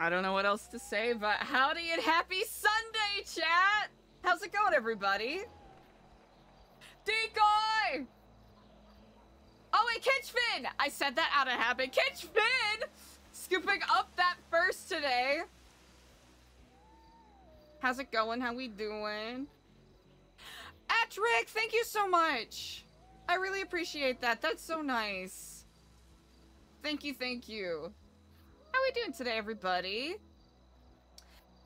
I don't know what else to say, but howdy and happy Sunday, chat! How's it going, everybody? Decoy! Oh, wait, Kitchfin! I said that out of habit. Kitchfin! Scooping up that first today. How's it going? How we doing? Atrick, thank you so much. I really appreciate that. That's so nice. Thank you, thank you. How we doing today, everybody?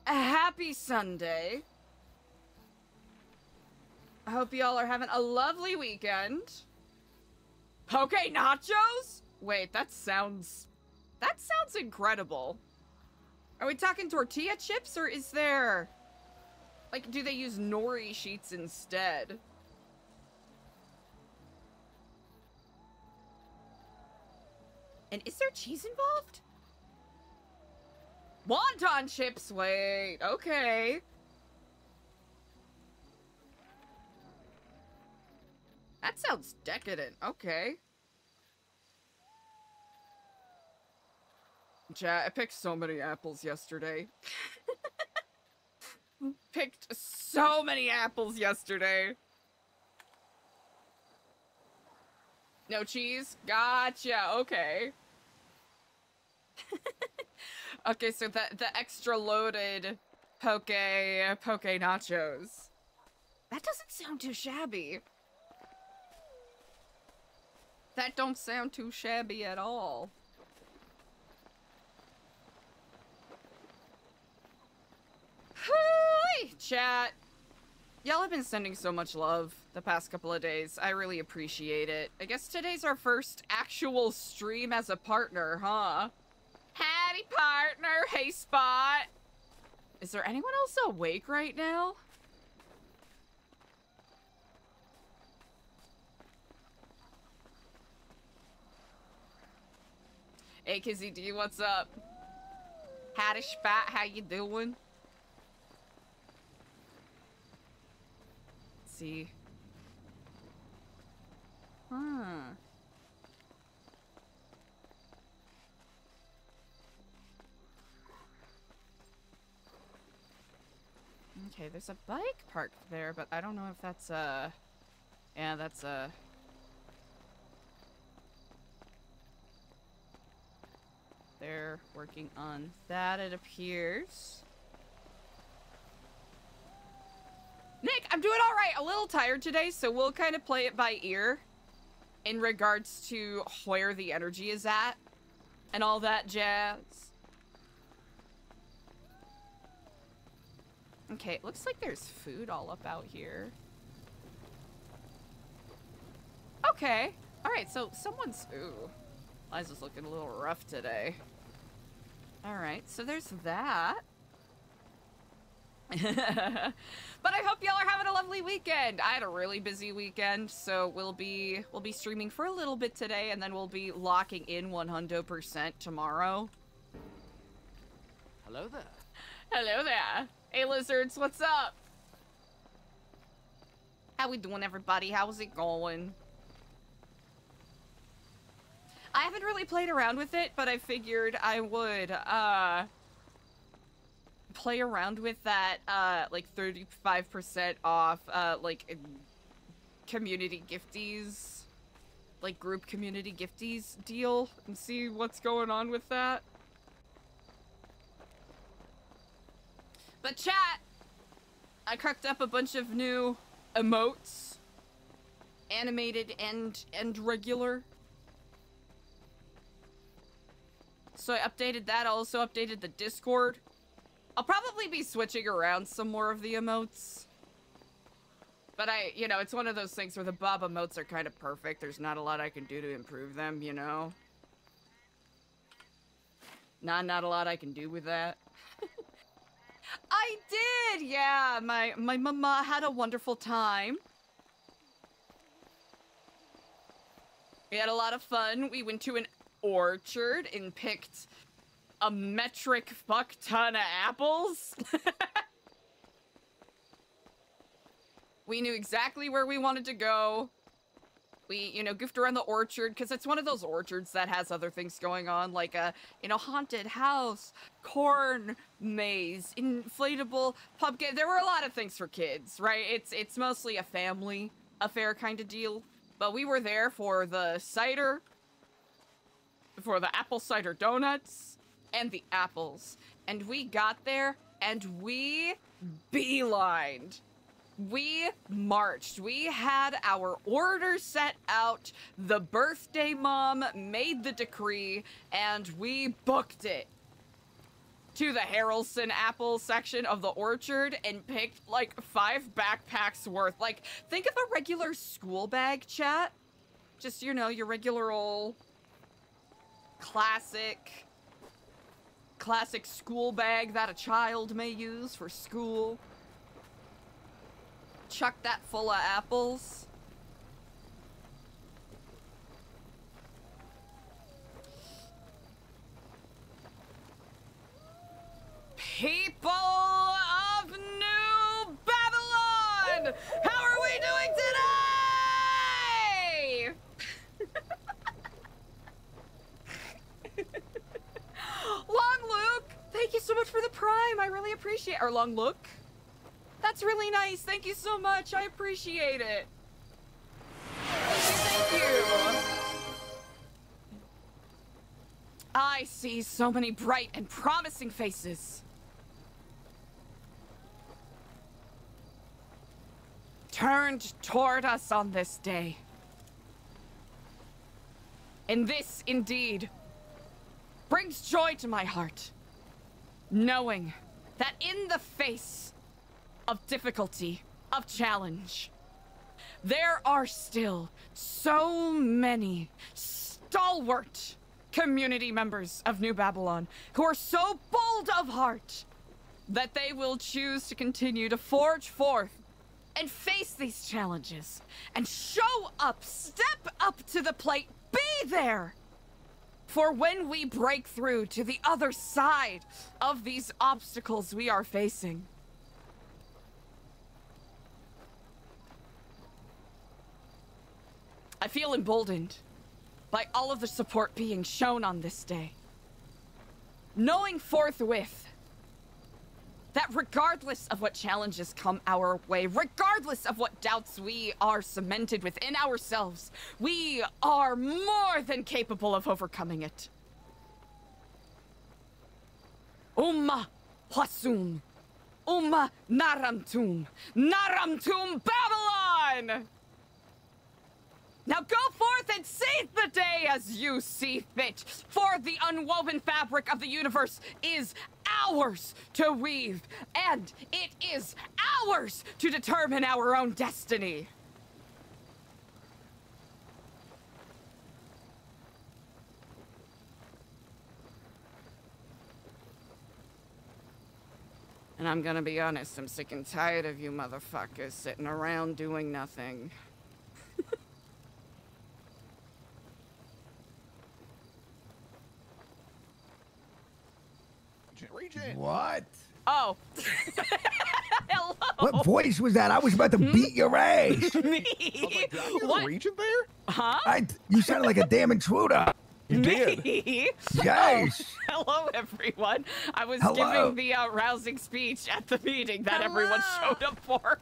A happy Sunday. I hope y'all are having a lovely weekend. Poke nachos? Wait, that sounds incredible. Are we talking tortilla chips, or is there... like, do they use nori sheets instead? And is there cheese involved? Wonton chips, wait, okay. That sounds decadent, okay. Chat, I picked so many apples yesterday. Picked so many apples yesterday. No cheese? Gotcha, okay. Okay, so the extra loaded poke nachos. That doesn't sound too shabby. That don't sound too shabby at all. Hi, chat. Y'all have been sending so much love the past couple of days. I really appreciate it. I guess today's our first actual stream as a partner, huh? Howdy, partner. Hey, Spot. Is there anyone else awake right now? Hey, Kizzy D, what's up? Howdy, Spot. How you doing? Let's see. Huh. Okay, there's a bike parked there, but I don't know if that's yeah, that's they're working on that, it appears. Nick, I'm doing all right. A little tired today, so we'll kind of play it by ear in regards to where the energy is at and all that jazz. Okay, it looks like there's food all up out here. Okay. All right, so someone's... Ooh. Eliza's looking a little rough today. All right, so there's that. But I hope y'all are having a lovely weekend. I had a really busy weekend, so we'll be streaming for a little bit today, and then we'll be locking in 100% tomorrow. Hello there. Hello there. Hey, lizards, what's up? How we doing, everybody? How's it going? I haven't really played around with it, but I figured I would, play around with that, like, 35% off, like, community gifties, like, group community gifties deal, and see what's going on with that. But chat, I cooked up a bunch of new emotes, animated and regular. So I updated that. I also updated the Discord. I'll probably be switching around some more of the emotes. But you know, it's one of those things where the Bob emotes are kind of perfect. There's not a lot I can do to improve them, you know? Not a lot I can do with that. I did! Yeah, my mama had a wonderful time. We had a lot of fun. We went to an orchard and picked a metric fuck ton of apples. We knew exactly where we wanted to go. We, you know, goofed around the orchard because it's one of those orchards that has other things going on, like a, you know, haunted house, corn maze, inflatable pumpkin. There were a lot of things for kids, right? It's mostly a family affair kind of deal. But we were there for the cider, for the apple cider donuts, and the apples. And we got there and we beelined. We marched. We had our order set out. The birthday mom made the decree, and we booked it to the Harrelson apple section of the orchard and picked like 5 backpacks worth. Like, think of a regular school bag, chat. Just, you know, your regular old classic school bag that a child may use for school. Chuck that full of apples. People of New Babylon! How are we doing today? Long Luke, thank you so much for the prime. I really appreciate our Long Look. That's really nice. Thank you so much. I appreciate it. Thank you. I see so many bright and promising faces. Turned toward us on this day. And this, indeed, brings joy to my heart, knowing that in the face of difficulty, of challenge, there are still so many stalwart community members of New Babylon who are so bold of heart that they will choose to continue to forge forth and face these challenges and show up, step up to the plate, be there for when we break through to the other side of these obstacles we are facing. I feel emboldened by all of the support being shown on this day. Knowing forthwith that regardless of what challenges come our way, regardless of what doubts we are cemented within ourselves, we are more than capable of overcoming it. Umma Hwasum. Umma Naramtum. Naramtum Babylon! Now go forth and seize the day as you see fit, for the unwoven fabric of the universe is ours to weave, and it is ours to determine our own destiny. And I'm gonna be honest, I'm sick and tired of you motherfuckers sitting around doing nothing. What? Oh. Hello. What voice was that? I was about to beat your ass. Me? What? Region there? Huh? You sounded like a damn intruder. You did. Yes. Oh, hello, everyone. I was Hello. giving the rousing speech at the meeting that everyone showed up for.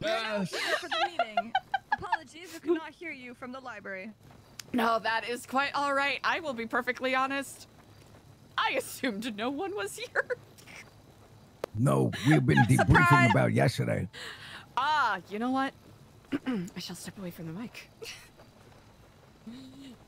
Here for the meeting. Apologies, I could not hear you from the library. No, that is quite all right. I will be perfectly honest. I assumed no one was here. No, we've been debriefing about yesterday. Ah, you know what? I shall step away from the mic.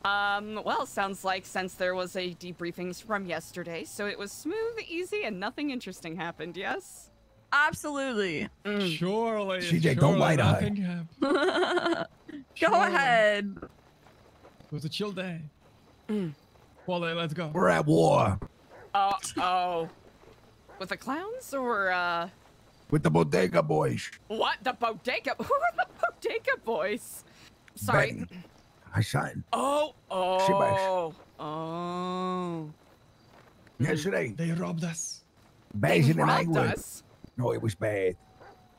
Well, sounds like since there was a debriefings from yesterday, so it was smooth, easy, and nothing interesting happened, yes? Absolutely. Surely. CJ, don't lie to her. Go ahead. It was a chill day. Well, then, let's go. We're at war. Oh. With the clowns, or, With the Bodega Boys. What? The Bodega? Who are the Bodega Boys? Sorry. Ben, Hassan. Oh. Yesterday. They robbed us. Bags in the night. robbed us? No, it was bad.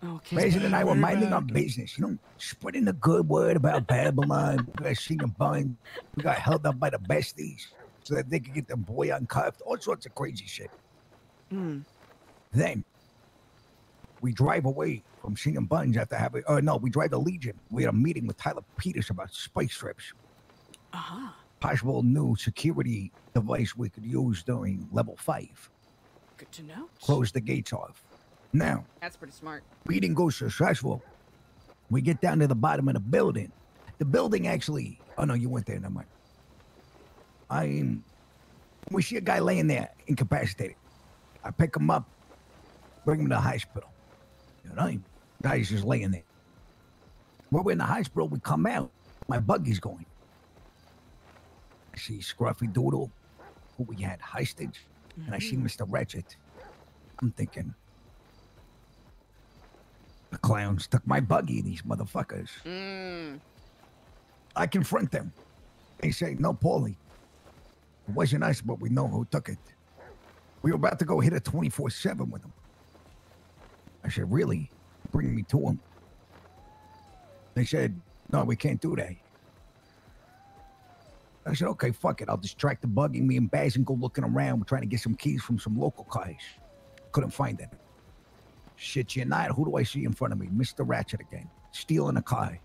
Okay. President and I were We're minding our back. business, spreading the good word about Babylon. We got seen a bun. We got held up by the besties so that they could get the boy uncuffed. All sorts of crazy shit. Then we drive away from Singing Buns after having, we drive to Legion. We had a meeting with Tyler Peters about spike strips. Possible new security device we could use during level 5. Good to know. Close the gates off. Now, That's pretty smart. meeting goes successful. We get down to the bottom of the building. The building actually, oh no, you went there, never mind. We see a guy laying there, incapacitated. I pick him up, bring him to the hospital. Guy's just laying there. While we're in the hospital, we come out. My buggy's going. I see Scruffy Doodle, who we had hostage, and I see Mr. Ratchet. I'm thinking, the clowns took my buggy, these motherfuckers. I confront them. They say, no, Paulie. It wasn't us, but we know who took it. We were about to go hit a 24/7 with them. I said, really? Bring me to him. They said, no, we can't do that. I said, okay, fuck it. I'll distract the buggy. Me and Baz and go looking around. We're trying to get some keys from some local guys. Couldn't find it. Shit, you're not. Who do I see in front of me? Mr. Ratchet again. Stealing a car. At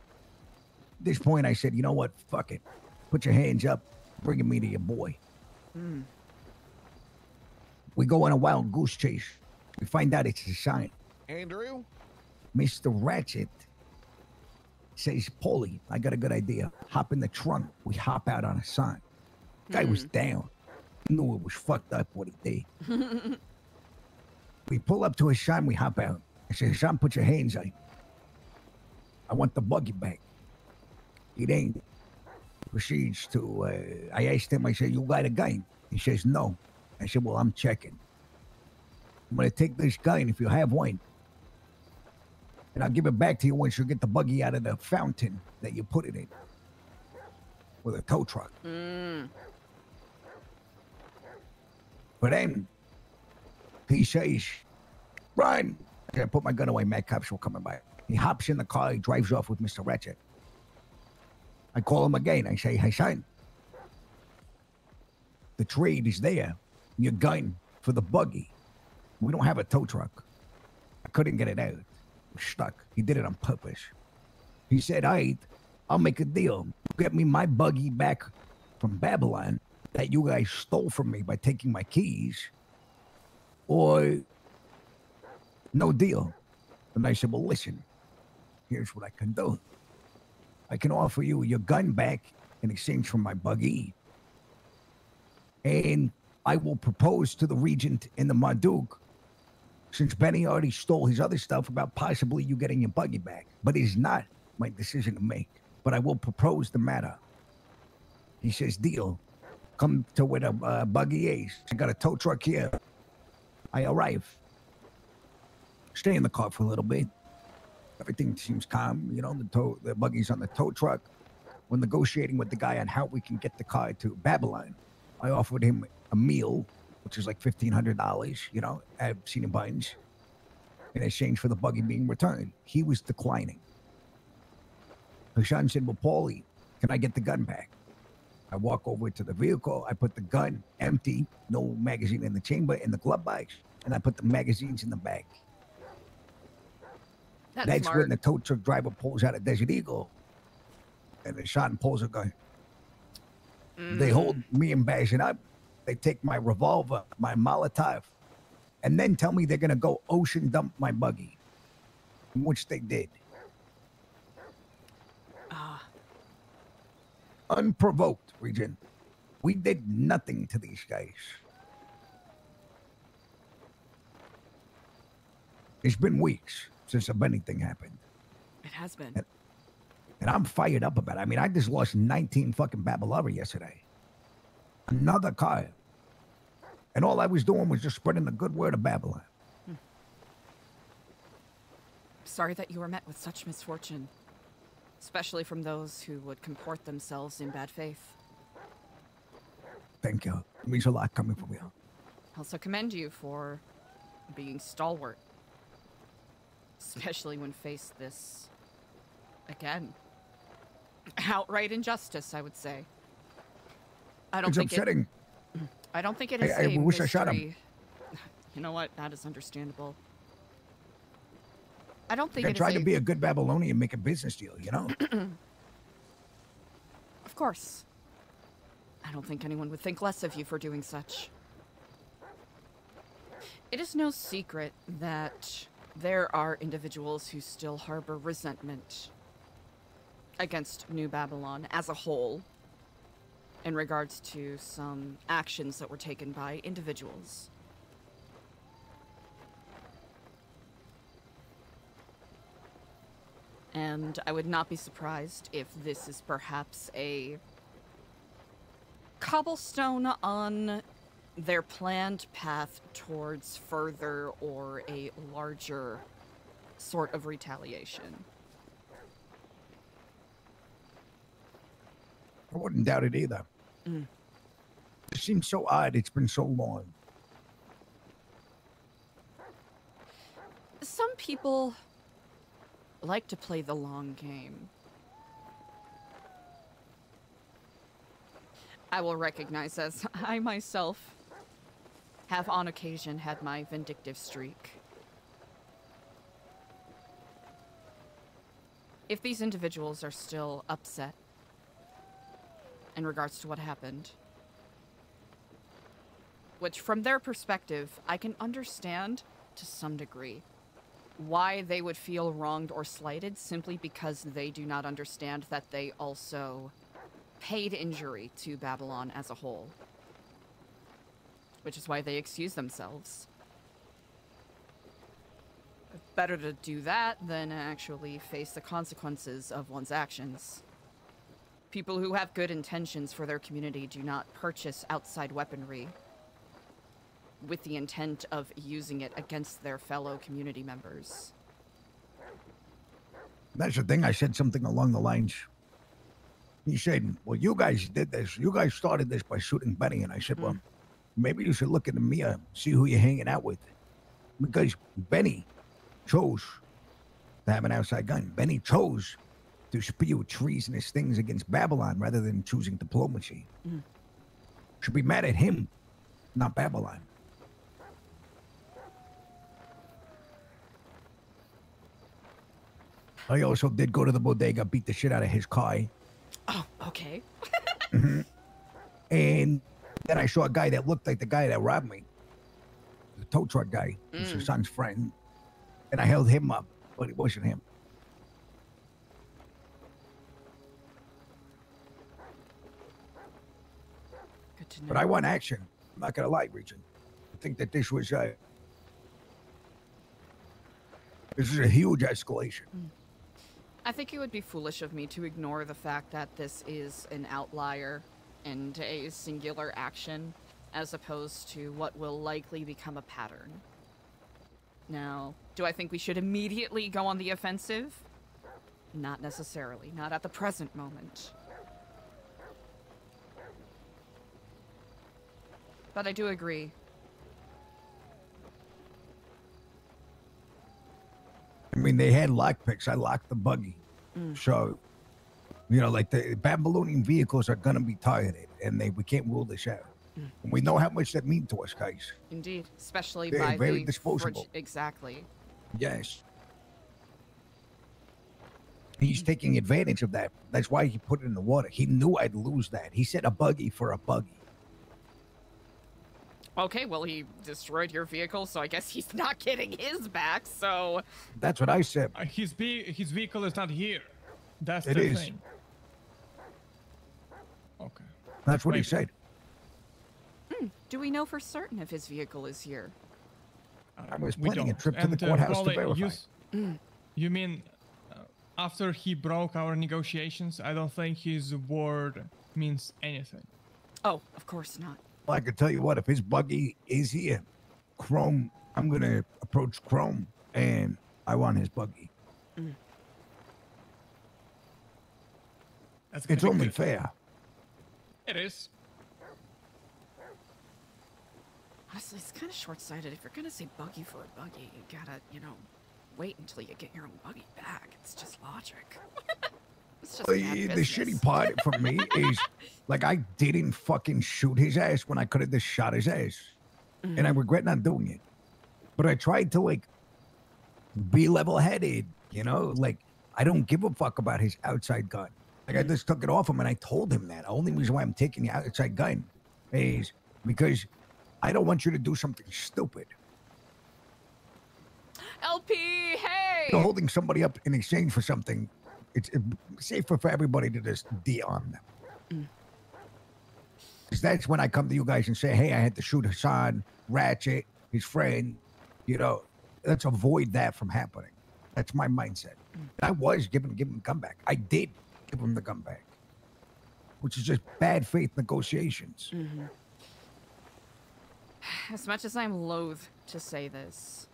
this point, I said, you know what? Fuck it. Put your hands up. Bringing me to your boy. We go on a wild goose chase. We find out it's a sign. Andrew? Mr. Ratchet says, Paulie, I got a good idea. Hop in the trunk. We hop out on a sign. Guy was down. He knew it was fucked up what he did. We pull up to his sign. We hop out. I say, son, put your hands on. I want the buggy back. He ain't. Proceeds to, I asked him, I said, you got a gun? He says, no. I said, well, I'm checking. I'm going to take this gun if you have one. And I'll give it back to you once you get the buggy out of the fountain that you put it in. With a tow truck. But then, he says, run. I put my gun away, Mad Cops were coming by. He hops in the car, he drives off with Mr. Ratchet. I call him again. I say, hey, son, the trade is there. Your gun for the buggy. We don't have a tow truck. I couldn't get it out. We're stuck. He did it on purpose. He said, all right, I'll make a deal. Get me my buggy back from Babylon that you guys stole from me by taking my keys, or no deal. And I said, well, listen, here's what I can do. I can offer you your gun back in exchange for my buggy. And I will propose to the Regent in the Marduk, since Benny already stole his other stuff, about possibly you getting your buggy back. But it's not my decision to make. But I will propose the matter. He says, deal. Come to where the buggy is. I got a tow truck here. I arrive. Stay in the car for a little bit. Everything seems calm, the buggy's on the tow truck. We're negotiating with the guy on how we can get the car to Babylon. I offered him a meal, which is like $1,500, at Senior Buns, in exchange for the buggy being returned. He was declining. Hassan said, well, Paulie, can I get the gun back? I walk over to the vehicle. I put the gun empty, no magazine in the chamber, in the glove box, and I put the magazines in the bag. That's when the tow truck driver pulls out a Desert Eagle, and the shot and pulls a gun. They hold me and Bashin up. They take my revolver, my Molotov, and then tell me they're going to go ocean dump my buggy, which they did. Unprovoked, Regent. We did nothing to these guys. It's been weeks since anything happened. It has been. And I'm fired up about it. I mean, I just lost 19 fucking Babylonians yesterday. Another car. And all I was doing was just spreading the good word of Babylon. Sorry that you were met with such misfortune. Especially from those who would comport themselves in bad faith. Thank you. It means a lot coming from you. I also commend you for being stalwart. Especially when faced this, again, outright injustice, I would say. I don't It's think upsetting. I don't think it is I a wish I mystery. shot him. You know what? That is understandable. I don't think I it is tried to be a good Babylonian, make a business deal, you know? Of course. I don't think anyone would think less of you for doing such. It is no secret that there are individuals who still harbor resentment against New Babylon as a whole in regards to some actions that were taken by individuals. And I would not be surprised if this is perhaps a cobblestone on their planned path towards further or a larger sort of retaliation. I wouldn't doubt it either. It seems so odd. It's been so long. Some people like to play the long game. I will recognize, as I myself have on occasion had my vindictive streak. If these individuals are still upset in regards to what happened, which from their perspective, I can understand to some degree why they would feel wronged or slighted simply because they do not understand that they also paid injury to Babylon as a whole. Which is why they excuse themselves. Better to do that than actually face the consequences of one's actions. People who have good intentions for their community do not purchase outside weaponry with the intent of using it against their fellow community members. That's the thing. I said something along the lines. He said, well, you guys did this. You guys started this by shooting Benny. And I said, well, maybe you should look in the mirror, see who you're hanging out with. Because Benny chose to have an outside gun. Benny chose to spew treasonous things against Babylon rather than choosing diplomacy. Should be mad at him, not Babylon. I also did go to the bodega, beat the shit out of his car. Oh, okay. And then I saw a guy that looked like the guy that robbed me. The tow truck guy. It's your son's friend. And I held him up, but it wasn't him. Good to know. But I want action. I'm not going to lie, Regent. I think that this was this is a huge escalation. I think it would be foolish of me to ignore the fact that this is an outlier and a singular action, as opposed to what will likely become a pattern. Now, do I think we should immediately go on the offensive? Not necessarily. Not at the present moment. But I do agree. I mean, they had lockpicks. I locked the buggy. So, you know, like the Babylonian vehicles are going to be targeted, and we can't rule this out. And we know how much that means to us, guys. Indeed. Especially They're by very the disposable. Exactly. Yes. He's taking advantage of that. That's why he put it in the water. He knew I'd lose that. He said a buggy for a buggy. Okay, well, he destroyed your vehicle, so I guess he's not getting his back, so... That's what I said. His vehicle is not here. That's It the is. thing. Okay. That's what he Maybe. said. Do we know for certain if his vehicle is here? I was We planning a don't. trip to the courthouse to verify. You mean after he broke our negotiations? I don't think his word means anything. Oh, of course not. Well, I can tell you what, if his buggy is here, Chrome, I'm going to approach Chrome, and I want his buggy. That's It's gonna be only good. fair. It is. Honestly, it's kind of short-sighted. If you're gonna say buggy for a buggy, you gotta, wait until you get your own buggy back. It's just logic. It's just The bad business. shitty part for me is, like, I didn't fucking shoot his ass when I could have just shot his ass. And I regret not doing it. But I tried to, like, be level-headed, you know? Like, I don't give a fuck about his outside gun. Like, I just took it off him, and I told him that. The only reason why I'm taking the outside gun is because I don't want you to do something stupid. LP, hey! You're holding somebody up in exchange for something. It's safer for everybody to just de-arm them. Because that's when I come to you guys and say, hey, I had to shoot Hassan, Ratchet, his friend. You know, let's avoid that from happening. That's my mindset. I was giving him the gun back. I did give him the gun back, which is just bad faith negotiations. As much as I'm loath to say this,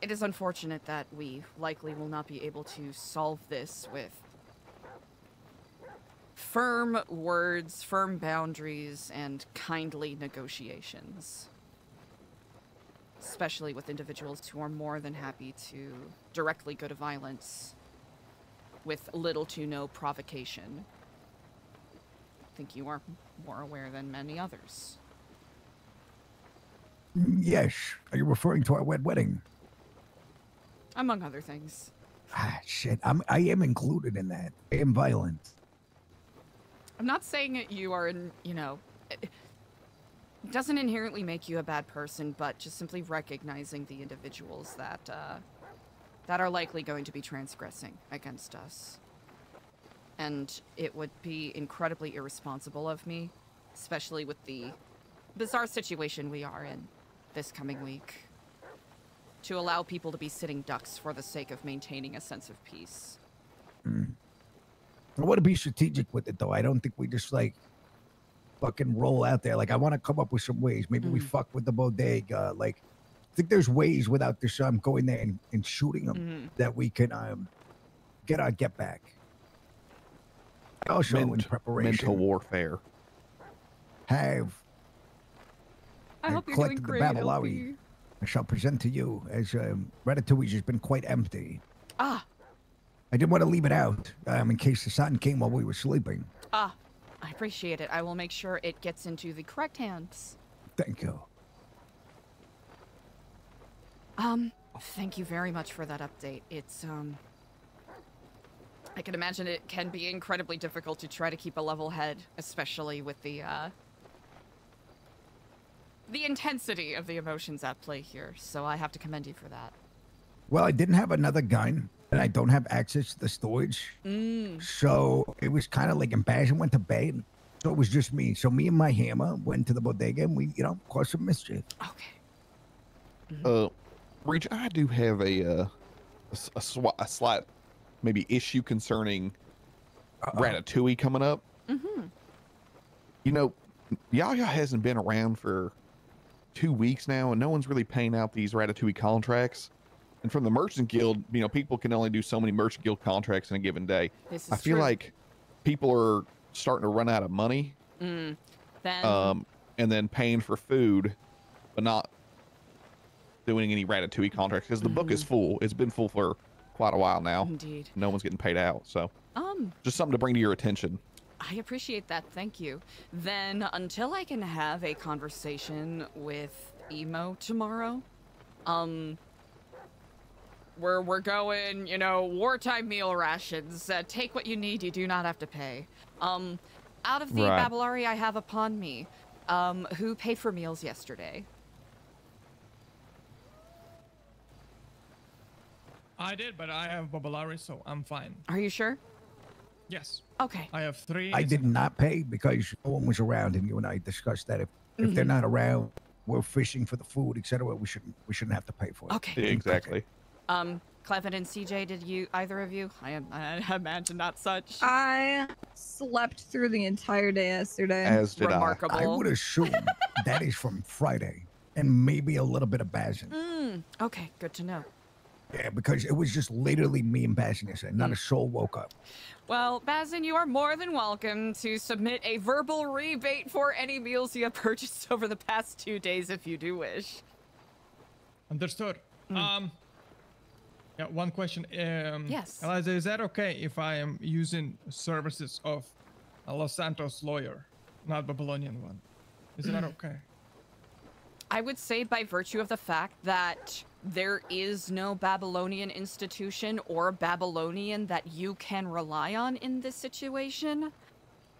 it is unfortunate that we likely will not be able to solve this with firm words, firm boundaries, and kindly negotiations. Especially with individuals who are more than happy to directly go to violence with little to no provocation. I think you are more aware than many others. Yes. Are you referring to our wed wedding? Among other things. Ah, shit. I am included in that. I am violent. I'm not saying that you are, you know, it doesn't inherently make you a bad person, but just simply recognizing the individuals that, that are likely going to be transgressing against us. And it would be incredibly irresponsible of me, especially with the bizarre situation we are in this coming week, to allow people to be sitting ducks for the sake of maintaining a sense of peace. I want to be strategic with it, though. I don't think we just, like, fucking roll out there. Like, I want to come up with some ways. Maybe we fuck with the bodega. Like, I think there's ways without this going there and shooting them that we can get our get back. Also, in preparation, mental warfare. I hope you're doing collected great, the LP. Babylonians. I shall present to you as Ratatouille's has been quite empty. Ah, I didn't want to leave it out in case the sun came while we were sleeping. I appreciate it. I will make sure it gets into the correct hands. Thank you. Thank you very much for that update. It's, I can imagine it can be incredibly difficult to try to keep a level head, especially with the intensity of the emotions at play here, so I have to commend you for that. Well, I didn't have another gun, and I don't have access to the storage. So it was kind of like embarrassing. Went to bed, so it was just me. So me and my hammer went to the bodega, and we, caused some mischief. Okay. Reach, I do have a slight maybe issue concerning Ratatouille coming up. You know, Yaya hasn't been around for 2 weeks now, and no one's really paying out these Ratatouille contracts. And from the Merchant Guild, people can only do so many Merchant Guild contracts in a given day. This is I feel true. like people are starting to run out of money. Then And then paying for food, but not doing any Ratatouille contracts because the book is full. It's been full for quite a while now. Indeed. No one's getting paid out. So just something to bring to your attention. I appreciate that. Thank you. Then, until I can have a conversation with Emo tomorrow, we're going, wartime meal rations. Take what you need. You do not have to pay. Out of the Right. Babylari I have upon me, who paid for meals yesterday? I did, but I have Babylari, so I'm fine. Are you sure? Yes. Okay. I have 3. I did not pay because no one was around, and you and I discussed that if they're not around, we're fishing for the food, etc. We shouldn't have to pay for it. Okay. Yeah, exactly. Clevin and CJ, did either of you? I imagine not such. I slept through the entire day yesterday. As did Remarkable. I would assume that is from Friday, and maybe a little bit of Bazin. Okay, good to know. Yeah, because it was just literally me and Bazin yesterday. Not a soul woke up. Well, Bazin, you are more than welcome to submit a verbal rebate for any meals you have purchased over the past 2 days if you do wish. Understood. Yeah, one question. Yes. Eliza, is that okay if I am using services of a Los Santos lawyer, not Babylonian one? Is that okay? I would say by virtue of the fact that there is no Babylonian institution or Babylonian that you can rely on in this situation,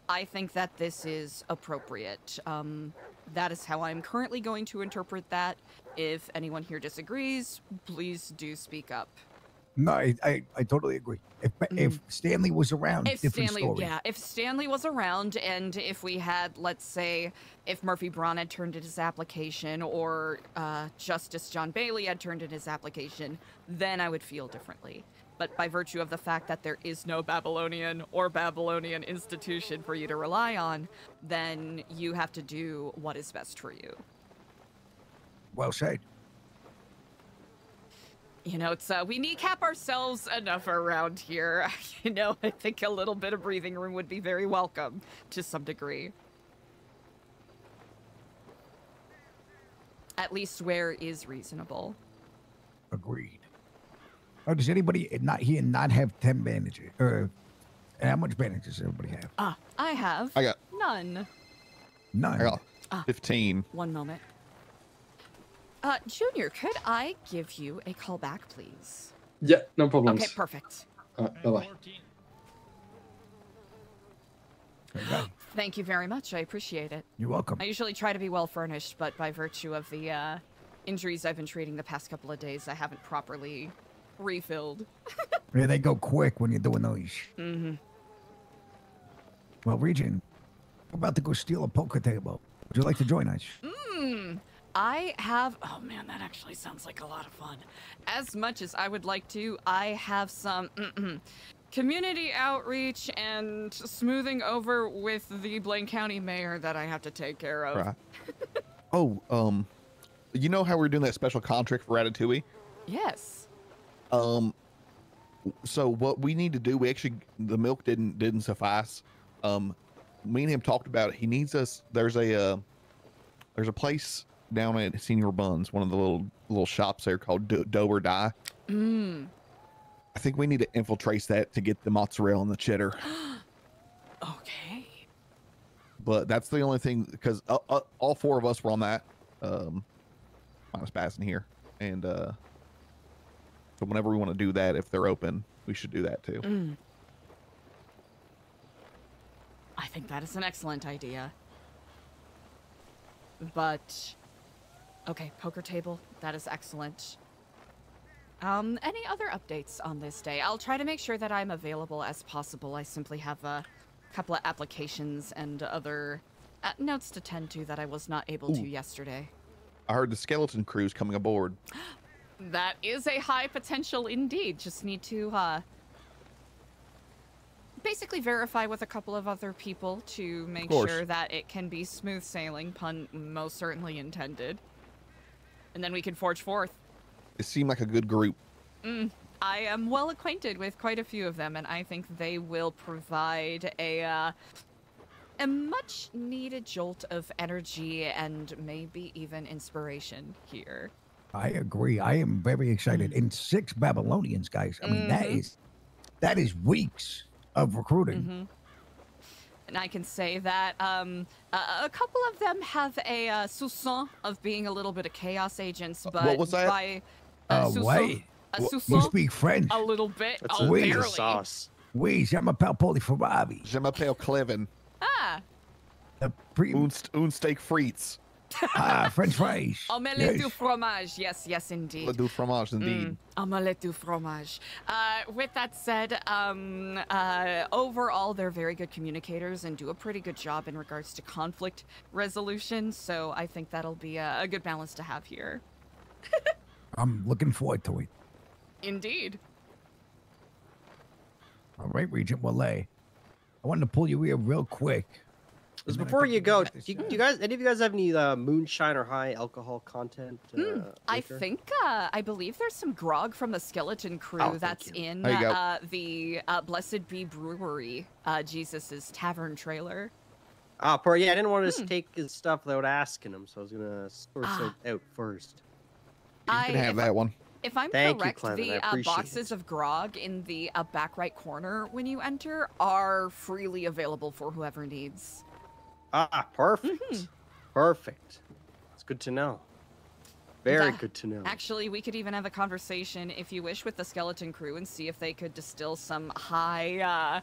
I think that this is appropriate. That is how I'm currently going to interpret that. If anyone here disagrees, please do speak up. No, I totally agree. If Stanley was around, different story. Yeah, if Stanley was around and if we had, let's say, if Murphy Braun had turned in his application or Justice John Bailey had turned in his application, then I would feel differently. But by virtue of the fact that there is no Babylonian or Babylonian institution for you to rely on, then you have to do what is best for you. Well said. You know, it's we kneecap ourselves enough around here. You know, I think a little bit of breathing room would be very welcome to some degree. At least where is reasonable. Agreed. Oh, does anybody not have 10 bandages? Or how much bandages does everybody have? I have. I got none. None. I got 15. One moment. Junior, could I give you a call back, please? Yeah, no problems. Okay, perfect. Bye-bye. 14. Thank you very much. I appreciate it. You're welcome. I usually try to be well furnished, but by virtue of the injuries I've been treating the past couple of days, I haven't properly refilled. Yeah, they go quick when you're doing those. Mm-hmm. Well, Regent, we're about to go steal a poker table. Would you like to join us? I have... Oh, man, that actually sounds like a lot of fun. As much as I would like to, I have some community outreach and smoothing over with the Blaine County mayor that I have to take care of. Right. Oh, you know how we're doing that special contract for Ratatouille? Yes. So what we need to do, the milk didn't suffice. Me and him talked about it. He needs us. There's a place down at Senior Buns, one of the little shops there called Dough or Die. I think we need to infiltrate that to get the mozzarella and the cheddar. Okay. But that's the only thing, because all four of us were on that. Minus Bassin here, and so whenever we want to do that, if they're open, we should do that too. I think that is an excellent idea. But, okay, poker table, that is excellent. Any other updates on this day? I'll try to make sure that I'm available as possible. I simply have a couple of applications and other notes to tend to that I was not able to yesterday. I heard the skeleton crew's coming aboard. That is a high potential indeed. Just need to basically verify with a couple of other people to make sure that it can be smooth sailing, pun most certainly intended. And then we can forge forth. It seemed like a good group. I am well acquainted with quite a few of them, and I think they will provide a much needed jolt of energy and maybe even inspiration here. I agree. I am very excited. And 6 Babylonians, guys. I mean, that is weeks of recruiting. And I can say that a couple of them have a soupçon of being a little bit of chaos agents, but what was that? By Wait. a You soupçon, speak French? a little bit. That's Oh, a barely. sauce. Oui, je m'appelle Paulie Ferrari. Je m'appelle Clevin. Ah, Un steak frites. French fries. omelette Yes. du fromage. Yes, yes, indeed. Le du fromage, indeed. Omelette du fromage. With that said, overall, they're very good communicators and do a pretty good job in regards to conflict resolution. So I think that'll be a good balance to have here. I'm looking forward to it. Indeed. All right, Regent Wale. I wanted to pull you here real quick. And then I before think you we go, got this, do you guys, any of you guys have any moonshine or high alcohol content? I liquor? think, I believe there's some grog from the skeleton crew Oh, thank that's you. in There you go. the Blessed Be Brewery, Jesus's tavern trailer. Poor, yeah, I didn't want to take his stuff without asking him, so I was gonna source it out first. You can have that one. If I'm Thank you, correct, Clement, I the appreciate boxes it. of grog in the back right corner when you enter are freely available for whoever needs. Perfect. Perfect. It's good to know. Very That- good to know. Actually, we could even have a conversation, if you wish, with the skeleton crew and see if they could distill some high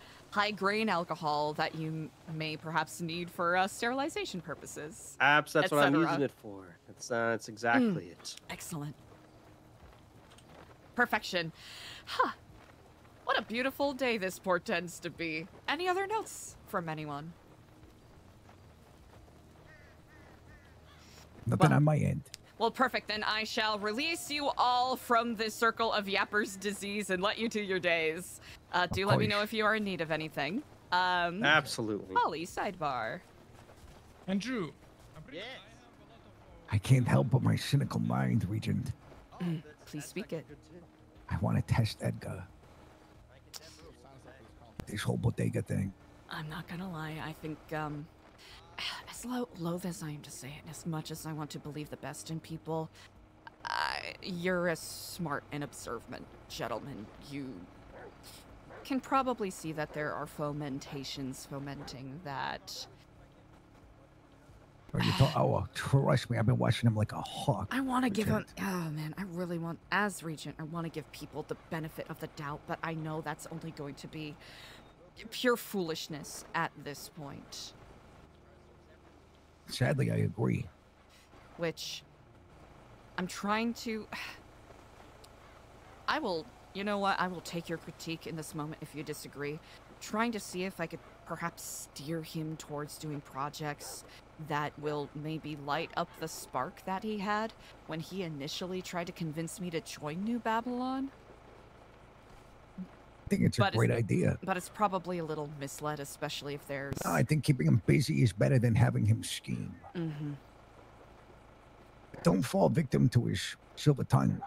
grain alcohol that you may perhaps need for sterilization purposes. Abs, that's what I'm etc. using it for. That's exactly it. Excellent. Perfection. Huh. What a beautiful day this portends to be. Any other notes from anyone? Nothing Well- on my end. Well, perfect. Then I shall release you all from this circle of Yapper's disease and let you do your days. Do let me know if you are in need of anything. Absolutely. Holly, sidebar. Andrew. I can't help but my cynical mind, Regent. Please speak it. I want to test Edgar. This whole bodega thing. I'm not gonna lie. I think, as loath as I am to say it, and as much as I want to believe the best in people, you're a smart and observant gentleman. You can probably see that there are fomentations fomenting that. Or you thought, oh, trust me, I've been watching him like a hawk. I want to give him. Regent. Oh man, I really want, as Regent, I want to give people the benefit of the doubt, but I know that's only going to be pure foolishness at this point. Sadly, I agree. Which I'm trying to. I will. You know what? I will take your critique in this moment if you disagree. Trying to see if I could perhaps steer him towards doing projects that will maybe light up the spark that he had when he initially tried to convince me to join New Babylon. I think it's a But great idea. But it's probably a little misled, especially if there's. No, I think keeping him busy is better than having him scheme. Mm-hmm. Don't fall victim to his silver tongue.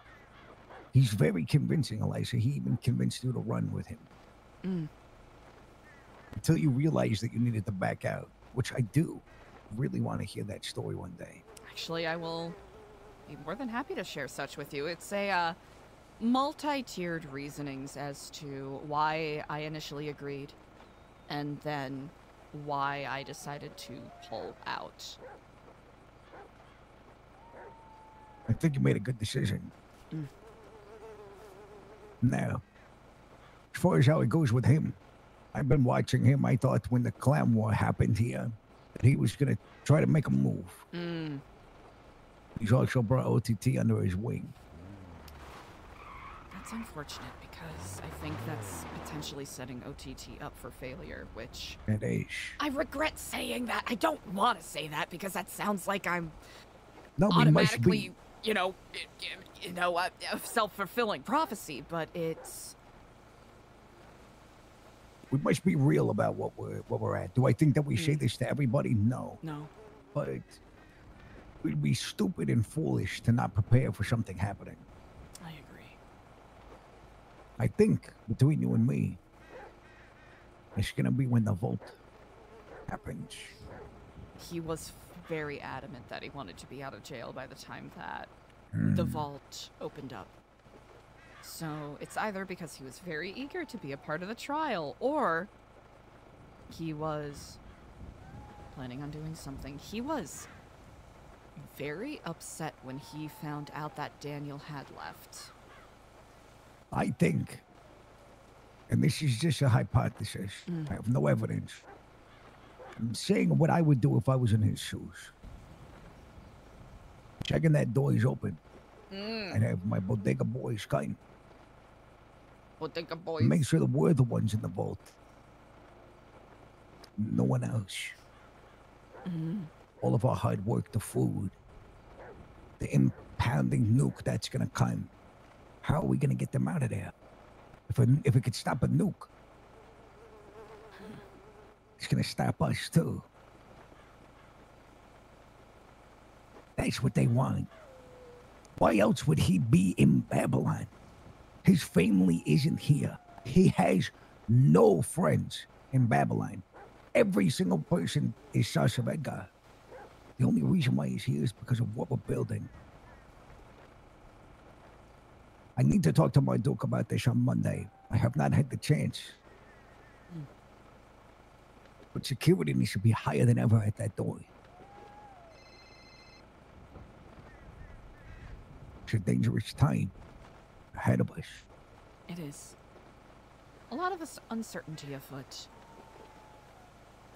He's very convincing, Eliza. He even convinced you to run with him. Until you realize that you needed to back out, which I do. Really want to hear that story one day. Actually, I will be more than happy to share such with you. It's a multi-tiered reasonings as to why I initially agreed, and then why I decided to pull out. I think you made a good decision. Now, as far as how it goes with him, I've been watching him. I thought when the clan war happened here, that he was going to try to make a move. He's also brought OTT under his wing. That's unfortunate because I think that's potentially setting OTT up for failure, which It is. I regret saying that. I don't want to say that because that sounds like I'm No, we must automatically, be. a self-fulfilling prophecy, but it's. We must be real about what we're at. Do I think that we say this to everybody? No. No. But we'd be stupid and foolish to not prepare for something happening. I agree. I think between you and me, it's gonna be when the vote happens. He was very adamant that he wanted to be out of jail by the time that the vault opened up. So it's either because he was very eager to be a part of the trial, or he was planning on doing something. He was very upset when he found out that Daniel had left. I think, and this is just a hypothesis, I have no evidence. I'm saying what I would do if I was in his shoes. Checking that door is open. And have my bodega boys come. Bodega boys. Make sure that we're the ones in the vault. No one else. All of our hard work, the food, the impounding nuke that's gonna come. How are we gonna get them out of there? If it could stop a nuke, it's gonna stop us too. That's what they want. Why else would he be in Babylon? His family isn't here. He has no friends in Babylon. Every single person is sus of Edgar. The only reason why he's here is because of what we're building. I need to talk to my Duke about this on Monday. I have not had the chance. But security needs to be higher than ever at that door. It's a dangerous time ahead of us. It is. A lot of uncertainty afoot.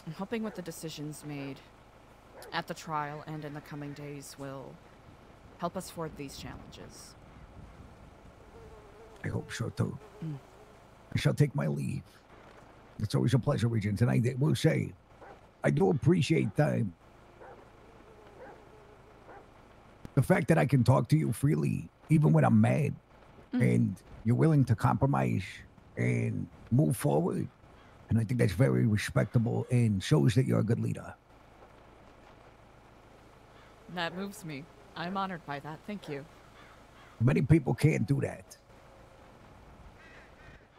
I'm hoping with the decisions made at the trial and in the coming days will help us forward these challenges. I hope so too. I shall take my leave. It's always a pleasure, Regent, and I will say, I do appreciate time. The fact that I can talk to you freely, even when I'm mad, and you're willing to compromise and move forward. And I think that's very respectable and shows that you're a good leader. That moves me. I'm honored by that. Thank you. Many people can't do that.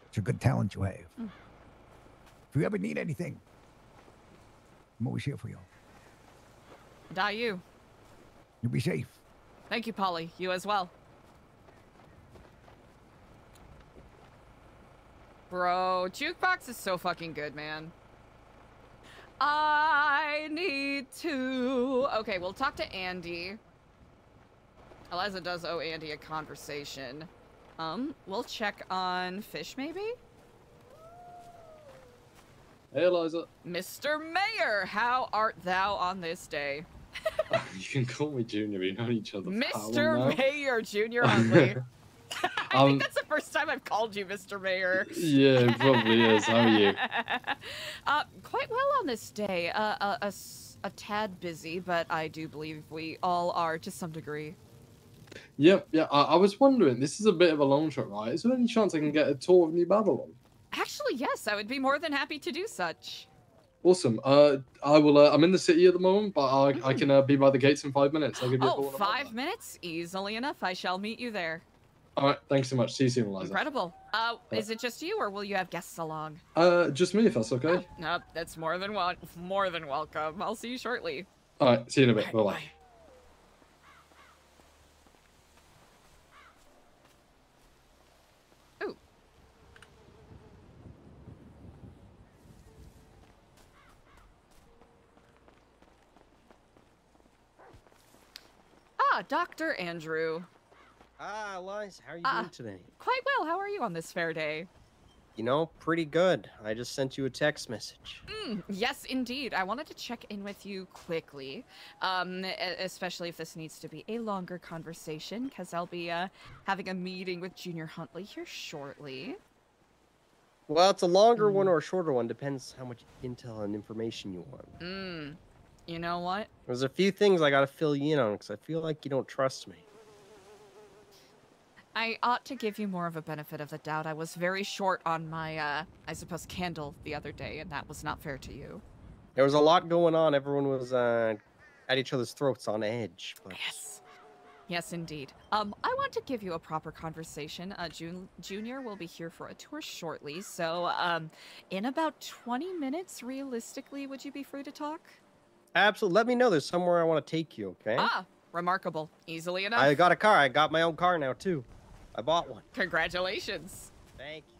It's a good talent you have. If you ever need anything, I'm always here for you. And you. You be safe. Thank you, Polly. You as well. Bro, Jukebox is so fucking good, man. I need to... Okay, we'll talk to Andy. Eliza does owe Andy a conversation. We'll check on Fish, maybe? Hey, Eliza. Mr. Mayor, how art thou on this day? You can call me Junior. We've known each other for how long Mr. now? Mayor Junior Huntley. I think that's the first time I've called you Mr. Mayor. Yeah, it probably is. How are you? Quite well on this day. A tad busy, but I do believe we all are to some degree. Yep, yeah. I was wondering, this is a bit of a long shot, right? Is there any chance I can get a tour of New Babylon? Actually, yes. I would be more than happy to do such. Awesome. I will. I'm in the city at the moment, but I can be by the gates in 5 minutes. I'll give you a call. 5 minutes? Easily enough. I shall meet you there. All right. Thanks so much. See you soon, Eliza. Incredible. Is it just you, or will you have guests along? Just me, if that's okay. Oh, nope, that's more than welcome. I'll see you shortly. All right. See you in a bit. Bye bye. Ooh. Dr. Andrew. Eliza, how are you doing today? Quite well. How are you on this fair day? You know, pretty good. I just sent you a text message. Yes, indeed. I wanted to check in with you quickly, especially if this needs to be a longer conversation, because I'll be having a meeting with Junior Huntley here shortly. Well, it's a longer one or a shorter one. Depends how much intel and information you want. You know what? There's a few things I gotta fill you in on, because I feel like you don't trust me. I ought to give you more of a benefit of the doubt. I was very short on my, I suppose, candle the other day, and that was not fair to you. There was a lot going on. Everyone was at each other's throats on edge. But... Yes. Yes, indeed. I want to give you a proper conversation. Junior will be here for a tour shortly, so, in about 20 minutes, realistically, would you be free to talk? Absolutely. Let me know. There's somewhere I want to take you, okay? Remarkable. Easily enough. I got a car. I got my own car now, too. I bought one. Congratulations. Thank you.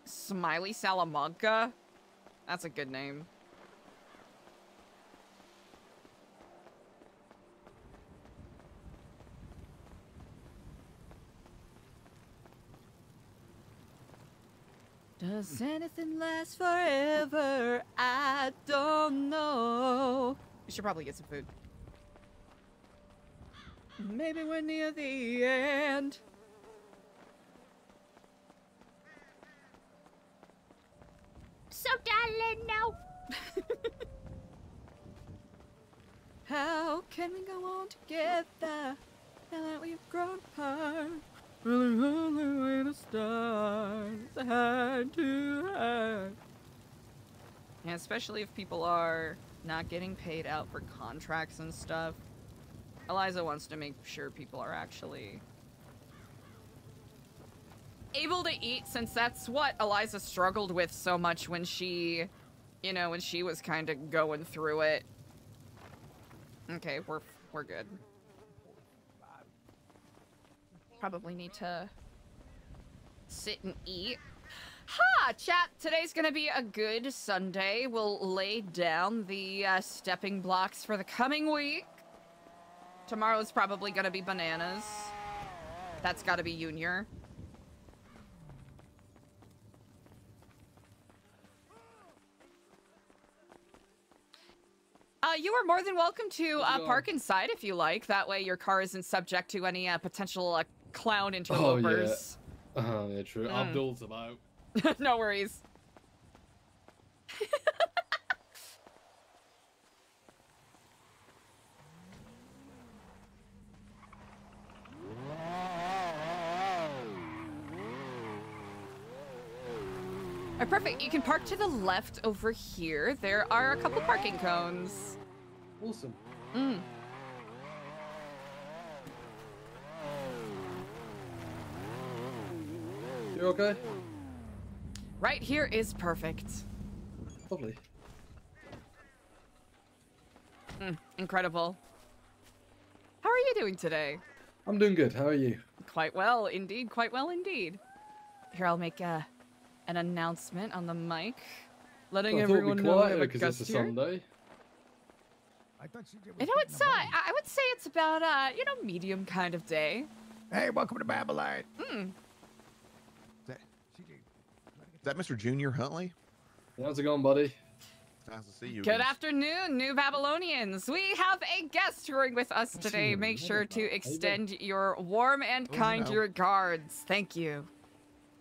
Smiley Salamanca? That's a good name. Does anything last forever? I don't know. We should probably get some food. Maybe we're near the end. So darling, no. How can we go on together now that we've grown apart? Really, the only way to start is hand to hand. Yeah, especially if people are not getting paid out for contracts and stuff. Eliza wants to make sure people are actually able to eat, since that's what Eliza struggled with so much when she, you know, when she was kind of going through it. Okay, we're good. Probably need to sit and eat. Ha! Chat, today's gonna be a good Sunday. We'll lay down the stepping blocks for the coming week. Tomorrow's probably gonna be bananas. That's gotta be Junior. You are more than welcome to park inside if you like. That way your car isn't subject to any potential clown interlopers. Oh, yeah, true. Abdul's about. No worries. Alright, perfect. You can park to the left over here. There are a couple parking cones. Awesome. Mm. You okay? Right here is perfect. Lovely. Incredible. How are you doing today? I'm doing good. How are you? Quite well, indeed. Quite well, indeed. Here, I'll make an announcement on the mic, letting everyone know we have a guest it's a here. Sunday. I thought CJ was You know, it's I would say it's about you know, medium kind of day. Hey, welcome to Babylon. Is that Mr. Junior Huntley? How's it going, buddy? Nice to see you. Good again. afternoon, new Babylonians. We have a guest touring with us today. Make sure to extend your warm and kind regards. Thank you.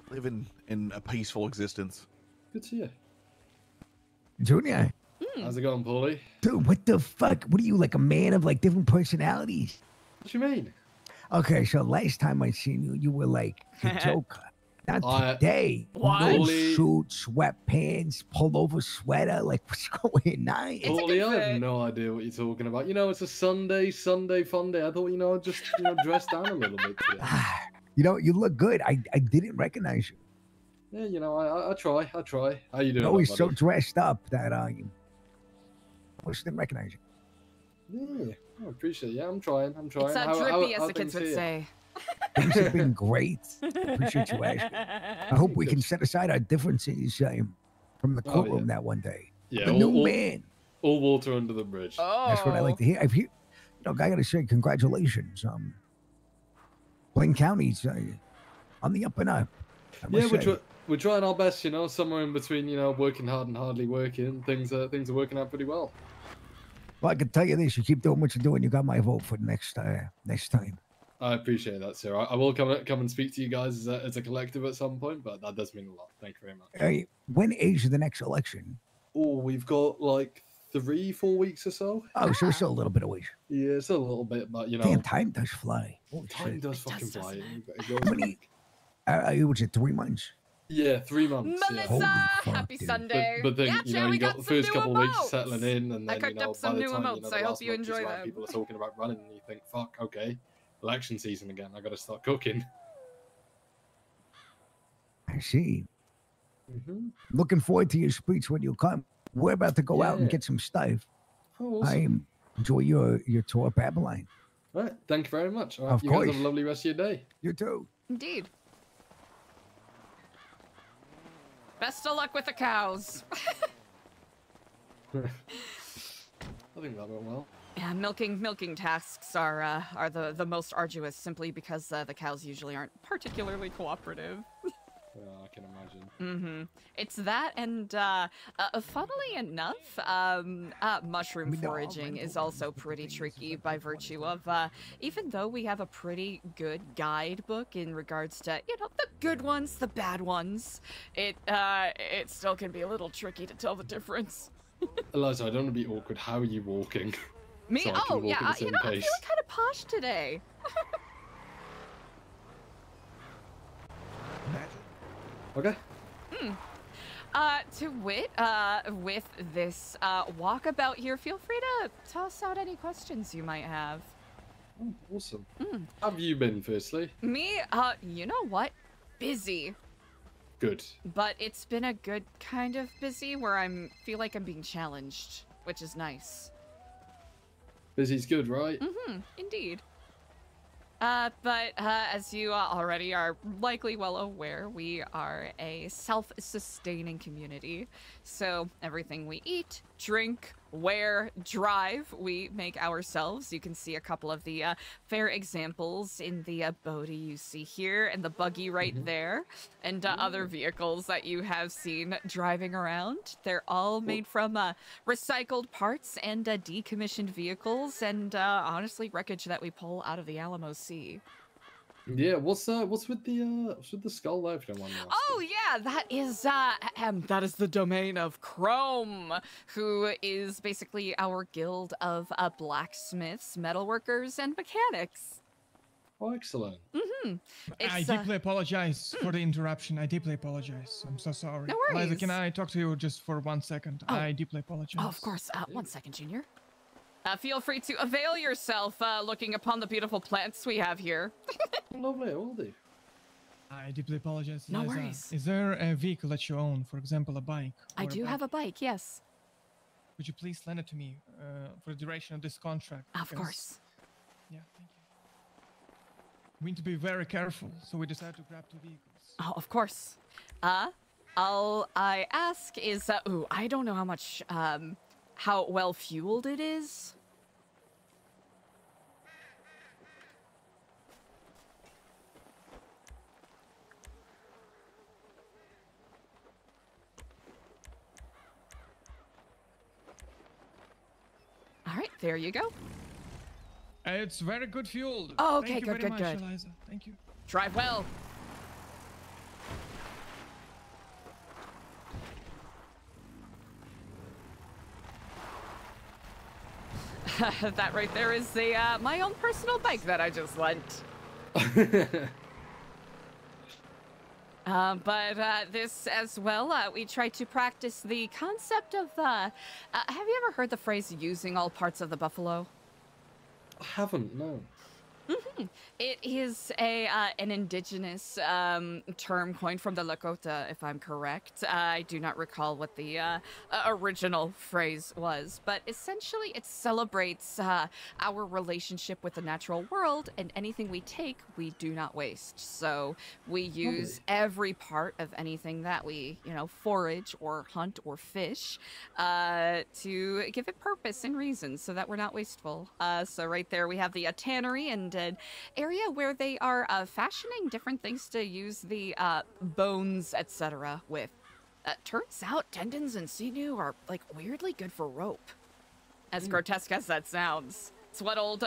Living in a peaceful existence. Good to see you. Junior. How's it going, Paulie? Dude, what the fuck? What are you, like a man of like different personalities? What you mean? Okay, so last time I seen you, you were like the Joker. Not today. What? No suit, sweatpants, pullover sweater. Like, what's going on? It's a Paulie, good I have fit. no idea what you're talking about. You know, it's a Sunday fun day. I thought, you know, just dress down a little bit today. You know, you look good. I didn't recognize you. Yeah, you know, I try. How you doing? You're always so buddy? dressed up that I almost didn't recognize you. Yeah, I appreciate it. Yeah, I'm trying. It's drippy, as the kids would say. Things have been great. Appreciate you asking. I hope we can set aside our differences from the courtroom that one day. Yeah, The new man. All water under the bridge. Oh. That's what I like to hear. You know, I gotta say congratulations. Blaine County's on the up and up. I Yeah, must say. we're trying our best. You know, somewhere in between. You know, working hard and hardly working. Things are working out pretty well. Well, I can tell you this: you keep doing what you're doing, you got my vote for the next time. I appreciate that, sir. I will come and speak to you guys as a collective at some point, but that does mean a lot. Thank you very much. Hey, when is the next election? Oh, we've got like 3-4 weeks or so. Oh, so it's still a little bit away. Yeah, it's a little bit, but you know, Damn, time does fly. Holy time shit. does fucking does, fly. doesn't How many? Was it 3 months? Yeah, 3 months. Melissa, Holy fuck, happy dude. Sunday. But then yeah, you Chan, know we you got the some first new couple of weeks emotes. settling in, and I then cooked you know up some by the new time emotes. the I hope last you month is enjoy around, them. people are talking about running, and you think, fuck, okay, election season again. I got to start cooking. I see. Mm-hmm. Looking forward to your speech when you come. We're about to go out and Yeah. get some stuff. Oh, awesome. I enjoy your tour of Babylon. All right, thank you very much. All right, Of you guys have course. a lovely rest of your day. You too. Indeed. Best of luck with the cows. I think that went well. Yeah, milking tasks are the most arduous, simply because the cows usually aren't particularly cooperative. Yeah, I can imagine. Mm-hmm. It's that, and funnily enough, mushroom We know all foraging is rental also ones, but the pretty thing is tricky that by people wanna virtue go of, out. even though we have a pretty good guidebook in regards to, you know, the good ones, the bad ones, it still can be a little tricky to tell the difference. Eliza, I don't want to be awkward. How are you walking? Me? So I can Oh, walk yeah, at the you same know, I'm pace. feeling kind of posh today. Okay. To wit, with this walkabout here, feel free to toss out any questions you might have. Oh, awesome. How have you been, firstly? Me, you know what? Busy. Good. But it's been a good kind of busy where feel like I'm being challenged, which is nice. Busy's good, right? Indeed. But as you already are likely well aware, we are a self-sustaining community. So everything we eat, drink, wear, drive, we make ourselves. You can see a couple of the fair examples in the Bodhi you see here, and the buggy right there, and other vehicles that you have seen driving around. They're all made from recycled parts and decommissioned vehicles, and honestly, wreckage that we pull out of the Alamo Sea. Yeah, what's with the skull there, if you don't mind me asking? Oh yeah, that is the domain of Chrome, who is basically our guild of blacksmiths, metalworkers, and mechanics. Oh, excellent. I deeply apologize for the interruption. I deeply apologize. I'm so sorry. No worries. Eliza, can I talk to you just for 1 second? Oh. I deeply apologize. Oh, of course. 1 second, Junior. Feel free to avail yourself looking upon the beautiful plants we have here. Lovely, I will do. I deeply apologize, No Eliza. worries. Is there a vehicle that you own? For example, a bike? I do have a bike, yes. Would you please lend it to me for the duration of this contract? Of Because- course. Yeah, thank you. We need to be very careful, so we decided to grab 2 vehicles. Oh, of course. All I ask is, I don't know how much, how well fueled it is. All right, there you go. It's very good fueled. Oh, okay, Thank you good, very good, much, good. Eliza. Thank you. Drive well. That right there is my own personal bike that I just lent. But this as well, we try to practice the concept of, have you ever heard the phrase using all parts of the buffalo? I haven't, no. It is an indigenous term coined from the Lakota, if I'm correct. I do not recall what the original phrase was, but essentially it celebrates our relationship with the natural world, and anything we take, we do not waste. So we use every part of anything that we, forage or hunt or fish to give it purpose and reason so that we're not wasteful. So right there we have the tannery and an area where they are fashioning different things to use the bones, etc. with. Turns out tendons and sinew are like weirdly good for rope. As grotesque as that sounds. It's what old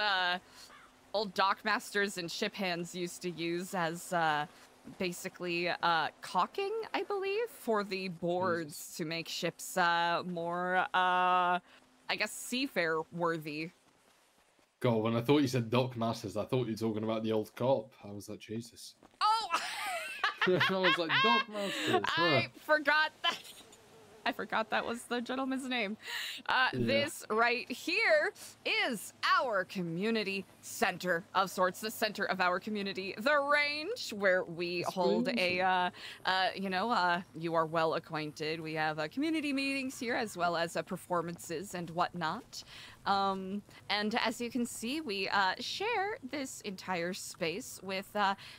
dockmasters and ship hands used to use as basically caulking, I believe, for the boards to make ships more, I guess, seafare worthy. God, when I thought you said Doc Masters, I thought you were talking about the old cop. I was like, Jesus. Oh! I was like, Doc Masters. I forgot that. I forgot that was the gentleman's name. This right here is our community center of sorts, the center of our community, the range where we hold a, you are well acquainted. We have community meetings here as well as performances and whatnot. And as you can see, we share this entire space with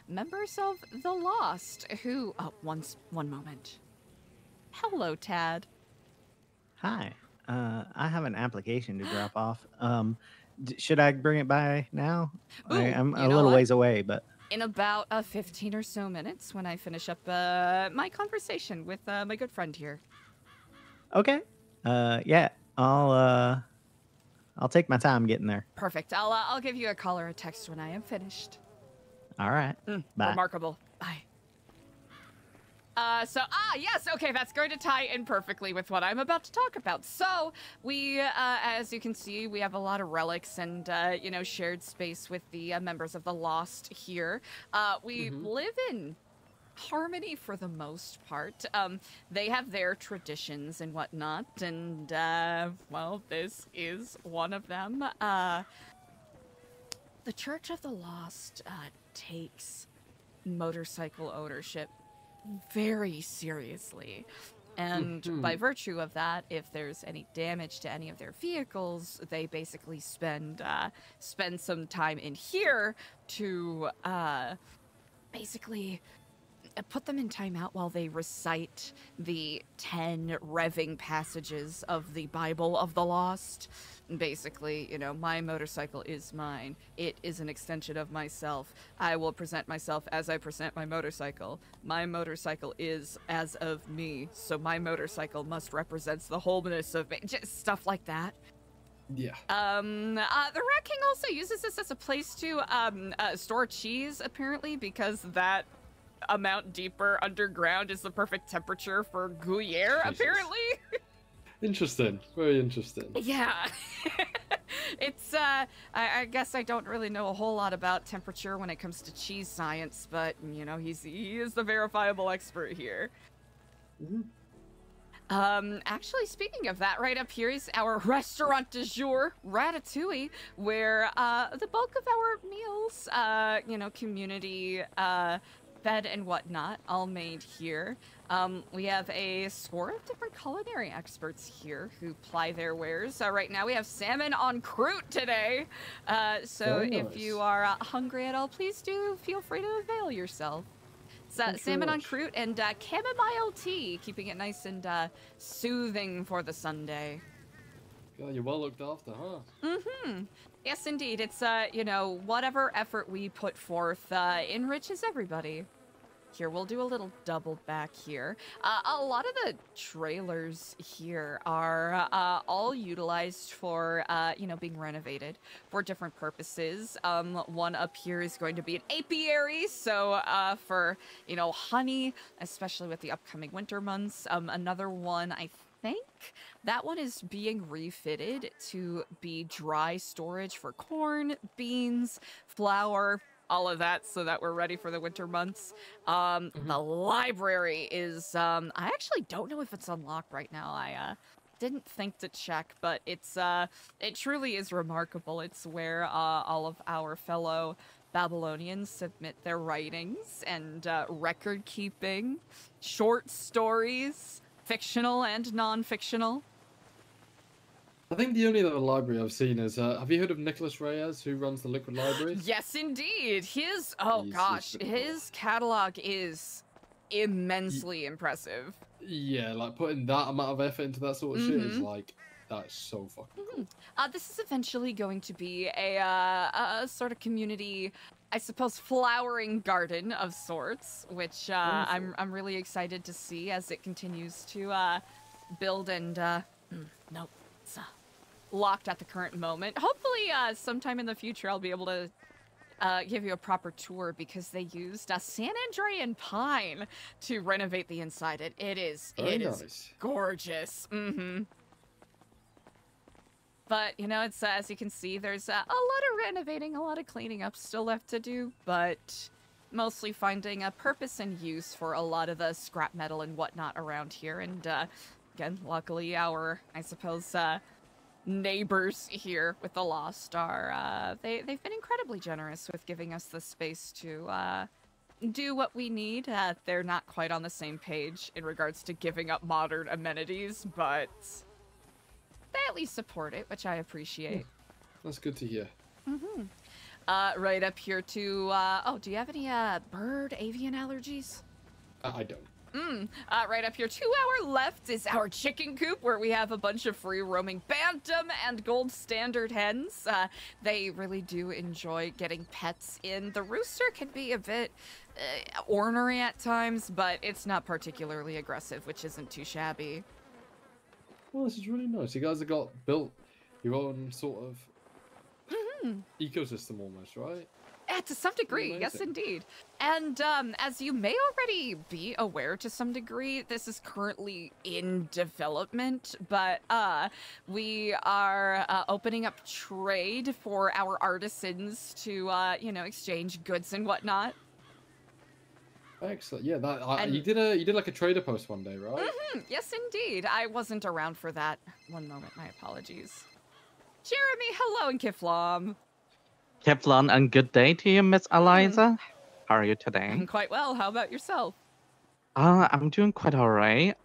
members of the Lost who, one moment. Hello, Tad. Hi. I have an application to drop off. Should I bring it by now? Ooh, I'm you a know little what? ways away, but In about 15 or so minutes when I finish up my conversation with my good friend here. okay. Yeah, I'll take my time getting there. Perfect. I'll give you a call or a text when I am finished. All right. Bye. Remarkable. Bye. Yes, okay, that's going to tie in perfectly with what I'm about to talk about. So, we, as you can see, we have a lot of relics and, shared space with the members of the Lost here. We live in harmony for the most part. They have their traditions and whatnot, and, well, this is one of them. The Church of the Lost takes motorcycle ownership very seriously. And by virtue of that, if there's any damage to any of their vehicles, they basically spend some time in here to basically put them in timeout while they recite the 10 revving passages of the Bible of the Lost. Basically, you know, my motorcycle is mine. It is an extension of myself. I will present myself as I present my motorcycle. My motorcycle is as of me, so my motorcycle must represent the wholeness of me. Just stuff like that. Yeah. The Rat King also uses this as a place to store cheese, apparently, because that amount deeper underground is the perfect temperature for Gruyere, apparently. Interesting. Very interesting. Yeah. It's, I guess I don't really know a whole lot about temperature when it comes to cheese science, but, you know, he is the verifiable expert here. Actually, speaking of that, right up here is our restaurant du jour, Ratatouille, where, the bulk of our meals, you know, community, fed and whatnot, all made here. We have a score of different culinary experts here who ply their wares. Right now we have salmon en croûte today. So if you are hungry at all, please do feel free to avail yourself. It's salmon en croûte and chamomile tea, keeping it nice and soothing for the Sunday. God, you're well looked after, huh? Yes, indeed. It's, you know, whatever effort we put forth enriches everybody. Here, we'll do a little double back here. A lot of the trailers here are all utilized for, you know, being renovated for different purposes. One up here is going to be an apiary, so for, you know, honey, especially with the upcoming winter months. Another one, I think that one is being refitted to be dry storage for corn, beans, flour, all of that, so that we're ready for the winter months. The library is, I actually don't know if it's unlocked right now. I didn't think to check, but it's, it truly is remarkable. It's where all of our fellow Babylonians submit their writings and record keeping, short stories, fictional and non-fictional. I think the only other library I've seen is, have you heard of Nicholas Reyes, who runs the Liquid Library? Yes, indeed. His, his catalog is immensely impressive. Yeah, like putting that amount of effort into that sort of shit is like, that's so fucking cool. This is eventually going to be a sort of community, I suppose, flowering garden of sorts, which I'm really excited to see as it continues to build and nope, it's locked at the current moment. Hopefully, sometime in the future, I'll be able to give you a proper tour because they used San Andrean pine to renovate the inside. It is gorgeous. But, you know, it's, as you can see, there's a lot of renovating, a lot of cleaning up still left to do, but mostly finding a purpose and use for a lot of the scrap metal and whatnot around here. And, again, luckily our, I suppose, neighbors here with the Lost are, they've been incredibly generous with giving us the space to, do what we need. They're not quite on the same page in regards to giving up modern amenities, but they at least support it, which I appreciate. That's good to hear. Right up here to, oh, do you have any, bird avian allergies? I don't. Right up here to our left is our chicken coop, where we have a bunch of free-roaming bantam and gold standard hens. They really do enjoy getting pets in. The rooster can be a bit ornery at times, but it's not particularly aggressive, which isn't too shabby. Well, this is really nice. You guys have got built your own sort of ecosystem almost, right? To some degree, Amazing. yes, indeed. And as you may already be aware to some degree, this is currently in development, but we are opening up trade for our artisans to, you know, exchange goods and whatnot. Excellent. Yeah, that And- you did like a trader post one day, right? Yes, indeed. I wasn't around for that. One moment, my apologies. Jeremy, hello, and Kiflam. Kevlon, and good day to you, Miss Eliza. How are you today? I'm quite well. How about yourself? I'm doing quite alright.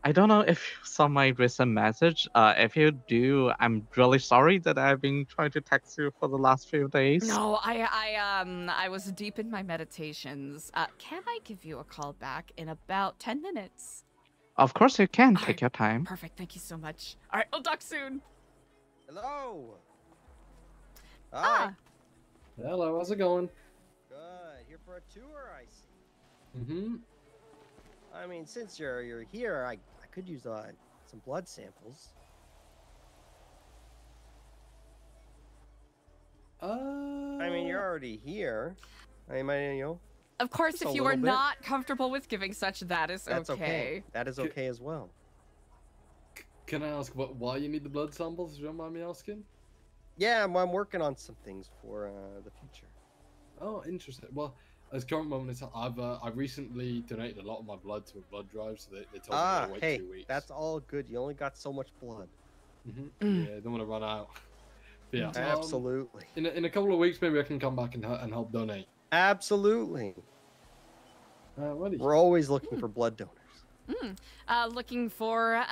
I don't know if you saw my recent message. If you do, I'm really sorry that I've been trying to text you for the last few days. No, I was deep in my meditations. Can I give you a call back in about 10 minutes? Of course you can. All Take right, your time. Perfect. Thank you so much. All right, we'll talk soon. Hello. Ah, Hello, how's it going? Good. Here for a tour, I see. Mm-hmm. I mean, since you're here, I could use some blood samples. I mean, you're already here. I mean, of course, just if a you are little bit. not comfortable with giving such, that is that's okay. okay. That is okay as well. Can I ask why you need the blood samples? If you don't mind me asking. Yeah, I'm working on some things for the future. Oh, interesting. Well, as current moment in time, I've recently donated a lot of my blood to a blood drive, so they told me to wait Hey, 2 weeks. that's all good. You only got so much blood. Yeah, don't want to run out. But yeah, Absolutely. In a couple of weeks, maybe I can come back and help donate. Absolutely. We're always looking for blood donors. Looking for,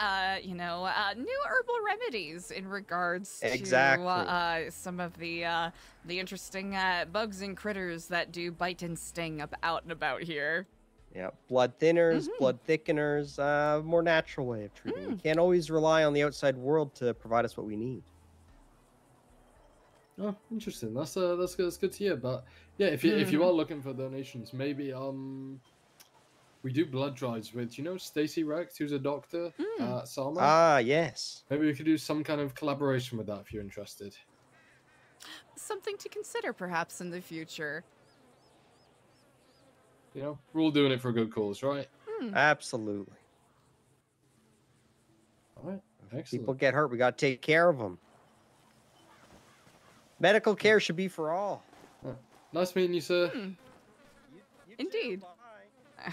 new herbal remedies in regards to some of the interesting bugs and critters that do bite and sting out and about here. Yeah, blood thinners, blood thickeners, more natural way of treating. We can't always rely on the outside world to provide us what we need. Oh, interesting. That's good to hear. But yeah, if you are looking for donations, maybe we do blood drives with, Stacy Rex, who's a doctor at Sama. Ah, yes. Maybe we could do some kind of collaboration with that if you're interested. Something to consider, perhaps, in the future. We're all doing it for a good cause, right? Absolutely. All right. Excellent. People get hurt. We got to take care of them. Medical care should be for all. Nice meeting you, sir. Indeed.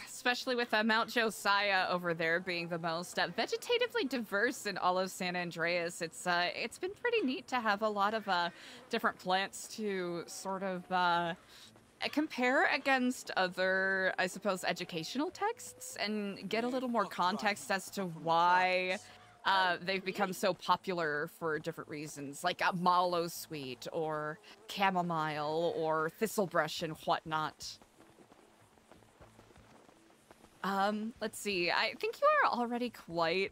Especially with Mount Josiah over there being the most vegetatively diverse in all of San Andreas. It's been pretty neat to have a lot of different plants to sort of compare against other, I suppose, educational texts and get a little more context as to why they've become so popular for different reasons, like mallow sweet or chamomile or thistlebrush and whatnot. Let's see. I think you are already quite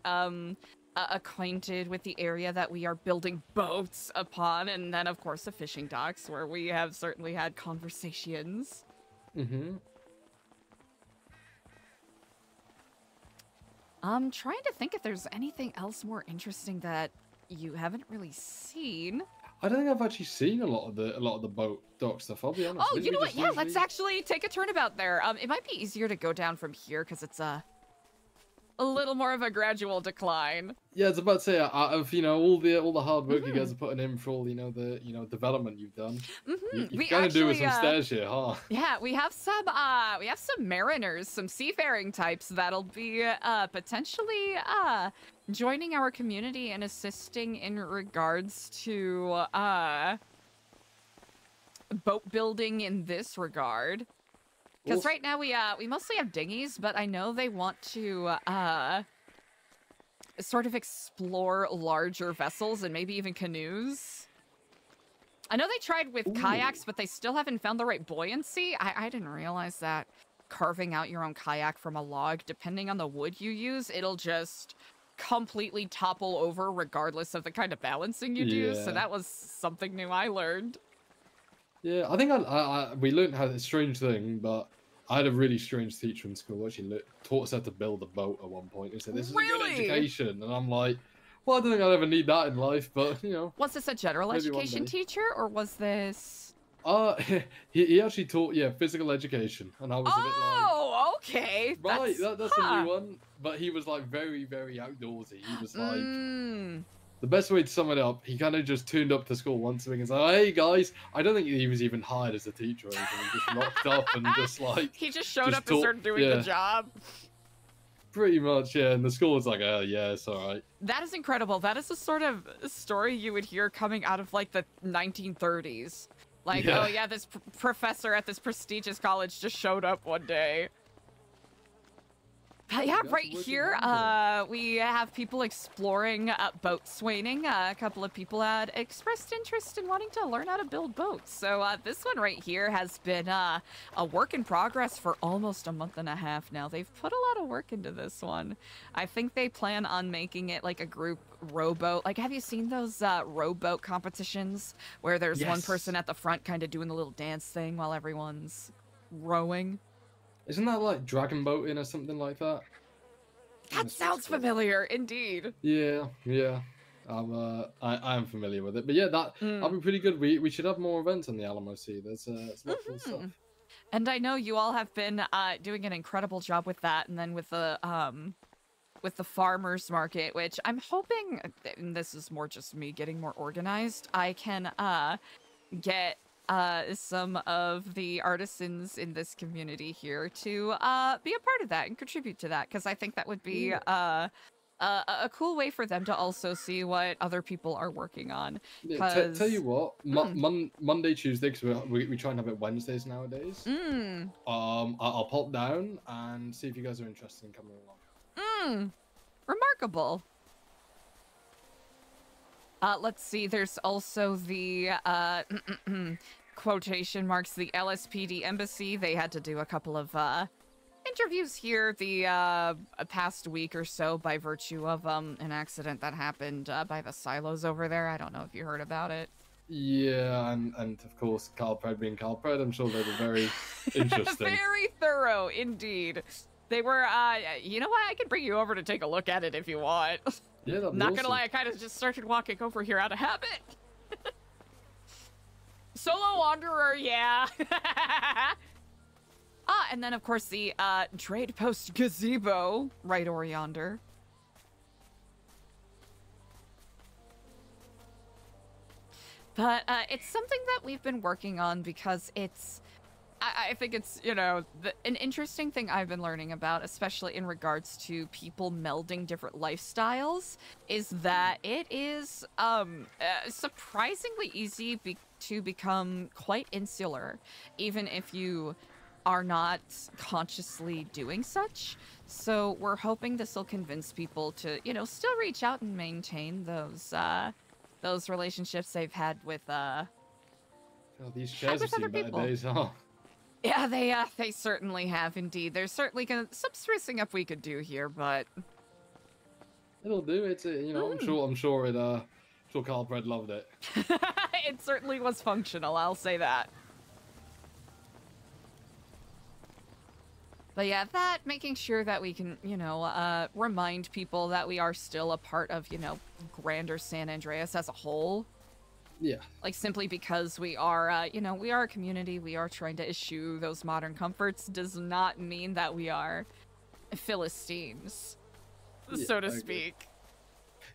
acquainted with the area that we are building boats upon, and then of course the fishing docks where we have certainly had conversations. I'm trying to think if there's anything else more interesting that you haven't really seen. I don't think I've actually seen a lot of the boat dock stuff. I'll be honest. Oh, you know what? Yeah, let's actually take a turnabout there. It might be easier to go down from here because it's a little more of a gradual decline. Yeah, I was about to say, out of all the hard work you guys are putting in for all the development you've done, you've got to do with some stairs here, huh? Yeah, we have some mariners, some seafaring types that'll be potentially joining our community and assisting in regards to boat building in this regard. Because right now we mostly have dinghies, but I know they want to sort of explore larger vessels and maybe even canoes. I know they tried with kayaks, but they still haven't found the right buoyancy. I didn't realize that carving out your own kayak from a log, depending on the wood you use, it'll just completely topple over regardless of the kind of balancing you do. So that was something new I learned. Yeah, I think we learned how a strange thing, but I had a really strange teacher in school who actually taught us how to build a boat at one point. He said, "This is a good education," and I'm like, "Well, I don't think I'll ever need that in life," but Was this a general education teacher, or was this? He actually taught physical education, and I was a bit like, "Oh, okay, right, that's a new one." But he was like very, very outdoorsy. He was like, The best way to sum it up, he kind of just turned up to school once a week and said, "Hey guys," I don't think he was even hired as a teacher or anything. He just rocked up and just like he just showed up and started doing the job. Pretty much, yeah. And the school was like, "Oh yeah, it's all right." That is incredible. That is the sort of story you would hear coming out of like the 1930s. Like, oh yeah, this professor at this prestigious college just showed up one day. Yeah, right here, we have people exploring boatswaining. A couple of people had expressed interest in wanting to learn how to build boats. So this one right here has been a work in progress for almost a month and a half now. They've put a lot of work into this one. I think they plan on making it like a group rowboat. Like, have you seen those rowboat competitions where there's one person at the front kind of doing the little dance thing while everyone's rowing? Isn't that like dragon boating or something like that? That sounds familiar, indeed. Yeah. I am familiar with it, but yeah, that'll be pretty good. We should have more events on the Alamo Sea. There's lots of stuff. And I know you all have been doing an incredible job with that, and then with the farmers market, which I'm hoping, and this is more just me getting more organized, I can get some of the artisans in this community here to be a part of that and contribute to that, because I think that would be a cool way for them to also see what other people are working on. Yeah, tell you what, Monday, Tuesday, because we try and have it Wednesdays nowadays. I'll pop down and see if you guys are interested in coming along. Remarkable. Let's see, there's also the, quotation marks, the LSPD embassy. They had to do a couple of, interviews here the, past week or so by virtue of, an accident that happened, by the silos over there. I don't know if you heard about it. Yeah, and of course, Calpred being Calpred, I'm sure they were very interesting. Very thorough, indeed. They were, you know what? I can bring you over to take a look at it if you want. Yeah, that'd be Not awesome. gonna lie, I kind of just started walking over here out of habit. Solo Wanderer, yeah. And then of course the trade post gazebo right over yonder. But it's something that we've been working on because it's, I think it's, you know, an interesting thing I've been learning about, especially in regards to people melding different lifestyles, is that it is surprisingly easy to become quite insular, even if you are not consciously doing such. So we're hoping this will convince people to, you know, still reach out and maintain those relationships they've had with these chairs have seen better days, huh? Yeah, they certainly have indeed. There's certainly some sprucing up we could do here, but it'll do. It's you know, I'm sure Calpred loved it. It certainly was functional, I'll say that. But yeah, that, making sure that we can, you know, remind people that we are still a part of, you know, grander San Andreas as a whole. Yeah. Like, simply because we are, you know, we are a community, we are trying to eschew those modern comforts, does not mean that we are Philistines, so to speak.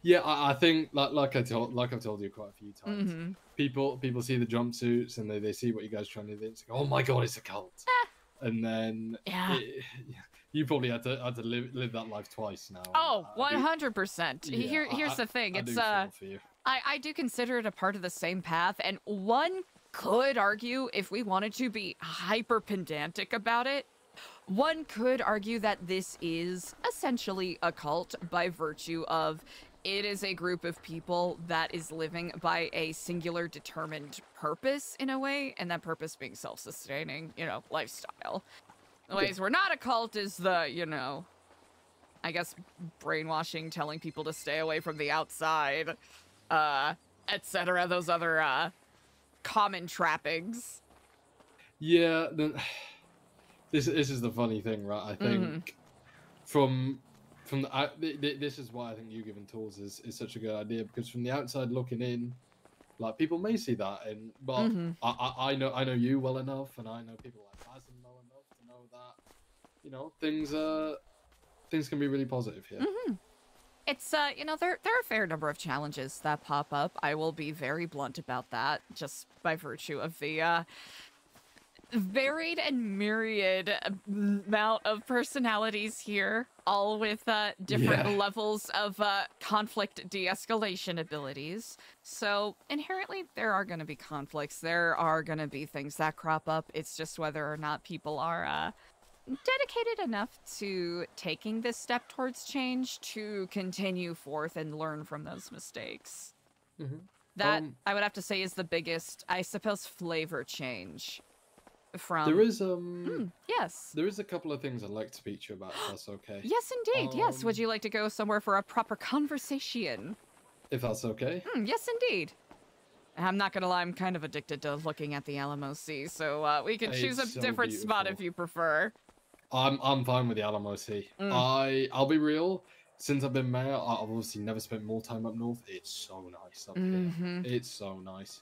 Yeah, I think, like I've told you quite a few times, people see the jumpsuits and they see what you guys are trying to do. It's like, oh my god, it's a cult. And then you probably had to live that life twice now. Oh, 100%. Yeah, Here's the thing. It's feel for you. I do consider it a part of the same path, and one could argue, if we wanted to be hyper pedantic about it, one could argue that this is essentially a cult by virtue of it is a group of people that is living by a singular determined purpose in a way, and that purpose being self-sustaining, you know, lifestyle. The ways we're not a cult is the, you know, I guess brainwashing, telling people to stay away from the outside, etc. Those other common trappings. Yeah, this is the funny thing, right? I think from this is why I think you giving tools is such a good idea, because from the outside looking in, like, people may see that, but I know you well enough, and I know people like Basim well enough to know that, you know, things can be really positive here. It's, you know, there are a fair number of challenges that pop up. I will be very blunt about that, just by virtue of the, varied and myriad amount of personalities here, all with, different levels of, conflict de-escalation abilities. So, inherently, there are gonna be conflicts. There are gonna be things that crop up. It's just whether or not people are, dedicated enough to taking this step towards change to continue forth and learn from those mistakes. That, I would have to say, is the biggest, I suppose, flavor change from... There is, yes. There is a couple of things I'd like to speak to you about, if that's okay. Yes, indeed, yes. Would you like to go somewhere for a proper conversation? If that's okay. Yes, indeed. I'm not gonna lie, I'm kind of addicted to looking at the Alamo Sea, so we can choose a different spot if you prefer. I'm fine with the Alamo Sea. I'll be real. Since I've been mayor, I've obviously never spent more time up north. It's so nice up here. It's so nice.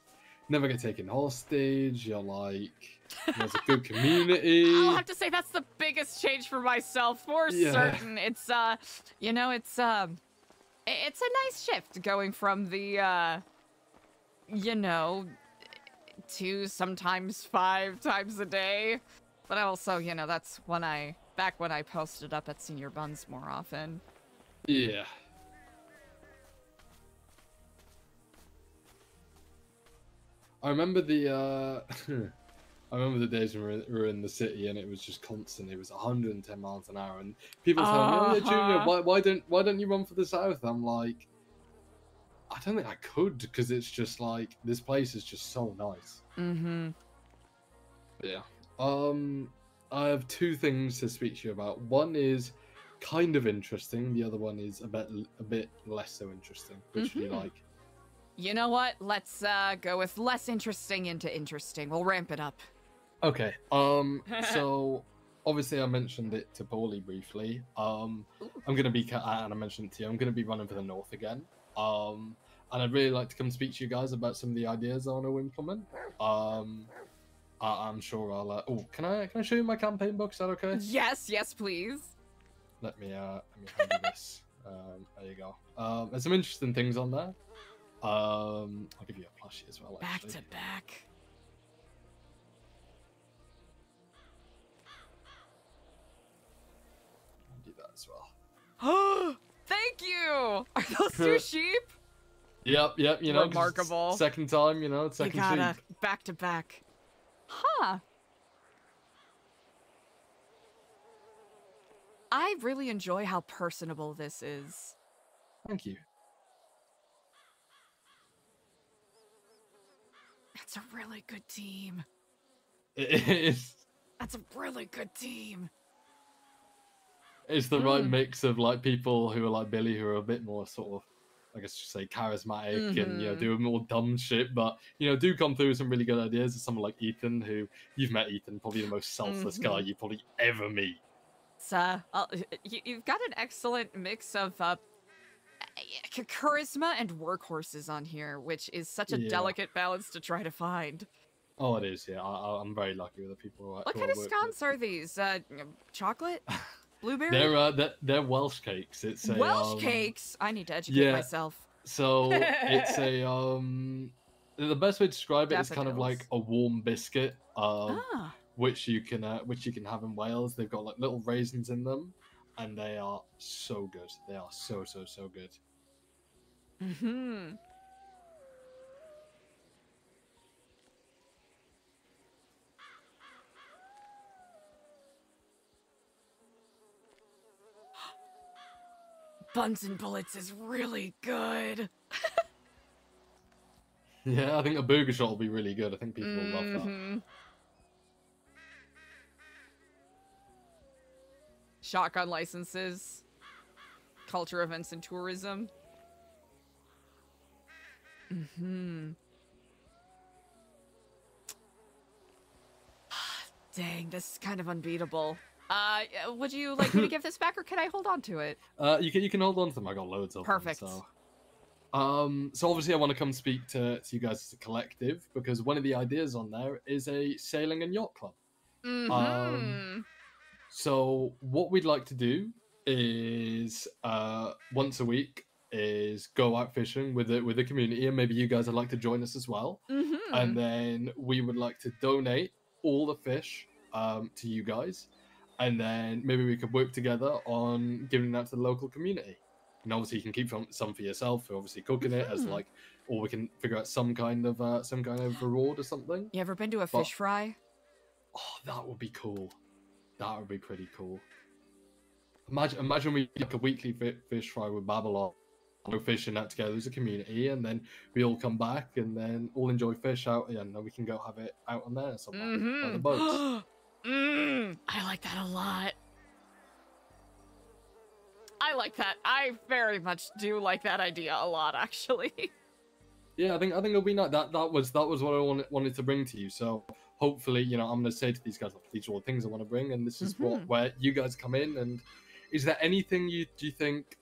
Never get taken hostage. You're like, there's a good community. I'll have to say that's the biggest change for myself, for certain. It's you know, it's a nice shift going from the you know, 2, sometimes 5 times a day. But also, you know, that's when back when I posted up at Senior Buns more often. Yeah. I remember the I remember the days when we were in the city and it was just constant. It was 110 miles an hour, and people telling me, "Oh, yeah, Junior, why don't you run for the south?" I'm like, I don't think I could, because it's just like this place is just so nice. Yeah. I have 2 things to speak to you about. One is kind of interesting. The other one is a bit less so interesting. Which do you like? You know what? Let's go with less interesting into interesting. We'll ramp it up. Okay. So obviously I mentioned it to Paulie briefly. I'm gonna be, and I mentioned it to you, I'm gonna be running for the north again. And I'd really like to come speak to you guys about some of the ideas I want to implement. I'm sure I'll. Oh, can I show you my campaign book? Is that okay? Yes, yes, please. Let me hand you this. There you go. There's some interesting things on there. I'll give you a plushie as well. Back to back. I'll do that as well. Thank you. Are those 2 sheep? Yep. You know, remarkable. Second time, you know, second you gotta sheep. back to back. Huh. I really enjoy how personable this is. Thank you. That's a really good team. It is. That's a really good team. It's the right mix of like people who are like Billy, who are a bit more sort of, I guess you say, charismatic and, you know, do more dumb shit, but, you know, do come through with some really good ideas. There's someone like Ethan, who you've met. Ethan, probably the most selfless guy you probably ever meet. It's, you've got an excellent mix of charisma and workhorses on here, which is such a delicate balance to try to find. Oh, it is, yeah. I'm very lucky with the people who What kind of scones are these? Chocolate? Blueberry? They're Welsh cakes. It's a, Welsh cakes? I need to educate myself. So it's a the best way to describe it is kind of like a warm biscuit, which you can have in Wales. They've got like little raisins in them, and they are so good. They are so good. Buns and Bullets is really good. Yeah, I think a burger shot will be really good. I think people will love that. Shotgun licenses. Culture, events, and tourism. Dang, this is kind of unbeatable. Would you like me to give this back, or can I hold on to it? You can hold on to them. I got loads of Perfect. them. So obviously I want to come speak to you guys as a collective, because one of the ideas on there is a sailing and yacht club. So what we'd like to do is once a week is go out fishing with the community, and maybe you guys would like to join us as well. And then we would like to donate all the fish to you guys, and then maybe we could work together on giving that to the local community. And obviously you can keep some for yourself, for obviously cooking it as like, or we can figure out some kind of reward or something. You ever been to a fish fry? Oh, that would be cool. That would be pretty cool. Imagine we like a weekly fish fry with Babylon. We're fishing out together as a community, and then we all come back and then all enjoy fish out, and then we can go have it out on there somewhere on the boats. I like that a lot. I like that. I very much do like that idea a lot, actually. Yeah, I think it'll be nice. That was what I wanted to bring to you. So hopefully, you know, I'm gonna say to these guys, these are all the things I want to bring, and this is where you guys come in. And is there anything do you think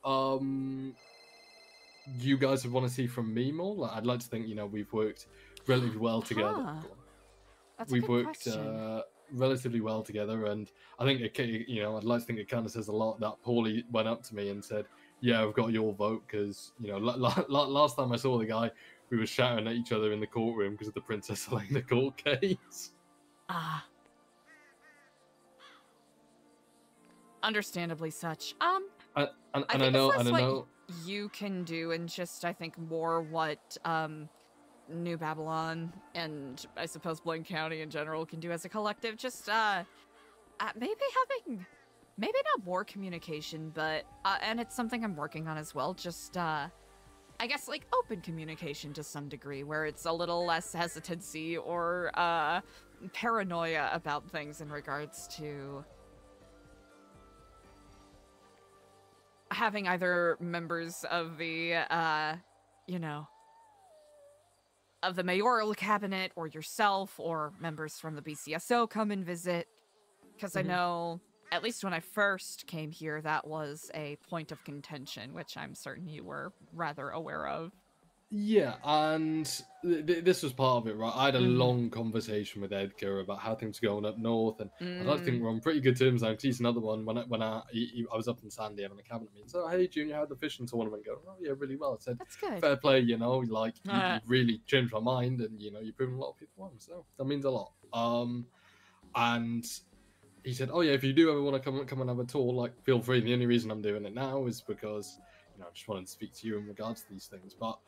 you guys would want to see from me more? Like, I'd like to think, you know, we've worked relatively well together. We've worked relatively well together, and I think you know, I'd like to think it kind of says a lot that Paulie went up to me and said, "Yeah, I've got your vote," because you know, last time I saw the guy, we were shouting at each other in the courtroom because of the Princess Helena court case. Understandably such. And I know you can do, and just I think more what New Babylon and I suppose Blaine County in general can do as a collective. Just maybe not more communication, but and it's something I'm working on as well. Just I guess like open communication to some degree, where it's a little less hesitancy or paranoia about things in regards to having either members of the you know, of the mayoral cabinet or yourself or members from the BCSO come and visit, because I know at least when I first came here that was a point of contention, which I'm certain you were rather aware of. Yeah, and this was part of it, right? I had a long conversation with Edgar about how things are going up north, and I don't think we're on pretty good terms now. He's another one. When I was up in Sandy having a cabinet meeting, so hey Junior, how'd the fishing tournament go? Oh yeah, really well. I said, that's good. Fair play, you know, like you really changed my mind, and you know, you've proven a lot of people wrong, so that means a lot. And he said, oh yeah, if you do ever want to come and have a tour, like feel free. The only reason I'm doing it now is because, you know, I just wanted to speak to you in regards to these things, but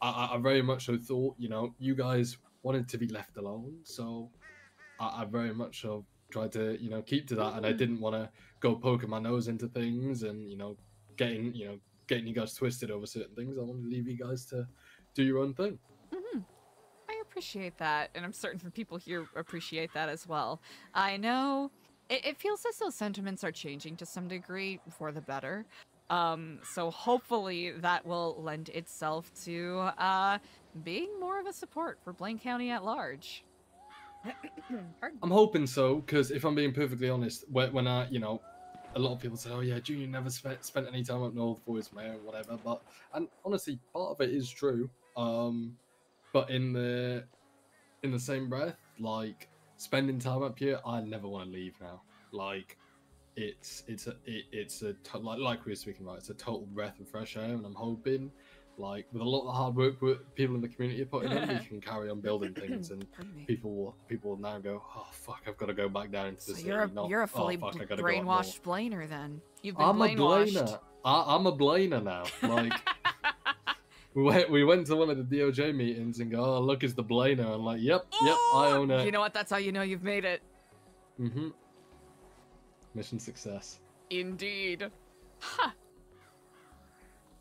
I very much so thought, you know, you guys wanted to be left alone, so I very much so tried to, you know, keep to that, and I didn't want to go poking my nose into things and, you know, getting you guys twisted over certain things. I wanted to leave you guys to do your own thing. I appreciate that, and I'm certain people here appreciate that as well. I know it feels as though sentiments are changing to some degree for the better. So hopefully that will lend itself to being more of a support for Blaine County at large. I'm hoping so, because if I'm being perfectly honest, when I, you know, a lot of people say, oh yeah, Junior never spent any time up north for his mayor or whatever, and honestly, part of it is true. But in the same breath, like spending time up here, I never want to leave now. Like, it's like we were speaking about, it's a total breath of fresh air, and I'm hoping, like, with a lot of the hard work people in the community are putting in, we can carry on building things, and people will now go, oh fuck, I've got to go back down into the city. You're a fully brainwashed Blainer then. You've been I'm brainwashed. A Blainer. I'm a Blainer now. Like, we went to one of the DOJ meetings and go, oh look, it's the Blainer. I'm like, yep, I own it. You know what? That's how you know you've made it. Mission success. Indeed. Huh.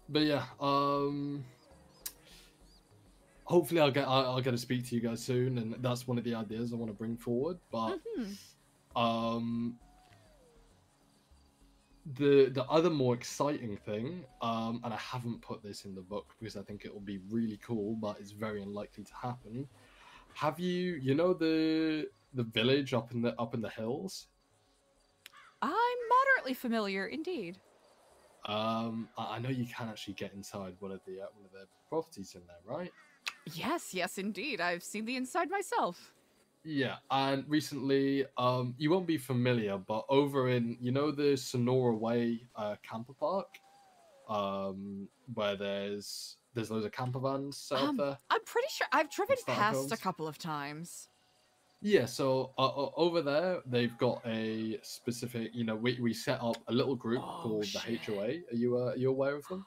But yeah, hopefully I'll get to speak to you guys soon, and that's one of the ideas I want to bring forward. But the other more exciting thing, and I haven't put this in the book because I think it will be really cool, but it's very unlikely to happen. Have you know the village up in the hills? I'm moderately familiar, indeed. I know you can actually get inside one of the properties in there, right? Yes, indeed. I've seen the inside myself. Yeah, and recently, you won't be familiar, but over in the Sonora Way camper park, where there's loads of camper vans set up there. I'm pretty sure I've driven Starter past a homes. couple of times. Yeah, so over there they've got a specific. We set up a little group called the HOA. Are you aware of them?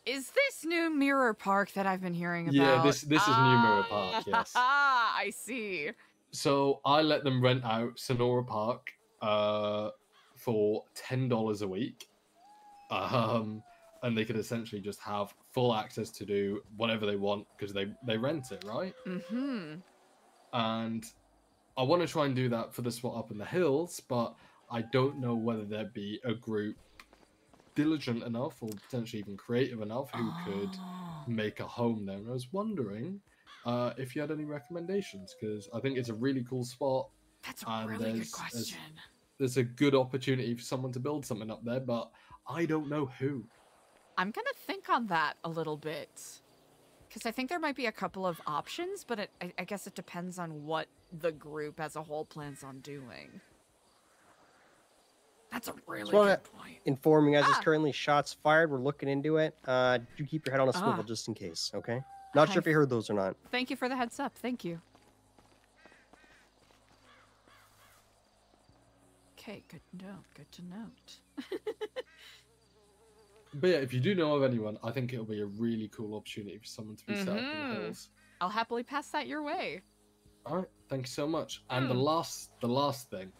Is this new Mirror Park that I've been hearing about? Yeah, this is New Mirror Park. Yes. Ah, I see. So I let them rent out Sonora Park for $10 a week, and they could essentially just have full access to do whatever they want because they rent it, right? Mm-hmm. And I want to try and do that for the spot up in the hills, but I don't know whether there'd be a group diligent enough or potentially even creative enough who could make a home there. And I was wondering if you had any recommendations, because I think it's a really cool spot. That's a really good question. There's a good opportunity for someone to build something up there, but I don't know who. I'm going to think on that a little bit. Because I think there might be a couple of options, but I guess it depends on what the group as a whole plans on doing. That's a really good point. Informing as it's currently shots fired. We're looking into it. Do keep your head on a swivel just in case, okay? Not sure if you heard those or not. Thank you for the heads up. Thank you. Okay, good note. Good to note. But yeah, if you do know of anyone, I think it'll be a really cool opportunity for someone to be set up in the hills. I'll happily pass that your way. All right, thank you so much. And the last thing,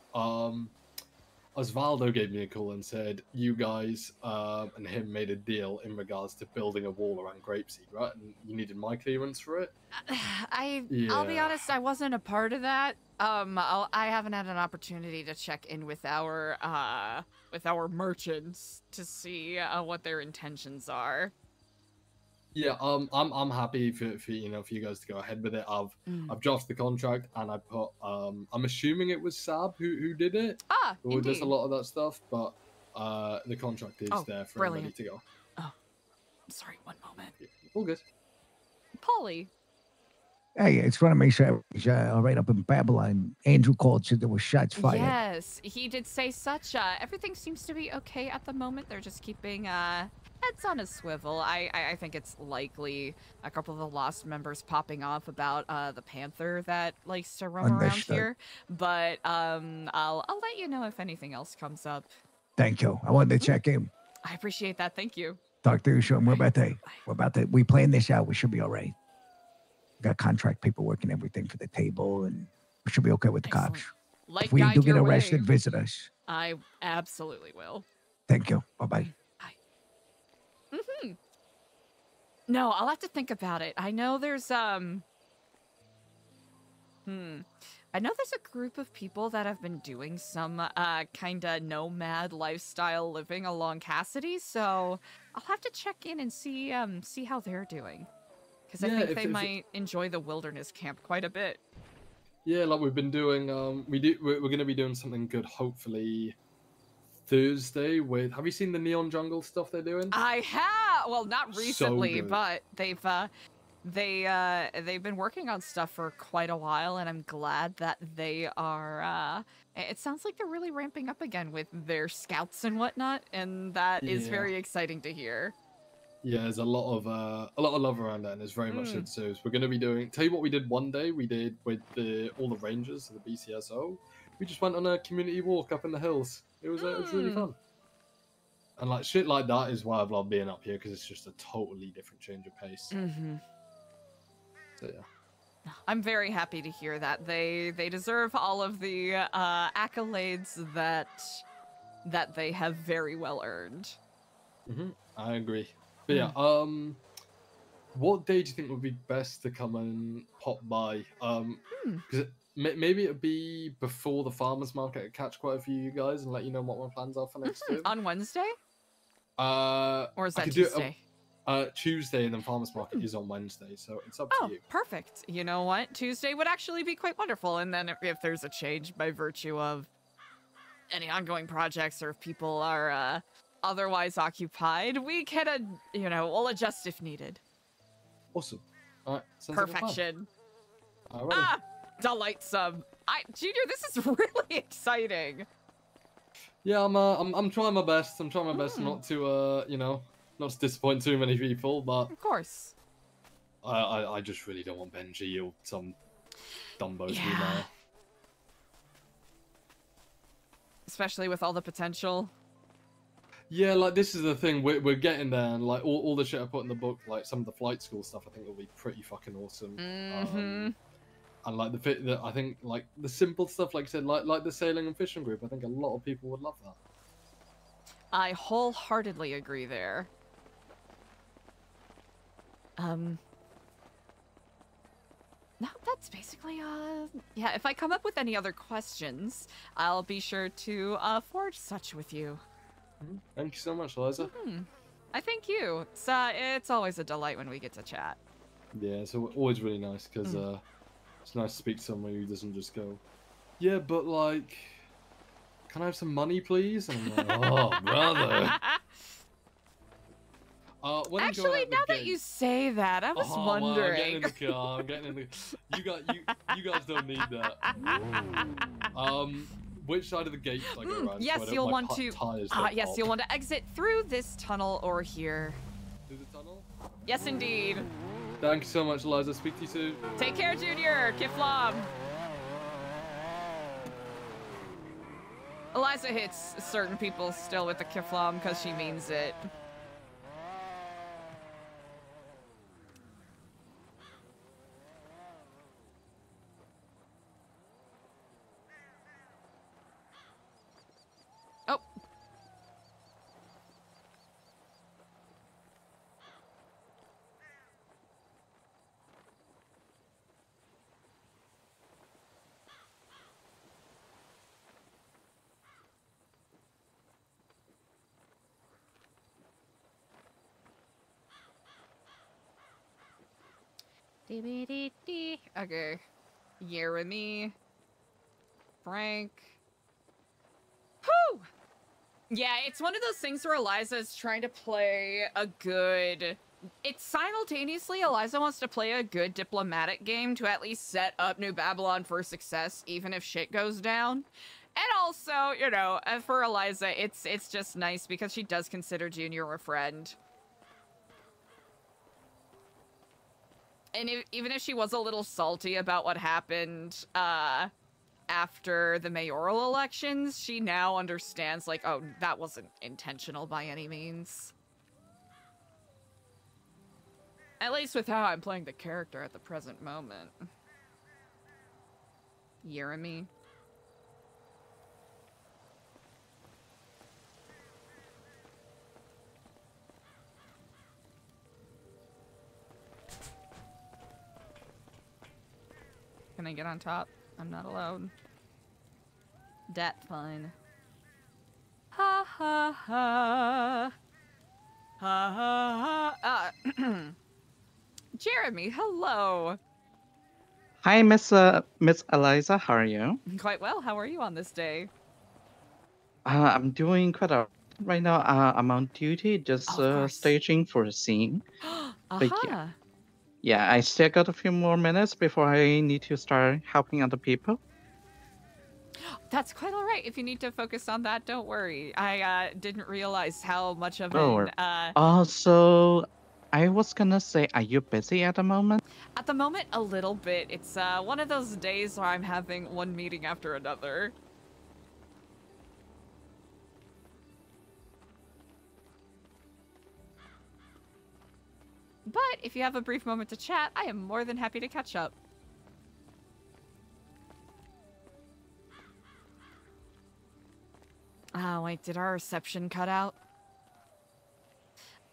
Osvaldo gave me a call and said you guys and him made a deal in regards to building a wall around Grapeseed, right? And you needed my clearance for it. I'll be honest, I wasn't a part of that. I haven't had an opportunity to check in with our merchants to see what their intentions are. Yeah, I'm happy for you guys to go ahead with it. I've drafted the contract and I put I'm assuming it was Sab who did it. Who does a lot of that stuff, but the contract is there for everybody to go. Oh, I'm sorry, one moment. Yeah, all good. Polly. Hey, I just want to make sure I was right up in Babylon. Andrew called, said there were shots fired. Yes, he did say such. Everything seems to be okay at the moment. They're just keeping heads on a swivel. I think it's likely a couple of the Lost members popping off about the panther that likes to roam around here. But I'll let you know if anything else comes up. Thank you. I wanted to check in. I appreciate that. Thank you. Talk to you soon. We planned this out. We should be all right. Got contract paperwork and everything for the table, and we should be okay with the cops. Like, if we do get arrested, visit us. I absolutely will. Thank you. Bye-bye. Bye. No, I'll have to think about it. I know there's I know there's a group of people that have been doing some kind of nomad lifestyle living along Cassidy, so I'll have to check in and see how they're doing. Because I think they might enjoy the wilderness camp quite a bit. Yeah, like we've been doing. We're going to be doing something good. Hopefully, Thursday. Have you seen the Neon Jungle stuff they're doing? I have. Well, not recently, but they've been working on stuff for quite a while, and I'm glad that they are. It sounds like they're really ramping up again with their scouts and whatnot, and that is very exciting to hear. Yeah, there's a lot of love around that, and it's very much it. So we're going to be doing. Tell you what, we did one day. We did with all the rangers of the BCSO. We just went on a community walk up in the hills. It was really fun. And like shit like that is why I've loved being up here, because it's just a totally different change of pace. So yeah, I'm very happy to hear that. They deserve all of the accolades that they have very well earned. I agree. But yeah, what day do you think would be best to come and pop by? Because maybe it'd be before the farmers market to catch quite a few of you guys and let you know what my plans are for next year. On Wednesday? Or is that Tuesday? Tuesday, and then farmers market is on Wednesday, so it's up to you. Perfect. You know what? Tuesday would actually be quite wonderful, and then if there's a change by virtue of any ongoing projects or if people are otherwise occupied, we can, we'll adjust if needed. Awesome. All right. Perfection. All right. delightsome. Junior, this is really exciting. Yeah, I'm trying my best. I'm trying my best not to, you know, not to disappoint too many people, but of course. I just really don't want Benji or some Dumbo to be there. Especially with all the potential. Yeah, like this is the thing, we're getting there, and like all the shit I put in the book, like some of the flight school stuff, I think will be pretty fucking awesome. And like the fit that I think like the simple stuff, like I said, like the sailing and fishing group, I think a lot of people would love that. I wholeheartedly agree there. No, that's basically, yeah, if I come up with any other questions, I'll be sure to, forge such with you. Thank you so much, Eliza. I thank you. It's always a delight when we get to chat. Yeah, it's always really nice, because, it's nice to speak to someone who doesn't just go, yeah, but like, can I have some money, please? And I'm like, oh, brother. Actually, now that you say that, I was wondering. Well, I'm getting in the car. I'm getting in the. You guys don't need that. Which side of the gate should I go around? Yes, you'll want to. Yes, you'll want to exit through this tunnel or here. Through the tunnel? Yes, indeed. Thank you so much, Eliza. Speak to you soon. Take care, Junior. Kiflam. Eliza hits certain people still with the Kiflam because she means it. Oh. Okay. Jeremy. Frank. Whew! Yeah, it's one of those things where Eliza is trying to play a good... It's simultaneously Eliza wants to play a good diplomatic game to at least set up New Babylon for success, even if shit goes down. And also, you know, for Eliza, it's just nice because she does consider Junior a friend. And even if she was a little salty about what happened after the mayoral elections, she now understands, like, oh, that wasn't intentional by any means. At least with how I'm playing the character at the present moment. Jeremy. Can I get on top? I'm not allowed. That's fine. Ha ha ha. Ha ha ha. Jeremy, hello. Hi, Miss Eliza. How are you? Quite well. How are you on this day? I'm doing quite all right now. I'm on duty, just staging for a scene. Yeah, I still got a few more minutes before I need to start helping other people. That's quite all right. If you need to focus on that, don't worry. I didn't realize how much of So I was gonna say, are you busy at the moment? At the moment, a little bit. It's one of those days where I'm having one meeting after another. But if you have a brief moment to chat, I am more than happy to catch up. Oh, wait, did our reception cut out?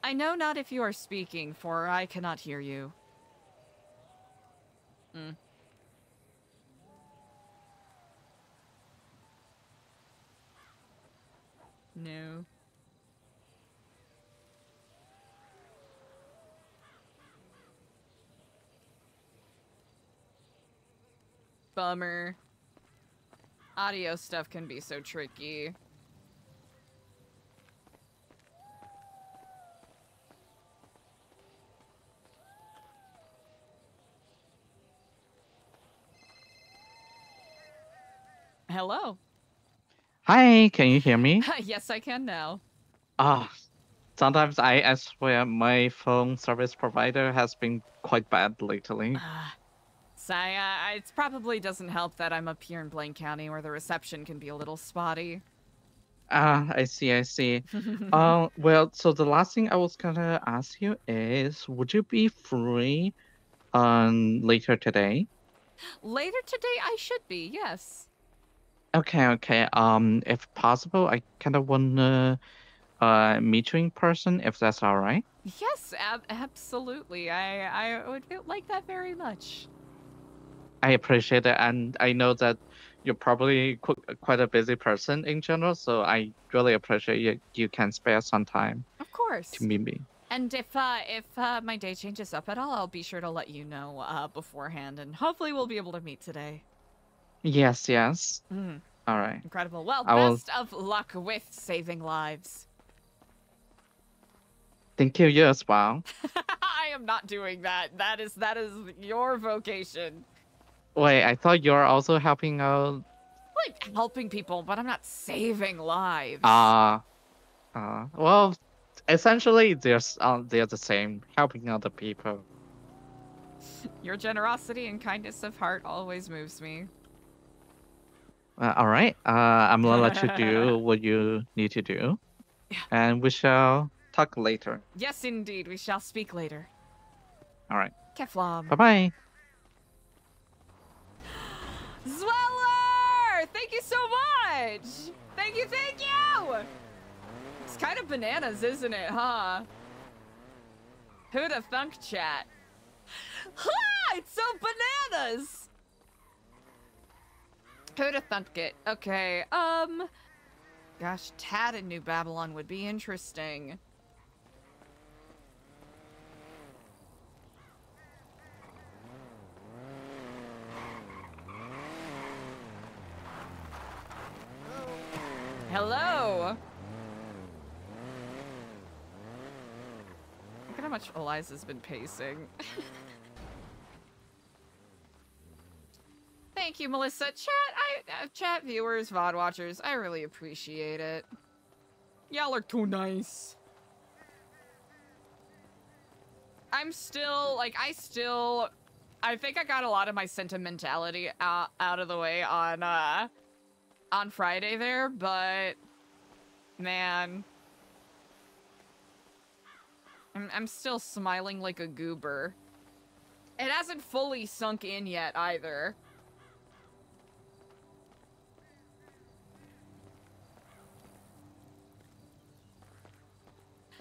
I know not if you are speaking, for I cannot hear you. No. Bummer. Audio stuff can be so tricky. Hello. Hi, can you hear me? Yes, I can now. Ah, sometimes I swear my phone service provider has been quite bad lately. So it probably doesn't help that I'm up here in Blaine County where the reception can be a little spotty. I see, I see. Well, so the last thing I was gonna ask you is, would you be free later today? Later today, I should be, yes. Okay, okay. If possible, I kind of wanna meet you in person, if that's all right. Yes, absolutely. I would like that very much. I appreciate it, and I know that you're probably quite a busy person in general, so I really appreciate you can spare some time Of course. to meet me. And if my day changes up at all, I'll be sure to let you know beforehand, and hopefully we'll be able to meet today. Yes, yes. All right. Incredible. Well, I will... best of luck with saving lives. Thank you, you as well. I am not doing that. That is your vocation. Wait, I thought you're also helping out. Like helping people, but I'm not saving lives. Well, essentially, they're the same, helping other people. Your generosity and kindness of heart always moves me. All right. I'm gonna let you do what you need to do, and we shall talk later. Yes, indeed. We shall speak later. All right. Keflam. Bye-bye. Zweller! Thank you so much! Thank you, thank you! It's kind of bananas, isn't it, huh? Who'da thunk chat? Ha! It's so bananas! Who'da thunk it? Okay, gosh, Tad in New Babylon would be interesting. Hello! Look at how much Eliza's been pacing. Thank you, Melissa. Chat viewers, VOD watchers, I really appreciate it. Y'all are too nice. I'm still, like, I think I got a lot of my sentimentality out of the way on Friday there, but man, I'm still smiling like a goober. It hasn't fully sunk in yet either.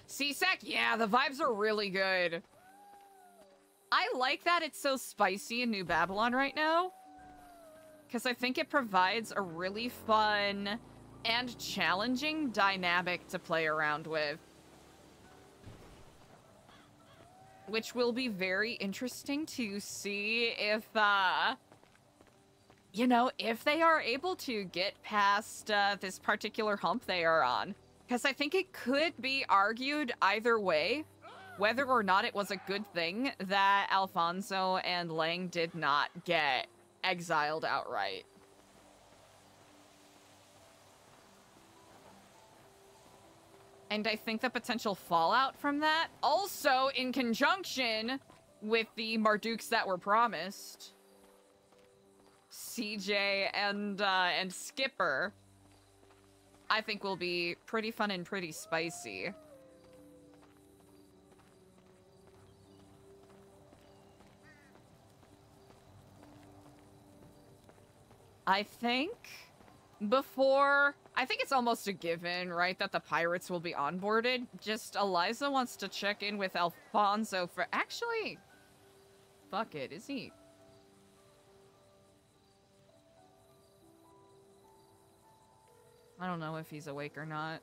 CSEC? Yeah, the vibes are really good. I like that it's so spicy in New Babylon right now, because I think it provides a really fun and challenging dynamic to play around with. Which will be very interesting to see if, you know, if they are able to get past this particular hump they are on. Because I think it could be argued either way, whether or not it was a good thing that Alfonso and Lang did not get exiled outright. And I think the potential fallout from that, also in conjunction with the Mardukes that were promised, CJ and Skipper, I think will be pretty fun and pretty spicy. I think it's almost a given, right, that the pirates will be onboarded. Just Eliza wants to check in with Alfonso for... Actually, fuck it, is he? I don't know if he's awake or not.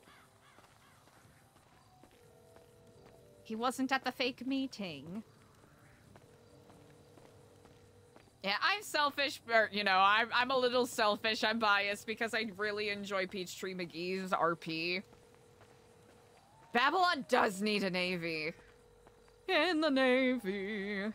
He wasn't at the fake meeting. Yeah, I'm selfish, or, you know, I'm a little selfish. I'm biased because I really enjoy Peachtree McGee's RP. Babylon does need a navy. In the navy.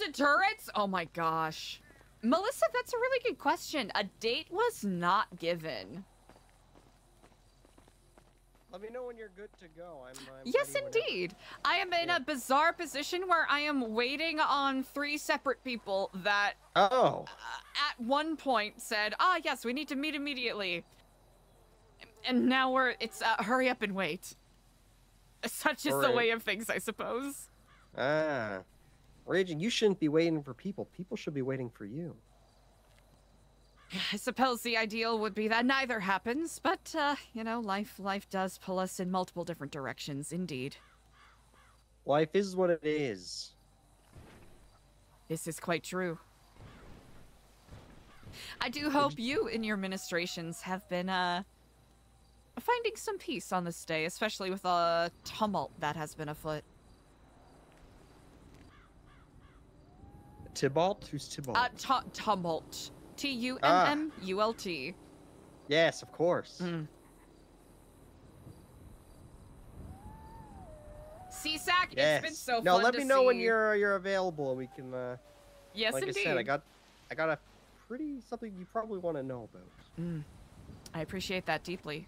Mounted turrets? Oh my gosh. Melissa, that's a really good question. A date was not given. Let me know when you're good to go. I'm yes, ready indeed. I am in a bizarre position where I am waiting on 3 separate people that at one point said, yes, we need to meet immediately. And now it's hurry up and wait. Such is the way of things, I suppose. Raging, you shouldn't be waiting for people. People should be waiting for you. I suppose the ideal would be that neither happens, but, you know, life does pull us in multiple different directions, indeed. Life is what it is. This is quite true. I do hope you and your ministrations have been, finding some peace on this day, especially with a tumult that has been afoot. Tybalt? Who's Tybalt? Tumult. T-U-M-M-U-L-T. Yes, of course. CSAC, yes. It's been so fun to see. No, let me know when you're available and we can yes, like indeed. I said, I got a something you probably want to know about. I appreciate that deeply.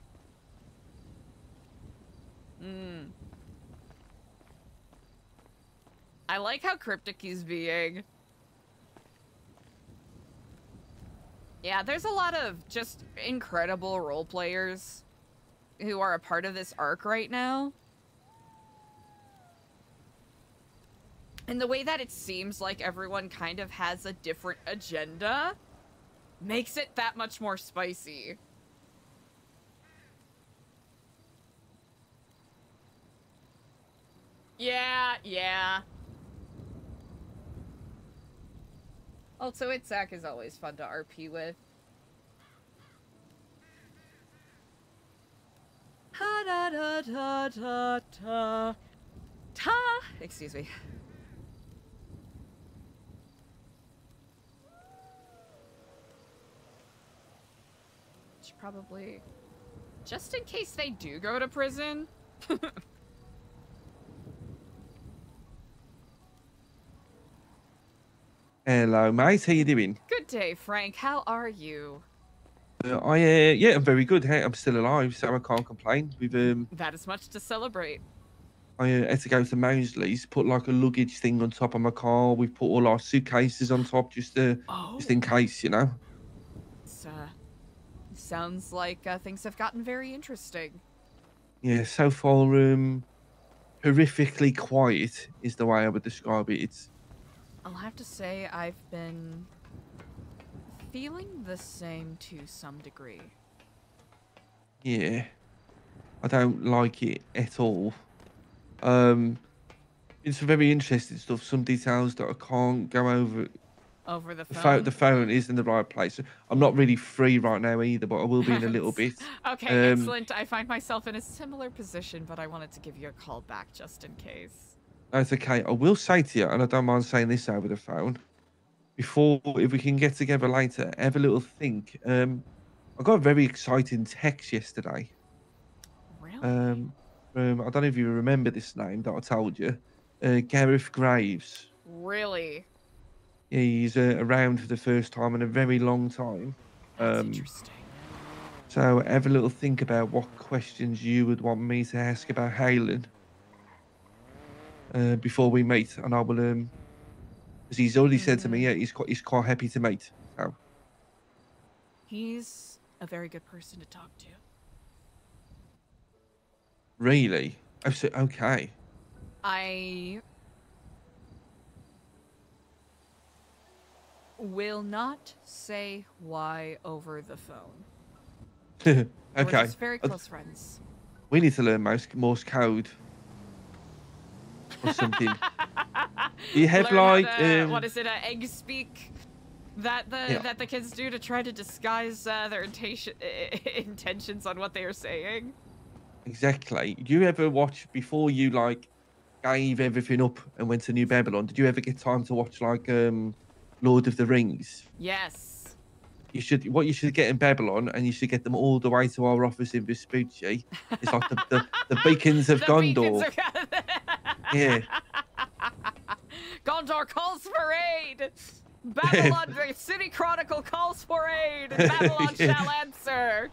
I like how cryptic he's being. Yeah, there's a lot of just incredible role players who are a part of this arc right now. And the way that it seems like everyone kind of has a different agenda makes it that much more spicy. Yeah. Also, Itzak is always fun to RP with. Excuse me. Should probably, just in case they do go to prison. Hello, mate. How you doing? Good day, Frank. How are you? Yeah, I'm very good. Hey, I'm still alive, so I can't complain. That is much to celebrate. I had to go to Mosley's, put like a luggage thing on top of my car. We've put all our suitcases on top just in case, you know. Sounds like things have gotten very interesting. Yeah, so far, horrifically quiet is the way I would describe it. I'll have to say I've been feeling the same to some degree. Yeah, I don't like it at all. It's very interesting stuff. Some details that I can't go over. Over the phone? The phone is in the right place. I'm not really free right now either, but I will be in a little bit. Okay, excellent. I find myself in a similar position, but I wanted to give you a call back just in case. That's okay. I will say to you, and I don't mind saying this over the phone, if we can get together later, have a little think. I got a very exciting text yesterday. Really? I don't know if you remember this name that I told you. Gareth Graves. Really? Yeah, he's around for the first time in a very long time. That's interesting. So have a little think about what questions you would want me to ask about Halen before we meet, and I will. Because he's already said to me, yeah, he's quite happy to meet. So. He's a very good person to talk to. Really? Okay. I will not say why over the phone. Okay. We're just very close friends. We need to learn Morse code or something. You have learn like what is it? Egg speak that the kids do to try to disguise their intentions on what they are saying. Exactly. Did you ever watch before you like gave everything up and went to New Babylon? Did you ever get time to watch like Lord of the Rings? Yes. What you should get in Babylon, and you should get them all the way to our office in Vespucci. It's like the beacons of Gondor. Yeah. Gondor calls for aid. Babylon, the City Chronicle calls for aid. Babylon shall answer.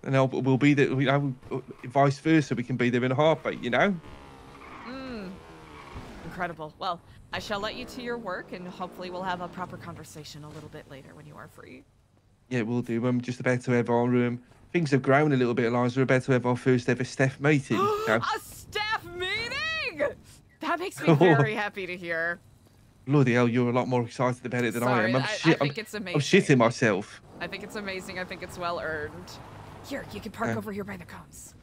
And we'll be there. Vice versa. We can be there in a heartbeat. Incredible. Well, I shall let you to your work, and hopefully we'll have a proper conversation a little bit later when you are free. Yeah, we'll do. I'm just about to have our things have grown a little bit, Eliza. We're about to have our first ever staff meeting. A staff meeting? That makes me very happy to hear. Bloody hell, you're a lot more excited about it than I am. I think it's amazing. I'm shitting myself. I think it's amazing. I think it's well earned. Here, you can park over here by the cones.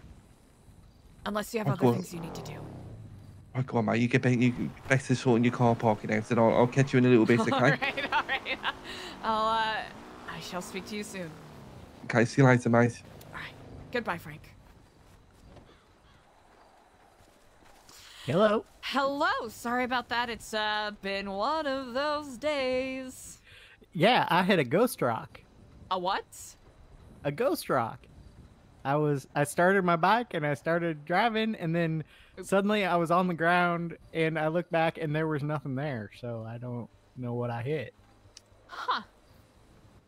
Unless you have other things you need to do. Right, go on, mate. You get back to sorting your car parking out, and I'll catch you in a little bit, okay? All right. I shall speak to you soon. Okay, see you later, mate. All right. Goodbye, Frank. Hello. Hello. Sorry about that. It's been one of those days. Yeah, I hit a ghost rock. A what? A ghost rock. I started my bike and I started driving, and then suddenly I was on the ground and I looked back and there was nothing there, so I don't know what I hit. Huh.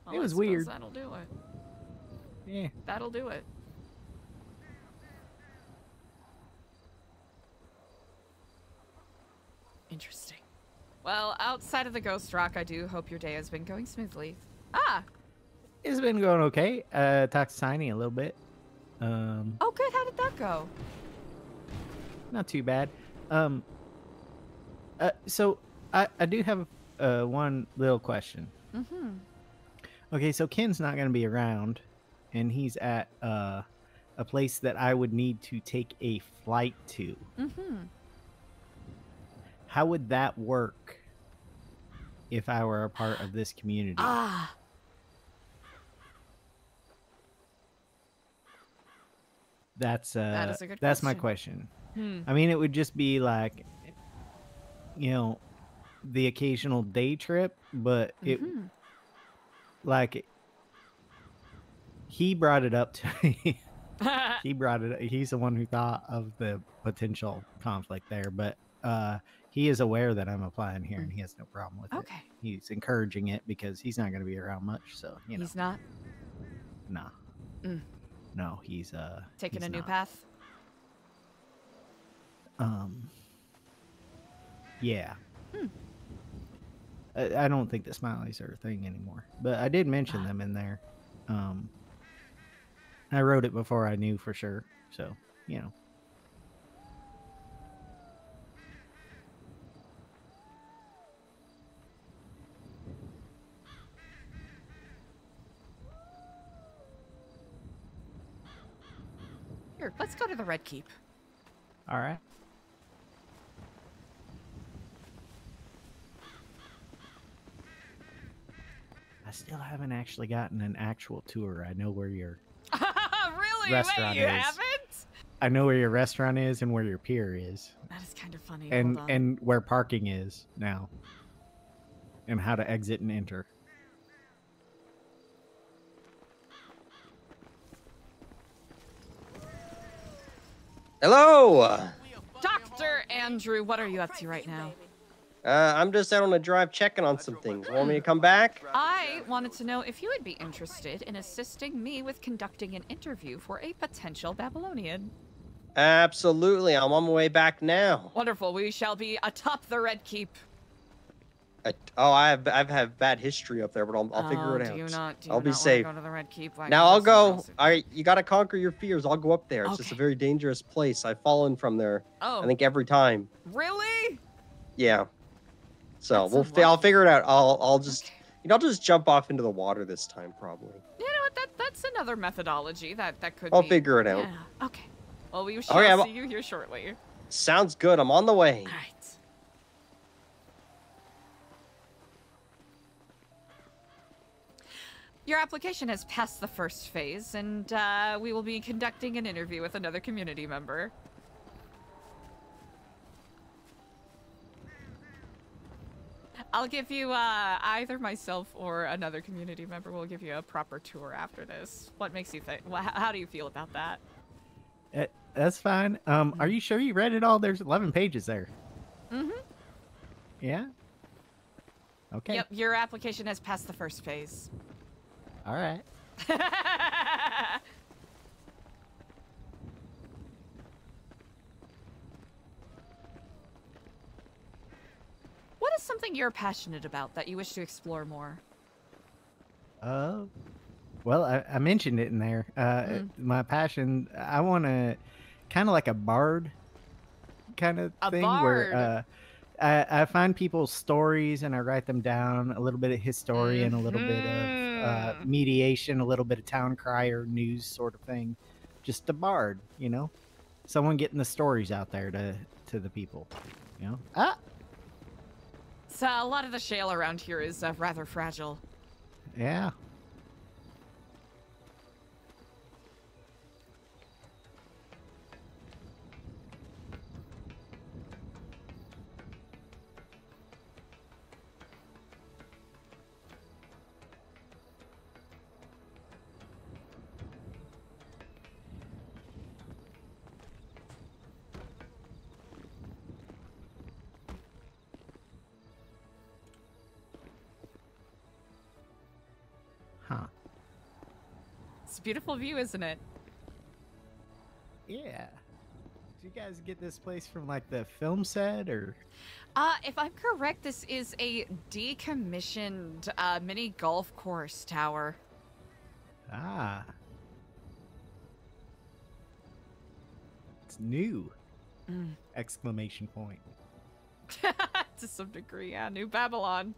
Well, it was weird. That'll do it. Yeah. That'll do it. Interesting. Well, outside of the ghost rock, I do hope your day has been going smoothly. It's been going okay. Talked to Tiny a little bit. Oh, good. How did that go? Not too bad. So I do have one little question. Mm-hmm. Okay, so Ken's not going to be around, and he's at a place that I would need to take a flight to. Mm-hmm. How would that work if I were a part of this community? That is a good that's my question. I mean, it would just be like, the occasional day trip, but it like he brought it up to me. He's the one who thought of the potential conflict there, but he is aware that I'm applying here and he has no problem with it. He's encouraging it because he's not going to be around much, so He's not? No. No, he's taking he's a new not. path. Yeah. I don't think the smileys are a thing anymore, but I did mention them in there. I wrote it before I knew for sure, so Here, let's go to the Red Keep. All right. I still haven't actually gotten an actual tour. I know where your really? restaurant Wait, you is. haven't? I know where your restaurant is and where your pier is. That is kind of funny. And Hold on. and where parking is now. And how to exit and enter. Hello. Dr. Andrew, what are you up to right now? I'm just out on a drive checking on some things. Want me to come back? I wanted to know if you would be interested in assisting me with conducting an interview for a potential Babylonian. Absolutely. I'm on my way back now. Wonderful. We shall be atop the Red Keep. I've had bad history up there, but I'll figure it out. I'll be safe. Go to the Red Keep? Now I'll go. You gotta conquer your fears. I'll go up there. It's just a very dangerous place. I've fallen from there. Oh. I think every time. Really? Yeah. So I'll figure it out. I'll just I'll just jump off into the water this time probably. You know what? That's another methodology that could. I'll figure it out. Yeah. Okay. Well, we shall see you here shortly. Sounds good. I'm on the way. All right. Your application has passed the first phase, and we will be conducting an interview with another community member. I'll give you, either myself or another community member will give you a proper tour after this. What makes you think? How do you feel about that? That's fine. Are you sure you read it all? There's 11 pages there. Mm-hmm. Yeah. Okay. Yep, your application has passed the first phase. All right. What is something you're passionate about that you wish to explore more? Well, I mentioned it in there. My passion, I want to kind of like a bard kind of thing where I find people's stories and I write them down, a little bit of history and a little bit of mediation, a little bit of town crier news sort of thing. Just a bard, you know? Someone getting the stories out there to the people, you know? Ah! So a lot of the shale around here is rather fragile. Yeah. Huh. It's a beautiful view, isn't it? Yeah. Did you guys get this place from like the film set or? If I'm correct, this is a decommissioned mini golf course tower. Ah. It's new. Exclamation point. To some degree, yeah. New Babylon.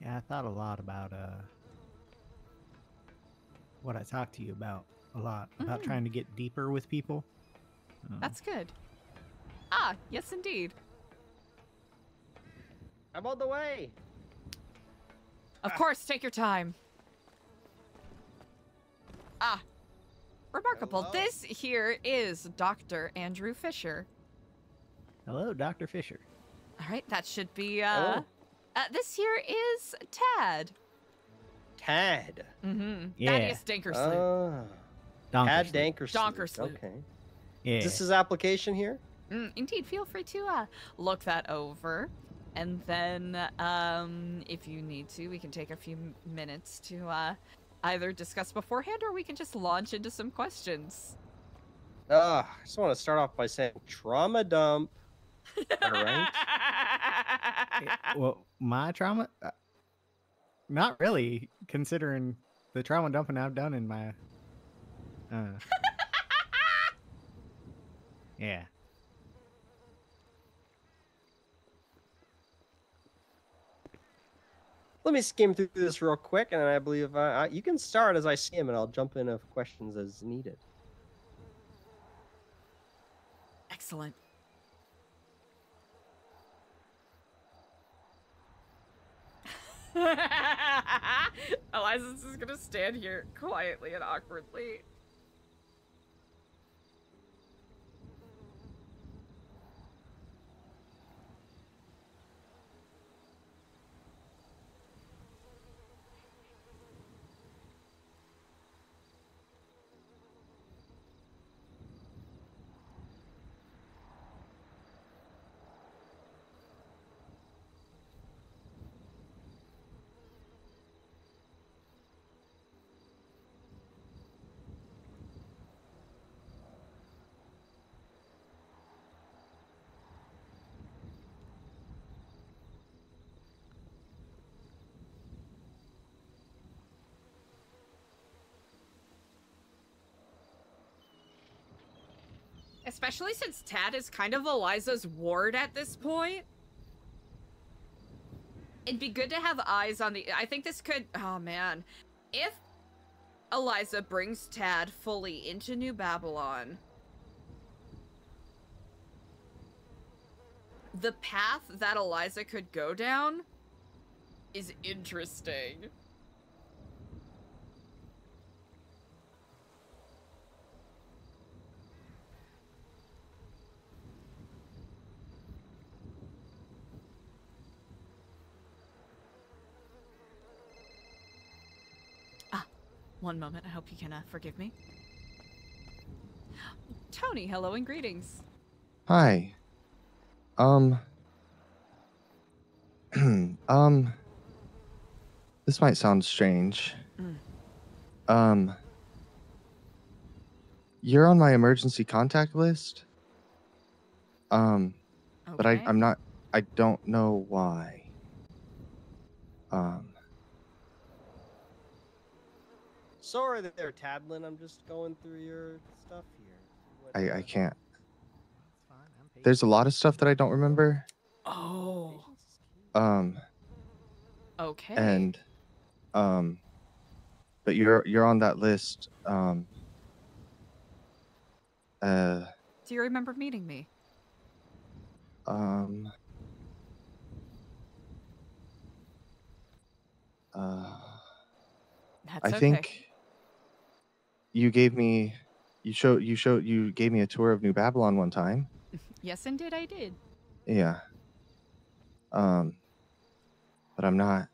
Yeah, I thought a lot about what I talked to you about a lot about trying to get deeper with people. That's good. Ah, yes, indeed. I'm on the way. Of course, take your time. Ah, remarkable. Hello? This here is Dr. Andrew Fisher. Hello, Dr. Fisher. All right, that should be, Oh. this here is Tad. Tad. Mm-hmm. Yeah. Thaddeus Dankersloot. Tad Donkersloot. Dankersloot. Donkersloot. Okay. Yeah. Is this his application here? Indeed, feel free to look that over. And then, if you need to, we can take a few minutes to either discuss beforehand or we can just launch into some questions. I just want to start off by saying trauma dump. All right. Well, my trauma? Not really, considering the trauma dumping I've done in my. Yeah. Let me skim through this real quick, and I believe you can start as I skim, and I'll jump in of questions as needed. Excellent. Eliza's just gonna stand here quietly and awkwardly. Especially since Tad is kind of Eliza's ward at this point. It'd be good to have eyes on the... I think this could... Oh, man. If Eliza brings Tad fully into New Babylon, the path that Eliza could go down is interesting. One moment. I hope you can forgive me. Tony, hello and greetings. Hi. This might sound strange. You're on my emergency contact list. But I'm not. I don't know why. Sorry there, Tadlin. I'm just going through your stuff here. I can't. There's a lot of stuff that I don't remember. Oh. Okay. And but you're on that list. Do you remember meeting me? That's I okay. think you gave me you gave me a tour of New Babylon one time. Yes, indeed, I did. Yeah. But I'm not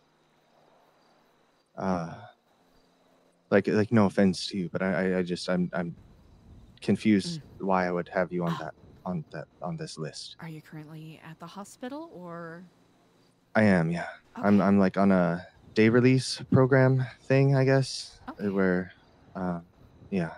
like no offense to you, but I'm confused why I would have you on this list. Are you currently at the hospital or? I am, yeah. Okay. I'm like on a day release program thing, I guess, where yeah.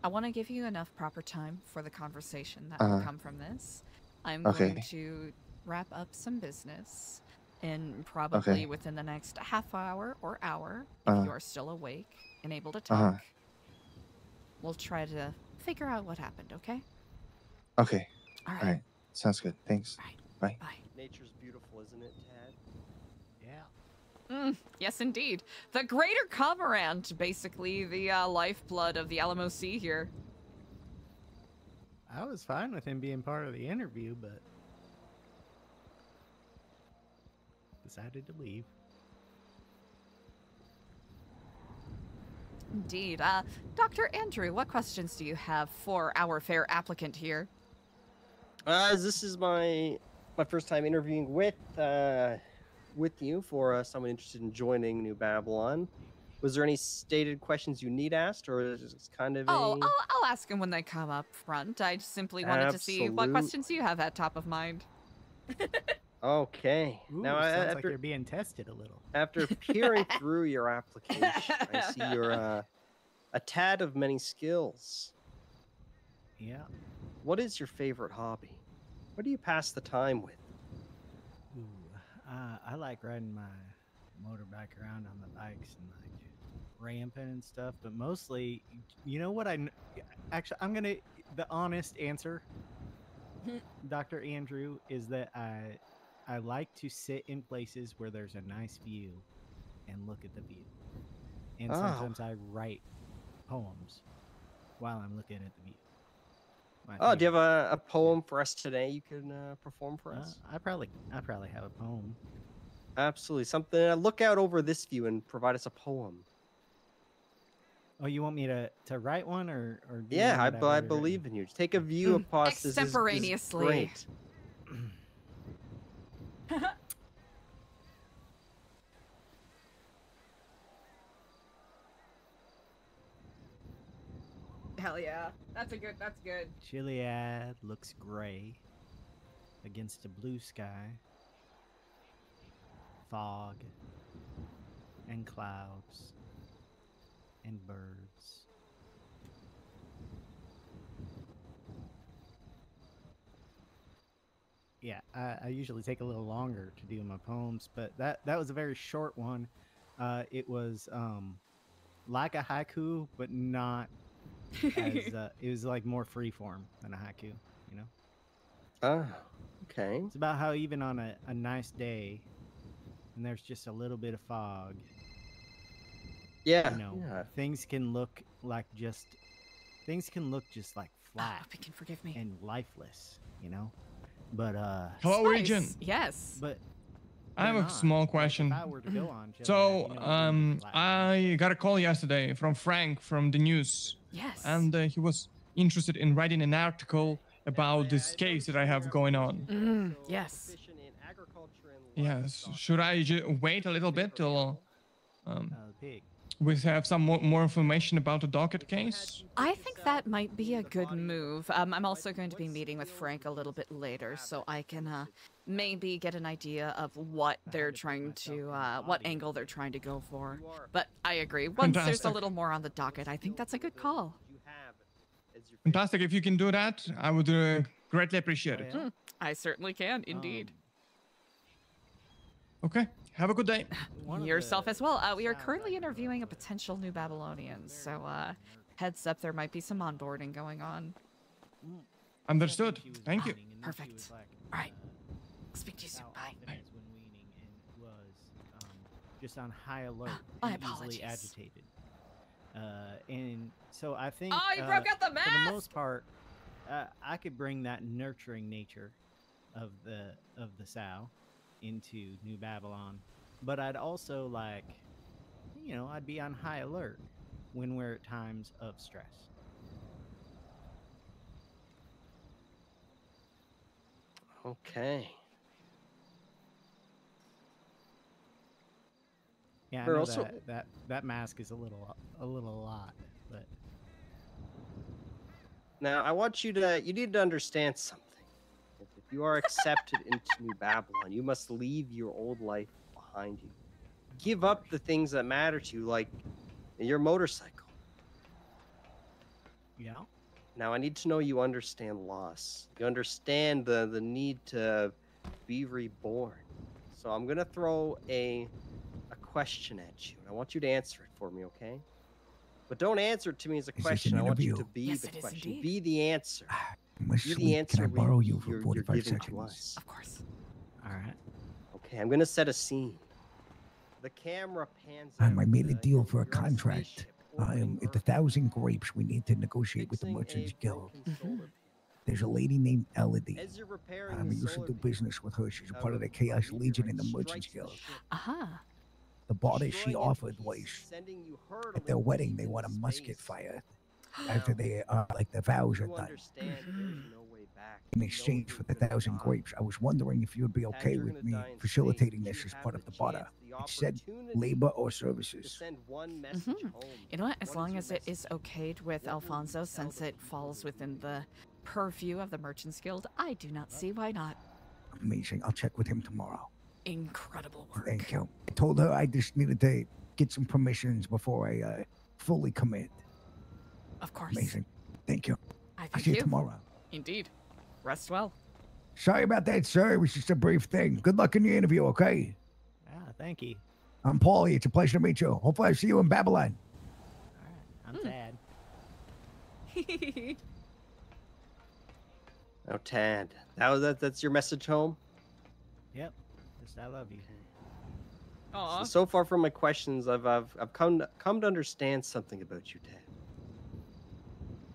I want to give you enough proper time for the conversation that will come from this. I'm going to wrap up some business, and probably within the next half hour or hour, if you are still awake and able to talk, we'll try to figure out what happened, okay? Okay. All right. All right. Sounds good. Thanks. All right. Bye. Bye. Nature's beautiful, isn't it, Tad? Yeah. Yes, indeed. The Greater Cormorant, basically the lifeblood of the Alamo Sea here. I was fine with him being part of the interview, but decided to leave. Indeed. Dr. Andrew, what questions do you have for our fair applicant here? This is my first time interviewing with you for someone interested in joining New Babylon. Was there any stated questions you need asked, or is it kind of I'll ask them when they come up front. I simply wanted to see what questions you have at top of mind. Okay. Ooh, now, sounds like you're being tested a little. After peering through your application, I see you're a tad of many skills. Yeah. What is your favorite hobby? What do you pass the time with? Ooh, I like riding my motorbike around on the bikes and like ramping and stuff, but mostly, you know what actually, the honest answer, Dr. Andrew, is that I like to sit in places where there's a nice view and look at the view. And sometimes I write poems while I'm looking at the view. Do you have a poem for us today you can perform for us? I probably have a poem. Absolutely. Something. Look out over this view and provide us a poem. Oh, you want me to write one or do yeah, I believe in you. Just take a view of us extemporaneously. Great. Hell yeah. That's good. Chiliad looks gray against a blue sky, fog, and clouds, and birds. Yeah, I usually take a little longer to do my poems, but that was a very short one. It was like a haiku, but not as it was like more freeform than a haiku, you know? Oh, okay. It's about how even on a nice day, and there's just a little bit of fog. Yeah, you know, things can look just like flat. Oh, you can forgive me. And lifeless, you know. But hello, nice. Region. Yes. But I have a small question. Like if I were to go on, so, I got a call yesterday from Frank from the news. Yes. And he was interested in writing an article about this case that I have going on. Yes. Yes. Should I wait a little bit till Pig. We have some more information about the docket case. I think that might be a good move. I'm also going to be meeting with Frank a little bit later, so I can maybe get an idea of what they're trying to, what angle they're trying to go for. But I agree. Once there's a little more on the docket, I think that's a good call. Fantastic. If you can do that, I would greatly appreciate it. I certainly can, indeed. Okay. Have a good day. Yourself as well. We are currently interviewing a potential new Babylonian, so heads up, there might be some onboarding going on. Understood. Thank you. Perfect. All right. Speak to you soon. Bye. Just on high alert. My and apologies. Easily agitated. And so I think Oh, you broke out the mask! For the most part, I could bring that nurturing nature of the sow into New Babylon, but I'd also I'd be on high alert when we're at times of stress. Okay. Yeah, I know that mask is a little lot, but now I want you need to understand something. If you are accepted into New Babylon, you must leave your old life behind you. Give up the things that matter to you, like your motorcycle. Yeah. Now I need to know you understand loss. You understand the need to be reborn. So I'm gonna throw a question at you, and I want you to answer it for me, okay? But don't answer it to me as a question. I want you to be the question. Be the answer. Be the answer. Can I borrow you for you're 45 giving seconds? to us. Of course. All right. Okay, I'm gonna set a scene. The camera pans. I made a deal for a contract. At the 1,000 grapes, we need to negotiate with the Merchants Guild. There's a lady named Eliza. We used to do business with her. She's a part of the Chaos Legion in the Merchants Guild. The barter she offered was, at their wedding, they want a musket fired after they the vows are done. In exchange for the 1,000 grapes, I was wondering if you would be okay with me facilitating this as part of the barter. It said labor or services. You know what? As long as it is okayed with Alfonso, since it falls within the purview of the Merchants Guild, I do not see why not. Amazing. I'll check with him tomorrow. Incredible work. Thank you. I told her I just needed to get some permissions before I fully commit. Of course. Amazing. Thank you. I'll see you tomorrow. Indeed. Rest well. Sorry about that, sir. It was just a brief thing. Good luck in your interview, okay? Thank you. I'm Paulie. It's a pleasure to meet you. Hopefully I see you in Babylon. I'm sad. Oh, Tad. That's your message home? Yep. Just I love you. So far from my questions, I've come to understand something about you, Tad.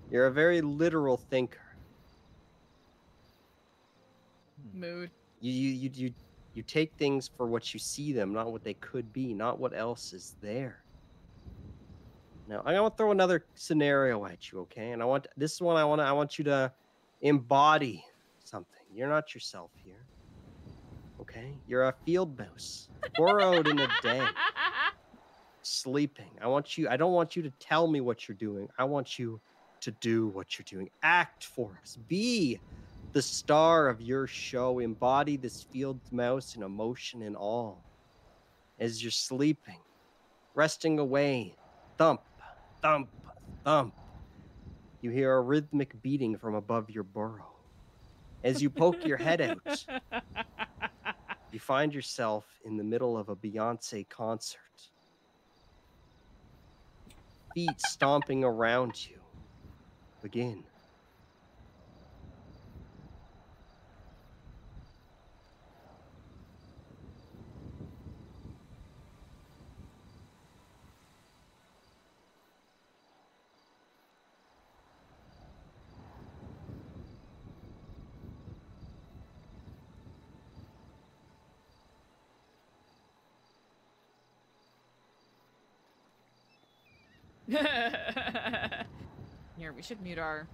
You're a very literal thinker. Mood. You take things for what you see them, not what they could be, not what else is there. Now, I want to throw another scenario at you, okay? And I want you to embody something. You're not yourself here. Okay? You're a field mouse, burrowed in a den, sleeping. I don't want you to tell me what you're doing. I want you to do what you're doing. Act for us. Be the star of your show. Embody this field mouse in emotion and all. As you're sleeping, resting away, thump, thump, thump. You hear a rhythmic beating from above your burrow. As you poke your head out, you find yourself in the middle of a Beyonce concert. Feet stomping around you. Begin. Here, we should mute our...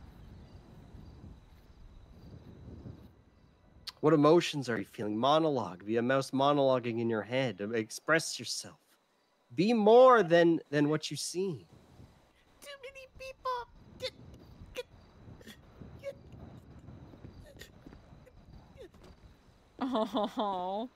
What emotions are you feeling? Monologue. Be a mouse monologuing in your head. Express yourself. Be more than what you seem. Too many people. Oh.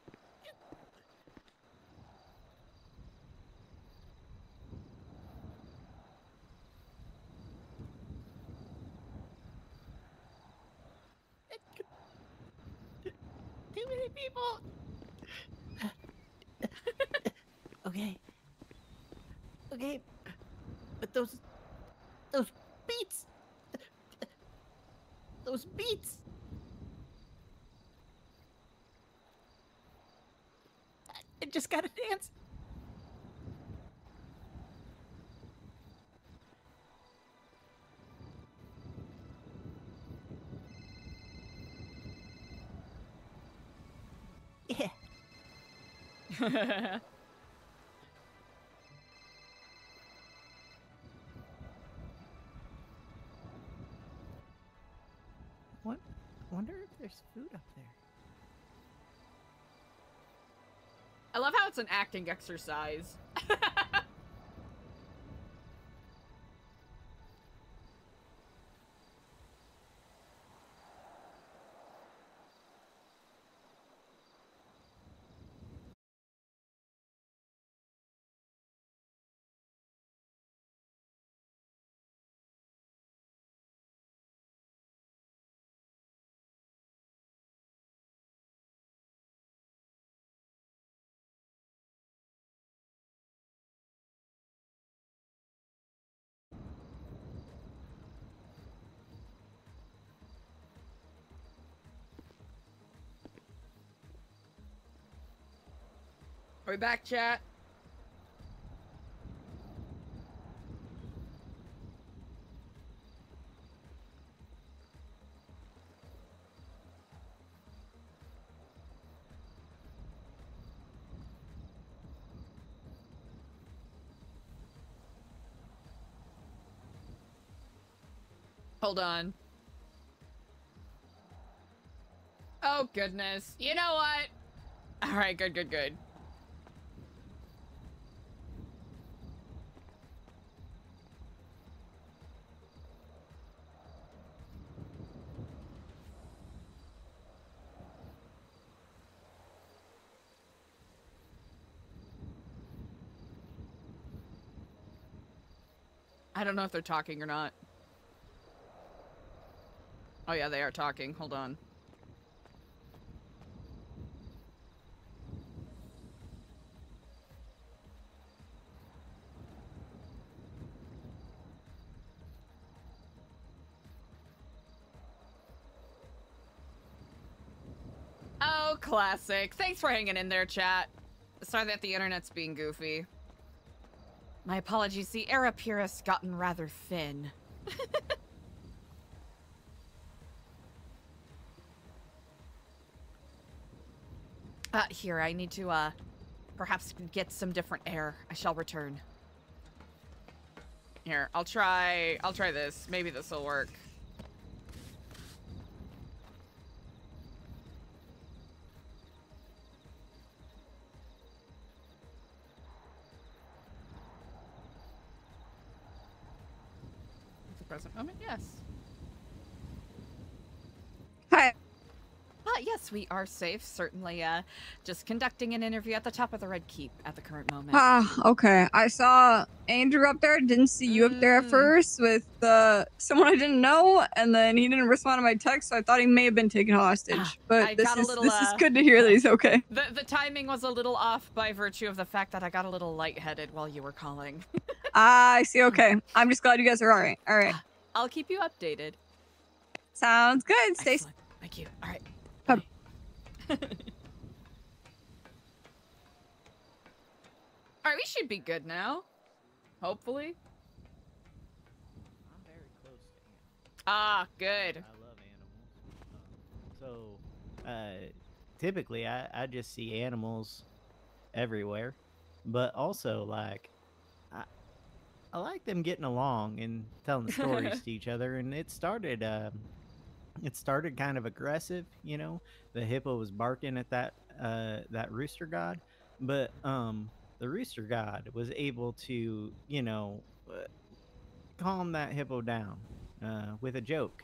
Too many people. Okay. Okay. But those beats. Those beats. I just gotta dance. Yeah. What? Wonder if there's food up there. I love how it's an acting exercise. Are we back, chat? Hold on. Oh, goodness. You know what? All right, good, good, good. I don't know if they're talking or not. Oh yeah, they are talking. Hold on. Oh, classic. Thanks for hanging in there, chat. Sorry that the internet's being goofy. My apologies, the air up here has gotten rather thin. Here, I need to, perhaps get some different air. I shall return. Here, I'll try this. Maybe this will work. At the present moment, yes. Hi. Yes, we are safe. Certainly, just conducting an interview at the top of the Red Keep at the current moment. Okay. I saw Andrew up there. Didn't see you up there at first with someone I didn't know, and then he didn't respond to my text, so I thought he may have been taken hostage. But this is good to hear that he's okay. The timing was a little off by virtue of the fact that I got a little lightheaded while you were calling. I see. Okay. I'm just glad you guys are all right. All right. I'll keep you updated. Sounds good. Stay. Excellent. Thank you. All right. All right, we should be good now. Hopefully. I'm very close to animals. Ah, good. I love animals. Typically, I just see animals everywhere, but also like I like them getting along and telling stories to each other, and it started kind of aggressive, you know. The hippo was barking at that rooster god, but the rooster god was able to, calm that hippo down with a joke.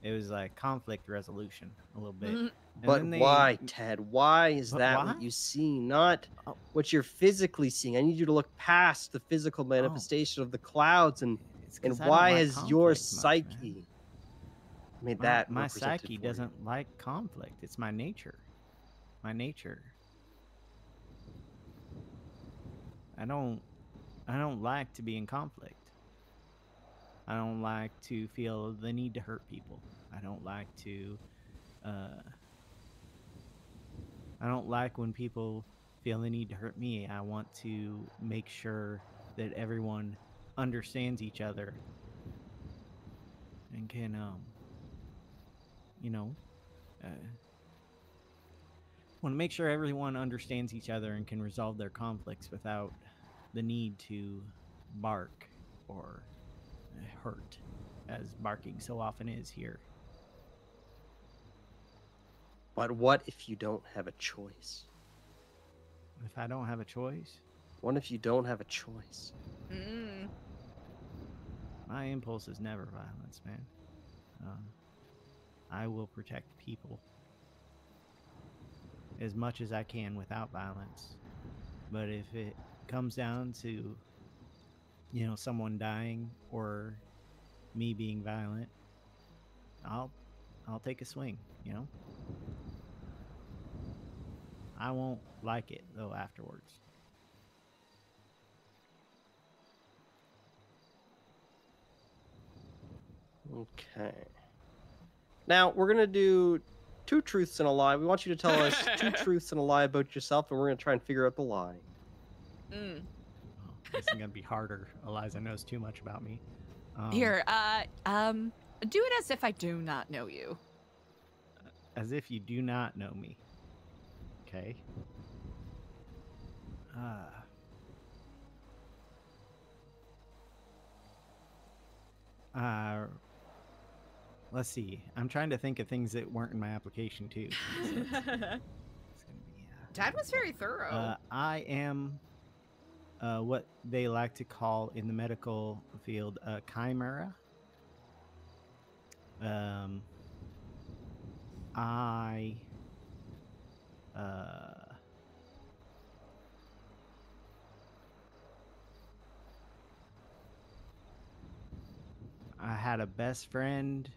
It was like conflict resolution a little bit. But why, Ted? Why is that what you see, not what you're physically seeing? I need you to look past the physical manifestation of the clouds and why has your psyche made that my psyche doesn't like conflict. It's my nature. My nature. I don't like to be in conflict. I don't like to feel the need to hurt people. I don't like to I don't like when people feel the need to hurt me. I want to make sure that everyone understands each other and can want to make sure everyone understands each other and can resolve their conflicts without the need to bark or hurt, as barking so often is here. But what if you don't have a choice? If I don't have a choice? What if you don't have a choice? My impulse is never violence, man. I will protect people as much as I can without violence. But if it comes down to, someone dying or me being violent, I'll take a swing, I won't like it though afterwards. Okay. Now we're gonna do 2 truths and a lie. We want you to tell us 2 truths and a lie about yourself, and we're gonna try and figure out the lie. Oh, this is gonna be harder. Eliza knows too much about me. Here, do it as if I do not know you. As if you do not know me. Okay. Let's see. I'm trying to think of things that weren't in my application too. So it's gonna be, Dad was very thorough. I am what they like to call in the medical field a chimera. I had a best friend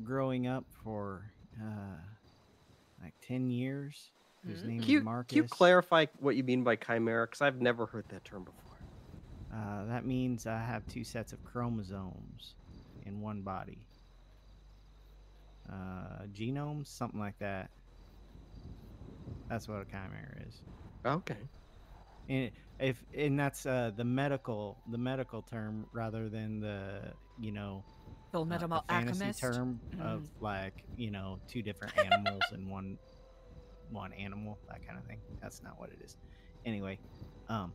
growing up for like 10 years. His name is Marcus. Can you clarify what you mean by chimera? Because I've never heard that term before. That means I have 2 sets of chromosomes in one body. Genomes, something like that. That's what a chimera is. Okay. And that's the medical term rather than the Full Metal fantasy Alchemist term of like 2 different animals and one animal, that kind of thing. That's not what it is. Anyway, I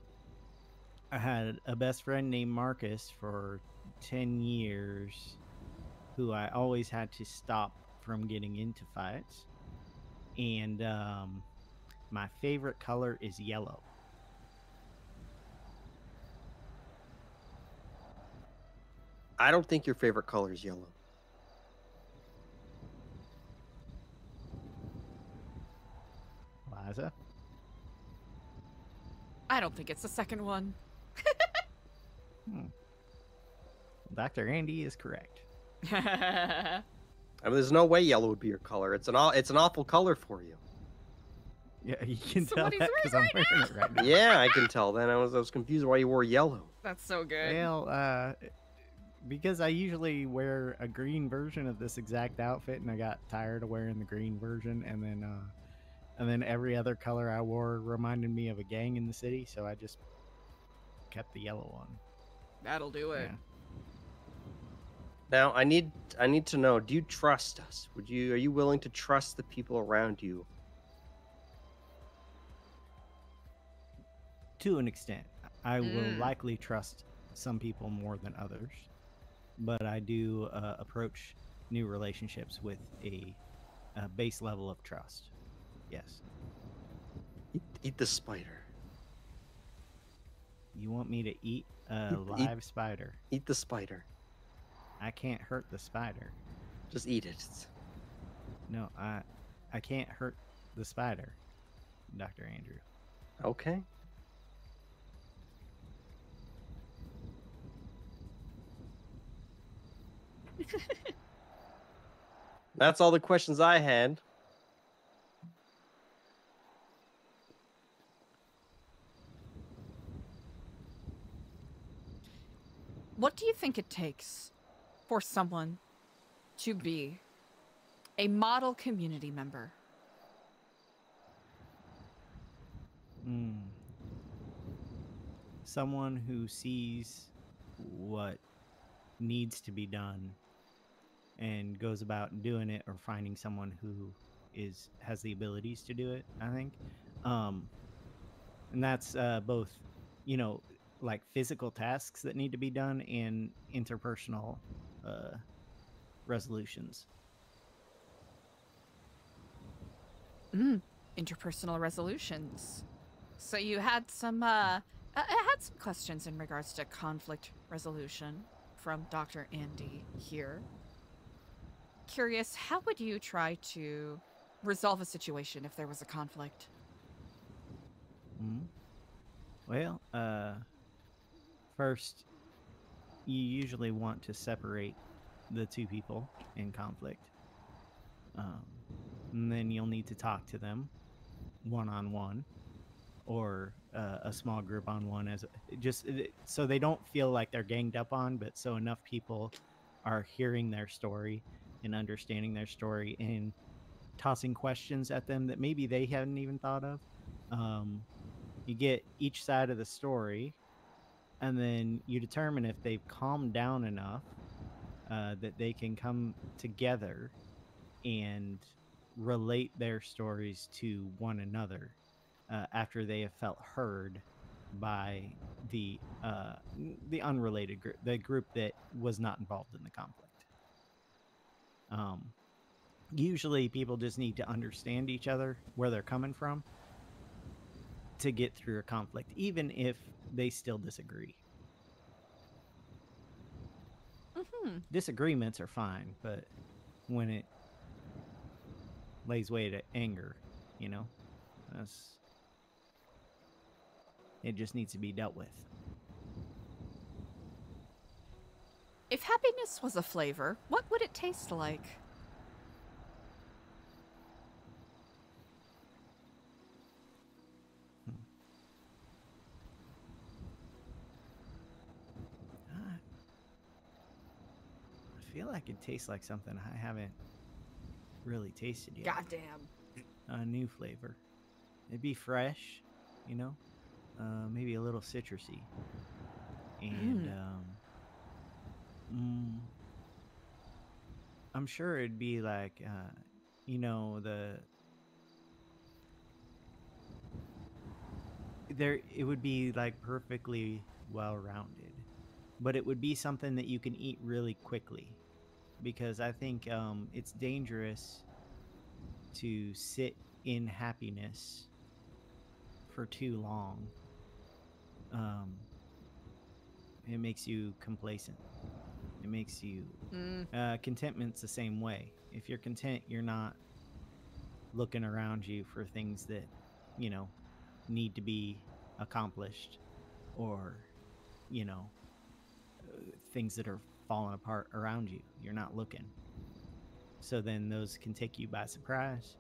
had a best friend named Marcus for 10 years who I always had to stop from getting into fights. And my favorite color is yellow. I don't think your favorite color is yellow. Eliza? I don't think it's the second one. Dr. Andy is correct. I mean, there's no way yellow would be your color. It's an awful color for you. Yeah, you can tell that because I'm wearing it right now. Yeah, I can tell. Then I was confused why you wore yellow. That's so good. Well, because I usually wear a green version of this exact outfit, and I got tired of wearing the green version, and then every other color I wore reminded me of a gang in the city, so I just kept the yellow one. That'll do it. Yeah. Now I need to know, do you trust us? Are you willing to trust the people around you? To an extent. I will likely trust some people more than others, but I do approach new relationships with a base level of trust. Yes. Eat the spider. You want me to eat a live spider? Eat the spider. I can't hurt the spider. Just eat it. No, I can't hurt the spider, Dr. Andrew. Okay. That's all the questions I had. What do you think it takes for someone to be a model community member? Someone who sees what needs to be done and goes about doing it, or finding someone who has the abilities to do it, I think. And that's both, like physical tasks that need to be done and interpersonal resolutions. Interpersonal resolutions. So you had some I had some questions in regards to conflict resolution from Dr. Andy here. Curious, how would you try to resolve a situation if there was a conflict? Well, first, you usually want to separate the two people in conflict. And then you'll need to talk to them one-on-one, or a small group on one, so they don't feel like they're ganged up on, but so enough people are hearing their story and understanding their story and tossing questions at them that maybe they hadn't even thought of. You get each side of the story, and then you determine if they've calmed down enough that they can come together and relate their stories to one another after they have felt heard by the unrelated group, the group that was not involved in the conflict. Usually people just need to understand each other, where they're coming from, to get through a conflict, even if they still disagree. Disagreements are fine, but when it lays way to anger, it just needs to be dealt with. If happiness was a flavor, what would it taste like? I feel like it tastes like something I haven't really tasted yet. Goddamn. A new flavor. It'd be fresh, maybe a little citrusy. And I'm sure it'd be like, it would be like perfectly well-rounded, but it would be something that you can eat really quickly, because I think it's dangerous to sit in happiness for too long. It makes you complacent. It makes you contentment's the same way. If you're content, you're not looking around you for things that need to be accomplished, or things that are falling apart around you. You're not looking, so then those can take you by surprise.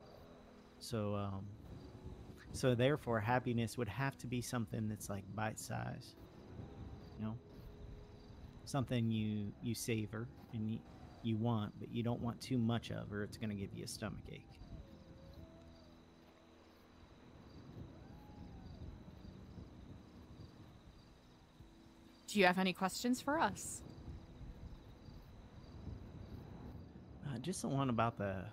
So therefore happiness would have to be something that's like bite-sized, something you savor and you want, but you don't want too much of, or it's going to give you a stomach ache. Do you have any questions for us? Just the one about the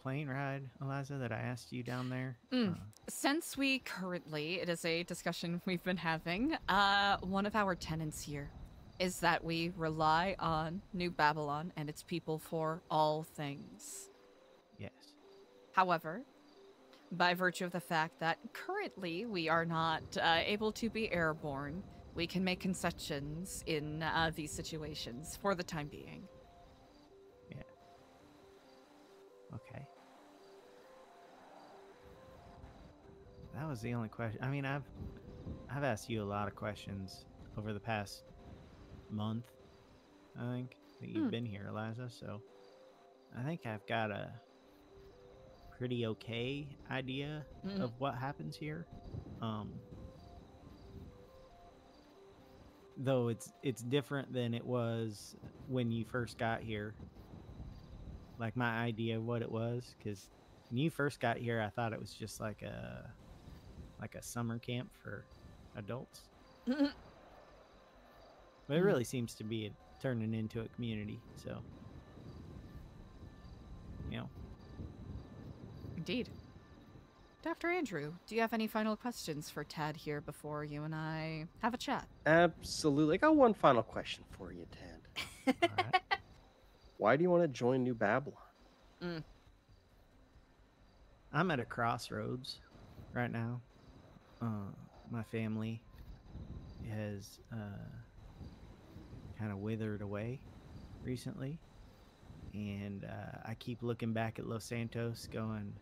plane ride, Eliza, that I asked you down there. Since it is a discussion we've been having, one of our tenets here is that we rely on New Babylon and its people for all things. Yes. However, by virtue of the fact that currently we are not able to be airborne, we can make concessions in these situations for the time being. Yeah. Okay. That was the only question. I mean, I've asked you a lot of questions over the past month, I think, that you've been here, Eliza, so I think I've got a pretty okay idea of what happens here. Though it's different than it was when you first got here. Like my idea of what it was, because when you first got here, I thought it was just like a summer camp for adults. But it really seems to be turning into a community, so you know. Indeed. Dr. Andrew, do you have any final questions for Tad here before you and I have a chat? Absolutely. I got one final question for you, Tad. All right. Why do you want to join New Babylon? I'm at a crossroads right now. My family has kind of withered away recently, and I keep looking back at Los Santos going,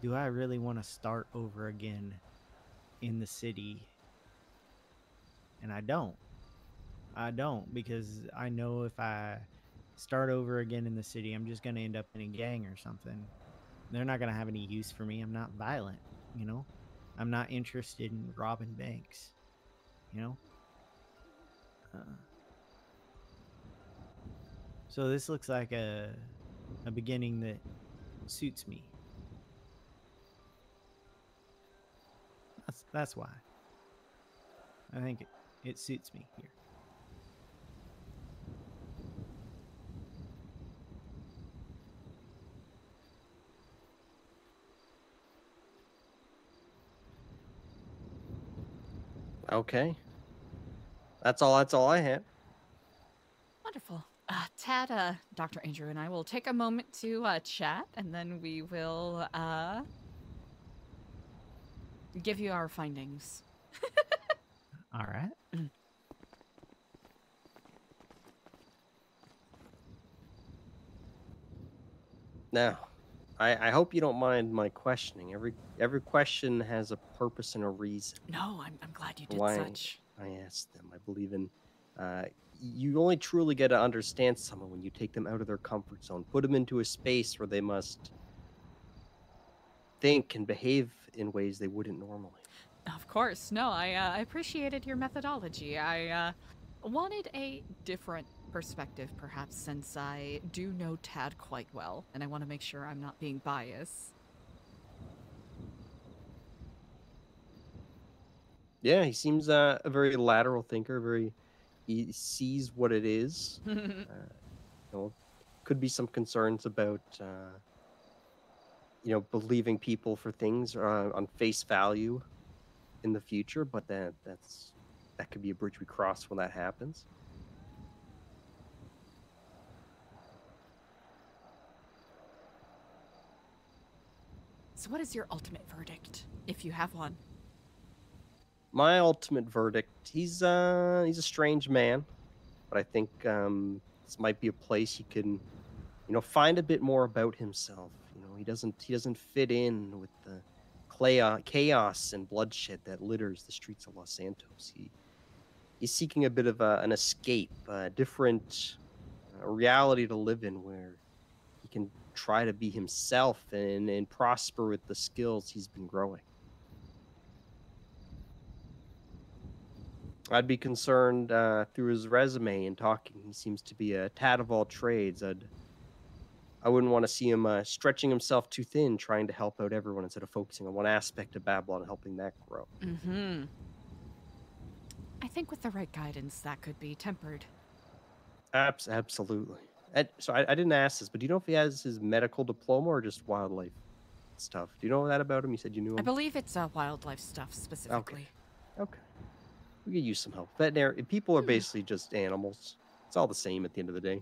do I really want to start over again in the city? And I don't, because I know if I start over again in the city, I'm just going to end up in a gang or something. They're not going to have any use for me. I'm not violent, you know? I'm not interested in robbing banks, you know? So this looks like a beginning that suits me. That's why. I think it suits me here. Okay. That's all I had. Wonderful. Tad, Dr. Andrew and I will take a moment to chat, and then we will give you our findings. All right. Now, I hope you don't mind my questioning. Every question has a purpose and a reason. No, I'm glad you did Why such. I asked them. I believe in you only truly get to understand someone when you take them out of their comfort zone, put them into a space where they must think and behave in ways they wouldn't normally. Of course. No, I appreciated your methodology. I wanted a different perspective, perhaps, since I do know Tad quite well, and I want to make sure I'm not being biased. Yeah, he seems a very lateral thinker. He sees what it is. You know, could be some concerns about you know, believing people for things on face value in the future, but that could be a bridge we cross when that happens. So what is your ultimate verdict, if you have one? My ultimate verdict, he's a strange man, but I think this might be a place he can, you know, find a bit more about himself. You know, he doesn't fit in with the chaos and bloodshed that litters the streets of Los Santos. He's seeking a bit of an escape, a different reality to live in, where he can try to be himself and prosper with the skills he's been growing. I'd be concerned through his resume and talking. He seems to be a tad of all trades. I wouldn't want to see him stretching himself too thin, trying to help out everyone instead of focusing on one aspect of Babylon and helping that grow. Mm-hmm. I think with the right guidance, that could be tempered. Absolutely. So I didn't ask this, but do you know if he has his medical diploma or just wildlife stuff? Do you know that about him? You said you knew him? I believe it's wildlife stuff specifically. Okay. We could use some help. Veterinary people are basically just animals. It's all the same at the end of the day.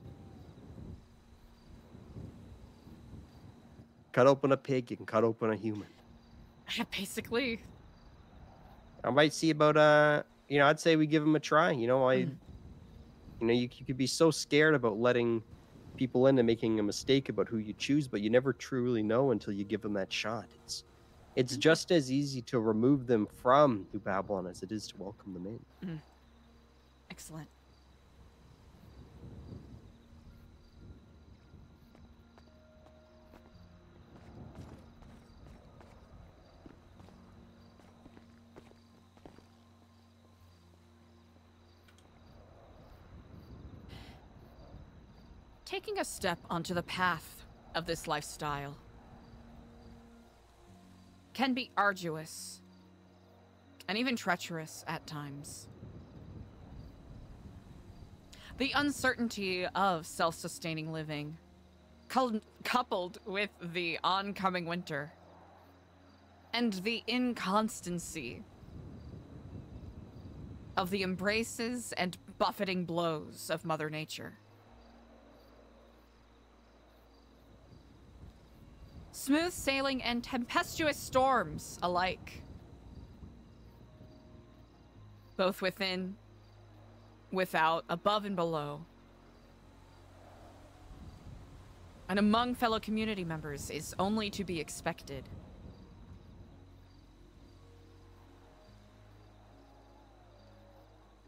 Cut open a pig, you can cut open a human. Basically. I might see about I'd say we give him a try. You could be so scared about letting people in and making a mistake about who you choose, but you never truly know until you give them that shot. It's just as easy to remove them from New Babylon as it is to welcome them in. Excellent. Taking a step onto the path of this lifestyle can be arduous and even treacherous at times. The uncertainty of self-sustaining living, coupled with the oncoming winter, and the inconstancy of the embraces and buffeting blows of Mother Nature. Smooth sailing and tempestuous storms alike. Both within, without, above and below. And among fellow community members is only to be expected.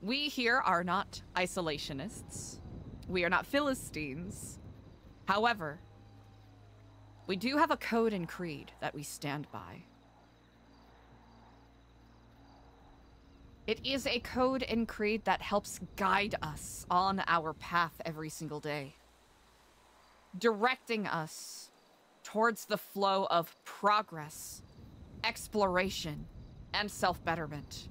We here are not isolationists. We are not Philistines. However, we do have a code and creed that we stand by. It is a code and creed that helps guide us on our path every single day, directing us towards the flow of progress, exploration, and self-betterment.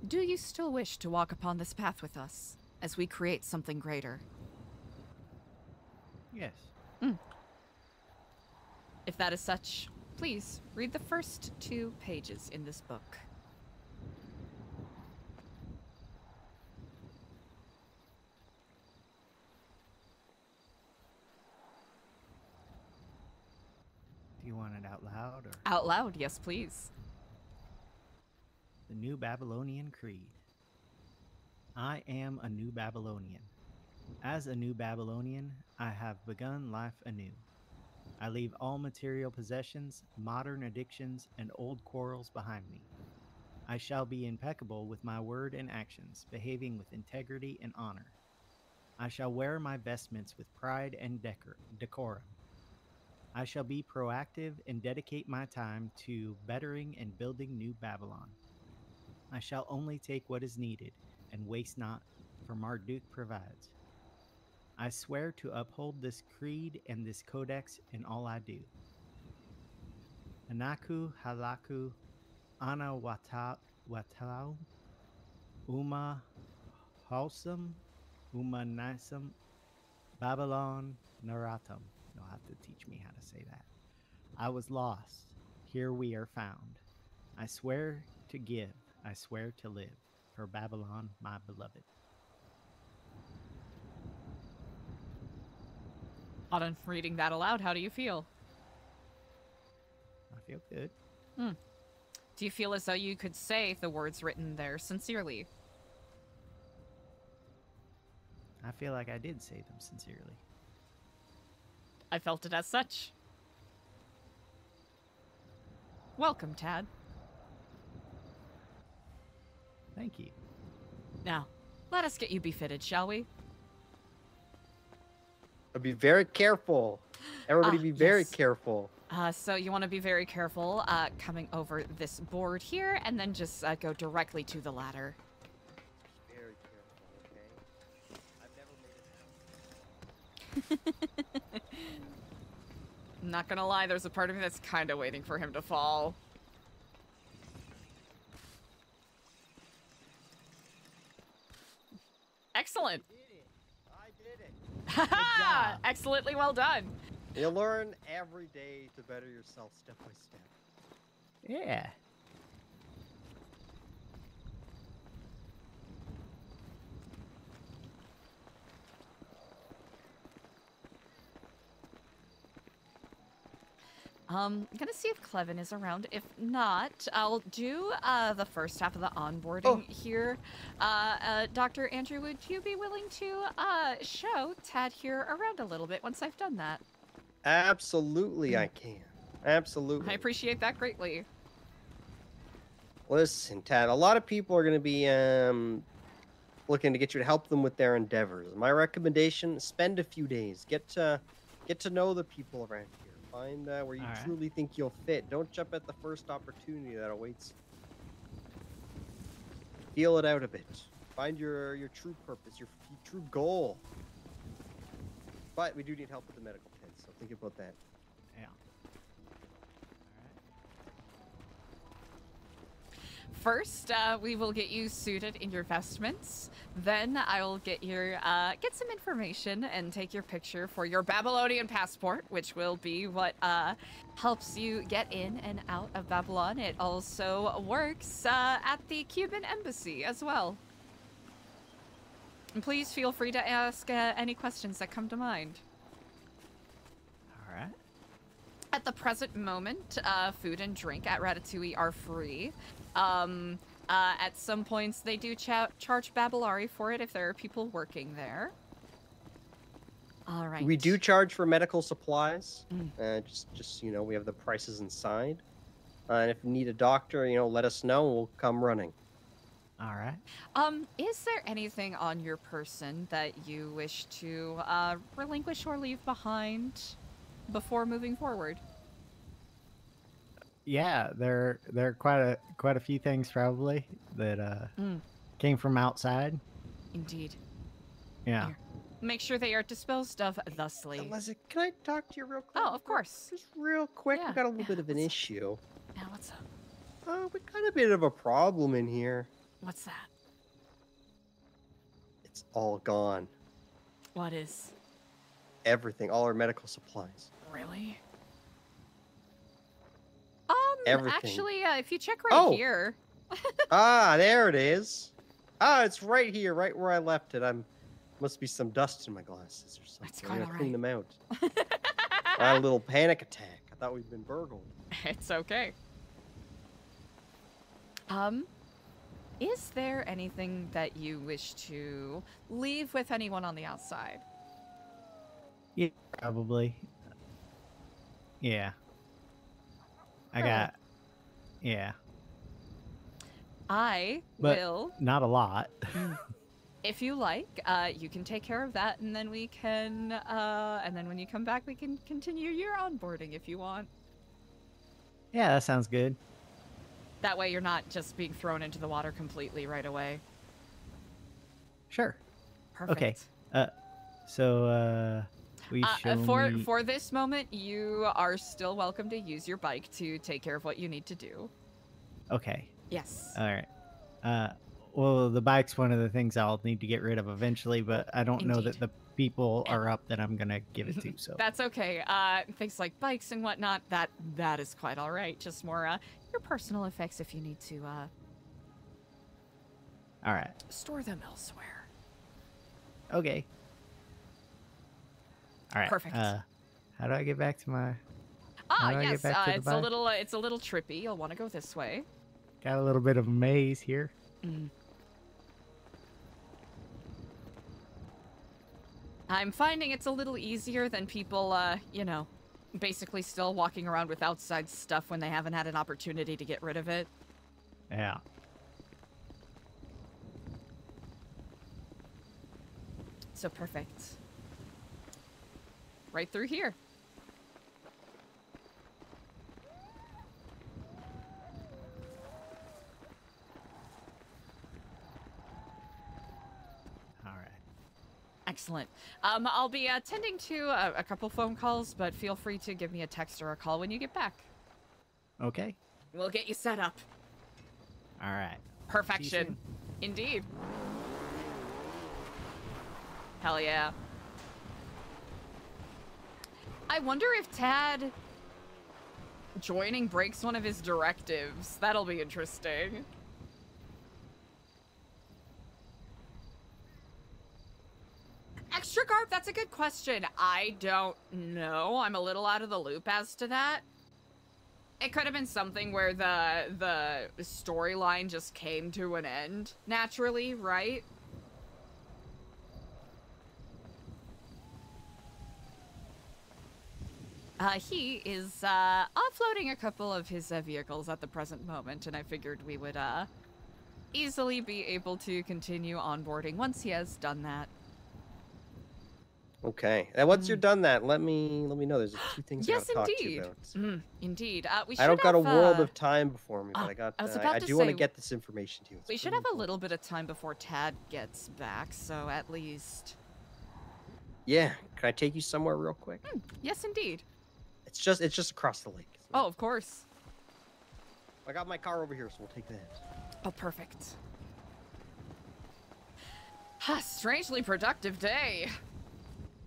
Do you still wish to walk upon this path with us as we create something greater? Yes. If that is such, please read the first 2 pages in this book. Do you want it out loud or? Out loud, yes, please. The New Babylonian Creed. I am a New Babylonian. As a New Babylonian, I have begun life anew. I leave all material possessions, modern addictions, and old quarrels behind me. I shall be impeccable with my word and actions, behaving with integrity and honor. I shall wear my vestments with pride and decorum. I shall be proactive and dedicate my time to bettering and building New Babylon. I shall only take what is needed and waste not, for Marduk provides. I swear to uphold this creed and this codex in all I do. Anaku halaku ana watau uma wholesome uma nisam Babylon naratam. You'll have to teach me how to say that. I was lost. Here we are found. I swear to give. I swear to live. For Babylon, my beloved. On reading that aloud, how do you feel? I feel good. Do you feel as though you could say the words written there sincerely? I feel like I did say them sincerely. I felt it as such. Welcome, Tad. Thank you. Now, let us get you befitted, shall we? Be very careful. Everybody be very careful. So you want to be very careful coming over this board here, and then just go directly to the ladder. Very careful, okay? I've never made it. I'm not gonna lie, there's a part of me that's kind of waiting for him to fall. Excellent. I did it. Haha! Excellently well done. You learn every day to better yourself step by step. Yeah. I'm gonna see if Clevin is around. If not, I'll do the first half of the onboarding here. Dr. Andrew, would you be willing to show Tad here around a little bit once I've done that? Absolutely, I can. Absolutely. I appreciate that greatly. Listen, Tad, a lot of people are going to be looking to get you to help them with their endeavors. My recommendation, spend a few days. Get to know the people around here. Find where you truly think you'll fit. Don't jump at the first opportunity that awaits. Feel it out a bit. Find your true purpose, your true goal. But we do need help with the medical kids, so think about that. Yeah. First, we will get you suited in your vestments. Then I will get your get some information and take your picture for your Babylonian passport, which will be what helps you get in and out of Babylon. It also works at the Cuban embassy as well. And please feel free to ask any questions that come to mind. All right. At the present moment, food and drink at Ratatouille are free. At some points, they do charge Babylari for it if there are people working there. All right. We do charge for medical supplies. Just you know, we have the prices inside. And if you need a doctor, you know, let us know. We'll come running. All right. Is there anything on your person that you wish to relinquish or leave behind before moving forward? Yeah, there are quite a few things probably that came from outside. Indeed. Yeah. Here. Make sure they are disposed of thusly. Eliza, can I talk to you real quick? Oh, of course. Just real quick. Yeah, We got a little bit of an issue. Now what's up? We got a bit of a problem in here. What's that? It's all gone. What is? Everything. All our medical supplies. Really? Everything. Actually, if you check right here. There it is. It's right here, right where I left it. Must be some dust in my glasses or something. That's quite I'm gonna all clean them out. I had a little panic attack. I thought we'd been burgled. It's okay. Is there anything that you wish to leave with anyone on the outside? Yeah, probably. Yeah. Yeah. I but will. Not a lot. If you like, you can take care of that, and then we can, and then when you come back, we can continue your onboarding if you want. Yeah, that sounds good. That way you're not just being thrown into the water completely right away. Sure. Perfect. Okay. So, please show me... For this moment, you are still welcome to use your bike to take care of what you need to do. Okay. Yes. All right. Well, the bike's one of the things I'll need to get rid of eventually, but I don't know that the people are up that I'm gonna give it to. So that's okay. Things like bikes and whatnot, that is quite all right. Just more your personal effects if you need to. All right. Store them elsewhere. Okay. All right. Perfect. How do I get back to my? Yes. It's a little trippy. You'll want to go this way. Got a little bit of a maze here. I'm finding it's a little easier than people, you know, basically still walking around with outside stuff when they haven't had an opportunity to get rid of it. Yeah. So perfect. Right through here. Excellent. I'll be attending to a couple phone calls, but feel free to give me a text or a call when you get back. Okay. We'll get you set up. All right. Perfection. Indeed. Hell yeah. I wonder if Tad joining breaks one of his directives. That'll be interesting. Extra garb, that's a good question. I don't know. I'm a little out of the loop as to that. It could have been something where the storyline just came to an end naturally, right? He is offloading a couple of his vehicles at the present moment, and I figured we would easily be able to continue onboarding once he has done that. Okay. And once you're done that, let me know. There's 2 things I gotta talk to you about. Indeed. We I don't got a world of time before me, but I do want to get this information to you. We should have a little bit of time before Tad gets back, so at least. Yeah. Can I take you somewhere real quick? Yes, indeed. It's just across the lake. So. Oh, of course. I got my car over here, so we'll take that. Oh, perfect. Strangely productive day.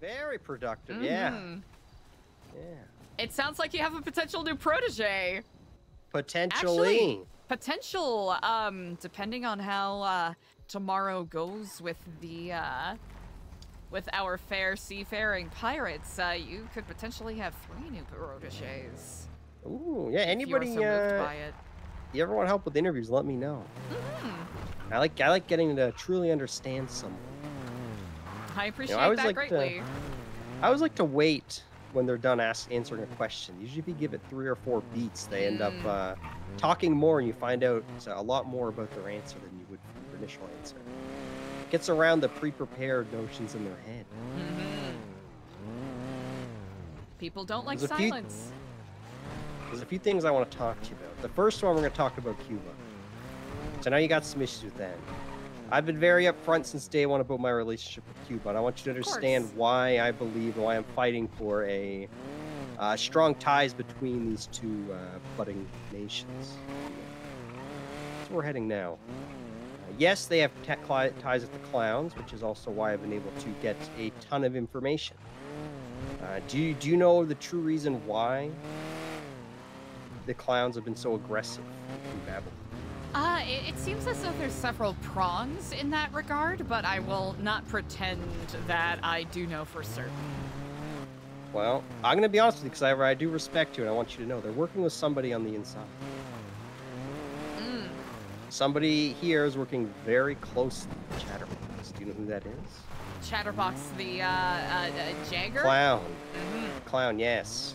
Very productive, yeah. Yeah. It sounds like you have a potential new protege. Potentially. Actually, potential, depending on how tomorrow goes with the with our fair seafaring pirates, you could potentially have 3 new proteges. Ooh, yeah. Anybody if you are so moved by it. You ever want help with interviews, let me know. I like getting to truly understand someone. I appreciate that greatly. I always like to wait when they're done answering a question. Usually if you give it 3 or 4 beats, they end up talking more, and you find out a lot more about their answer than you would from your initial answer. It gets around the pre-prepared notions in their head. People don't like silence. There's a few things I want to talk to you about. The first one, we're going to talk about Cuba. So I know you got some issues with that. I've been very upfront since day one about my relationship with Cuba, and I want you to understand why I believe and why I'm fighting for a strong ties between these 2 budding nations. So we're heading now. Yes, they have ties with the clowns, which is also why I've been able to get a ton of information. Do you know the true reason why the clowns have been so aggressive in Babylon? It seems as though there's several prongs in that regard, but I will not pretend that I do know for certain. Well, I'm going to be honest with you, because I do respect you, and I want you to know they're working with somebody on the inside. Somebody here is working very closely with Chatterbox. Do you know who that is? Chatterbox, the Jagger? Clown. Clown, yes.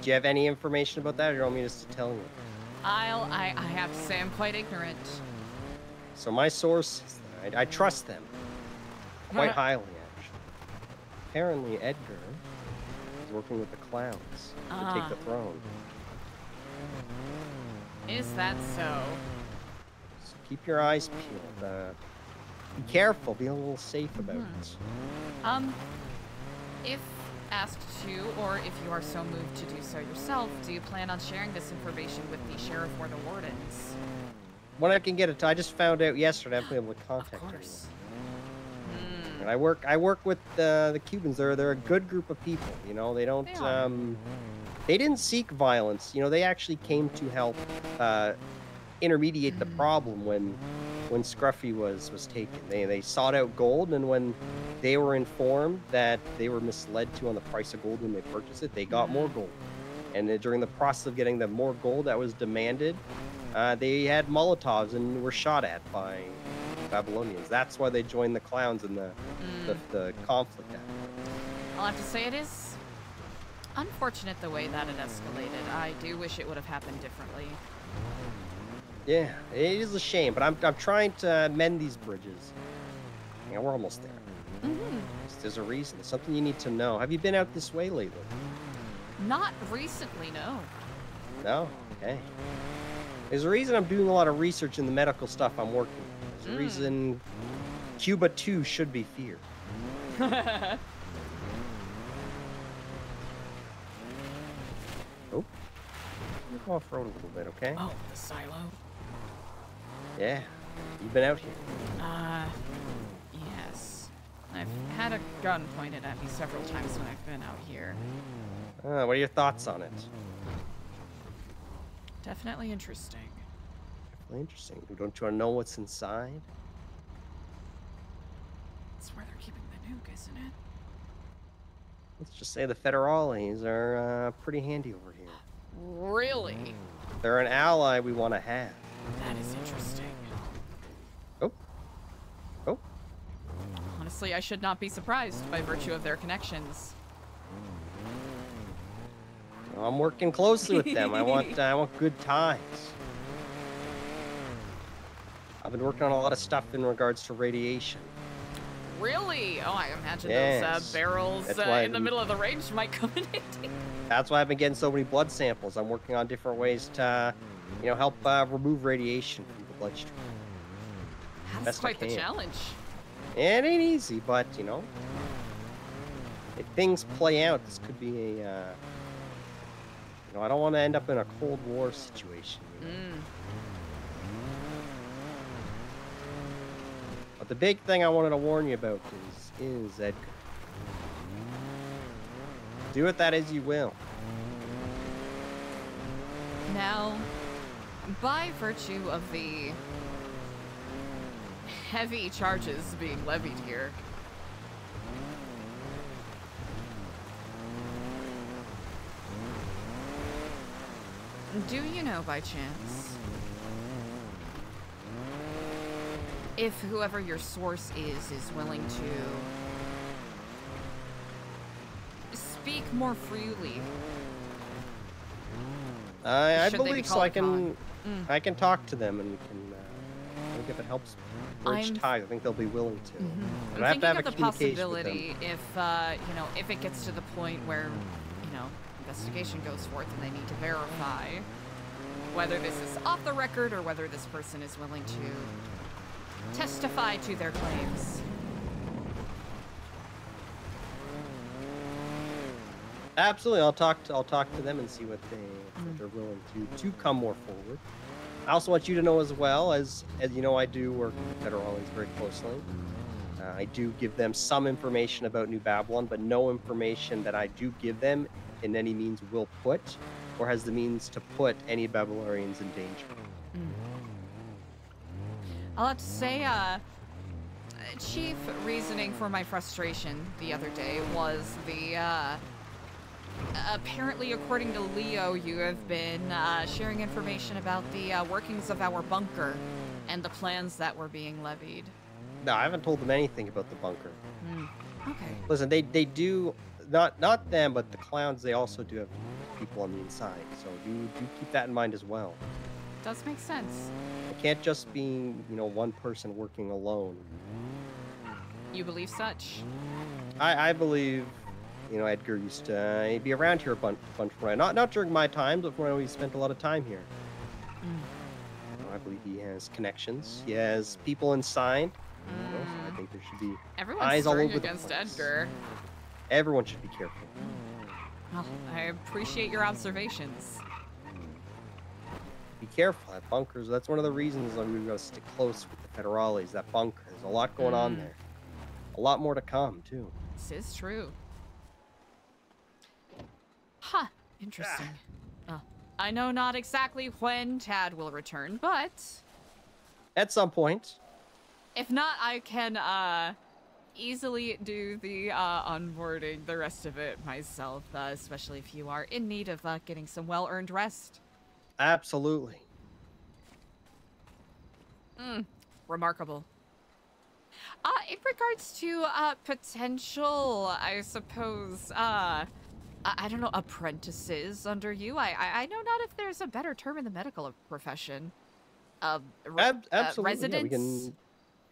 Do you have any information about that, or do you want me just to tell you? I have to say I'm quite ignorant. So my sources, I trust them quite highly, actually. Apparently, Edgar is working with the clowns to take the throne. Is that so? So keep your eyes peeled. Be careful. Be a little safe about it. If asked to, or if you are so moved to do so yourself, do you plan on sharing this information with the sheriff or the wardens? When I can get it, I just found out yesterday. I've been able to contact anyone. And I work with the Cubans. They're a good group of people. You know, they don't. They didn't seek violence. You know, they actually came to help intermediate the problem when Scruffy was taken. They sought out gold, and when they were informed that they were misled to on the price of gold when they purchased it, they got more gold. And during the process of getting them more gold that was demanded, they had Molotovs and were shot at by Babylonians. That's why they joined the clowns in the conflict. I'll have to say it is unfortunate the way that it escalated. I do wish it would have happened differently. Yeah, it is a shame, but I'm trying to mend these bridges. Yeah, we're almost there. There's a reason. There's something you need to know. Have you been out this way lately? Not recently, no. No? Okay. There's a reason I'm doing a lot of research in the medical stuff I'm working on. There's a reason Cuba 2 should be feared. Oh. Go off-road a little bit, okay? Oh, the silo? Yeah. You've been out here. Yes. I've had a gun pointed at me several times when I've been out here. What are your thoughts on it? Definitely interesting. Definitely interesting. Don't you want to know what's inside? It's where they're keeping the nuke, isn't it? let's just say the Federales are pretty handy over here. Really? They're an ally we want to have. That is interesting. Oh. Oh. Honestly, I should not be surprised by virtue of their connections. I'm working closely with them. I want good times. I've been working on a lot of stuff in regards to radiation. Really? Oh, I imagine yes. those barrels in the middle of the range might come in handy. That's why I've been getting so many blood samples. I'm working on different ways to, help remove radiation from the bloodstream. That's quite the challenge. It ain't easy, but, if things play out, this could be a, I don't want to end up in a Cold War situation. But the big thing I wanted to warn you about is Edgar. Do with that as you will. Now, by virtue of the heavy charges being levied here, do you know by chance if whoever your source is willing to speak more freely? I believe so. I can talk to them, and we can. I think if it helps bridge ties, I think they'll be willing to. I'm thinking of the possibility if if it gets to the point where investigation goes forth and they need to verify whether this is off the record or whether this person is willing to testify to their claims. Absolutely, I'll talk to them and see what they're willing to come more forward. I also want you to know as well, as you know, I do work with the Federales very closely. I do give them some information about New Babylon, but no information that I do give them in any means will put or has the means to put any Babylonians in danger. I'll have to say, chief reasoning for my frustration the other day was the, apparently according to Leo, you have been sharing information about the workings of our bunker and the plans that were being levied. No, I haven't told them anything about the bunker. Okay. Listen, they do, not them, but the clowns, they also do have people on the inside, so do keep that in mind as well. Does make sense. It can't just be, one person working alone. You believe such? I believe, Edgar used to be around here a bunch when not during my time, but when we spent a lot of time here. I believe he has connections. He has people inside. So I think there should be eyes all over against the place. Edgar. Everyone should be careful. Well, I appreciate your observations. Be careful at bunkers. That's one of the reasons that we've got to stick close with the Federales. That bunker. There's a lot going on there. A lot more to come, too. This is true. Huh. Interesting. I know not exactly when Tad will return, but at some point. If not, I can easily do the onboarding, the rest of it myself, especially if you are in need of getting some well-earned rest. Absolutely. Remarkable. In regards to potential, I suppose, I don't know, apprentices under you. I know not if there's a better term in the medical profession. Absolutely. Residents?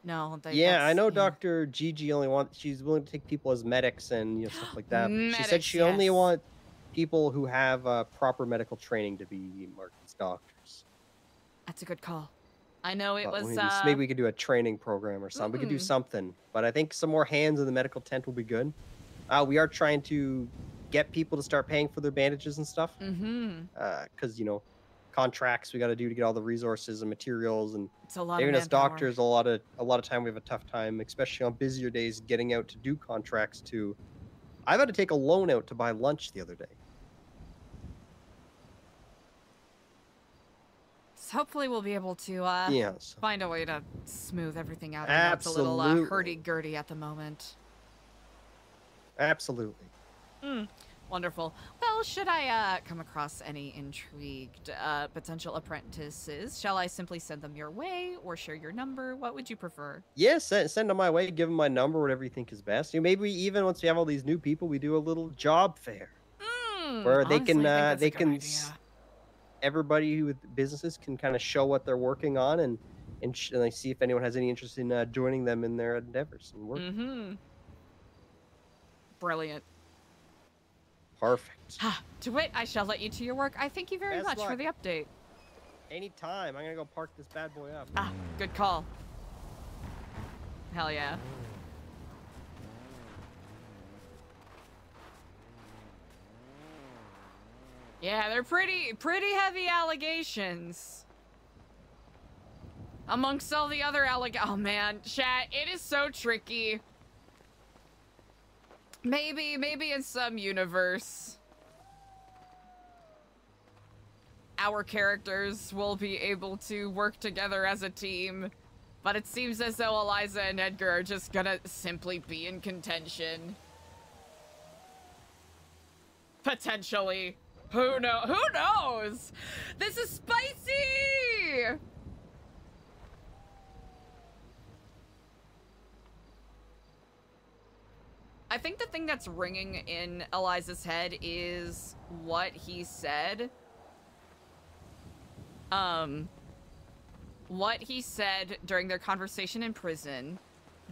No. I know Dr. Gigi she's willing to take people as medics and stuff like that. She said she only wants people who have proper medical training to be marked as doctors. That's a good call. I know it was. Maybe we could do a training program or something. We could do something, but I think some more hands in the medical tent will be good. We are trying to get people to start paying for their bandages and stuff. Because contracts we got to do to get all the resources and materials, and it's a lot even of as doctors, a lot of time we have a tough time, especially on busier days, getting out to do contracts. I've had to take a loan out to buy lunch the other day. Hopefully we'll be able to find a way to smooth everything out. Absolutely. It's a little hurdy-gurdy at the moment. Absolutely. Wonderful. Well, should I come across any intrigued potential apprentices, shall I simply send them your way or share your number? What would you prefer? Yes, send them my way. Give them my number, whatever you think is best. Maybe even once we have all these new people, we do a little job fair where they can everybody with businesses can kind of show what they're working on and like see if anyone has any interest in joining them in their endeavors and work. Brilliant. Perfect. DeWitt, I shall let you to your work. I thank you very much for the update. Anytime. I'm gonna go park this bad boy up. Good call. Hell yeah. Yeah, they're pretty heavy allegations. Amongst all the other oh man, chat, it is so tricky. Maybe in some universe, our characters will be able to work together as a team, but it seems as though Eliza and Edgar are just gonna simply be in contention. Potentially. Who knows? This is spicy! I think the thing that's ringing in Eliza's head is what he said. What he said during their conversation in prison,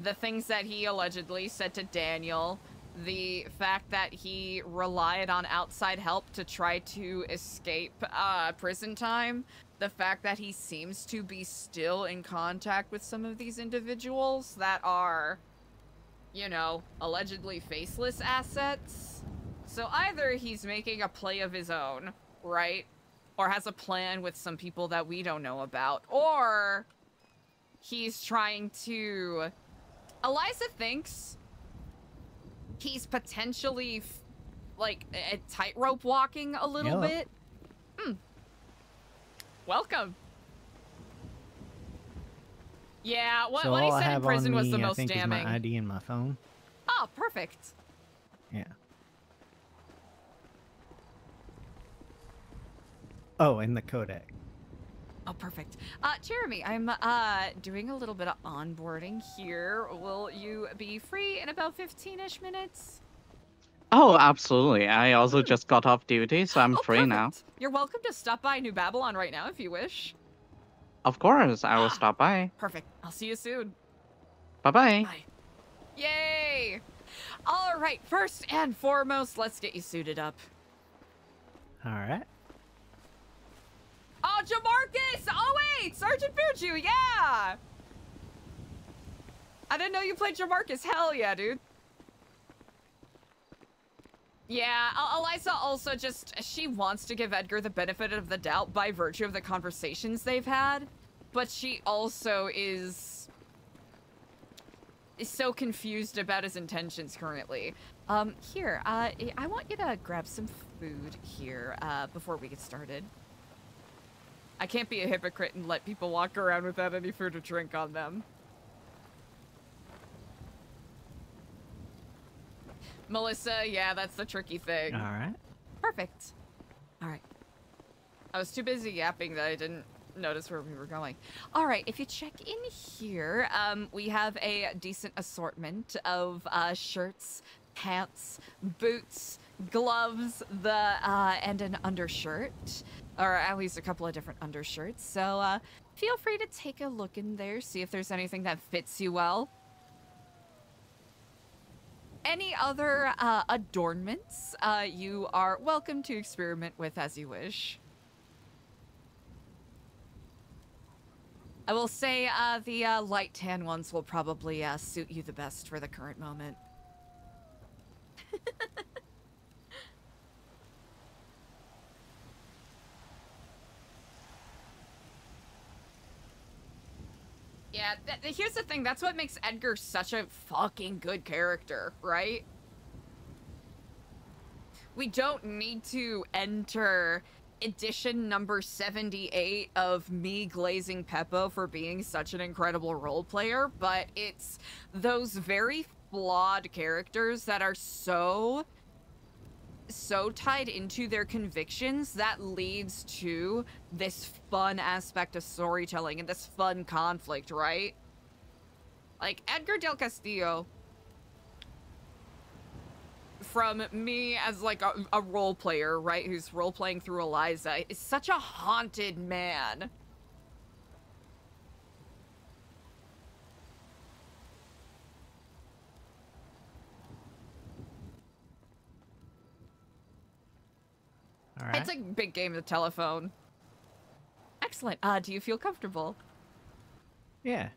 the things that he allegedly said to Daniel, the fact that he relied on outside help to try to escape prison time, the fact that he seems to be still in contact with some of these individuals that are, you know, allegedly faceless assets. So either he's making a play of his own, right? Or has a plan with some people that we don't know about. Or he's trying to... Eliza thinks he's potentially, like, tightrope walking a little bit. Welcome. Yeah, what he said in prison was the most damning. Is my ID and my phone. Oh, perfect. Yeah. Oh, and the codec. Oh, perfect. Jeremy, I'm doing a little bit of onboarding here. Will you be free in about 15-ish minutes? Oh, absolutely. I also just got off duty, so I'm free now. You're welcome to stop by New Babylon right now if you wish. Of course, I will stop by. Perfect. I'll see you soon. Bye-bye. Bye. Yay! All right, first and foremost, let's get you suited up. All right. Oh, Jamarcus! Oh, wait! Sergeant Virtue, yeah! I didn't know you played Jamarcus. Hell yeah, dude. Yeah, Eliza also she wants to give Edgar the benefit of the doubt by virtue of the conversations they've had, but she also is so confused about his intentions currently. Here, I want you to grab some food here, before we get started. I can't be a hypocrite and let people walk around without any food or drink on them. Melissa, yeah, that's the tricky thing. All right. Perfect. All right. I was too busy yapping that I didn't notice where we were going. All right, if you check in here, we have a decent assortment of shirts, pants, boots, gloves, and an undershirt, or at least a couple of different undershirts. So feel free to take a look in there, see if there's anything that fits you well. Any other adornments you are welcome to experiment with as you wish. I will say the light tan ones will probably suit you the best for the current moment. Yeah, here's the thing. That's what makes Edgar such a fucking good character, right? We don't need to enter edition number 78 of me glazing Peppo for being such an incredible role player, but it's those very flawed characters that are so so tied into their convictions that leads to this fun aspect of storytelling and this fun conflict, right? Like, Edgar Del Castillo, from me as like a role player, right, who's role playing through Eliza, is such a haunted man. All right. It's a big game of telephone. Excellent. Do you feel comfortable? Yeah.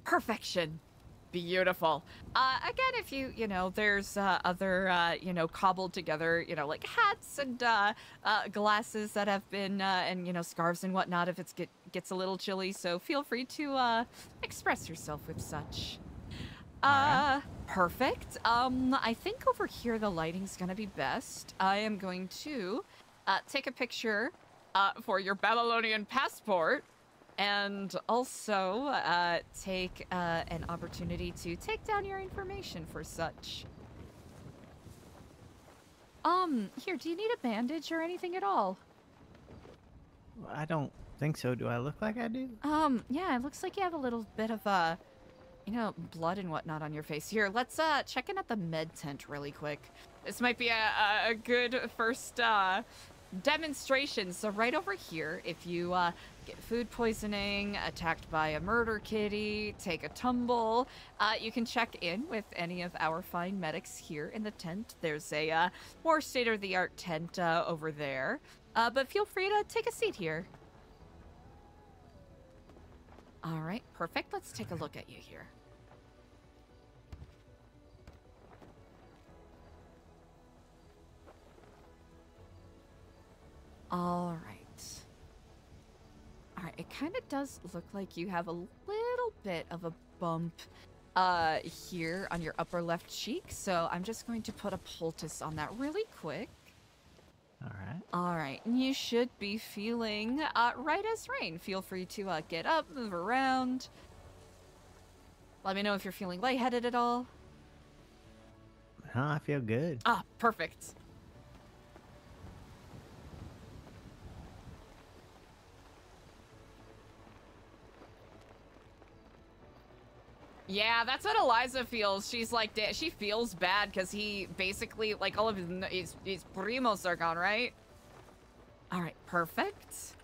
Perfection. Beautiful. Again, if you know, there's other, you know, cobbled together, you know, like hats and glasses that have been, and, you know, scarves and whatnot if it gets a little chilly. So feel free to express yourself with such. Right. Perfect. I think over here the lighting's gonna be best. I am going to take a picture for your Babylonian passport. And also take an opportunity to take down your information for such. Here, do you need a bandage or anything at all? I don't think so. Do I look like I do? Yeah, it looks like you have a little bit of, you know, blood and whatnot on your face. Here, let's check in at the med tent really quick. This might be a good first demonstration. So right over here, if you get food poisoning, attacked by a murder kitty, take a tumble, you can check in with any of our fine medics here in the tent. There's a more state-of-the-art tent over there, but feel free to take a seat here. All right, perfect. Let's take a look at you here. All right. All right, it kind of does look like you have a little bit of a bump here on your upper left cheek, so I'm just going to put a poultice on that really quick. All right. All right, and you should be feeling right as rain. Feel free to get up, move around. Let me know if you're feeling lightheaded at all. No, I feel good. Ah, perfect. Yeah, that's what Eliza feels. She's like, she feels bad because he basically, like, all of his primos are gone, right? All right, perfect.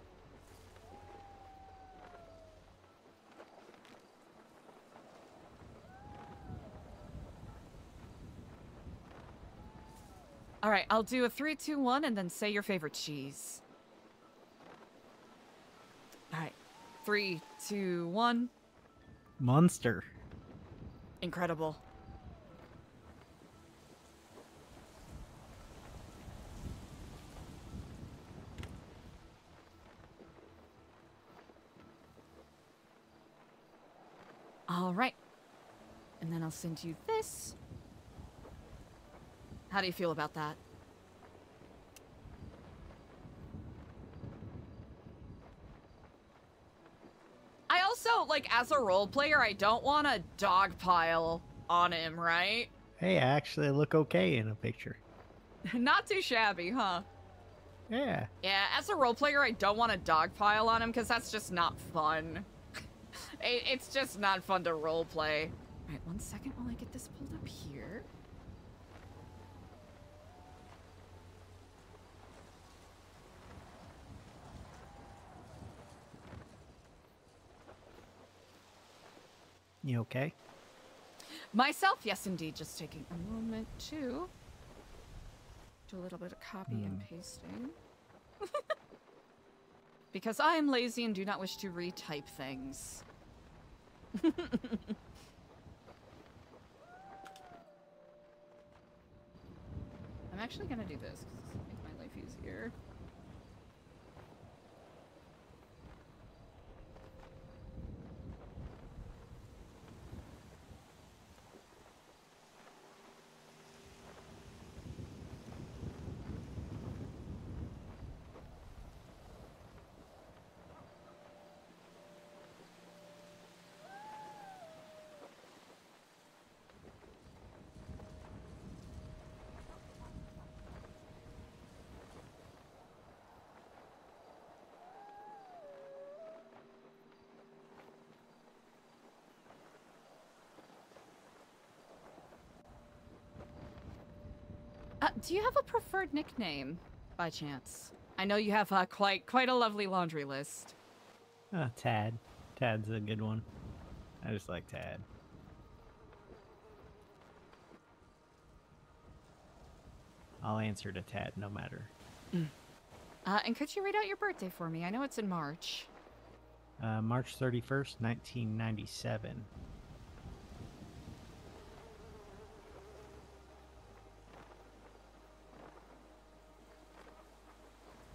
All right, I'll do a 3, 2, 1, and then say your favorite cheese. All right, 3, 2, 1. Monster. Incredible. All right. And then I'll send you this. How do you feel about that? I also, like, as a role player, I don't want to dogpile on him, right? Hey, I actually look okay in a picture. Not too shabby, huh? Yeah. Yeah, as a role player, I don't want to dogpile on him because that's just not fun. It's just not fun to role play. All right, 1 second while I get this pulled up here. You okay? Myself, yes, indeed. Just taking a moment to do a little bit of copy and pasting. Because I am lazy and do not wish to retype things. I'm actually going to do this because this will make my life easier. Do you have a preferred nickname, by chance? I know you have quite a lovely laundry list. Tad. Tad's a good one. I just like Tad. I'll answer to Tad no matter. And could you read out your birthday for me? I know it's in March. March 31st, 1997.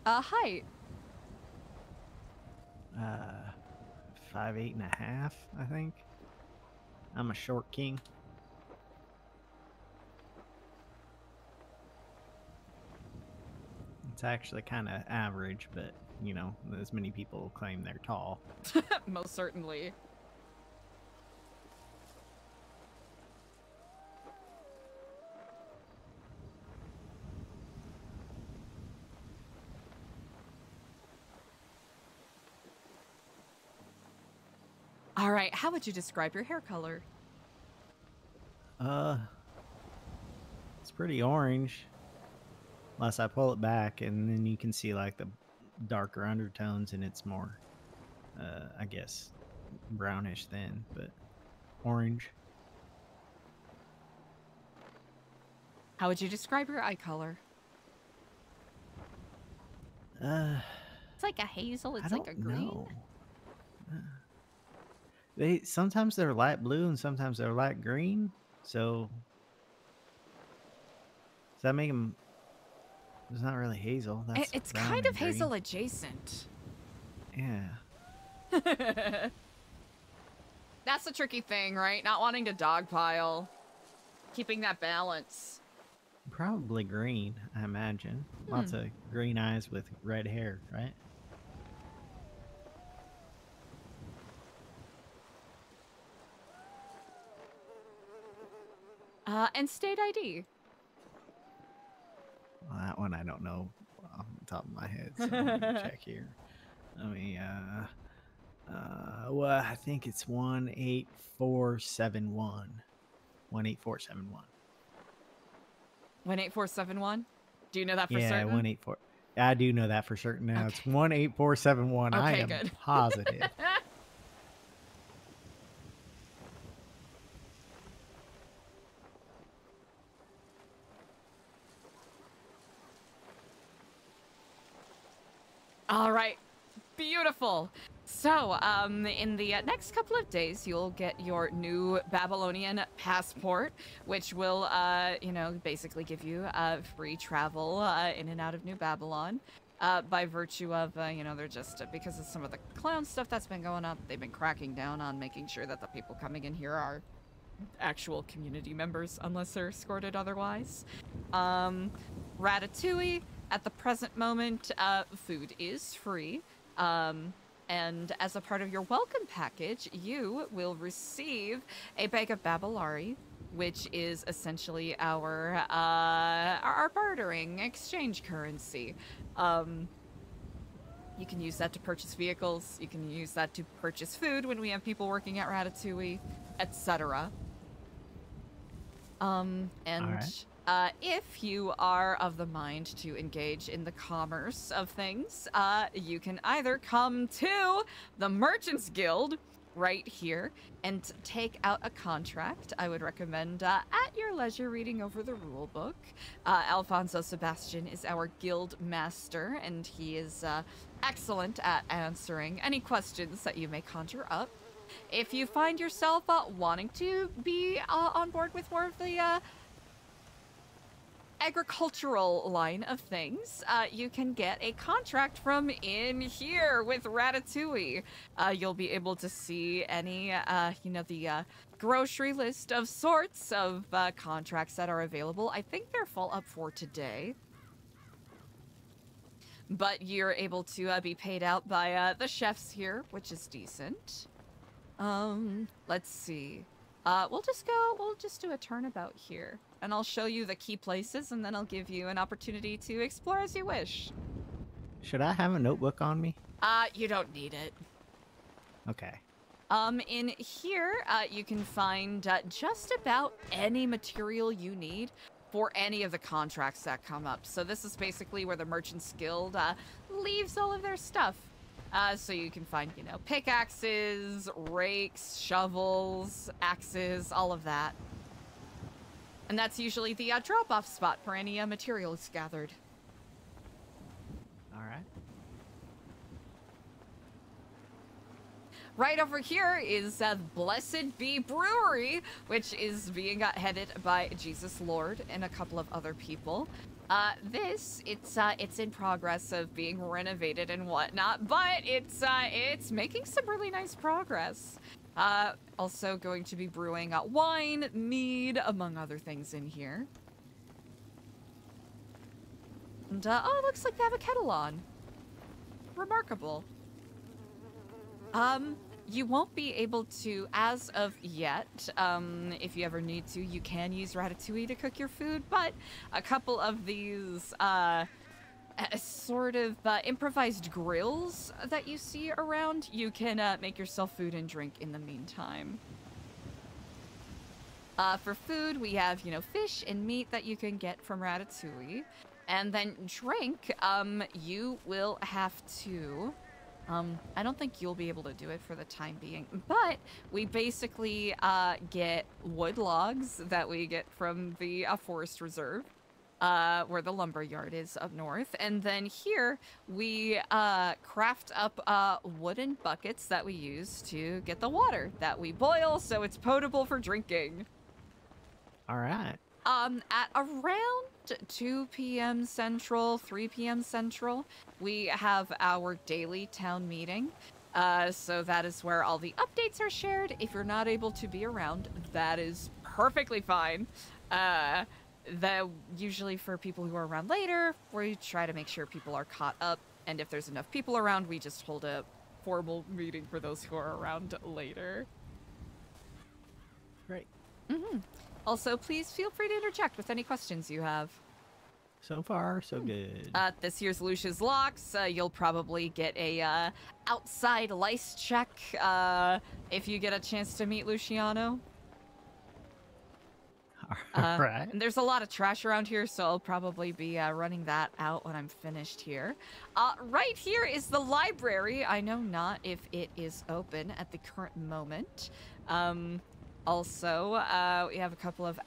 Height? 5'8.5", I think. I'm a short king. It's actually kind of average, but, you know, as many people claim they're tall. Most certainly. All right, how would you describe your hair color? It's pretty orange. Unless I pull it back, and then you can see like the darker undertones, and it's more, I guess, brownish then, but orange. How would you describe your eye color? It's like a hazel. It's like a green. Sometimes they're light blue and sometimes they're light green. So does that make them? It's not really hazel. It's kind of hazel adjacent. Yeah. That's the tricky thing, right? Not wanting to dogpile. Keeping that balance. Probably green, I imagine. Lots of green eyes with red hair, right? And state ID. Well, that one I don't know off the top of my head, so let me check here. Well, I think it's 18471. 18471. 18471? Do you know that for certain? Yeah, 184. I do know that for certain now. Okay. It's 18471. Okay, I am good. Positive. All right, beautiful. So, in the next couple of days, you'll get your new Babylonian passport, which will, you know, basically give you free travel in and out of New Babylon. By virtue of, you know, they're just, because of some of the clown stuff that's been going on, they've been cracking down on making sure that the people coming in here are actual community members, unless they're escorted otherwise. Ratatouille. At the present moment, food is free, and as a part of your welcome package, you will receive a bag of Babylari, which is essentially our bartering exchange currency. You can use that to purchase vehicles, you can use that to purchase food when we have people working at Ratatouille, etc. If you are of the mind to engage in the commerce of things, you can either come to the Merchants Guild right here and take out a contract. I would recommend at your leisure reading over the rule book. Alfonso Sebastian is our guild master, and he is excellent at answering any questions that you may conjure up. If you find yourself wanting to be on board with more of the agricultural line of things, you can get a contract from in here with Ratatouille. You'll be able to see any, you know, the grocery list of sorts of contracts that are available. I think they're full up for today. But you're able to be paid out by the chefs here, which is decent. Let's see. We'll just do a turnabout here. And I'll show you the key places, and then I'll give you an opportunity to explore as you wish. Should I have a notebook on me? You don't need it. Okay. In here, you can find just about any material you need. for any of the contracts that come up. So this is basically where the Merchants Guild leaves all of their stuff. So you can find, you know, pickaxes, rakes, shovels, axes, all of that. And that's usually the drop-off spot for any materials gathered. All right. Right over here is Blessed Be Brewery, which is being headed by Jesus Lord and a couple of other people. It's in progress of being renovated and whatnot, but it's making some really nice progress. Also going to be brewing wine, mead, among other things in here. And, oh, it looks like they have a kettle on. Remarkable. You won't be able to, as of yet, if you ever need to, you can use Ratatouille to cook your food, but a couple of these, sort of improvised grills that you see around, you can make yourself food and drink in the meantime. For food, we have, you know, fish and meat that you can get from Ratatouille. And then drink, you will have to... I don't think you'll be able to do it for the time being, but we basically get wood logs that we get from the forest reserve, where the lumber yard is up north. And then here we craft up wooden buckets that we use to get the water that we boil so it's potable for drinking. All right. At around 2 p.m. Central, 3 p.m. Central, we have our daily town meeting. So that is where all the updates are shared. If you're not able to be around, that is perfectly fine. Usually for people who are around later, we try to make sure people are caught up. And if there's enough people around, we just hold a formal meeting for those who are around later. Great. Mm-hmm. Also, please feel free to interject with any questions you have. So far, so good. This here's Lucia's locks. You'll probably get a outside lice check if you get a chance to meet Luciano. Right. And there's a lot of trash around here, so I'll probably be running that out when I'm finished here. Right here is the library. I know not if it is open at the current moment. Also, we have a couple of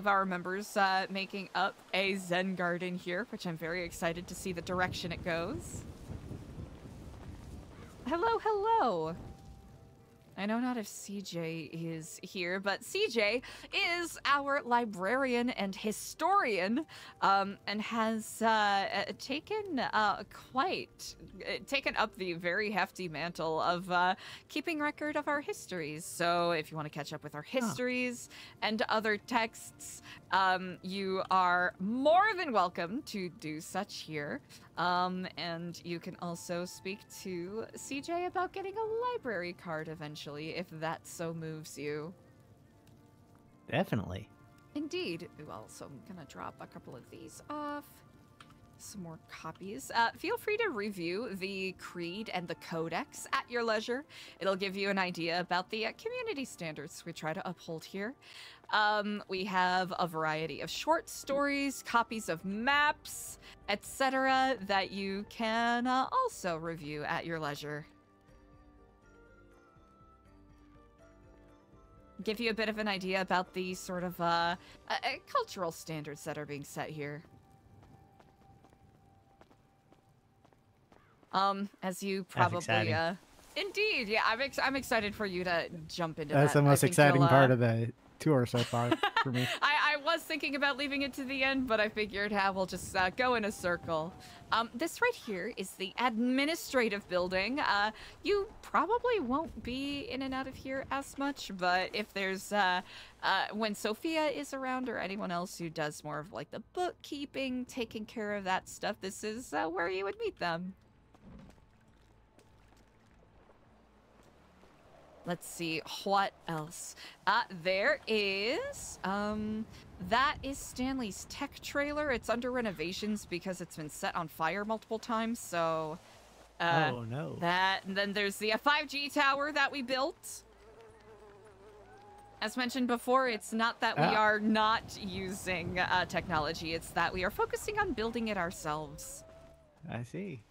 our members making up a Zen garden here, which I'm very excited to see the direction it goes. Hello, hello. I know not if CJ is here, but CJ is our librarian and historian, and has taken up the very hefty mantle of keeping record of our histories. So if you want to catch up with our histories and other texts, you are more than welcome to do such here. And you can also speak to CJ about getting a library card eventually, if that so moves you. Definitely. Indeed. Well, so I'm gonna drop a couple of these off. Some more copies. Feel free to review the Creed and the Codex at your leisure. It'll give you an idea about the community standards we try to uphold here. We have a variety of short stories, copies of maps, etc. that you can also review at your leisure. Give you a bit of an idea about the sort of cultural standards that are being set here. As you probably, indeed, yeah, I'm excited for you to jump into that. That's the most exciting part of the tour so far for me. I was thinking about leaving it to the end, but I figured we'll just go in a circle. This right here is the administrative building. You probably won't be in and out of here as much, but if there's, when Sophia is around or anyone else who does more of like the bookkeeping, taking care of that stuff, this is where you would meet them. Let's see, what else? There is, that is Stanley's tech trailer. It's under renovations because it's been set on fire multiple times, so... oh, no. That, and then there's the 5G tower that we built. As mentioned before, it's not that we are not using technology, it's that we are focusing on building it ourselves. I see.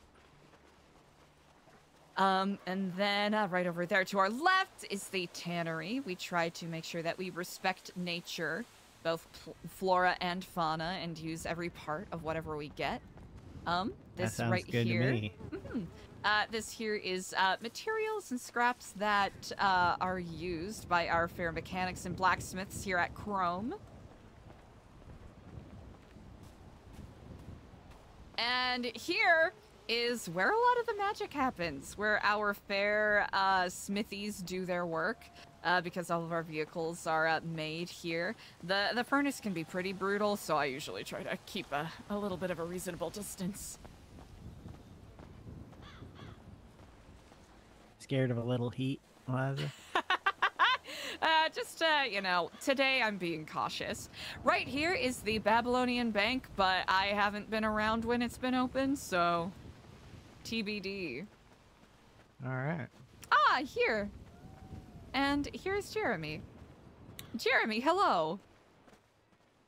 And then right over there to our left is the tannery. We try to make sure that we respect nature, both flora and fauna, and use every part of whatever we get. This that sounds right good here. to me. This here is materials and scraps that are used by our fair mechanics and blacksmiths here at Chrome. And here is where a lot of the magic happens, where our fair smithies do their work, because all of our vehicles are made here. The furnace can be pretty brutal, so I usually try to keep a little bit of a reasonable distance. Scared of a little heat, Eliza? You know, today I'm being cautious. Right here is the Babylonian Bank, but I haven't been around when it's been open, so TBD. All right. Ah, here. And here's Jeremy. Jeremy, hello.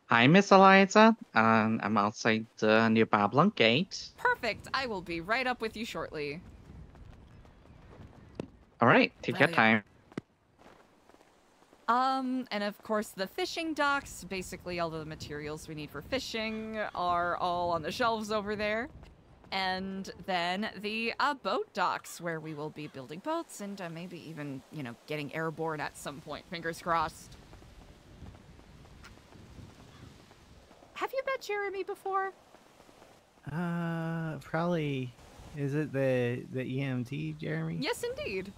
Hi, Miss Eliza. I'm outside the New Babylon gate. Perfect. I will be right up with you shortly. All right, take your time. And of course the fishing docks, basically all the materials we need for fishing are all on the shelves over there. And then the boat docks, where we will be building boats and maybe even, you know, getting airborne at some point. Fingers crossed. Have you met Jeremy before? Probably. Is it the EMT, Jeremy? Yes, indeed.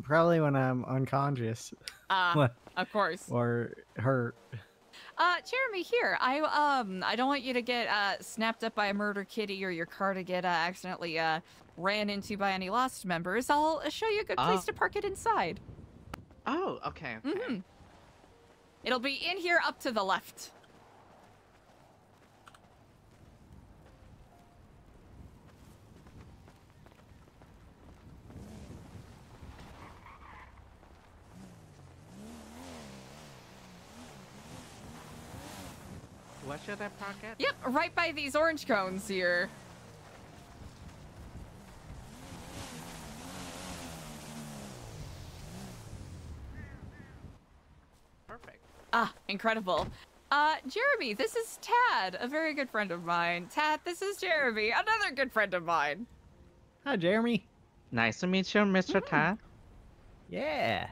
Probably when I'm unconscious. Of course. Or hurt. Jeremy, here. I don't want you to get snapped up by a murder kitty or your car to get accidentally ran into by any Lost members. I'll show you a good place to park it inside. Oh, okay. It'll be in here up to the left. Where should I park it? Yep, right by these orange cones here. Perfect. Ah, incredible. Jeremy, this is Tad, a very good friend of mine. Tad, this is Jeremy, another good friend of mine. Hi, Jeremy. Nice to meet you, Mr. Tad. Yeah.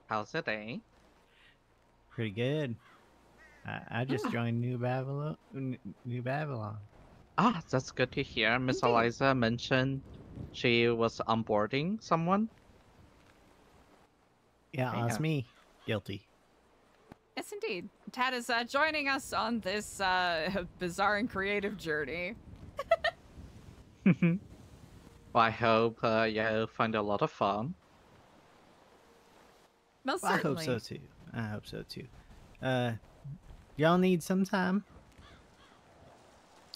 How's the day? Pretty good. I just joined New Babylon. Ah, that's good to hear. Miss Eliza mentioned she was onboarding someone. Yeah, that's me. Guilty. Yes, indeed. Tad is joining us on this bizarre and creative journey. Well, I hope you find a lot of fun. Most I certainly. I hope so too. Y'all need some time?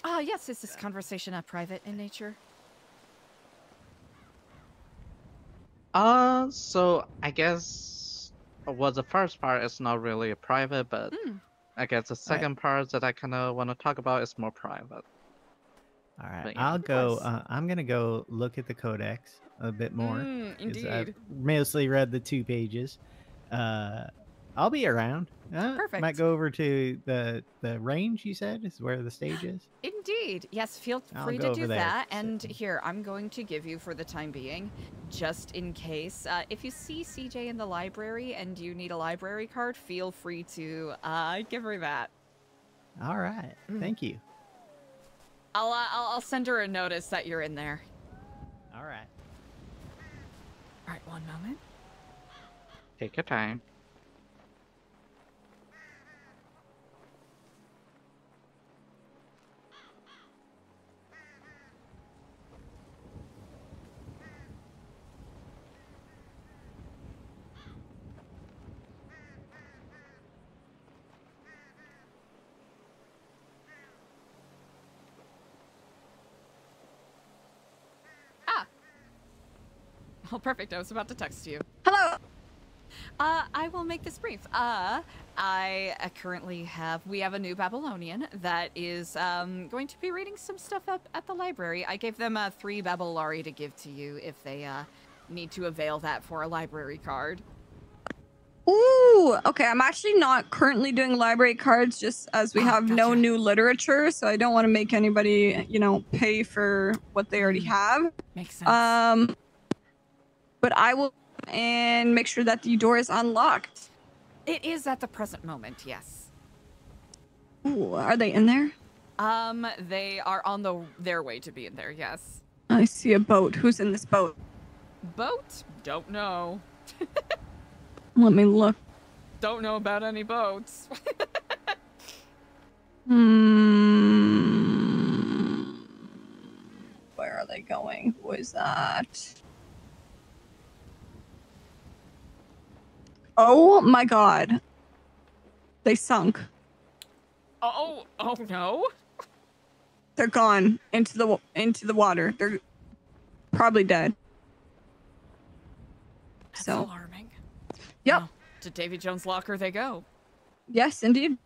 Yes, is this conversation private in nature? So I guess, well, the first part is not really a private, but I guess the second part that I kind of want to talk about is more private. All right, But, yeah, I'll go. I'm gonna go look at the codex a bit more. 'Cause Indeed. I've mostly read the 2 pages. I'll be around. Perfect. Might go over to the range you said is where the stage is. Indeed. Yes, feel I'll free go to over do there. that. And here, I'm going to give you for the time being, just in case. If you see CJ in the library and you need a library card, feel free to give her that. All right. Thank you. I'll send her a notice that you're in there. All right. All right, one moment. Take your time. Oh, perfect. I was about to text you. Hello. I will make this brief. I currently we have a new Babylonian that is going to be reading some stuff up at the library. I gave them 3 Babylari to give to you if they need to avail that for a library card. Ooh, okay. I'm actually not currently doing library cards just as we have no new literature, so I don't want to make anybody, pay for what they already have. Makes sense. But I will and make sure that the door is unlocked. It is at the present moment, yes. Ooh, are they in there? They are on their way to be in there, yes. I see a boat. Who's in this boat? Boat? Don't know. Let me look. Don't know about any boats. Where are they going? Who is that? Oh my god. They sunk. Oh no. They're gone into the water. They're probably dead. That's alarming. Yep. Oh, to Davy Jones' locker they go. Yes, indeed.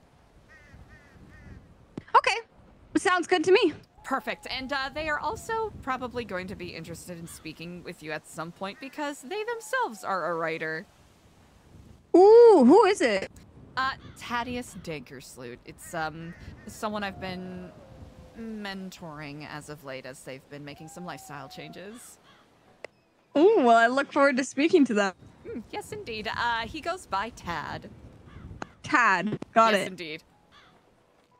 Okay. Sounds good to me. Perfect. And they are also probably going to be interested in speaking with you at some point because they themselves are a writer. Ooh, who is it? Thaddeus Dankersloot. It's someone I've been mentoring as of late as they've been making some lifestyle changes. Ooh, well, I look forward to speaking to them. Yes, indeed. He goes by Tad. Tad. Got it. Yes, indeed.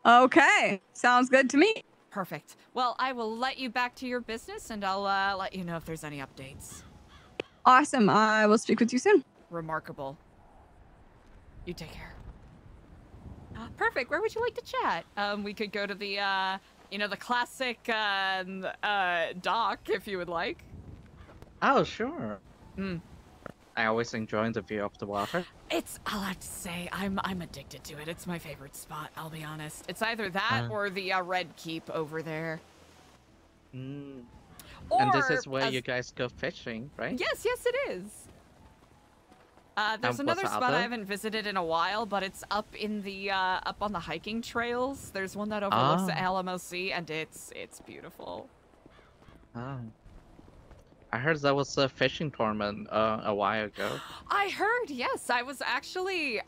Okay. Sounds good to me. Perfect. Well, I will let you back to your business, and I'll let you know if there's any updates. Awesome. I will speak with you soon. Remarkable. You take care. Perfect. Where would you like to chat? We could go to the, the classic dock if you would like. Oh, sure. I always enjoy the view of the water. I'll have to say, I'm addicted to it. It's my favorite spot, I'll be honest. It's either that or the Red Keep over there. And this is where you guys go fishing, right? Yes, it is. There's another spot I haven't visited in a while, but it's up in the up on the hiking trails. There's one that overlooks the Alamo Sea, and it's beautiful. Oh. I heard that was a fishing tournament a while ago. I heard, yes. I was actually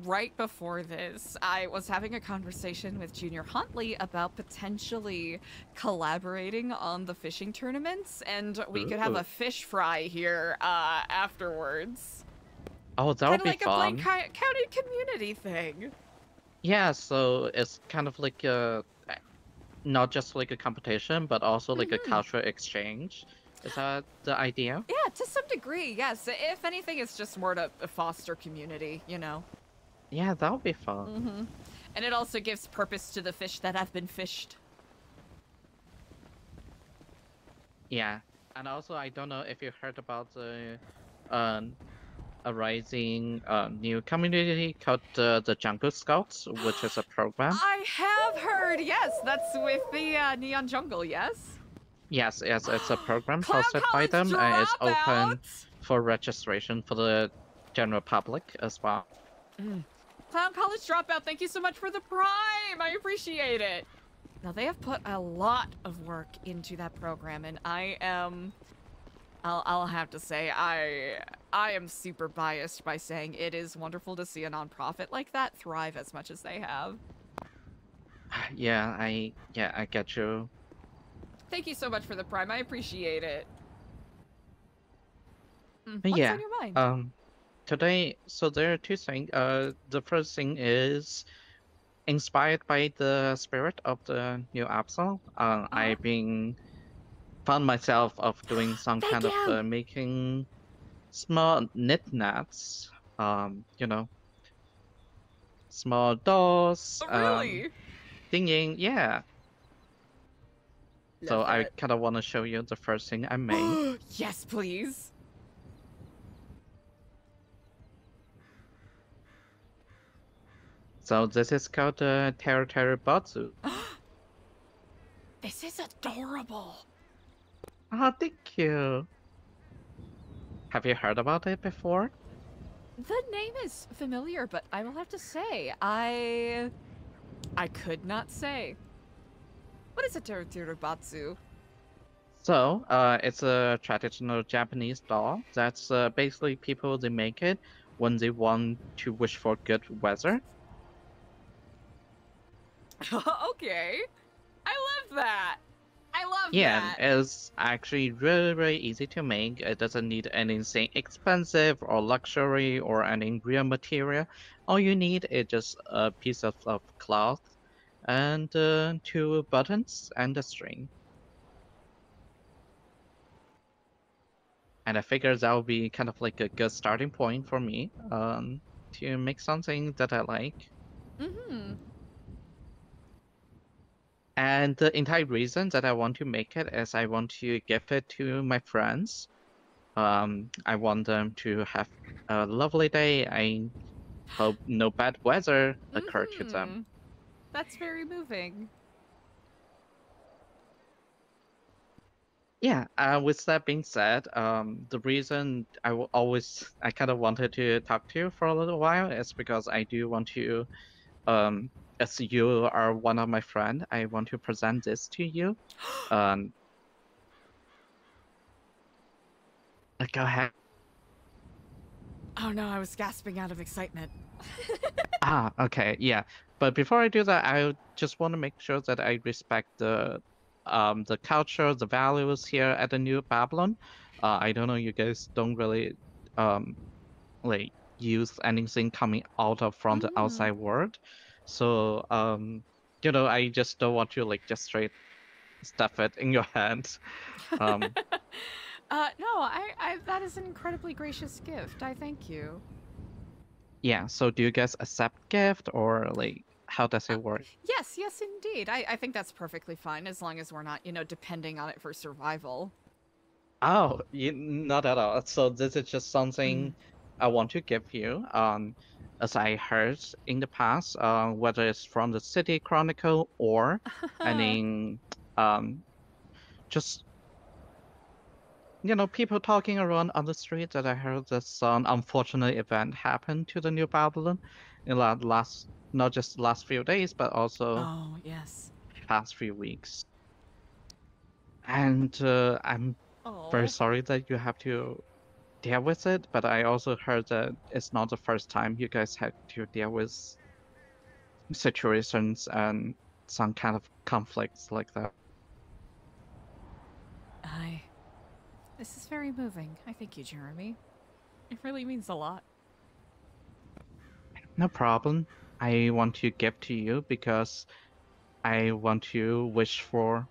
right before this. I was having a conversation with Junior Huntley about potentially collaborating on the fishing tournaments, and we could have a fish fry here afterwards. Oh, that would be fun. Kind of like a Blaine County community thing. Yeah, so it's kind of like not just like a competition, but also like a cultural exchange. Is that the idea? Yeah, to some degree, yes. If anything, it's just more to foster community, Yeah, that would be fun. And it also gives purpose to the fish that have been fished. Yeah, and also I don't know if you heard about the a rising new community called the Jungle Scouts, which is a program. I have heard, yes. That's with the Neon Jungle, yes? Yes, it's a program hosted by them, and it's open for registration for the general public as well. Clown College Dropout, thank you so much for the Prime! I appreciate it! Now, they have put a lot of work into that program, and I'll have to say, I am super biased by saying it is wonderful to see a nonprofit like that thrive as much as they have. Yeah, I get you. Thank you so much for the Prime. I appreciate it. What's on your mind? Today, so there are two things. The first thing is inspired by the spirit of the new episode. I've been found myself of doing some kind of making small knickknacks. Small dolls. Oh, really? Singing, yeah. Love so that. I kind of want to show you the first thing I made. Yes, please. So this is called the Terra Batsu. This is adorable. Oh, thank you. Have you heard about it before? The name is familiar, but I will have to say, I could not say. What is a Teruterubatsu? So, it's a traditional Japanese doll. That's basically people, they make it when they want to wish for good weather. Okay. I love that. I love Yeah, that. it's actually really, really easy to make. It doesn't need anything expensive or luxury or any real material. All you need is just a piece of cloth and 2 buttons and a string. And I figured that would be kind of like a good starting point for me to make something that I like. Mm-hmm. And the entire reason that I want to make it is I want to give it to my friends. I want them to have a lovely day. I hope no bad weather occur to them. That's very moving. Yeah, with that being said, the reason I kind of wanted to talk to you for a little while is because I do want to, as you are one of my friends, I want to present this to you. Go ahead. Oh no, I was gasping out of excitement. Okay, yeah. But before I do that, I just want to make sure that I respect the culture, the values here at the New Babylon. I don't know, you guys don't really like use anything coming out of from the outside world. So I just don't want you like just straight stuff it in your hand. No, I that is an incredibly gracious gift. I thank you. Yeah, so do you guys accept gift or like how does it work? Yes, indeed. I think that's perfectly fine as long as we're not, depending on it for survival. Oh, not at all. So this is just something I want to give you. As I heard in the past, whether it's from the City Chronicle or just people talking around on the street that I heard that some unfortunate event happened to the New Babylon in the last, not just last few days, but also past few weeks. And I'm very sorry that you have to deal with it, but I also heard that it's not the first time you guys had to deal with situations and some kind of conflicts like that. This is very moving. I thank you, Jeremy. It really means a lot. No problem. I want to give to you because I want to wish for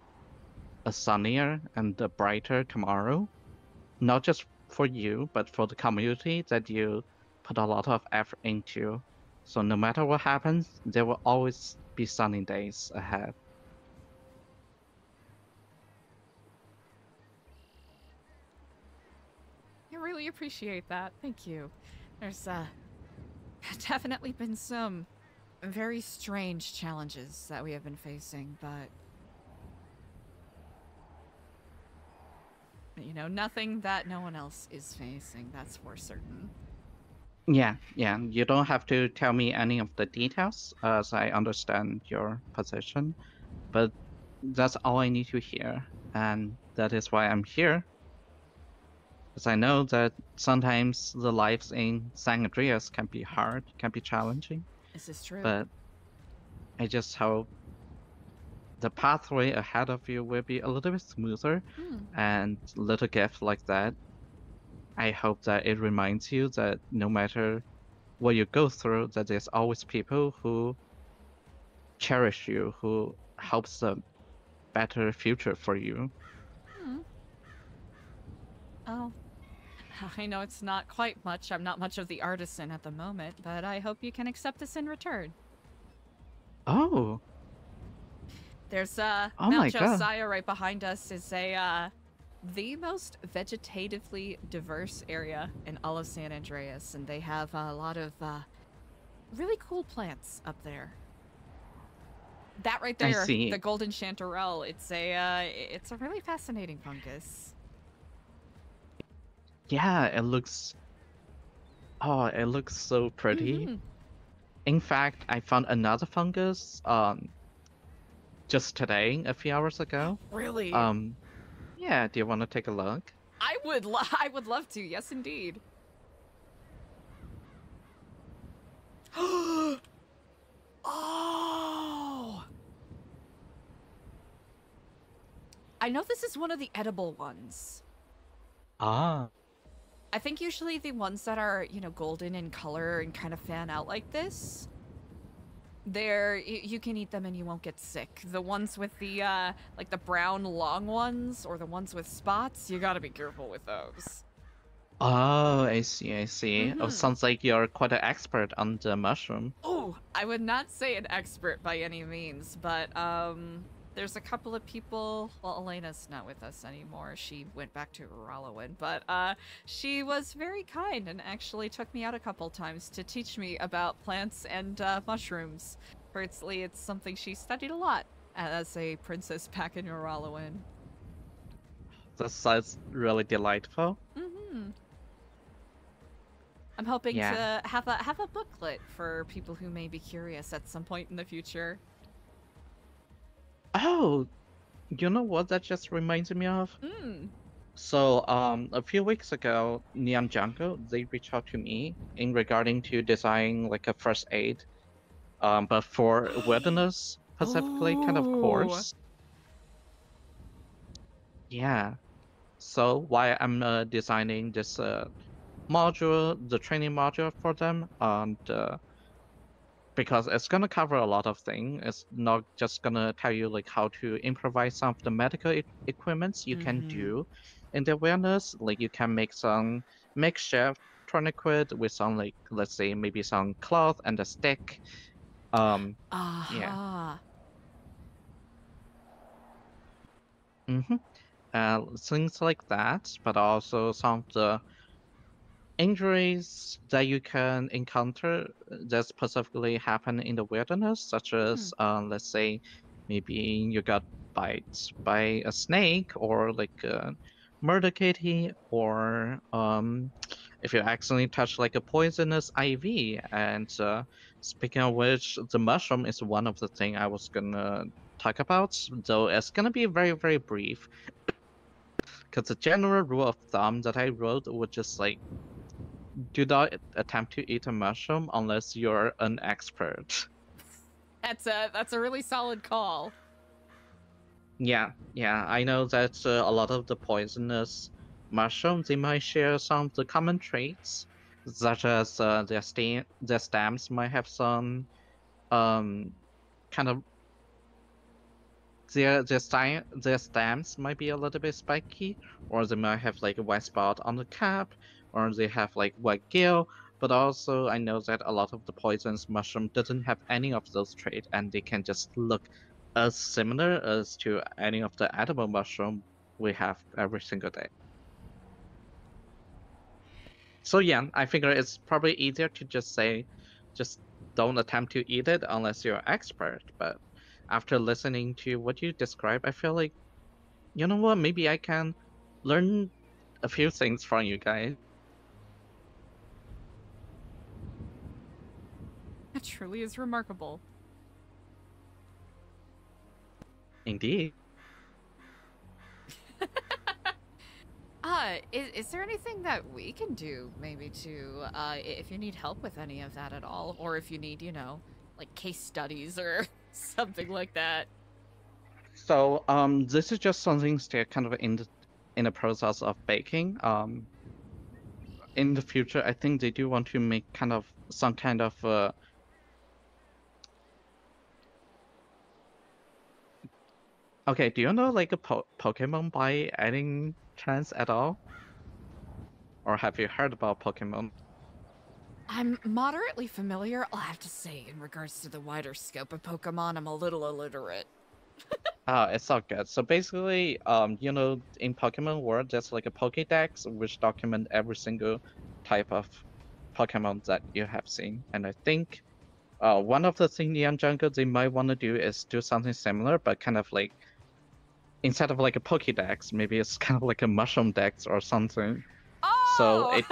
a sunnier and a brighter tomorrow. Not just for you, but for the community that you put a lot of effort into. So no matter what happens, there will always be sunny days ahead. I really appreciate that. Thank you. There's definitely been some very strange challenges that we have been facing, but nothing that no one else is facing, that's for certain. Yeah, you don't have to tell me any of the details, as I understand your position, but that's all I need to hear, and that is why I'm here. Because I know that sometimes the lives in San Andreas can be hard, can be challenging. This is true. But I just hope the pathway ahead of you will be a little bit smoother, and little gift like that, I hope that it reminds you that no matter what you go through, that there's always people who cherish you, who helps a better future for you. Oh, I know it's not quite much. I'm not much of the artisan at the moment, but I hope you can accept this in return. Oh. There's Mount Josiah right behind us is the most vegetatively diverse area in all of San Andreas, and they have a lot of really cool plants up there. That right there, the golden chanterelle, it's a really fascinating fungus. Yeah, it looks Oh, it looks so pretty. Mm-hmm. In fact, I found another fungus just today, a few hours ago. Really? Yeah, do you want to take a look? I would love to. Yes, indeed. Oh! I know this is one of the edible ones. Ah. I think usually the ones that are, you know, golden in color and kind of fan out like this, you can eat them and you won't get sick. The ones with the, like the brown long ones or the ones with spots, you gotta be careful with those. Oh, I see, I see. Oh, sounds like you're quite an expert on the mushroom. Oh, I would not say an expert by any means, but, there's a couple of people, well, Elena's not with us anymore. She went back to Rallowin, but she was very kind and actually took me out a couple times to teach me about plants and mushrooms. Firstly, it's something she studied a lot as a princess back in Rallowin. That sounds really delightful. Mm-hmm. I'm hoping to have a booklet for people who may be curious at some point in the future. Oh, you know what that just reminds me of? Mm. So, a few weeks ago, Neon Jungle, they reached out to me in regarding to design like a first aid, but for wilderness specifically kind of course. Yeah. So why I'm designing this module, the training module for them, and because it's gonna cover a lot of things. It's not just gonna tell you like how to improvise some of the medical equipments you can do in the wilderness. Like you can make some makeshift tourniquet with some like, let's say maybe some cloth and a stick. Yeah. Things like that, but also some of the injuries that you can encounter that specifically happen in the wilderness, such as, let's say, maybe you got bite by a snake or like a murder kitty, or if you accidentally touch like a poisonous IV. And speaking of which, the mushroom is one of the things I was gonna talk about, though it's gonna be very, very brief. Because the general rule of thumb that I wrote was just like, do not attempt to eat a mushroom unless you're an expert. That's a really solid call. Yeah, I know that a lot of the poisonous mushrooms, they might share some of the common traits, such as their stems might have some kind of their stems might be a little bit spiky, or they might have like a white spot on the cap, or they have like white gill. But also I know that a lot of the poisonous mushroom doesn't have any of those traits, and they can just look as similar as to any of the edible mushroom we have every single day. So yeah, I figure it's probably easier to just say, just don't attempt to eat it unless you're an expert. But after listening to what you describe, I feel like, you know what, maybe I can learn a few things from you guys. It truly is remarkable. Indeed. Is there anything that we can do, maybe, to, if you need help with any of that at all, or if you need, you know, like case studies or something like that? So, this is just something still kind of in the process of baking. In the future, I think they do want to make kind of some kind of Okay, do you know like a Pokemon by any chance at all? Or have you heard about Pokemon? I'm moderately familiar. I'll have to say, in regards to the wider scope of Pokemon, I'm a little illiterate. It's all good. So basically, you know, in Pokemon world, there's like a Pokédex which document every single type of Pokemon that you have seen. And I think one of the things Neon Jungle they might want to do is do something similar, but kind of like, instead of like a Pokédex, maybe it's kind of like a mushroom dex or something. Oh! So it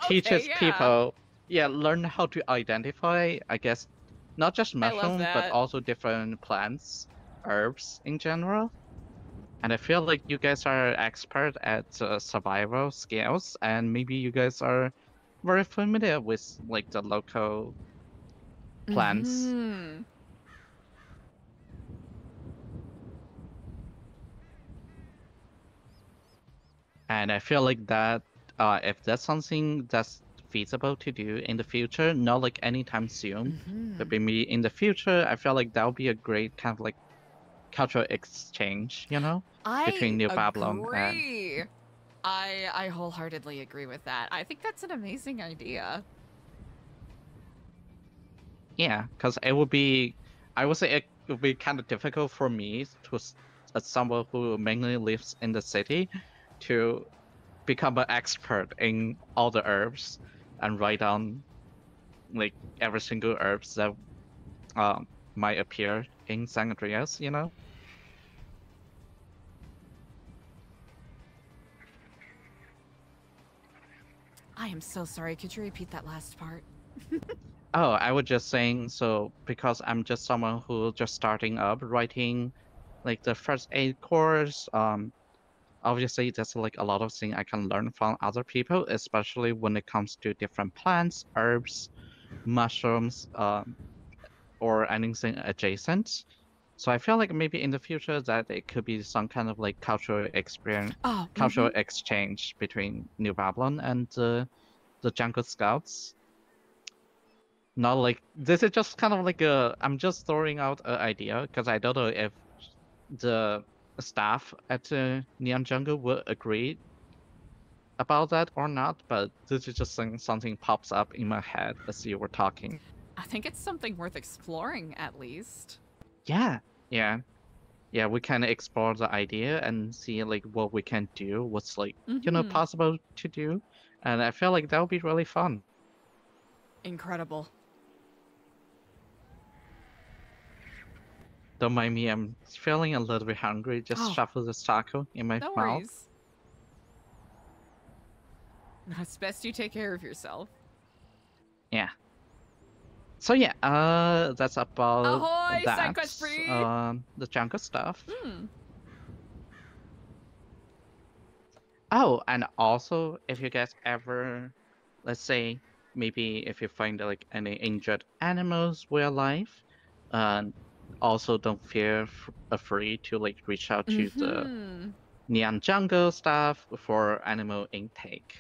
teaches people yeah, learn how to identify, I guess, not just mushrooms, but that. also different plants, herbs in general. And I feel like you guys are expert at survival skills, and maybe you guys are very familiar with like the local plants. And I feel like that if that's something that's feasible to do in the future, not like anytime soon, but maybe in the future, I feel like that would be a great kind of like cultural exchange, you know, between New Babylon and. I wholeheartedly agree with that. I think that's an amazing idea. Yeah, because it would be, I would say it would be kind of difficult for me to, as someone who mainly lives in the city, to become an expert in all the herbs and write down like every single herbs that might appear in San Andreas, you know? I am so sorry. Could you repeat that last part? Oh, I was just saying, so because I'm just someone who just starting up writing like the first aid course, obviously there's like a lot of things I can learn from other people, especially when it comes to different plants, herbs, mushrooms, or anything adjacent. So I feel like maybe in the future that it could be some kind of like cultural experience, cultural exchange between New Babylon and the Jungle Scouts. Not like this is just kind of like I'm just throwing out an idea because I don't know if the staff at Neon Jungle will agree about that or not, but this is just something pops up in my head as you were talking. I think it's something worth exploring, at least. Yeah, we can explore the idea and see like what we can do, what's like you know possible to do, and I feel like that would be really fun. Incredible. Don't mind me, I'm feeling a little bit hungry. Just shuffle this taco in my mouth. Worries. It's best you take care of yourself. Yeah. So yeah, that's about Ahoy, that. the jungle stuff. Oh, and also if you guys ever, let's say, maybe if you find like any injured animals were alive, also don't feel afraid to like reach out to the Neon Jungle staff for animal intake.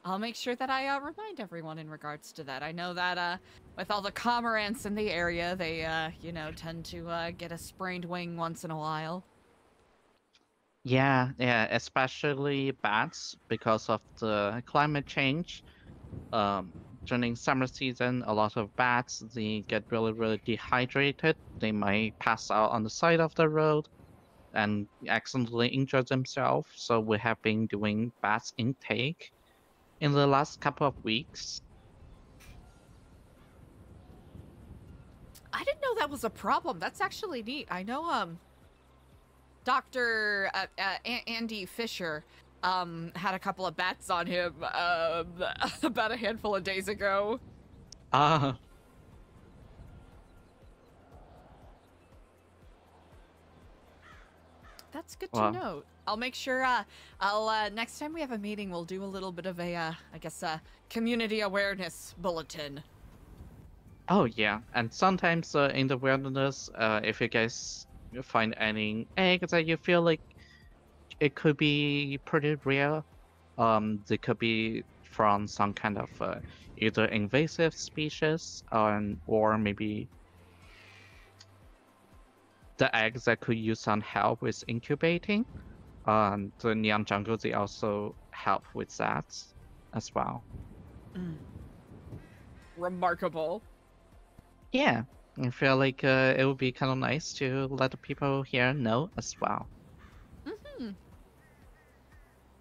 I'll make sure that I remind everyone in regards to that. I know that with all the cormorants in the area, they you know, tend to get a sprained wing once in a while. Yeah, especially bats because of the climate change. During summer season, a lot of bats, they get really dehydrated. They might pass out on the side of the road and accidentally injure themselves. So we have been doing bats intake in the last couple of weeks. I didn't know that was a problem. That's actually neat. I know Dr. Andy Fisher had a couple of bats on him about a handful of days ago. That's good to know. I'll make sure I'll next time we have a meeting, we'll do a little bit of a I guess community awareness bulletin. Oh yeah, and sometimes in the wilderness, if you guys find any eggs that you feel like it could be pretty rare, they could be from some kind of either invasive species or maybe the eggs that could use some help with incubating. The Neon Jungle, they also help with that as well. Remarkable. Yeah, I feel like it would be kind of nice to let the people here know as well.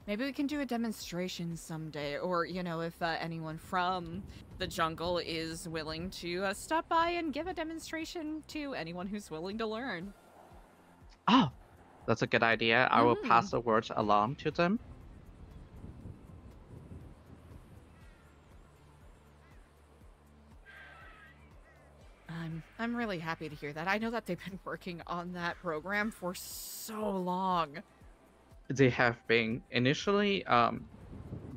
Maybe we can do a demonstration someday, or, you know, if anyone from the jungle is willing to stop by and give a demonstration to anyone who's willing to learn. Oh, that's a good idea. I will pass the words along to them. I'm really happy to hear that. I know that they've been working on that program for so long. They have been initially.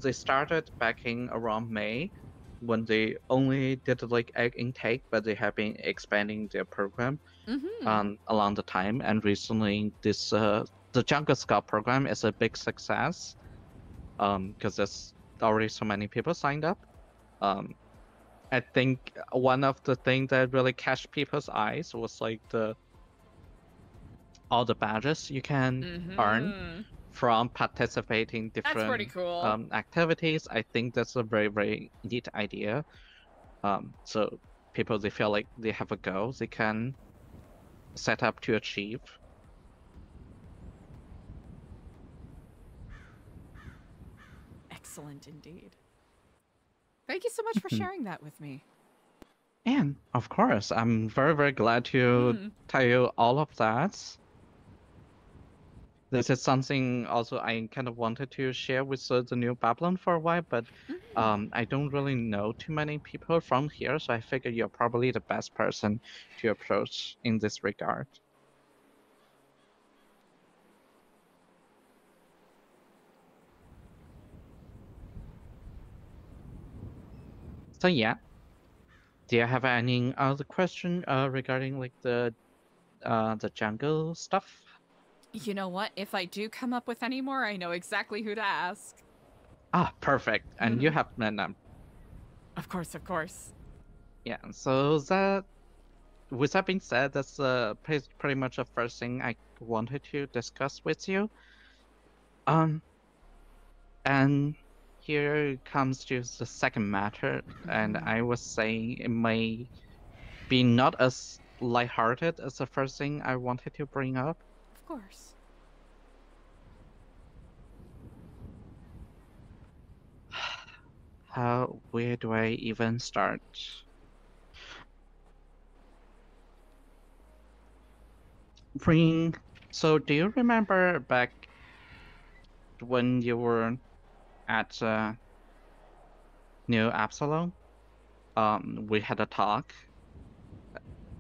They started back in around May, when they only did like egg intake, but they have been expanding their program along the time. And recently, this the Jungle Scout program is a big success, because there's already so many people signed up. I think one of the things that really catch people's eyes was like all the badges you can earn from participating different that's pretty cool. Activities. I think that's a very, very neat idea. So people, they feel like they have a goal they can set up to achieve. Excellent indeed. Thank you so much for sharing that with me. And of course, I'm very, very glad to tell you all of that. This is something also I kind of wanted to share with the New Babylon for a while, but I don't really know too many people from here, so I figure you're probably the best person to approach in this regard. So yeah, do you have any other question regarding like the jungle stuff? You know what? If I do come up with any more, I know exactly who to ask. Ah, perfect. And you have met them. Of course, of course. Yeah, so that, with that being said, that's pretty much the first thing I wanted to discuss with you. And here comes to the second matter, and I was saying it may be not as lighthearted as the first thing I wanted to bring up. Of course. Where do I even start? So do you remember back when you were at New Absalom? We had a talk,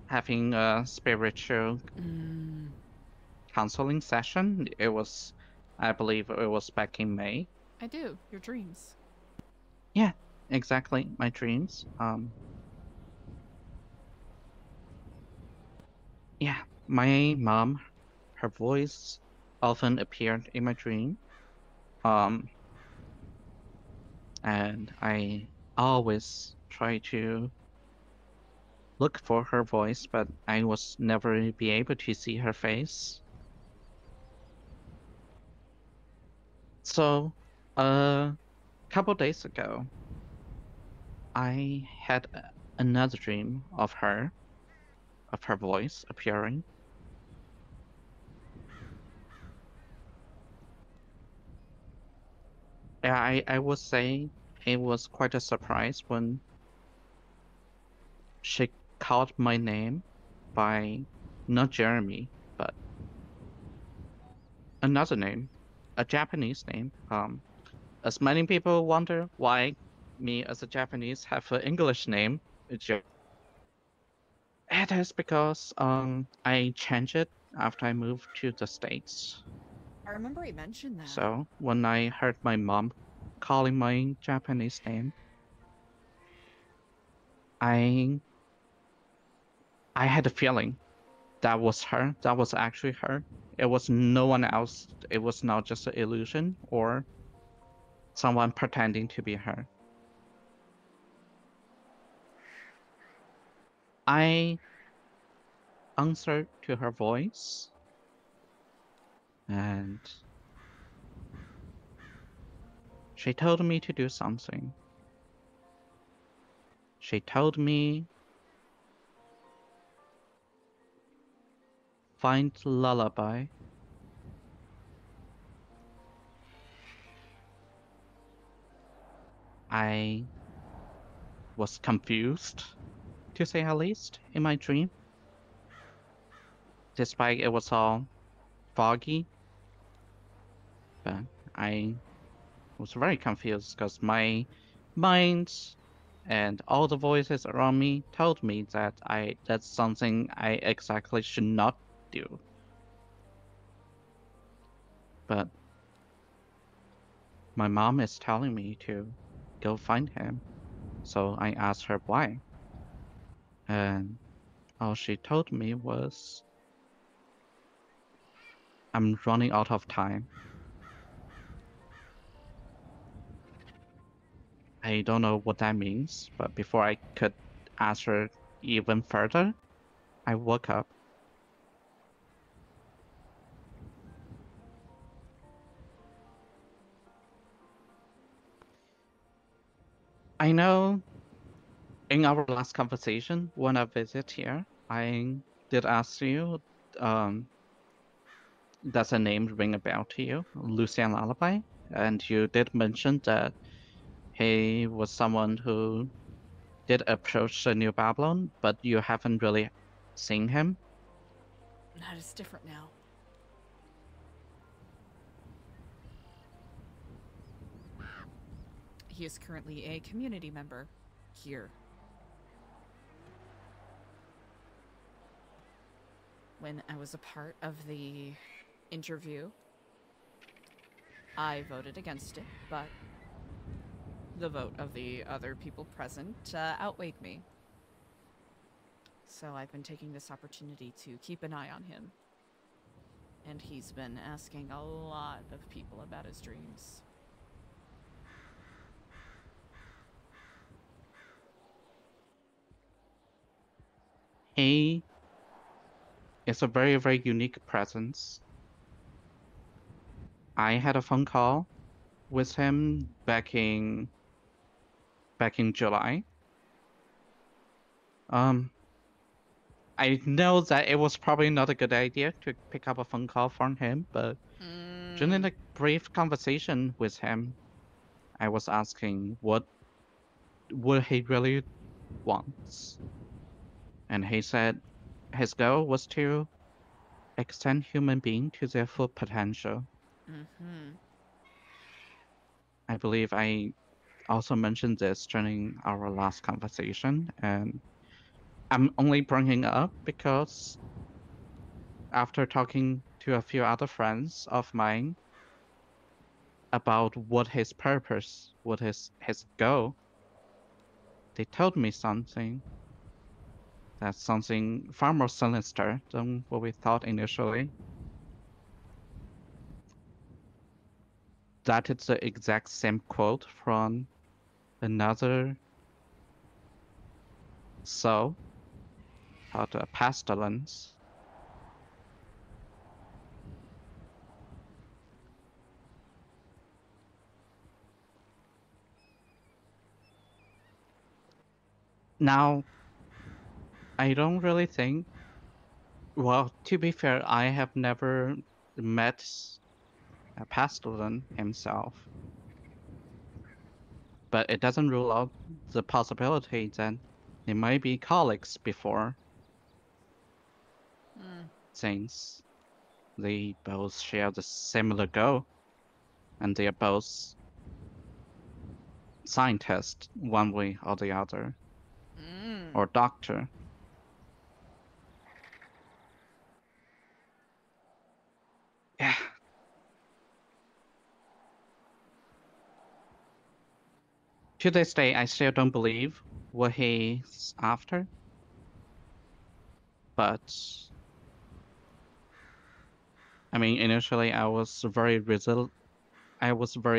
having a spiritual counseling session. It was, I believe it was back in May. I do. Your dreams. Yeah, exactly. My dreams. Yeah, my mom, her voice often appeared in my dream. And I always try to look for her voice, but I was never be able to see her face. So, a couple days ago, I had another dream of her voice appearing. Yeah, I would say it was quite a surprise when she called my name by not Jeremy, but another name, a Japanese name. As many people wonder why me as a Japanese have an English name, it is because I changed it after I moved to the States. I remember he mentioned that. So when I heard my mom calling my Japanese name, I had a feeling that was her. That was actually her. It was no one else. It was not just an illusion or someone pretending to be her. I answered to her voice, and she told me to do something. She told me, find lullaby. I was confused, to say at least, in my dream. Despite it was all foggy, but I was very confused because my mind and all the voices around me told me that that's something I exactly should not do. But my mom is telling me to go find him, so I asked her why. And all she told me was, I'm running out of time. I don't know what that means, but before I could ask her even further, I woke up. I know in our last conversation, when I visit here, I did ask you, does a name ring a bell to you? Lucian Lullaby? And you did mention that he was someone who did approach the New Babylon, but you haven't really seen him. That is different now. He is currently a community member here. When I was a part of the interview, I voted against it, but the vote of the other people present outweighed me. So I've been taking this opportunity to keep an eye on him. And he's been asking a lot of people about his dreams. He is a very, very unique presence. I had a phone call with him back in July. I know that it was probably not a good idea to pick up a phone call from him, but during a brief conversation with him, I was asking what he really wants. And he said his goal was to extend human being to their full potential. I believe I also mentioned this during our last conversation, and I'm only bringing it up because after talking to a few other friends of mine about what his purpose, what his goal, they told me something that's something far more sinister than what we thought initially. That is the exact same quote from another soul called a pestilence. Now, I don't really think, well, to be fair, I have never met a pestilence himself. But it doesn't rule out the possibility that they might be colleagues before. Since they both share the similar goal, and they are both scientists, one way or the other, or doctor. Yeah. To this day, I still don't believe what he's after. But I mean, initially I was very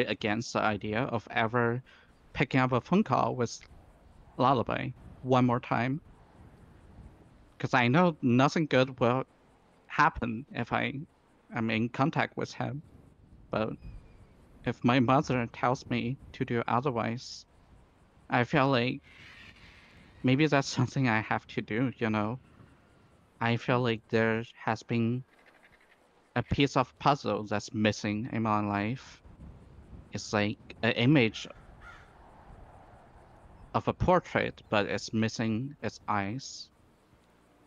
against the idea of ever picking up a phone call with Lullaby one more time. Because I know nothing good will happen if I am in contact with him. But if my mother tells me to do otherwise, I feel like maybe that's something I have to do, you know? I feel like there has been a piece of puzzle that's missing in my life. It's like an image of a portrait, but it's missing its eyes.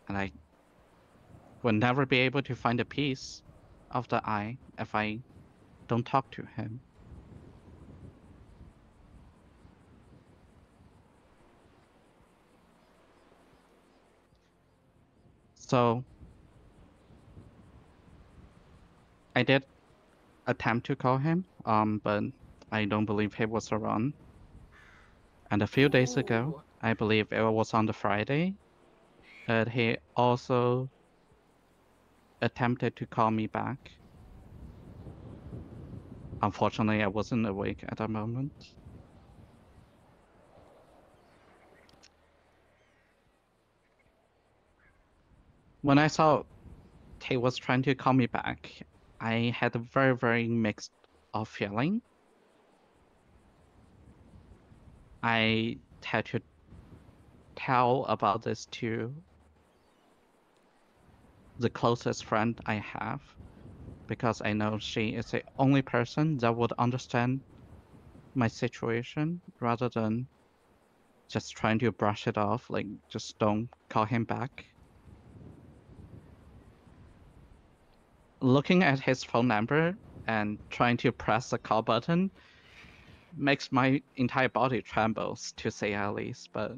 And I will never be able to find a piece of the eye if I don't talk to him. So I did attempt to call him, but I don't believe he was around. And a few days ago, I believe it was on the Friday, he also attempted to call me back. Unfortunately, I wasn't awake at that moment. When I saw he was trying to call me back, I had a very, very mixed of feeling. I had to tell about this to the closest friend I have, because I know she is the only person that would understand my situation, rather than just trying to brush it off, like just don't call him back. Looking at his phone number and trying to press the call button makes my entire body trembles, to say at least. But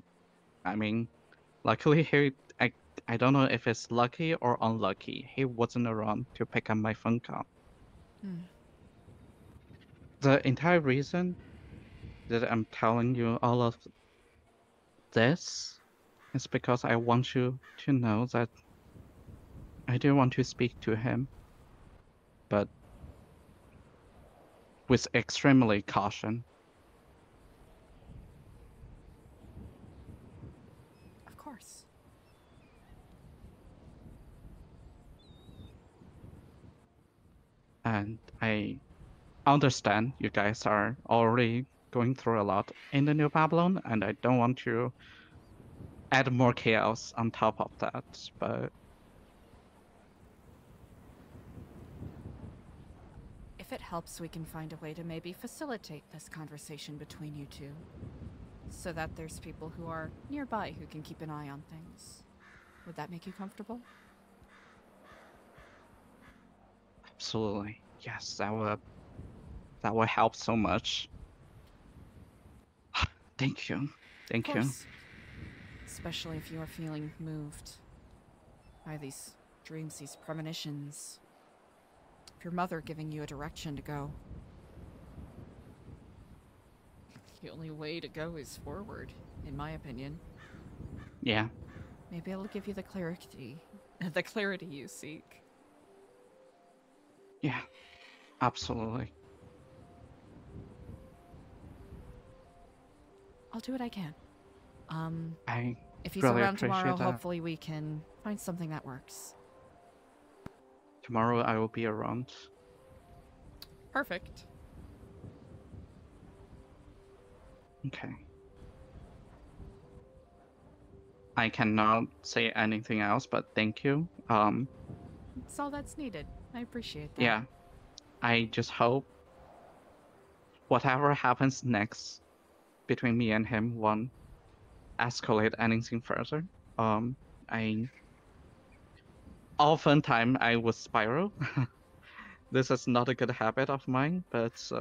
I mean, luckily I don't know if it's lucky or unlucky, he wasn't around to pick up my phone call. The entire reason that I'm telling you all of this is because I want you to know that I do want to speak to him, but with extremely caution. Of course. And I understand you guys are already going through a lot in the New Babylon, and I don't want to add more chaos on top of that, but if it helps, we can find a way to maybe facilitate this conversation between you two, so that there's people who are nearby who can keep an eye on things. Would that make you comfortable? absolutely, yes, that would help so much. Thank you. Thank you. Especially if you are feeling moved by these dreams, these premonitions. Of your mother giving you a direction to go. The only way to go is forward, in my opinion. Yeah. Maybe it'll give you the clarity you seek. Yeah, absolutely. I'll do what I can. If he's really around tomorrow, that. hopefully we can find something that works. Tomorrow I will be around. Perfect. Okay. I cannot say anything else, but thank you. That's all that's needed. I appreciate that. Yeah. I just hope whatever happens next between me and him won't escalate anything further. Oftentimes I would spiral. This is not a good habit of mine, but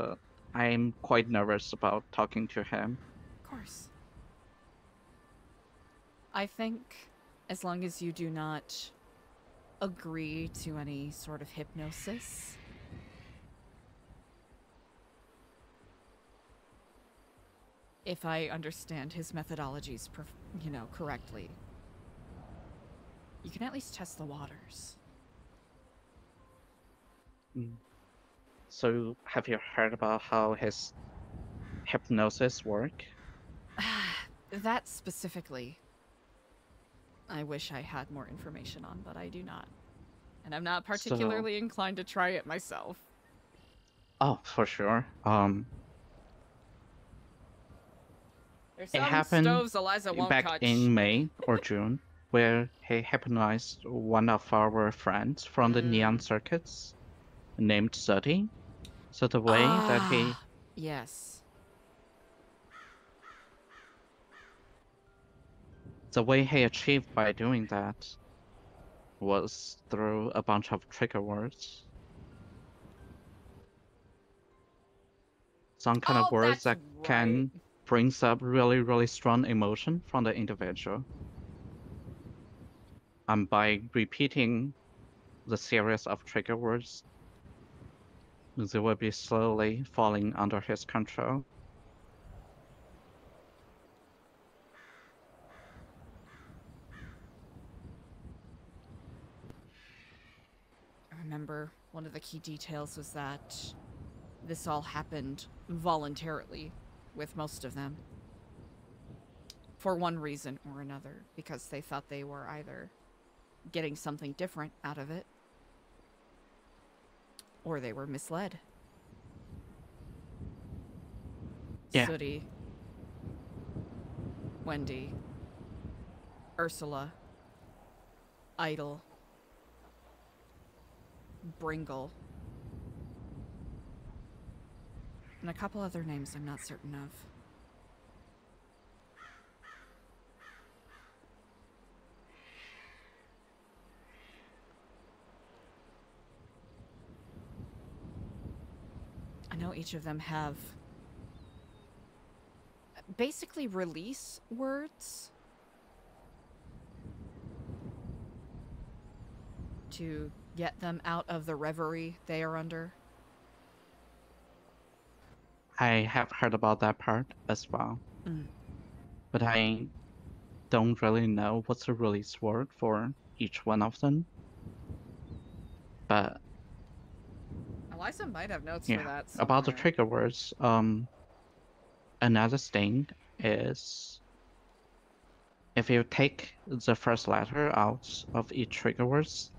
I'm quite nervous about talking to him. Of course. I think as long as you do not agree to any sort of hypnosis, if I understand his methodologies, correctly, you can at least test the waters. So, have you heard about how his hypnosis work? That specifically, I wish I had more information on, but I do not. And I'm not particularly inclined to try it myself. Oh, for sure. There's it some happened stoves Eliza won't back touch. in May or June, where he hypnotized one of our friends from the neon circuits, named Suddy. So the way that he... Yes. The way he achieved by doing that was through a bunch of trigger words. Some kind of words that can brings up really, really strong emotion from the individual. by repeating the series of trigger words, they will be slowly falling under his control. I remember one of the key details was that this all happened voluntarily with most of them. For one reason or another, because they thought they were either getting something different out of it, or they were misled. Yeah. Sooty, Wendy, Ursula, Idle, Bringle, and a couple other names I'm not certain of. I know each of them have basically release words to get them out of the reverie they are under. I have heard about that part as well. But I don't really know what's the release word for each one of them. But Eliza might have notes yeah, for that about the somewhere. trigger words, another thing is if you take the first letter out of each trigger words,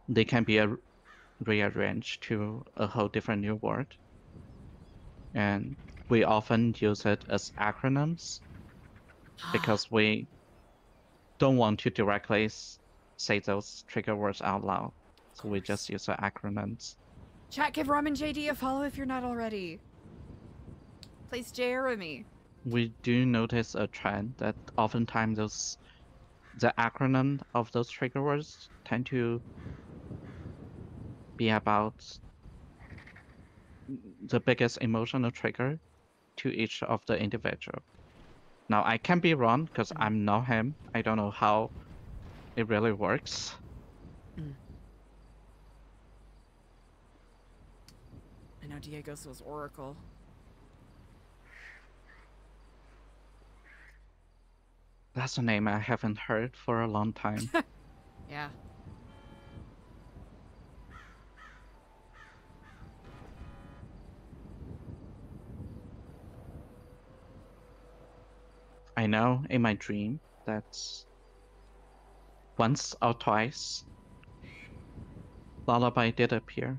they can be rearranged to a whole different new word. And we often use it as acronyms because we don't want to directly say those trigger words out loud. So we just use the acronyms. Chat, give Ramen JD a follow if you're not already. Please, Jeremy. We do notice a trend that oftentimes the acronym of those trigger words tend to be about the biggest emotional trigger to each of the individual. Now, I can be wrong because I'm not him. I don't know how it really works. I know Diego's was Oracle. That's a name I haven't heard for a long time. Yeah. I know in my dream that once or twice, Lullaby did appear.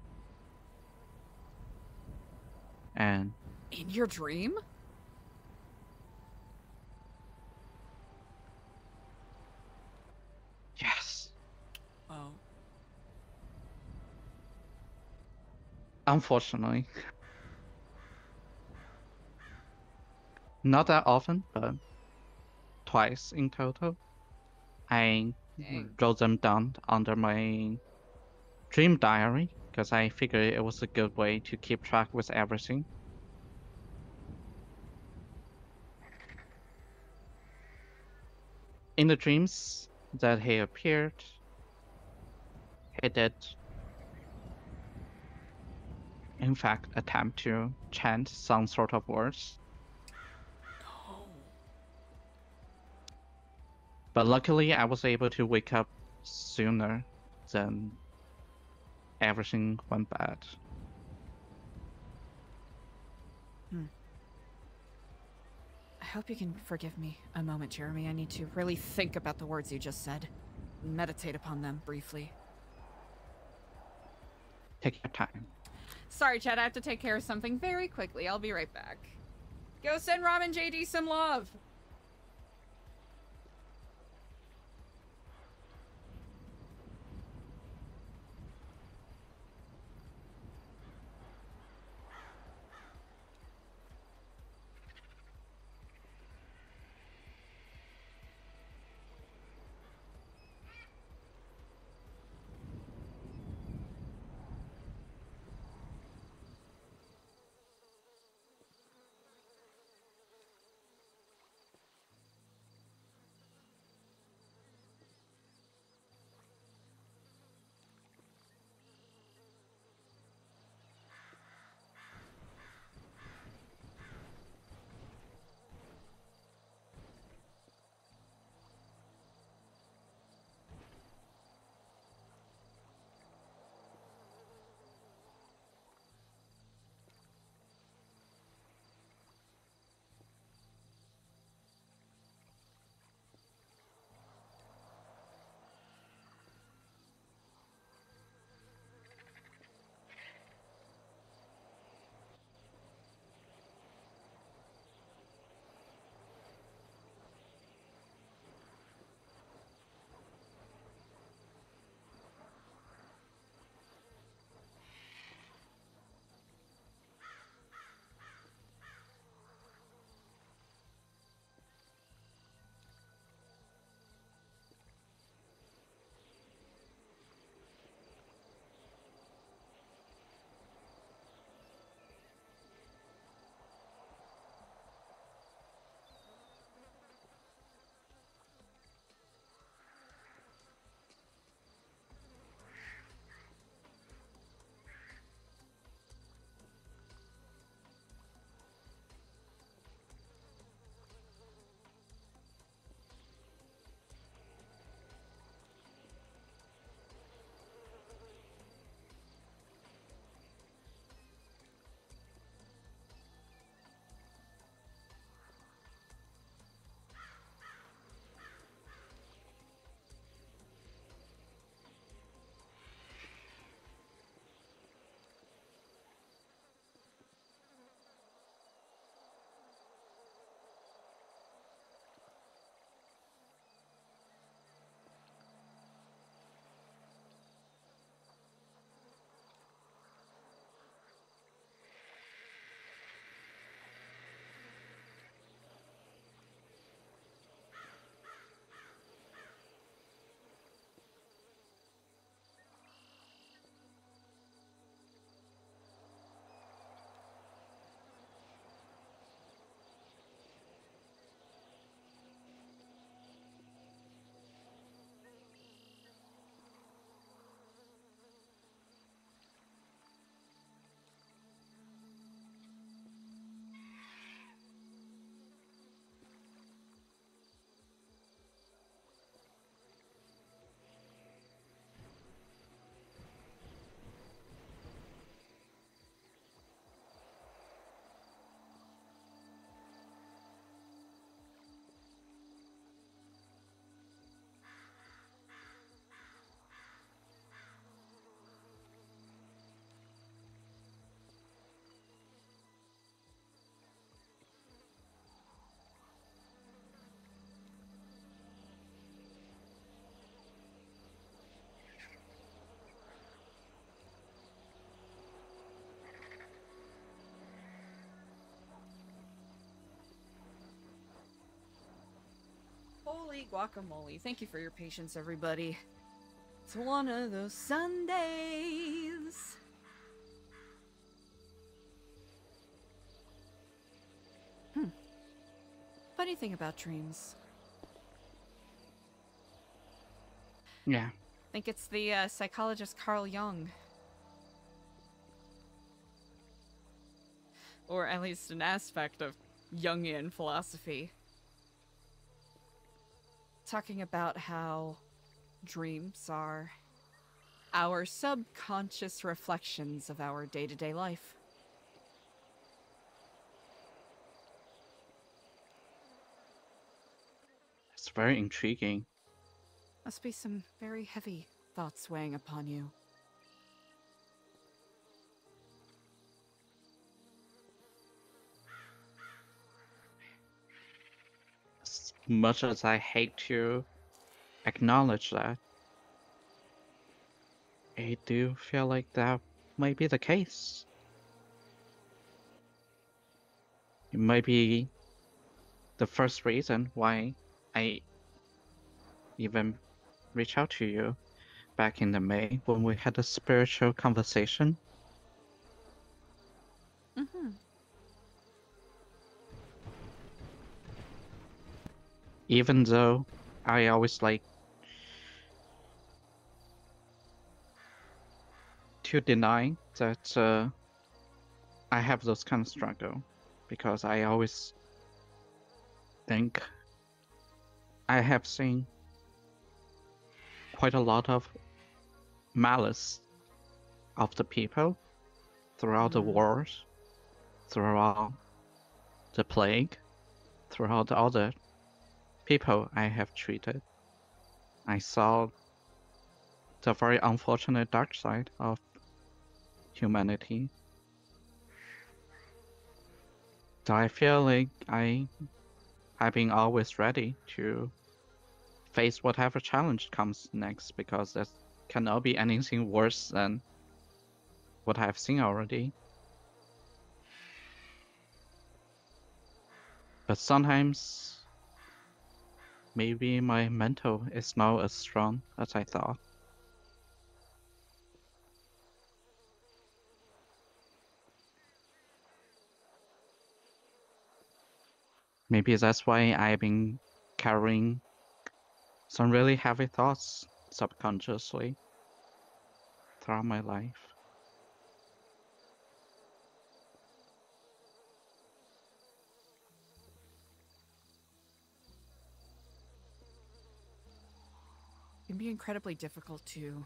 And in your dream? Yes. Oh. Unfortunately. Not that often, but twice in total. I wrote them down under my dream diary because I figured it was a good way to keep track with everything. In the dreams that he appeared, he did in fact attempt to chant some sort of words. But luckily I was able to wake up sooner than everything went bad. I hope you can forgive me a moment, Jeremy. I need to really think about the words you just said. Meditate upon them briefly. Take your time. Sorry, Chad, I have to take care of something very quickly. I'll be right back. Go send Ramen JD some love. Holy guacamole. Thank you for your patience, everybody. It's one of those Sundays. Funny thing about dreams. Yeah. I think it's the psychologist Carl Jung. Or at least an aspect of Jungian philosophy. Talking about how dreams are our subconscious reflections of our day-to-day life. It's very intriguing. Must be some very heavy thoughts weighing upon you. As much as I hate to acknowledge that, I do feel like that might be the case. It might be the first reason why I even reached out to you back in the May when we had a spiritual conversation. Even though I always like to deny that I have those kind of struggle, because I always think I have seen quite a lot of malice of the people throughout the wars, throughout the plague, throughout all the people I have treated. I saw the very unfortunate dark side of humanity. So I feel like I have been always ready to face whatever challenge comes next, because there cannot be anything worse than what I've seen already. But sometimes maybe my mental is not as strong as I thought. Maybe that's why I've been carrying some really heavy thoughts subconsciously throughout my life. It can be incredibly difficult to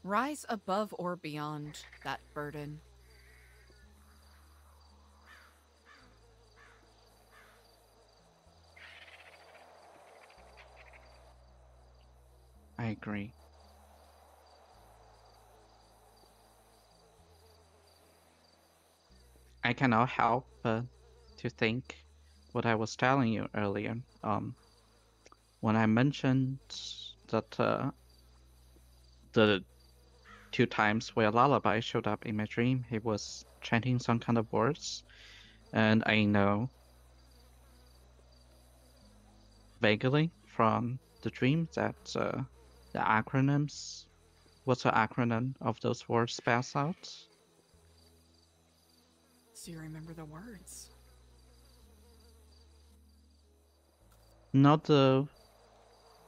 rise above or beyond that burden. I agree. I cannot help but to think what I was telling you earlier. When I mentioned that the 2 times where Lullaby showed up in my dream, he was chanting some kind of words, and I know vaguely from the dream that the acronyms, what's the acronym of those words spells out? So you remember the words? Not the,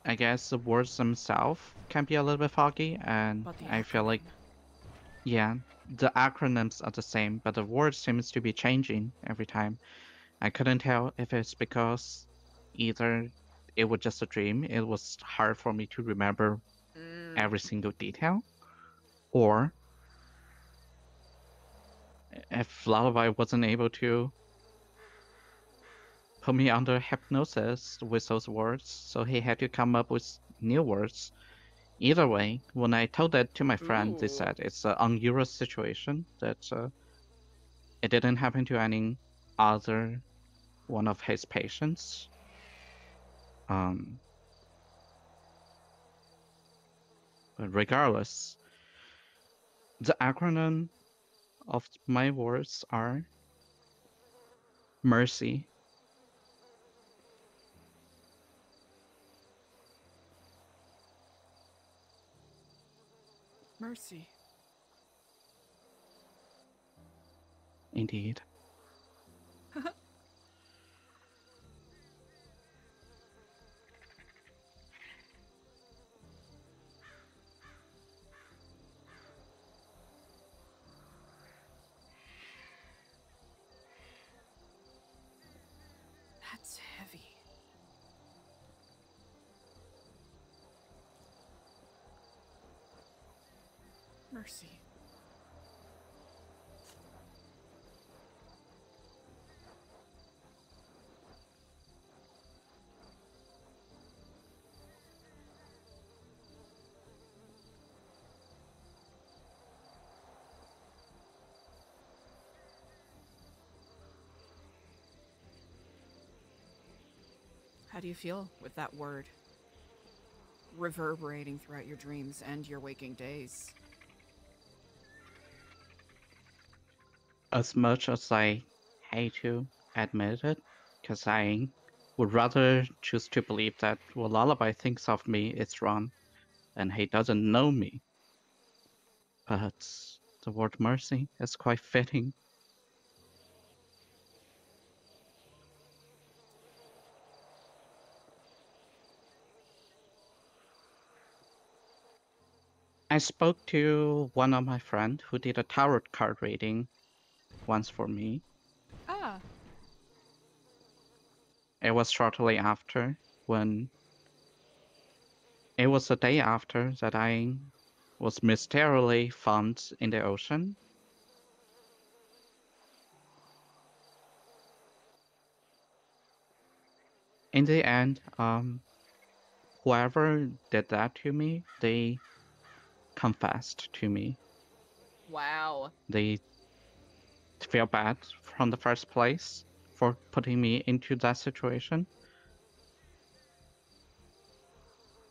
I guess the words themselves can be a little bit foggy, and I feel like, yeah, the acronyms are the same, but the words seems to be changing every time. I couldn't tell if it's because either it was just a dream, it was hard for me to remember every single detail, or if Lullaby wasn't able to put me under hypnosis with those words, so he had to come up with new words. Either way, when I told that to my friend, they said it's an unusual situation, that it didn't happen to any other one of his patients. But regardless, the acronym of my words are mercy, Mercy. Indeed. That's heavy. Mercy. How do you feel with that word reverberating throughout your dreams and your waking days? As much as I hate to admit it, because I would rather choose to believe that what Lullaby thinks of me is wrong, and he doesn't know me. But the word mercy is quite fitting. I spoke to one of my friends who did a tarot card reading once for me. Ah. It was shortly after when it was the day after that I was mysteriously found in the ocean. In the end, whoever did that to me, they confessed to me. Wow. They feel bad from the first place for putting me into that situation.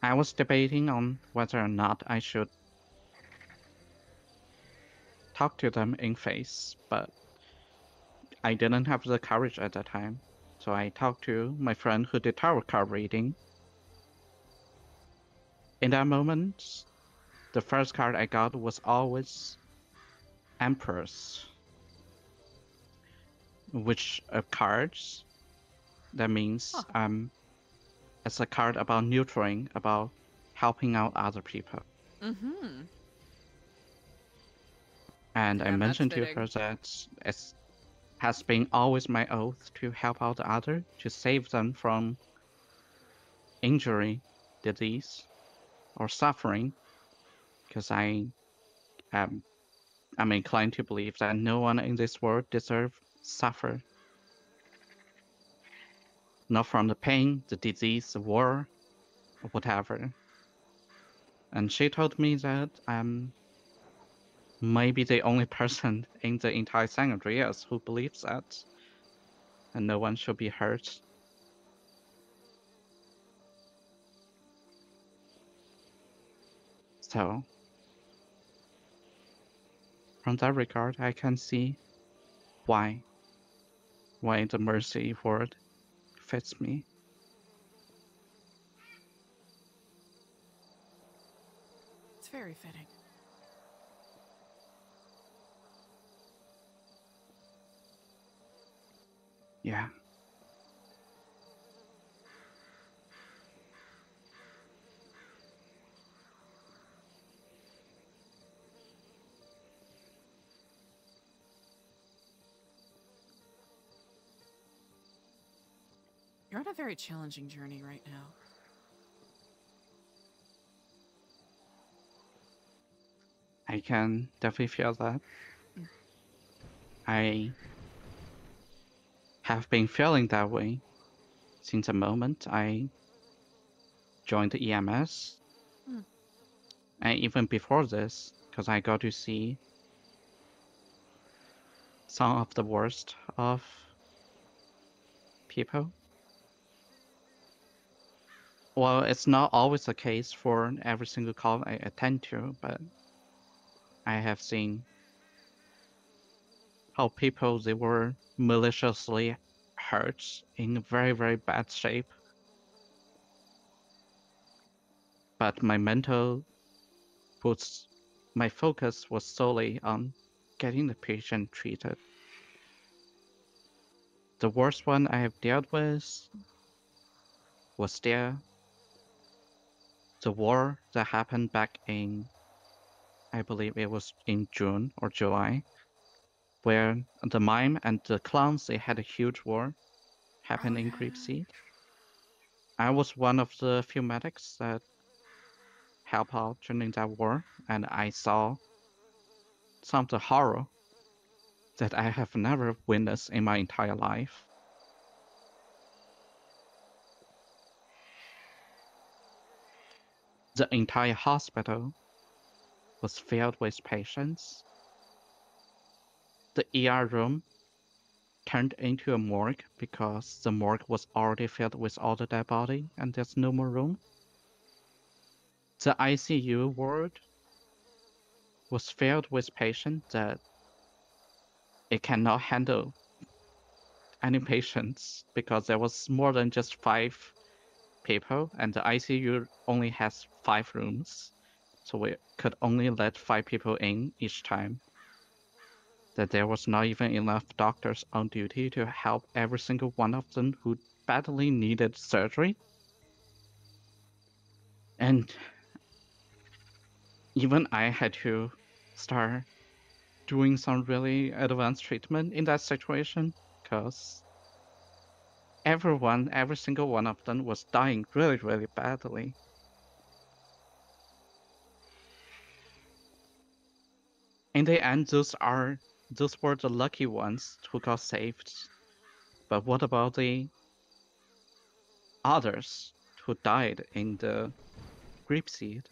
I was debating on whether or not I should talk to them in face, but I didn't have the courage at that time. So I talked to my friend who did tarot card reading. In that moment, the first card I got was always Empress, which of cards that means it's a card about nurturing, about helping out other people. Mm-hmm. And I mentioned to her that it has been always my oath to help out the other, to save them from injury, disease, or suffering, because I'm inclined to believe that no one in this world deserves suffer. Not from the pain, the disease, the war, or whatever. And she told me that I'm maybe the only person in the entire San Andreas who believes that, and no one should be hurt. So, from that regard, I can see why the mercy word fits me. It's very fitting. Yeah. You're on a very challenging journey right now. I can definitely feel that. I have been feeling that way since the moment I joined the EMS. And even before this, because I got to see some of the worst of people. Well, it's not always the case for every single call I attend to, but I have seen how people, they were maliciously hurt in very, very bad shape. But my mental was my focus was solely on getting the patient treated. The worst one I have dealt with was the war that happened back in, I believe it was in June or July, where the mime and the clowns, they had a huge war happen in Creepseed. I was one of the few medics that helped out during that war, and I saw some of the horror that I have never witnessed in my entire life. The entire hospital was filled with patients. The ER room turned into a morgue because the morgue was already filled with all the dead body and there's no more room. The ICU ward was filled with patients that it cannot handle any patients because there was more than just 5 people and the ICU only has 5 rooms. So we could only let 5 people in each time. That there was not even enough doctors on duty to help every single one of them who badly needed surgery. And even I had to start doing some really advanced treatment in that situation because every single one of them was dying really, really badly. In the end, those were the lucky ones who got saved. But what about the others who died in the Grapeseed?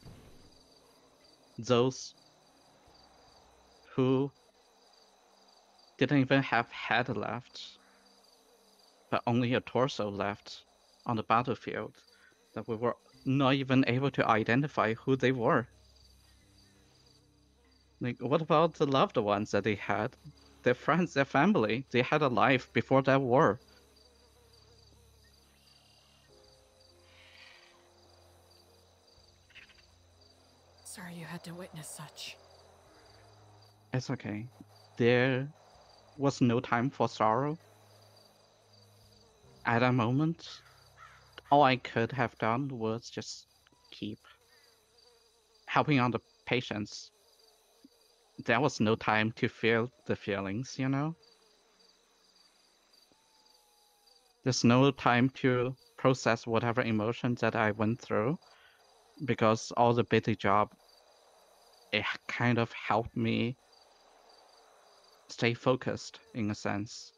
Those who didn't even have head left, but only a torso left on the battlefield, that we were not even able to identify who they were. Like, what about the loved ones that they had? Their friends, their family, they had a life before that war. Sorry you had to witness such. It's okay. There was no time for sorrow. At that moment, all I could have done was just keep helping out the patients. There was no time to feel the feelings, you know? There's no time to process whatever emotions that I went through because all the busy job, it kind of helped me stay focused in a sense.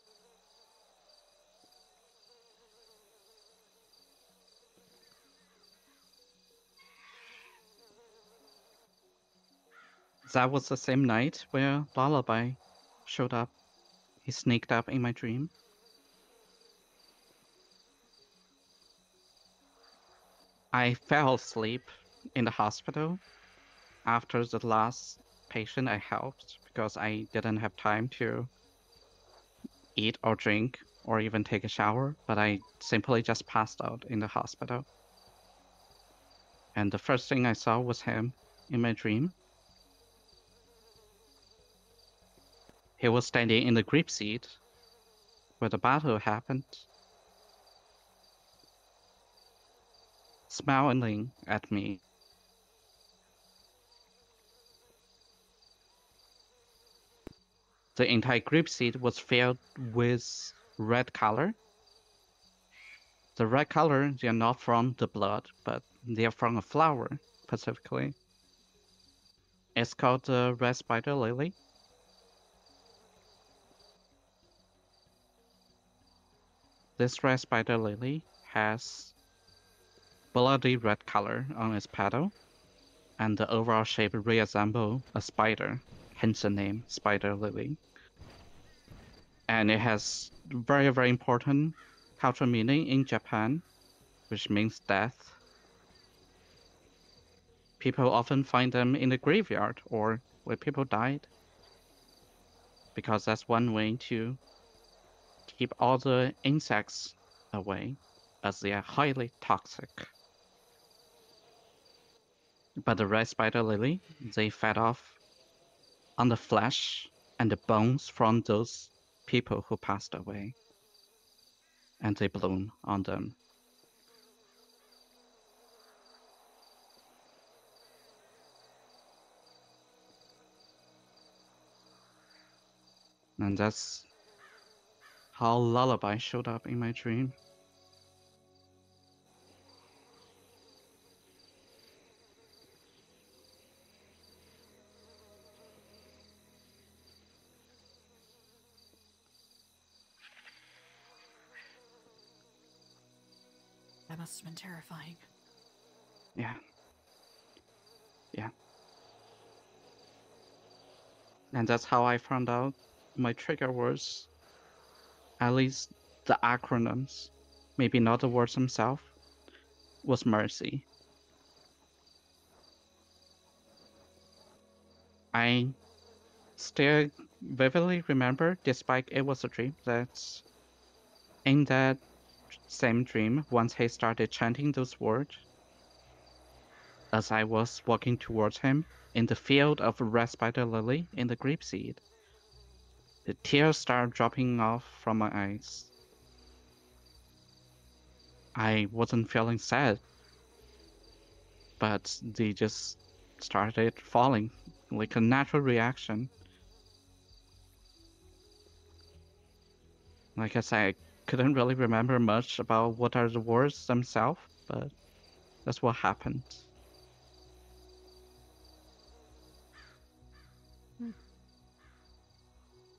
That was the same night where Lullaby showed up. He sneaked up in my dream. I fell asleep in the hospital after the last patient I helped because I didn't have time to eat or drink or even take a shower, but I simply just passed out in the hospital. And the first thing I saw was him in my dream. He was standing in the grip seat where the battle happened, smiling at me. The entire grip seat was filled with red color. The red color, they are not from the blood, but they are from a flower, specifically. It's called the red spider lily. This red spider lily has bloody red color on its petal, and the overall shape resembles a spider, hence the name spider lily. And it has very, very important cultural meaning in Japan, which means death. People often find them in the graveyard or where people died, because that's one way to keep all the insects away, as they are highly toxic. But the red spider lily, they fed off on the flesh and the bones from those people who passed away, and they bloom on them. And that's how Lullaby showed up in my dream. That must have been terrifying. Yeah. Yeah. And that's how I found out my trigger words, at least the acronyms, maybe not the words themselves, was mercy. I still vividly remember, despite it was a dream, that in that same dream, once he started chanting those words, as I was walking towards him in the field of red spider lily in the grapeseed, the tears started dropping off from my eyes. I wasn't feeling sad, but they just started falling like a natural reaction. Like I said, I couldn't really remember much about what are the words themselves, but that's what happened.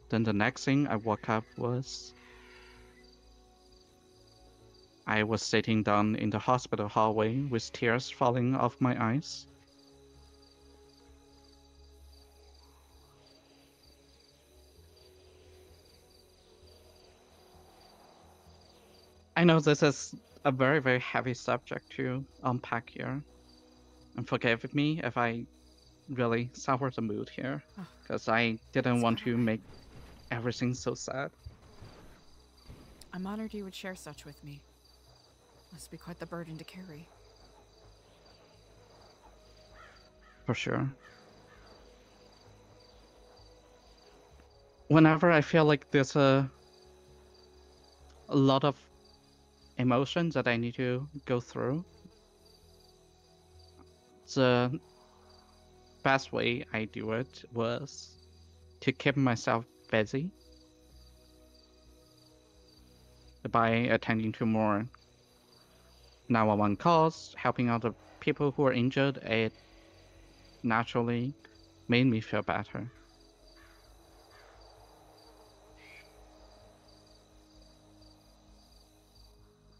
Then the next thing I woke up was I was sitting down in the hospital hallway with tears falling off my eyes. I know this is a very, very heavy subject to unpack here. And forgive me if I really sour the mood here, because I didn't want to make everything so sad. I'm honored you would share such with me. Must be quite the burden to carry. For sure. Whenever I feel like there's a lot of emotions that I need to go through, the best way I do it was to keep myself busy by attending to more 911 calls, helping other people who are injured. It naturally made me feel better.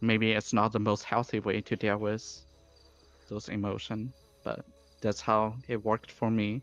Maybe it's not the most healthy way to deal with those emotions, but that's how it worked for me.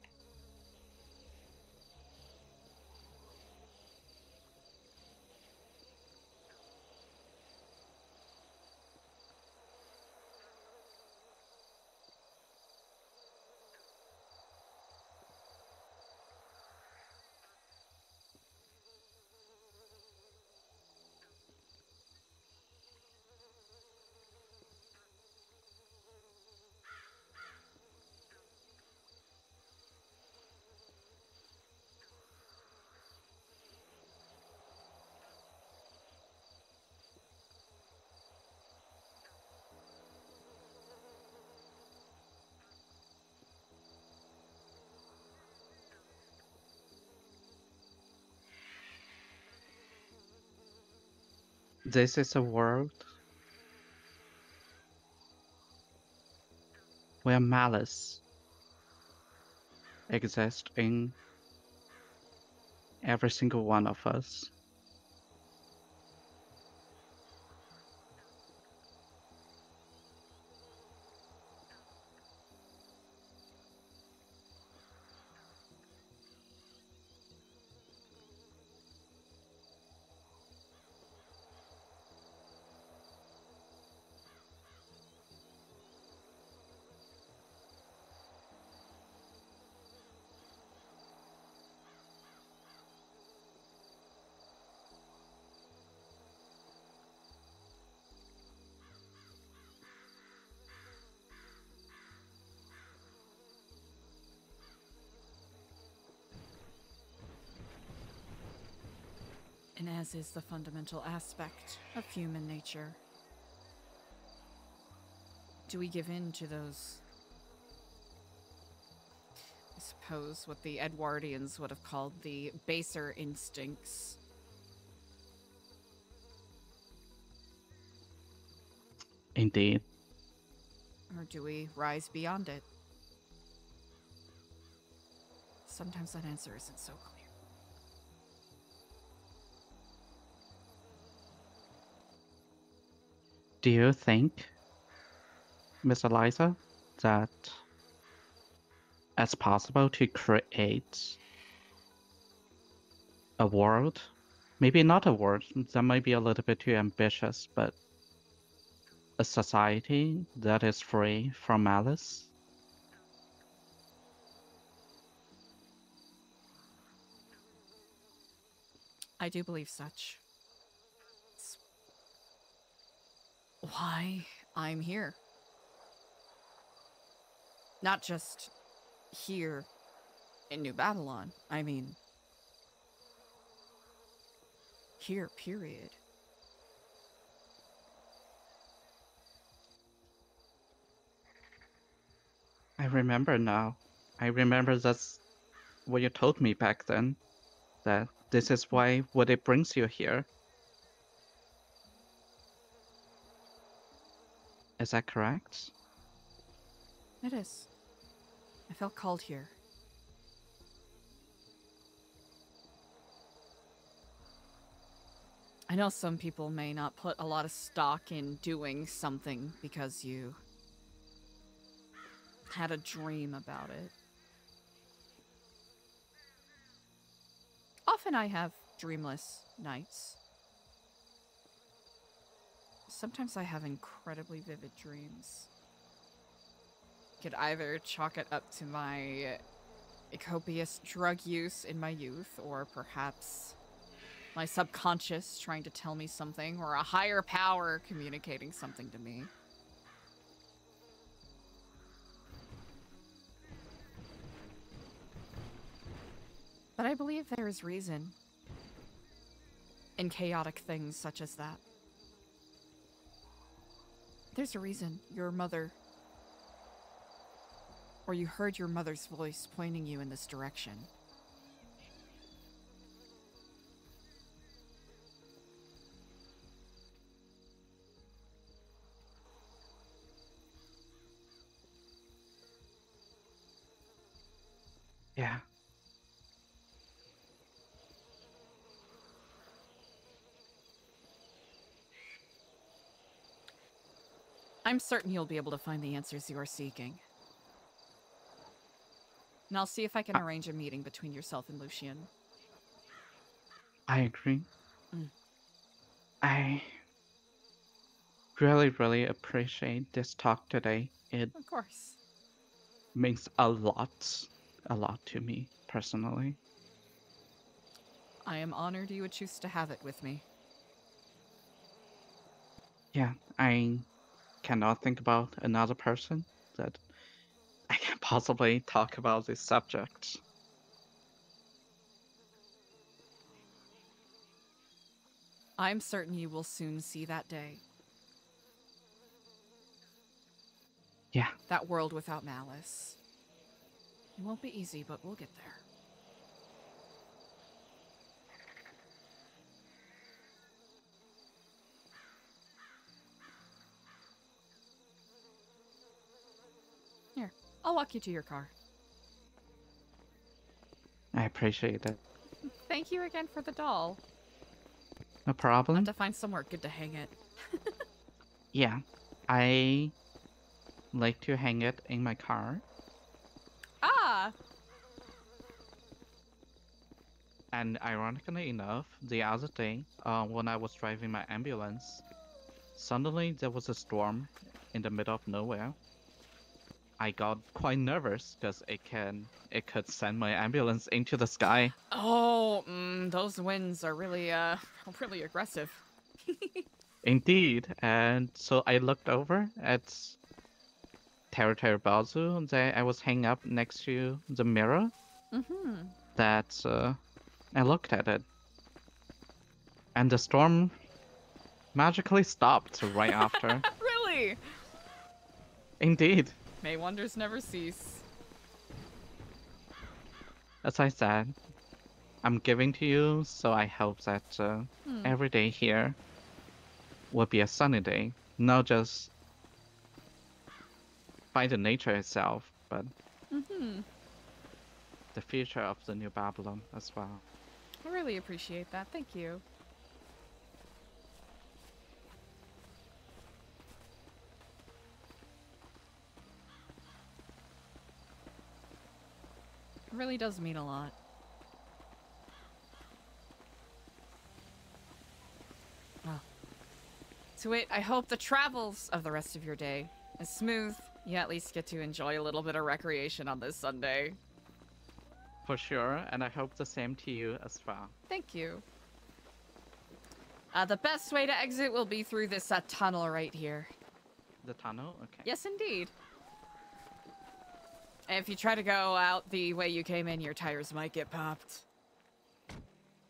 This is a world where malice exists in every single one of us. And as is the fundamental aspect of human nature. Do we give in to those, I suppose, what the Edwardians would have called the baser instincts? Indeed. Or do we rise beyond it? Sometimes that answer isn't so clear. Do you think, Miss Eliza, that it's possible to create a world? Maybe not a world, that might be a little bit too ambitious, but a society that is free from malice? I do believe such. It's why I'm here. Not just here in New Babylon. I mean, here, period. I remember now. I remember that's what you told me back then. That this is why what it brings you here. Is that correct? It is. I felt called here. I know some people may not put a lot of stock in doing something because you had a dream about it. Often I have dreamless nights. Sometimes I have incredibly vivid dreams. Could either chalk it up to my copious drug use in my youth, or perhaps my subconscious trying to tell me something, or a higher power communicating something to me. But I believe there is reason in chaotic things such as that. There's a reason your mother, or you heard your mother's voice pointing you in this direction. Yeah. I'm certain you'll be able to find the answers you are seeking. And I'll see if I can arrange a meeting between yourself and Lucian. I agree. I really, really appreciate this talk today. It of course means a lot to me personally. I am honored you would choose to have it with me. Yeah, I cannot think about another person that I can possibly talk about this subject. I'm certain you will soon see that day. Yeah. That world without malice. It won't be easy, but we'll get there. Here, I'll walk you to your car. I appreciate it. Thank you again for the doll. No problem. I'll have to find somewhere good to hang it. Yeah, I like to hang it in my car. Ah! And ironically enough, the other day, when I was driving my ambulance, suddenly there was a storm in the middle of nowhere. I got quite nervous because it could send my ambulance into the sky. Oh, those winds are really aggressive. Indeed, and so I looked over at Terra Bazu that I was hanging up next to the mirror. Mm-hmm. That I looked at it, And the storm magically stopped right after. Really? Indeed. May wonders never cease. As I said, I'm giving to you, so I hope that every day here will be a sunny day, not just by the nature itself, but the future of the New Babylon as well. I really appreciate that. Thank you. It really does mean a lot. Oh. So wait, I hope the travels of the rest of your day is smooth. You at least get to enjoy a little bit of recreation on this Sunday. For sure, and I hope the same to you as well. Thank you. The best way to exit will be through this tunnel right here. The tunnel? Okay. Yes, indeed. If you try to go out the way you came in, your tires might get popped.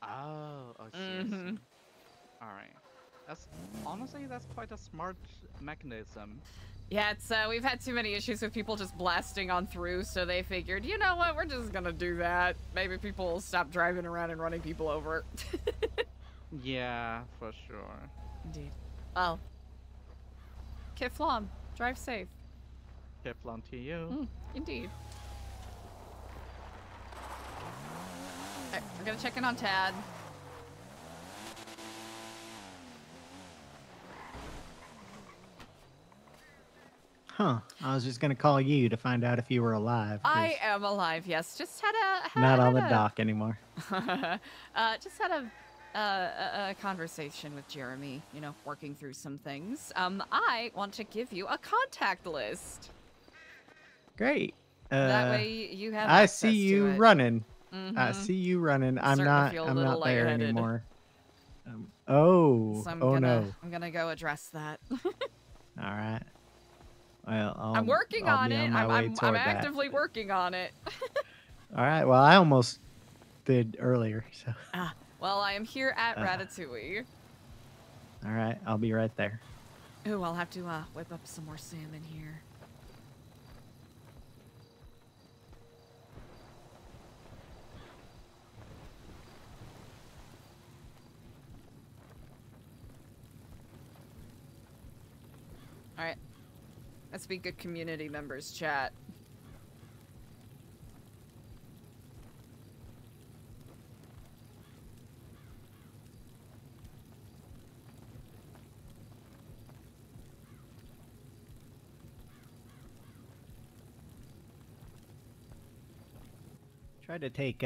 Oh, I see. Alright. Honestly, that's quite a smart mechanism. Yeah, it's we've had too many issues with people just blasting on through, so they figured, you know what, we're just gonna do that. Maybe people will stop driving around and running people over. Yeah, for sure. Indeed. Well, Kiflom, drive safe. Kiflom to you. Indeed. Alright, we're gonna check in on Tad. Huh. I was just gonna call you to find out if you were alive. I am alive, yes. Just had a... Not on the dock anymore. Just had a conversation with Jeremy, you know, working through some things. I want to give you a contact list. Great. That way you have I access see you to it. running. I see you running. I'm not there anymore. So no. I'm gonna go address that. All right. Well, I'm working on it. I'm actively working on it. All right. Well, I almost did earlier. So. Well, I am here at Ratatouille. All right. I'll be right there. Ooh, I'll have to whip up some more salmon here. All right. Let's be good community members, chat. Try to take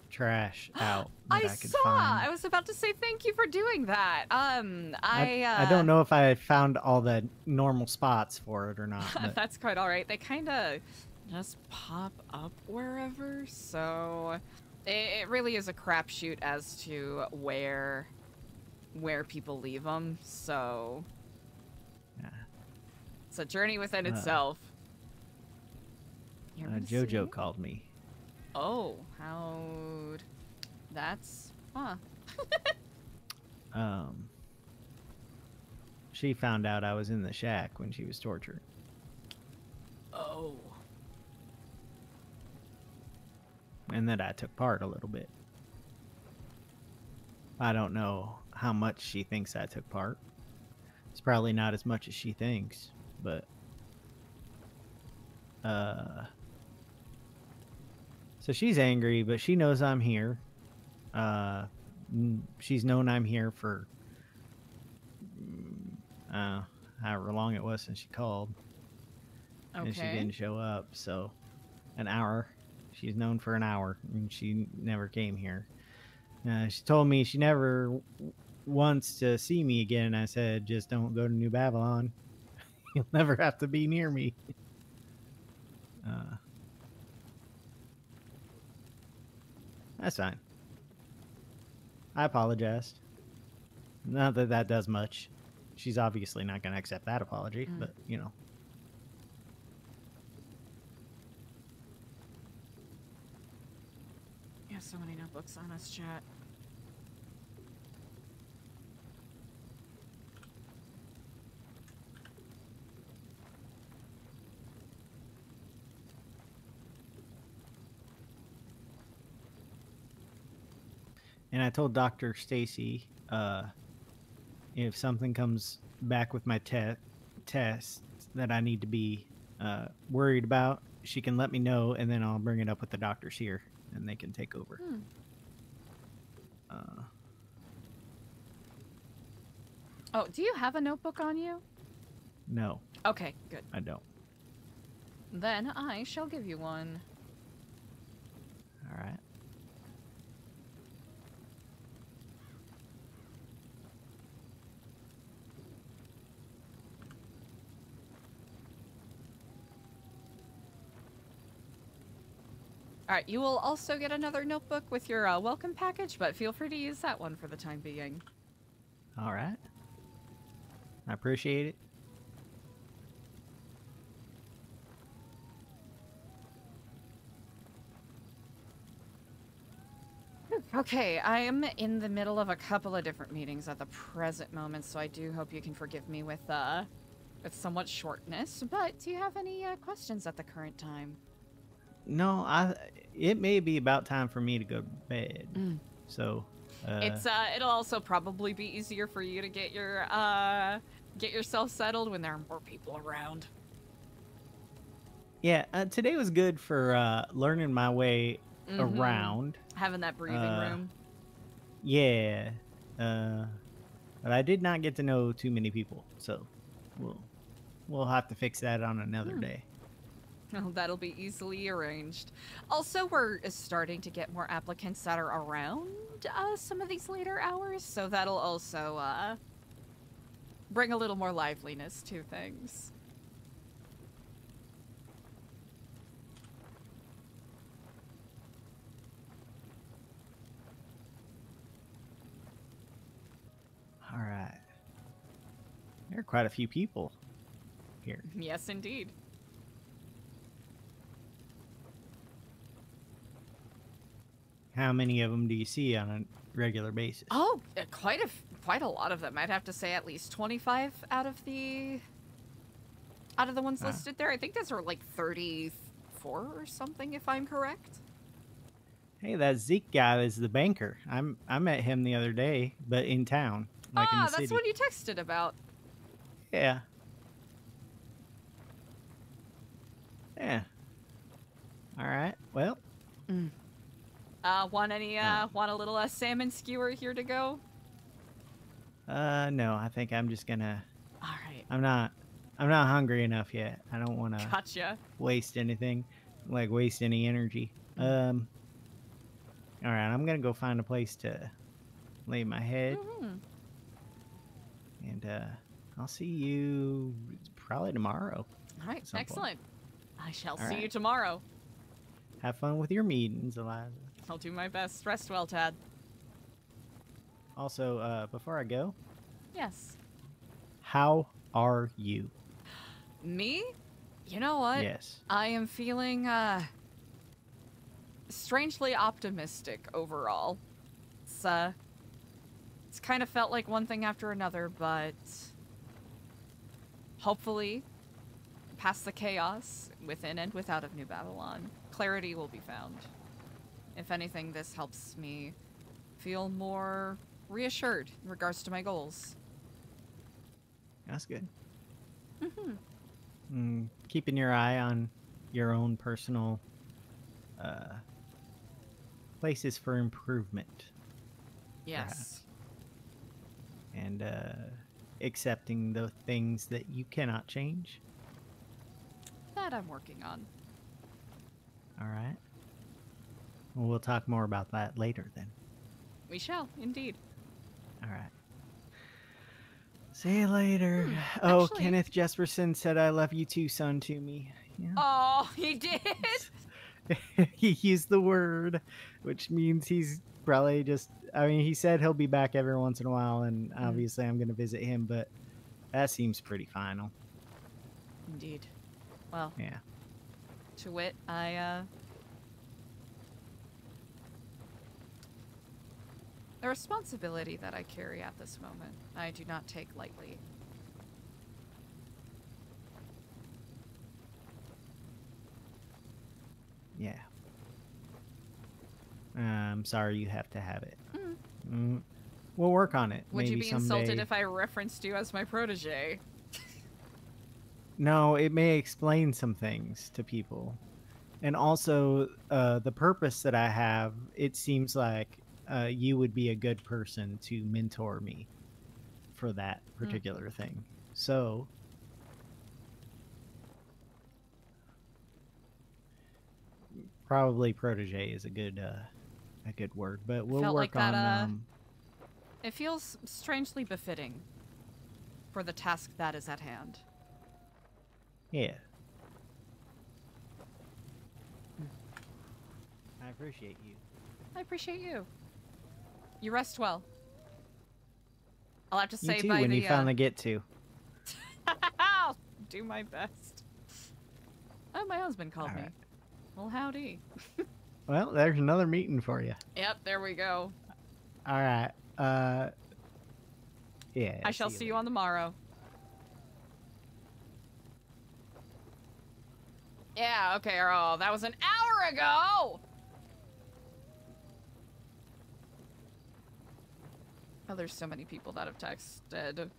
trash out. I was about to say thank you for doing that. I don't know if I found all the normal spots for it or not. But... That's quite all right. They kind of just pop up wherever, so it really is a crapshoot as to where people leave them. So it's a journey within itself. Jojo called me. Oh, how'd... That's... Huh. She found out I was in the shack when she was tortured. Oh. And that I took part a little bit. I don't know how much she thinks I took part. It's probably not as much as she thinks, but... So she's angry, but she knows I'm here. She's known I'm here for however long it was since she called. Okay. And she didn't show up, so an hour. She's known for an hour, and she never came here. She told me she never wants to see me again. I said, just don't go to New Babylon. You'll never have to be near me. That's fine. I apologized. Not that that does much. She's obviously not going to accept that apology, but, you know. You have so many notebooks on us, chat. And I told Dr. Stacy, if something comes back with my test that I need to be worried about, she can let me know, and then I'll bring it up with the doctors here, and they can take over. Oh, do you have a notebook on you? No. Okay, good. I don't. Then I shall give you one. All right. All right, you will also get another notebook with your welcome package, but feel free to use that one for the time being. All right. I appreciate it. Okay, I am in the middle of a couple of different meetings at the present moment, so I do hope you can forgive me with somewhat shortness. But do you have any questions at the current time? No, it may be about time for me to go to bed. So it'll also probably be easier for you to get yourself settled when there are more people around. Yeah, today was good for learning my way around. Having that breathing room. Yeah. But I did not get to know too many people, so we'll have to fix that on another day. Oh, that'll be easily arranged. Also, we're starting to get more applicants that are around some of these later hours, so that'll also bring a little more liveliness to things. All right. There are quite a few people here. Yes, indeed. How many of them do you see on a regular basis? Oh, quite a lot of them. I'd have to say at least 25 out of the ones listed there. I think those are like 34 or something, if I'm correct. Hey, that Zeke guy is the banker. I met him the other day, but in town, like in the city. That's what you texted about. Yeah. Yeah. All right. Well. Want a little salmon skewer here to go? No, I think I'm just gonna. All right. I'm not hungry enough yet. I don't want to Gotcha. waste anything, like waste any energy. All right, I'm gonna go find a place to lay my head, and I'll see you probably tomorrow. All right, excellent. I shall see right. you tomorrow. Have fun with your meetings, Eliza. I'll do my best. Rest well, Tad. Also, before I go. Yes. How are you? Me? You know what? Yes. I am feeling, strangely optimistic overall. It's kind of felt like one thing after another, but hopefully, past the chaos within and without of New Babylon, clarity will be found. If anything, this helps me feel more reassured in regards to my goals. That's good. Keeping your eye on your own personal places for improvement. Yes. Perhaps. And accepting the things that you cannot change. That I'm working on. All right. Well, we'll talk more about that later then. We shall, indeed. All right. See you later. Oh, actually... Kenneth Jesperson said I love you too, son, to me. Yeah. Oh, he did? He used the word, which means he's probably just, I mean, he said he'll be back every once in a while, and obviously I'm going to visit him, but that seems pretty final. Indeed. Well. Yeah. To wit, the responsibility that I carry at this moment, I do not take lightly. Yeah. I'm sorry you have to have it. We'll work on it. Would Maybe you be someday. insulted if I referenced you as my protege? No, it may explain some things to people. And also, the purpose that I have, it seems like you would be a good person to mentor me for that particular thing. So, probably protege is a good word, but we'll Felt work like that, on. It feels strangely befitting for the task that is at hand. Yeah. I appreciate you. I appreciate you. You rest well. I'll have to say You too, by when the, you finally get to. I'll do my best. Oh, my husband called me. Right. Well, howdy. Well, there's another meeting for you. Yep, there we go. All right. Yeah. I shall see you on the morrow. Yeah, okay, oh, that was an hour ago! Oh, there's so many people that have texted.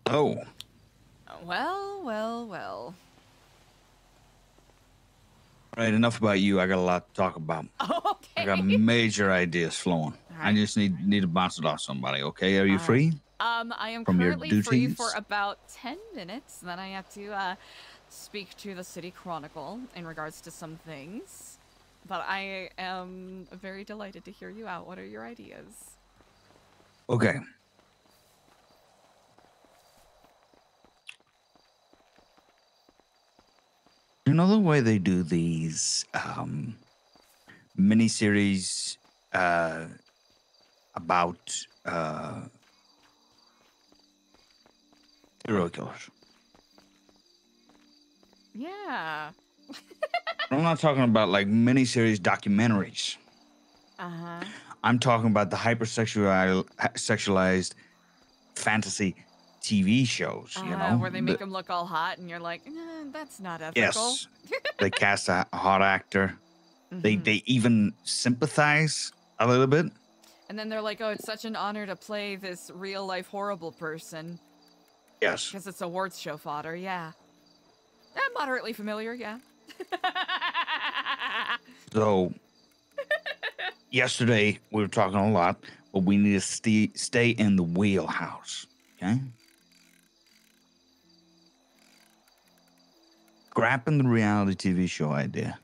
Oh. Well, well, well. All right, enough about you. I got a lot to talk about. Okay. I got major ideas flowing. Right. I just need to bounce it off somebody, okay? Are you free? I am From your currently free duties? for about 10 minutes. Then I have to speak to the City Chronicle in regards to some things. But I am very delighted to hear you out. What are your ideas? Okay. You know the way they do these miniseries about serial killers? Yeah. I'm not talking about like miniseries documentaries. Uh-huh. I'm talking about the hypersexualized fantasy TV shows, you know? Where they make them look all hot and you're like, that's not ethical. Yes. They cast a hot actor. Mm-hmm. They even sympathize a little bit. And then they're like, oh, it's such an honor to play this real-life horrible person. Yes. Because it's awards show fodder, yeah. Moderately familiar, yeah. So, yesterday we were talking a lot, but we need to stay in the wheelhouse, okay? Scrapping the reality TV show idea,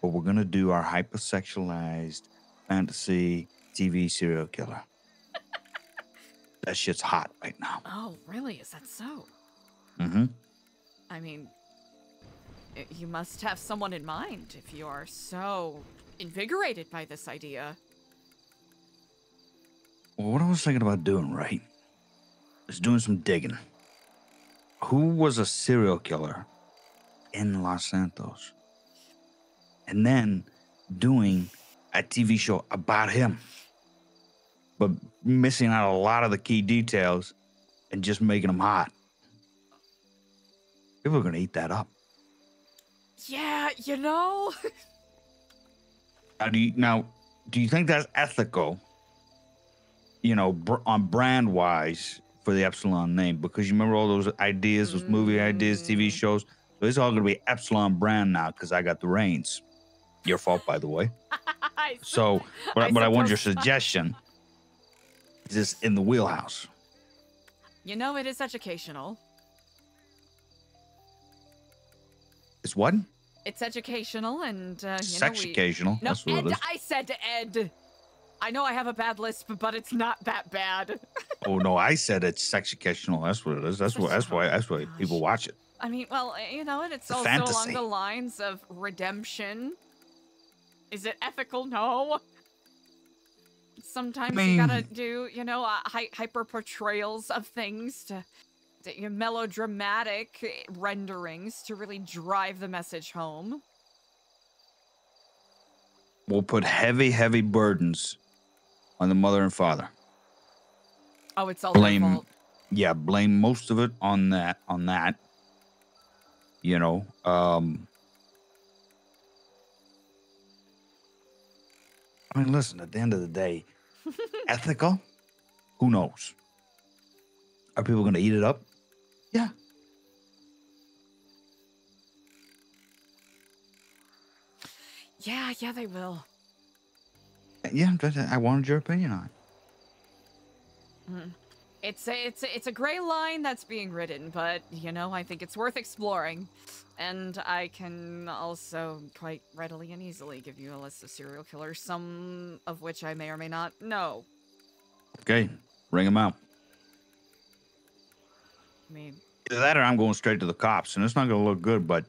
but we're gonna do our hypersexualized fantasy TV serial killer. That shit's hot right now. Oh, really? Is that so? Mm-hmm. I mean, you must have someone in mind if you are so invigorated by this idea. Well, what I was thinking about doing, right, is doing some digging. Who was a serial killer in Los Santos? And then doing a TV show about him, but missing out a lot of the key details and just making them hot. People are going to eat that up. Yeah, you know? Now, do you think that's ethical, you know, on brand-wise for the Epsilon name? Because you remember all those ideas, those movie ideas, TV shows? So it's all going to be Epsilon brand now because I got the reins. Your fault, by the way. So, but I want your suggestion. Is this in the wheelhouse? You know, it is educational. It's what? It's educational and, you know, Sex-educational. No, That's what it is. I said Ed. I know I have a bad lisp, but it's not that bad. Oh, no, I said it's sex-educational. That's what it is. That's why people watch it. I mean, well, you know, and it's The also fantasy. along the lines of redemption. Is it ethical? No. Sometimes you gotta do, you know, hyper portrayals of things to melodramatic renderings to really drive the message home. We'll put heavy burdens on the mother and father. Oh, it's all their fault. Yeah, blame most of it on that. You know, I mean, listen, at the end of the day, ethical? Who knows? Are people going to eat it up? Yeah. Yeah, they will. Yeah, I wanted your opinion on it. It's a gray line that's being ridden, but you know, I think it's worth exploring. And I can also quite readily and easily give you a list of serial killers, some of which I may or may not know. Okay, ring them out. I mean, either that or I'm going straight to the cops, and it's not going to look good, but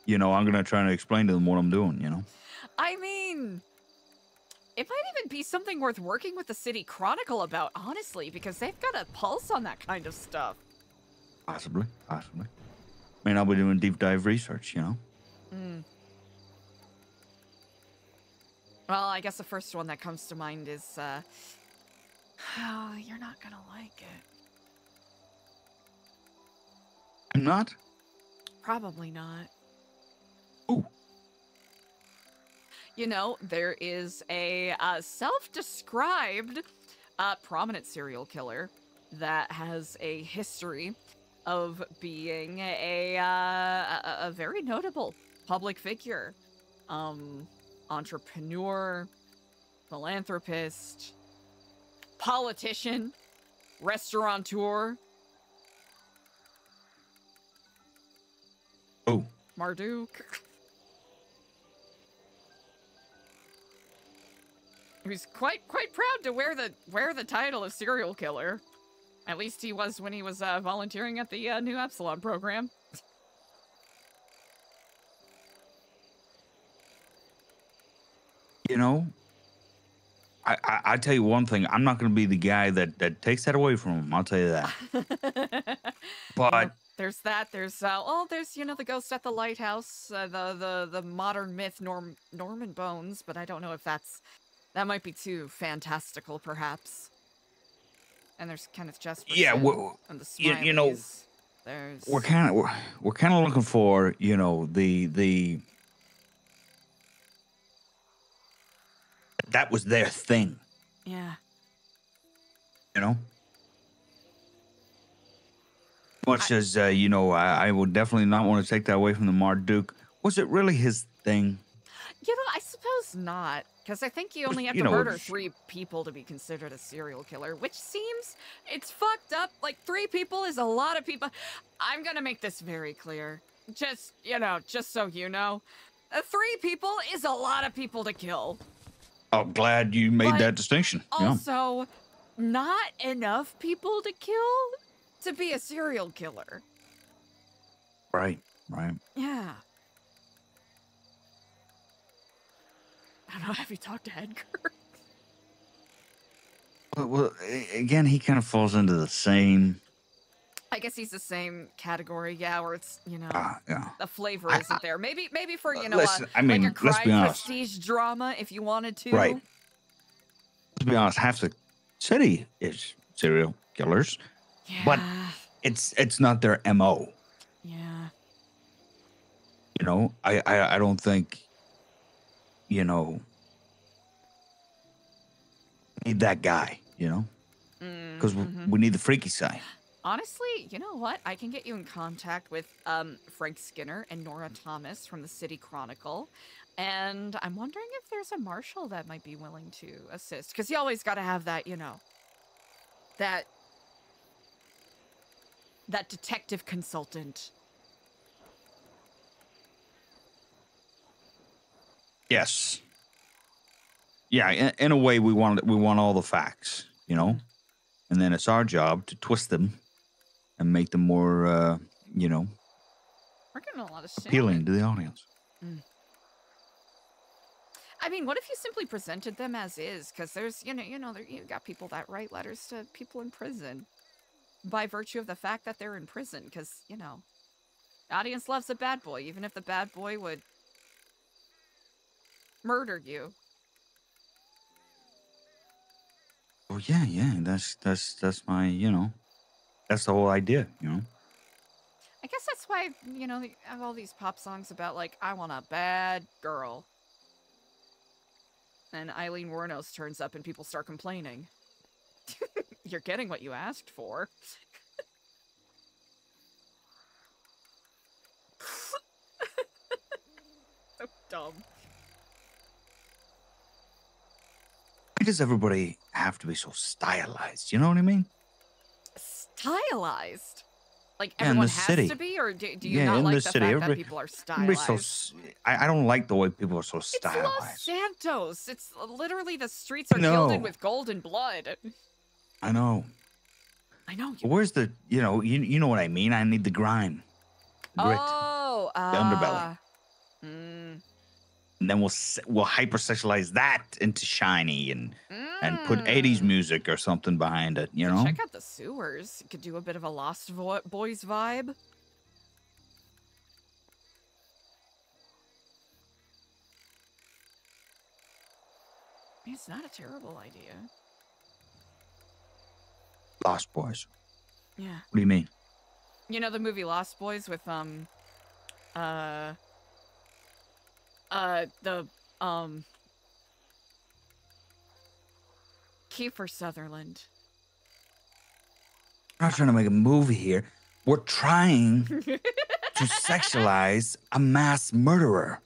you know, I'm going to try to explain to them what I'm doing, you know? I mean, it might even be something worth working with the City Chronicle about, honestly, because they've got a pulse on that kind of stuff. Possibly. I mean, I'll be doing deep dive research, you know? Well, I guess the first one that comes to mind is, oh, you're not gonna like it. I'm not? Probably not. Ooh. You know, there is a self-described prominent serial killer that has a history of being a very notable public figure, entrepreneur, philanthropist, politician, restaurateur. Oh. Marduk. He's quite proud to wear the title of serial killer. At least he was when he was volunteering at the New Epsilon program. You know, I tell you one thing. I'm not going to be the guy that takes that away from him. I'll tell you that. But there's that. There's there's, you know, the ghost at the lighthouse, the modern myth Norman Bones, but I don't know if that might be too fantastical, perhaps. And there's Kenneth Jesperson. Yeah, and the you know, there's we're kind of looking for, you know, the that was their thing. Yeah. You know? Much as, you know, I would definitely not want to take that away from the Marduk. Was it really his thing? You know, I suppose not. Because I think you only have to murder 3 people to be considered a serial killer, which seems, it's fucked up. Like, 3 people is a lot of people. I'm gonna make this very clear. Just, you know, just so you know. 3 people is a lot of people to kill. I'm glad you made that distinction. Also, not enough people to kill to be a serial killer. Right. Yeah. I don't know, have you talked to Edgar? Well, again, he kind of falls into the same... I guess he's the same category, yeah, where it's, you know, yeah. the flavor isn't there. Maybe for, you know, listen, I mean, like a let's be crime honest. prestige drama, if you wanted to. Right. Let's be honest, half the city is serial killers, but it's not their MO. Yeah. You know, I don't think, you know, need that guy, you know, because we need the freaky side. Honestly, you know what? I can get you in contact with Frank Skinner and Nora Thomas from the City Chronicle. And I'm wondering if there's a marshal that might be willing to assist. Because you always got to have that, you know, that detective consultant. Yes. Yeah, in a way, we want all the facts, you know? And then it's our job to twist them and make them more, you know, We're getting a lot of appealing to the audience. I mean, what if you simply presented them as is? Because there's, you got people that write letters to people in prison by virtue of the fact that they're in prison. Because, you know, the audience loves a bad boy, even if the bad boy would murder you. Oh yeah. That's my, you know, that's the whole idea, you know. I guess that's why, you know, they have all these pop songs about, like, I want a bad girl. and Eileen Warnos turns up and people start complaining. You're getting what you asked for. So dumb. Why does everybody have to be so stylized? You know what I mean? Stylized? Like Yeah, in everyone the has city. to be, or do you not like the fact that people are stylized? I don't like the way people are so It's stylized. Los Santos. It's literally the streets are gilded with gold and blood. I know. I know. But where's the, you know what I mean? I need the grime. Grit. Oh, the underbelly. And then we'll hypersexualize that into shiny and put 80s music or something behind it, you know? Check out the sewers. You could do a bit of a Lost Boys vibe. It's not a terrible idea. Lost Boys. Yeah. What do you mean? You know the movie Lost Boys with the Kiefer Sutherland. We're not trying to make a movie here. We're trying to sexualize a mass murderer.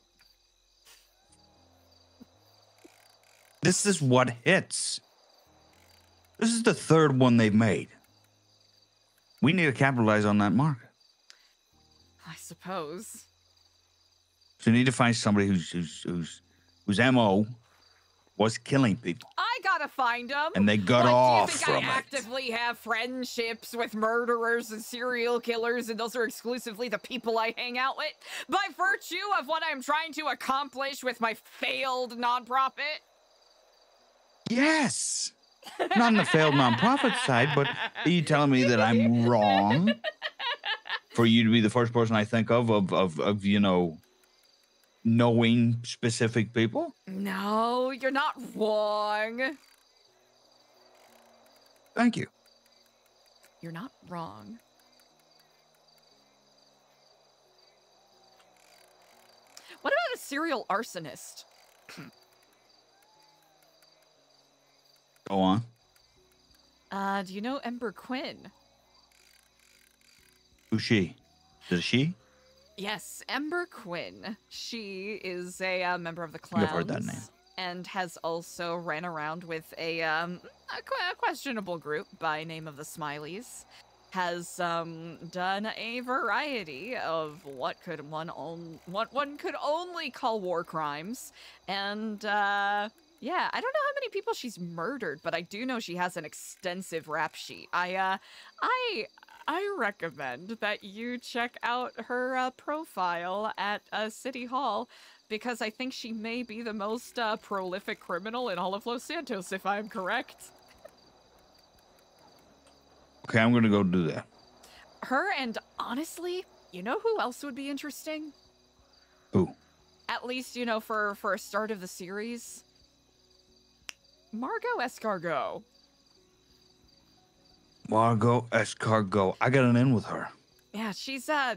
This is what hits. This is the third one they've made. We need to capitalize on that market. I suppose. So you need to find somebody whose MO was killing people. I gotta find them. And they got off from it. Do you think I actively have friendships with murderers and serial killers, and those are exclusively the people I hang out with? By virtue of what I'm trying to accomplish with my failed nonprofit? Yes. Not on the failed nonprofit side, but are you telling me that I'm wrong for you to be the first person I think of knowing specific people? No, you're not wrong. Thank you. You're not wrong. What about a serial arsonist? Go on. Do you know Ember Quinn? Who's she? Is it she? Yes, Ember Quinn. She is a member of the Clowns. I've heard that name. And has also ran around with a questionable group by name of the Smileys. Has done a variety of what one could only call war crimes, and yeah, I don't know how many people she's murdered, but I do know she has an extensive rap sheet. I recommend that you check out her profile at City Hall, because I think she may be the most prolific criminal in all of Los Santos, if I'm correct. Okay, I'm gonna go do that. Her, and honestly, you know who else would be interesting? Who? At least, for a start of the series. Margot Escargot. Margot Escargot. I got an in with her. Yeah, she's, I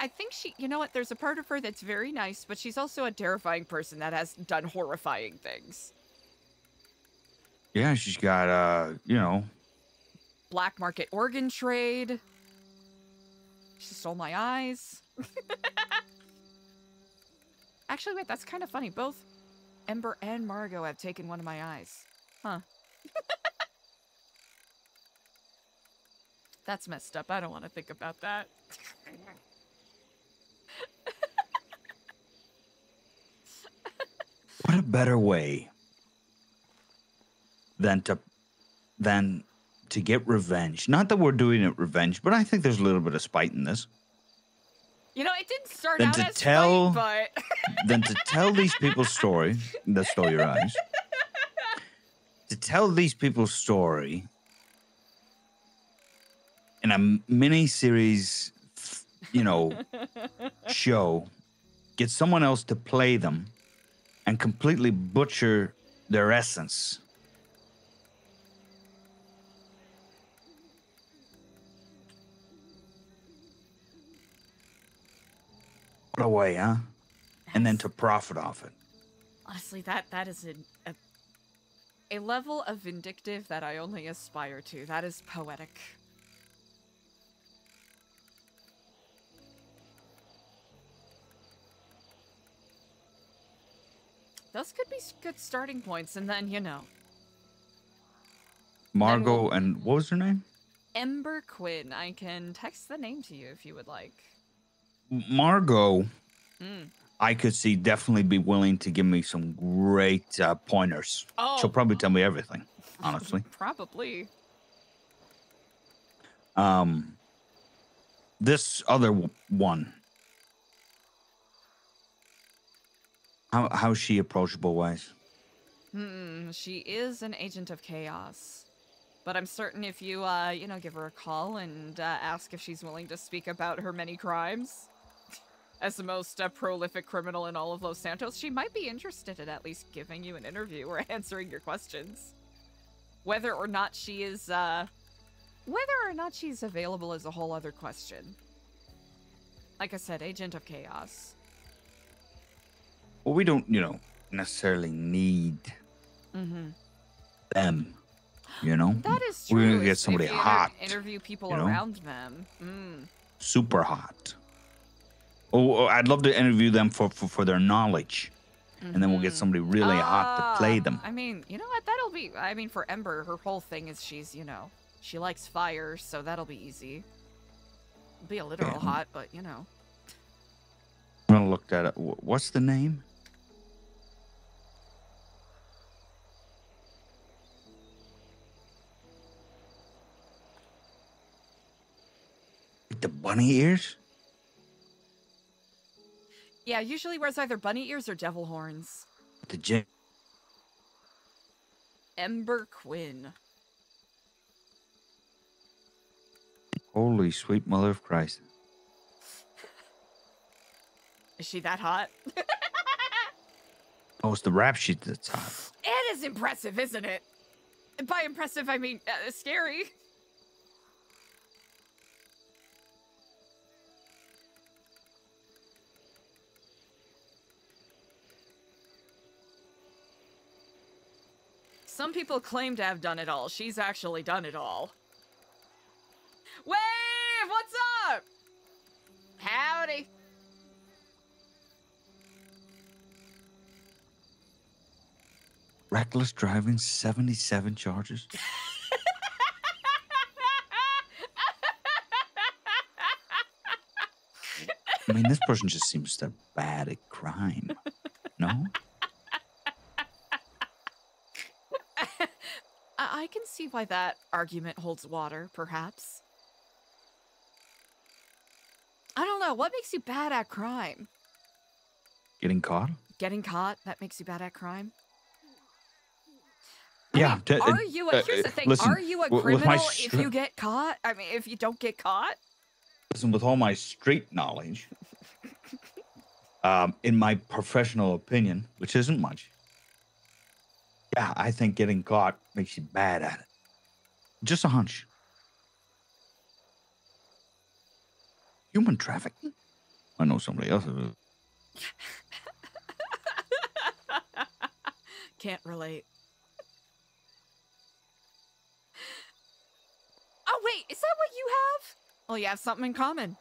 think you know what, there's a part of her that's very nice, but she's also a terrifying person that has done horrifying things. Yeah, she's got, Black market organ trade. She stole my eyes. Actually, wait, that's kind of funny. Both Ember and Margot have taken one of my eyes. Huh. That's messed up. I don't want to think about that. What a better way than to get revenge. Not that we're doing it revenge, but I think there's a little bit of spite in this. It didn't start out as spite, but... Than to tell these people's story. That stole your eyes. To tell these people's story in a mini-series, show, get someone else to play them, and completely butcher their essence. What a way, huh? And then to profit off it. Honestly, that is a level of vindictive that I only aspire to. That is poetic. Those could be good starting points, and then, you know. Margot and what was her name? Ember Quinn. I can text the name to you if you would like. Margot, I could see definitely be willing to give me some great pointers. Oh. She'll probably tell me everything, honestly. Probably. This other one, how's she approachable wise? She is an agent of chaos. But I'm certain if you, you know, give her a call and ask if she's willing to speak about her many crimes, as the most prolific criminal in all of Los Santos, she might be interested in at least giving you an interview or answering your questions. Whether or not she is, whether or not she's available is a whole other question. Like I said, agent of chaos. Well, we don't, you know, necessarily need them. You know, that is true. We're gonna get somebody hot. Interview people you know? around them. Super hot. Oh, I'd love to interview them for their knowledge, and then we'll get somebody really hot to play them. I mean, you know what? That'll be. I mean, for Ember, her whole thing is she's, you know, she likes fire, so that'll be easy. It'll be a literal hot, but you know. I'm gonna look that up. What's the name? The bunny ears? Yeah, usually wears either bunny ears or devil horns. The gym. Ember Quinn. Holy sweet mother of Christ. Is she that hot? Oh, it's the rap sheet that's hot. It is impressive, isn't it? By impressive, I mean scary. Some people claim to have done it all. She's actually done it all. Wave! What's up? Howdy. Reckless driving, 77 charges. I mean, this person just seems so bad at crime. No? I can see why that argument holds water, perhaps. I don't know. What makes you bad at crime? Getting caught? Getting caught? That makes you bad at crime? Yeah. I mean, are you a, here's the thing. Listen, are you a criminal if you get caught? I mean, if you don't get caught? Listen, with all my street knowledge, in my professional opinion, which isn't much, yeah, I think getting caught makes you bad at it. Just a hunch. Human trafficking? I know somebody else. Can't relate. Oh, wait, is that what you have? Well, you have something in common.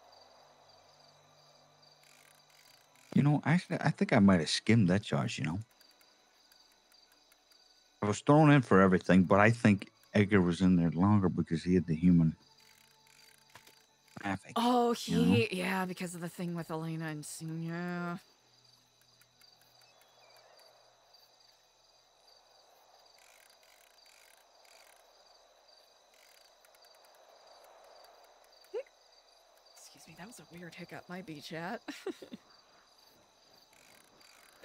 You know, actually, I think I might have skimmed that charge, you know. I was thrown in for everything, but I think Edgar was in there longer because he had the human traffic. Oh, yeah, because of the thing with Elena and Junior. Excuse me, that was a weird hiccup. My B chat.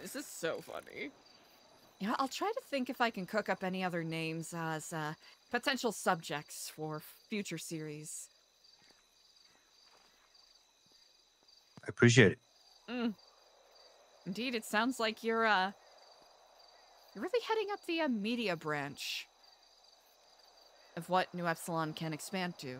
This is so funny. Yeah, I'll try to think if I can cook up any other names as potential subjects for future series. I appreciate it. Indeed, it sounds like you're really heading up the media branch of what New Epsilon can expand to.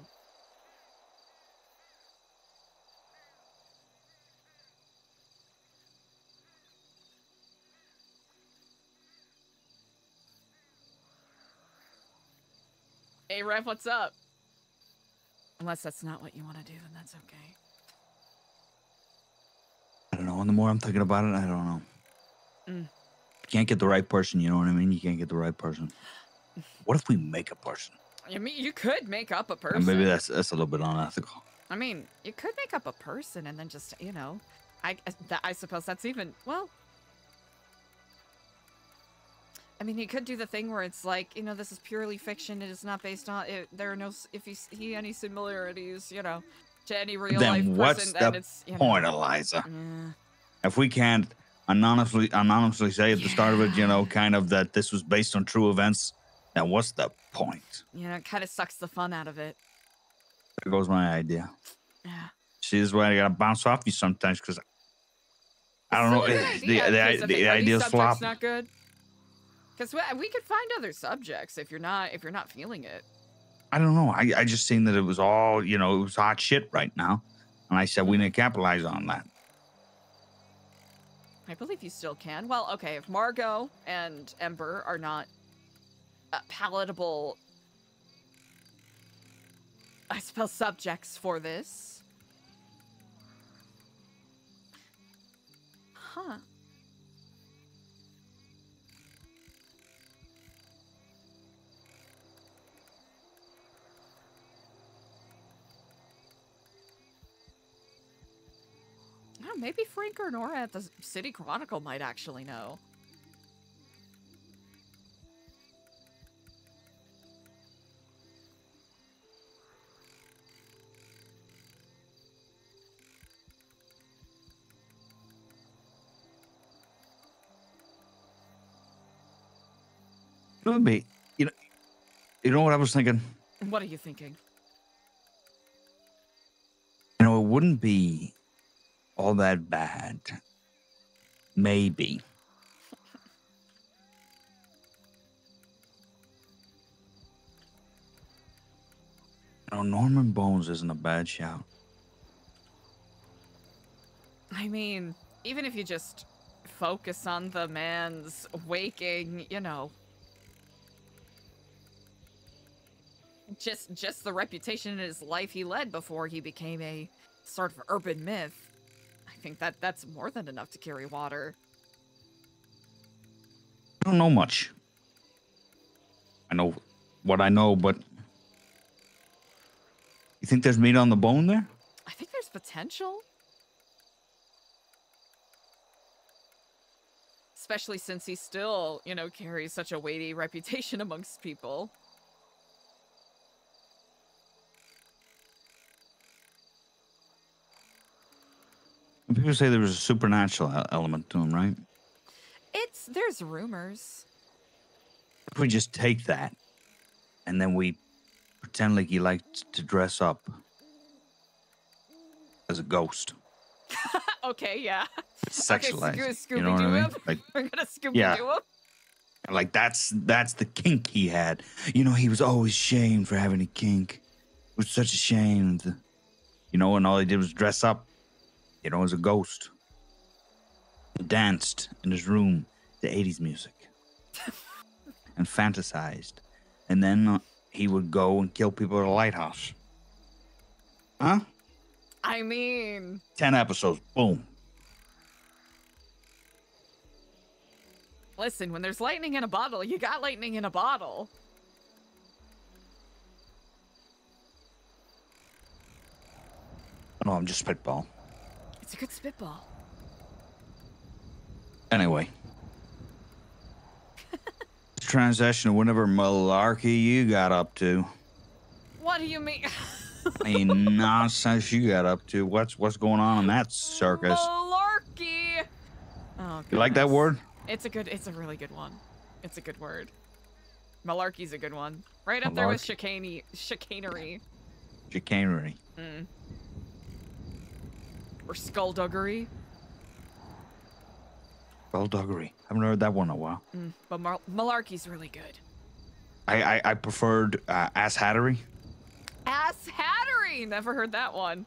Hey, Rev, what's up? Unless that's not what you want to do, then that's okay. I don't know. And the more I'm thinking about it, I don't know. You can't get the right person, you know what I mean? You can't get the right person. What if we make a person? I mean, you could make up a person. And maybe that's a little bit unethical. I mean, you could make up a person and then just, you know, I suppose that's even, well, I mean, he could do the thing where it's like, you know, this is purely fiction. It is not based on it. There are no, if you see any similarities, you know, to any real life person, what's then the it's, you know, point, Eliza? If we can't anonymously say at the start of it, you know, kind of that this was based on true events, then what's the point? You know, it kind of sucks the fun out of it. There goes my idea. Yeah. See, this is why I gotta bounce off you sometimes, because I don't know. The idea's flop. Not good. Because we could find other subjects if you're not feeling it. I don't know. I just seen that it was all, you know, it was hot shit right now, and I said we need to capitalize on that. I believe you still can. Well, okay, if Margot and Ember are not palatable, I suppose, subjects for this. Huh. Oh, maybe Frank or Nora at the City Chronicle might actually know. It would be, you know what I was thinking? What are you thinking? You know, it wouldn't be all that bad. Maybe. You know, Norman Bones isn't a bad shout. I mean, even if you just focus on the man's waking, you know, just the reputation in his life he led before he became a sort of urban myth. I think that's more than enough to carry water. I don't know much. I know what I know, but you think there's meat on the bone there? I think there's potential. Especially since he still, you know, carries such a weighty reputation amongst people. People say there was a supernatural element to him, right? There's rumors. If we just take that, and then we pretend like he liked to dress up as a ghost. Okay, yeah. Sexualized. Okay, Scooby-Doo you know what I mean? him. Like, We're gonna Scooby-Doo him. Like that's the kink he had. You know, he was always shamed for having a kink. It was such a shame. You know, and all he did was dress up, you know, as a ghost. He danced in his room to 80s music. And fantasized. And then he would go and kill people at a lighthouse. Huh? I mean... 10 episodes. Boom. Listen, when there's lightning in a bottle, you got lightning in a bottle. No, I'm just spitball. It's a good spitball. Anyway. Transition of whatever malarkey you got up to. What do you mean? Any nonsense you got up to. What's going on in that circus? Malarkey! Oh, you like that word? It's a really good one. It's a good word. Malarkey's a good one. Right up there with chicanery. Chicanery. Or skullduggery. Skullduggery. Haven't heard that one in a while. But malarkey's really good. I preferred ass hattery. Ass hattery! Never heard that one.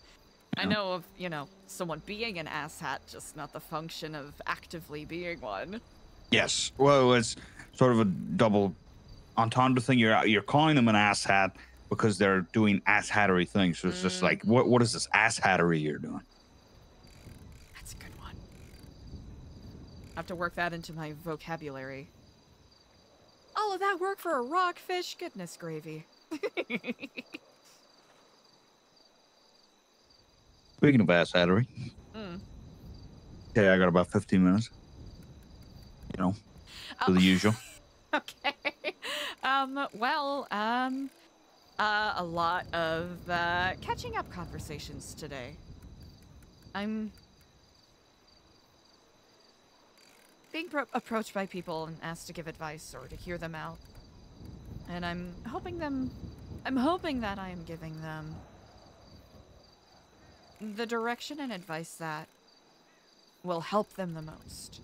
No. I know of, you know, someone being an asshat, just not the function of actively being one. Yes. Well, it's sort of a double entendre thing. You're calling them an asshat because they're doing asshattery things. So it's just like, what is this asshattery you're doing? That's a good one. I have to work that into my vocabulary. All of that work for a rockfish? Goodness gravy. Speaking of asshattery. Okay, I got about 15 minutes. You know, the usual. Okay. A lot of catching up conversations today. I'm being approached by people and asked to give advice or to hear them out. And I'm hoping that I am giving them the direction and advice that will help them the most.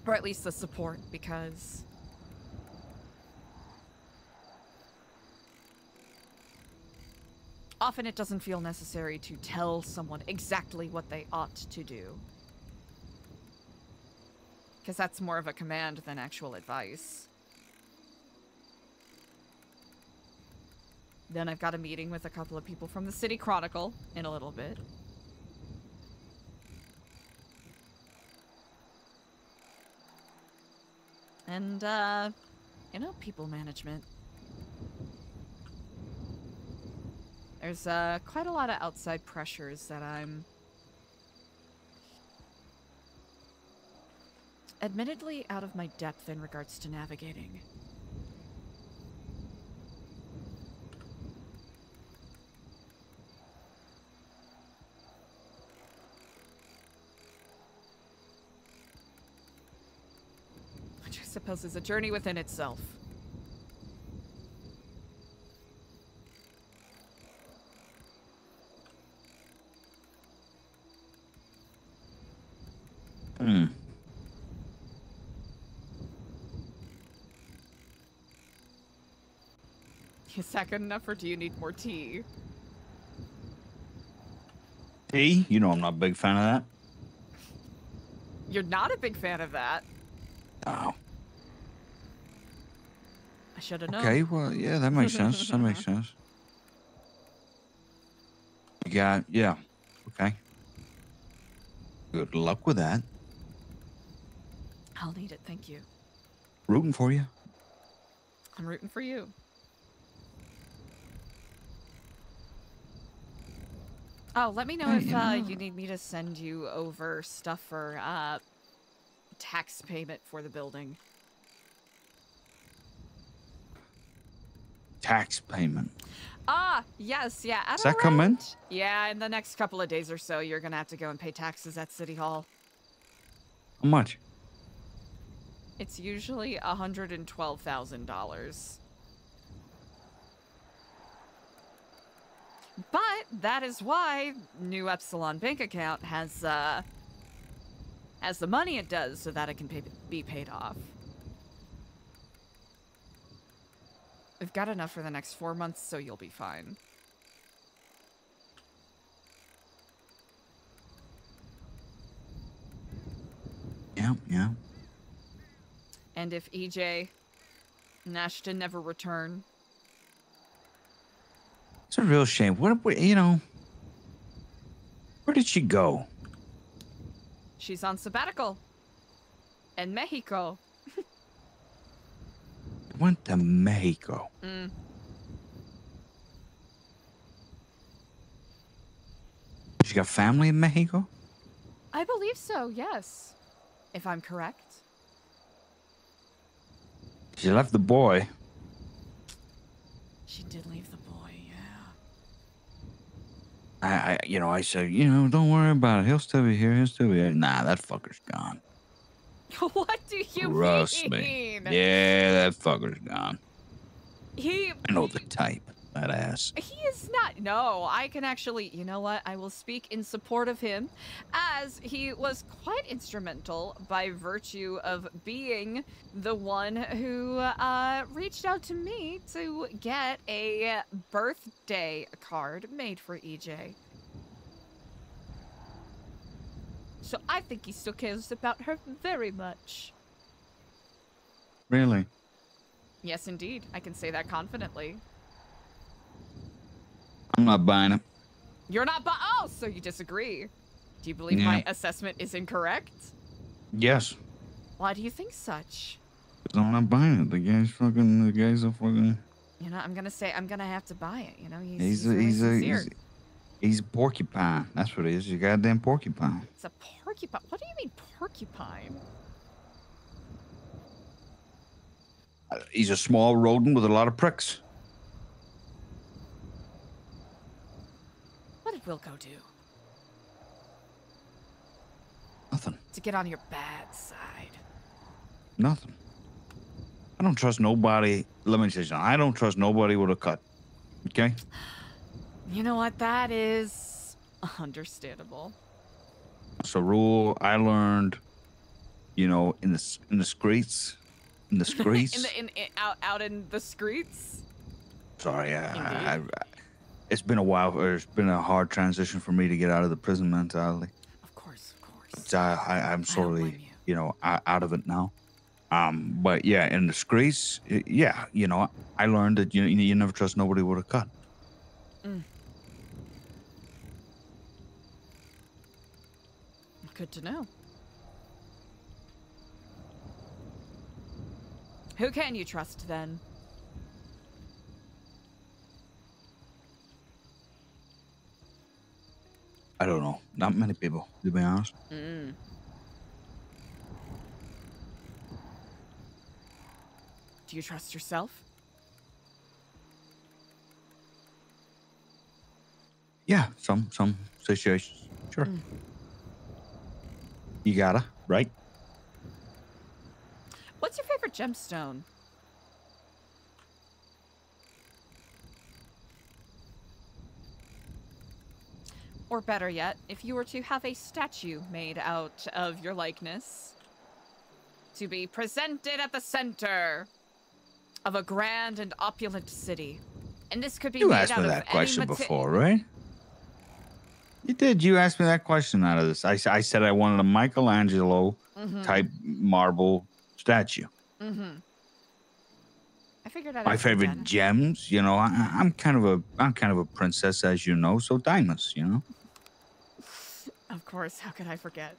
Or at least the support, because often it doesn't feel necessary to tell someone exactly what they ought to do. Because that's more of a command than actual advice. Then I've got a meeting with a couple of people from the City Chronicle in a little bit. And, you know, people management. There's, quite a lot of outside pressures that I'm admittedly out of my depth in regards to navigating. Which I suppose is a journey within itself. Is that good enough, or do you need more tea? Tea? You know I'm not a big fan of that. You're not a big fan of that? No. I should have known. Okay, well, yeah, that makes sense. That makes sense. You got, yeah. Okay. Good luck with that. I'll need it, thank you. Rooting for you. I'm rooting for you. Oh, let me know if you need me to send you over stuff for tax payment for the building. Tax payment. Ah, yes, yeah. Does that come in? Yeah, in the next couple of days or so, you're gonna have to go and pay taxes at City Hall. How much? It's usually $112,000. But that is why New Epsilon bank account has the money it does so that it can be paid off. We've got enough for the next 4 months, so you'll be fine. Yeah, yeah. And if EJ and Ashton never return, it's a real shame. What, you know, where did she go? She's on sabbatical in Mexico. Went to Mexico. She got family in Mexico? I believe so, yes. If I'm correct. She left the boy. She did leave the boy, yeah. I said, don't worry about it. He'll still be here. He'll still be here. Nah, that fucker's gone. What do you Trust mean? Me. Yeah, that fucker's gone. I know the type. That ass. He is not. No, I can actually, you know what? I will speak in support of him, as he was quite instrumental by virtue of being the one who reached out to me to get a birthday card made for EJ. So I think he still cares about her very much. Really? Yes, indeed. I can say that confidently. I'm not buying it. You're not oh, so you disagree. Do you believe my assessment is incorrect? Yes. Why do you think such? I'm not buying it. The guy's a fucking... You know, I'm gonna have to buy it. You know, he's really sincere. He's a porcupine. That's what he is. He's a goddamn porcupine. It's a porcupine. What do you mean porcupine? He's a small rodent with a lot of pricks. What did Wilco do? Nothing. To get on your bad side. Nothing. I don't trust nobody. Let me say something. I don't trust nobody with a cut. Okay? You know what? That is understandable. It's a rule I learned, you know, in the streets. In the streets. out in the streets. Sorry, it's been a while. It's been a hard transition for me to get out of the prison mentality. Of course. I'm sorely, you know, out of it now. But yeah, in the streets, yeah, you know, I learned that you never trust nobody with a cut. Good to know. Who can you trust then? I don't know. Not many people, to be honest. Do you trust yourself? Yeah, some situations. Sure. You gotta, right? What's your favorite gemstone? Or better yet, if you were to have a statue made out of your likeness to be presented at the center of a grand and opulent city. And this could be You made asked out me of that any question before, right? You did. You asked me that question out of this. I said I wanted a Michelangelo type marble statue. I figured out My favorite gems, you know, I'm kind of a princess, as you know, so diamonds, you know. Of course, how could I forget?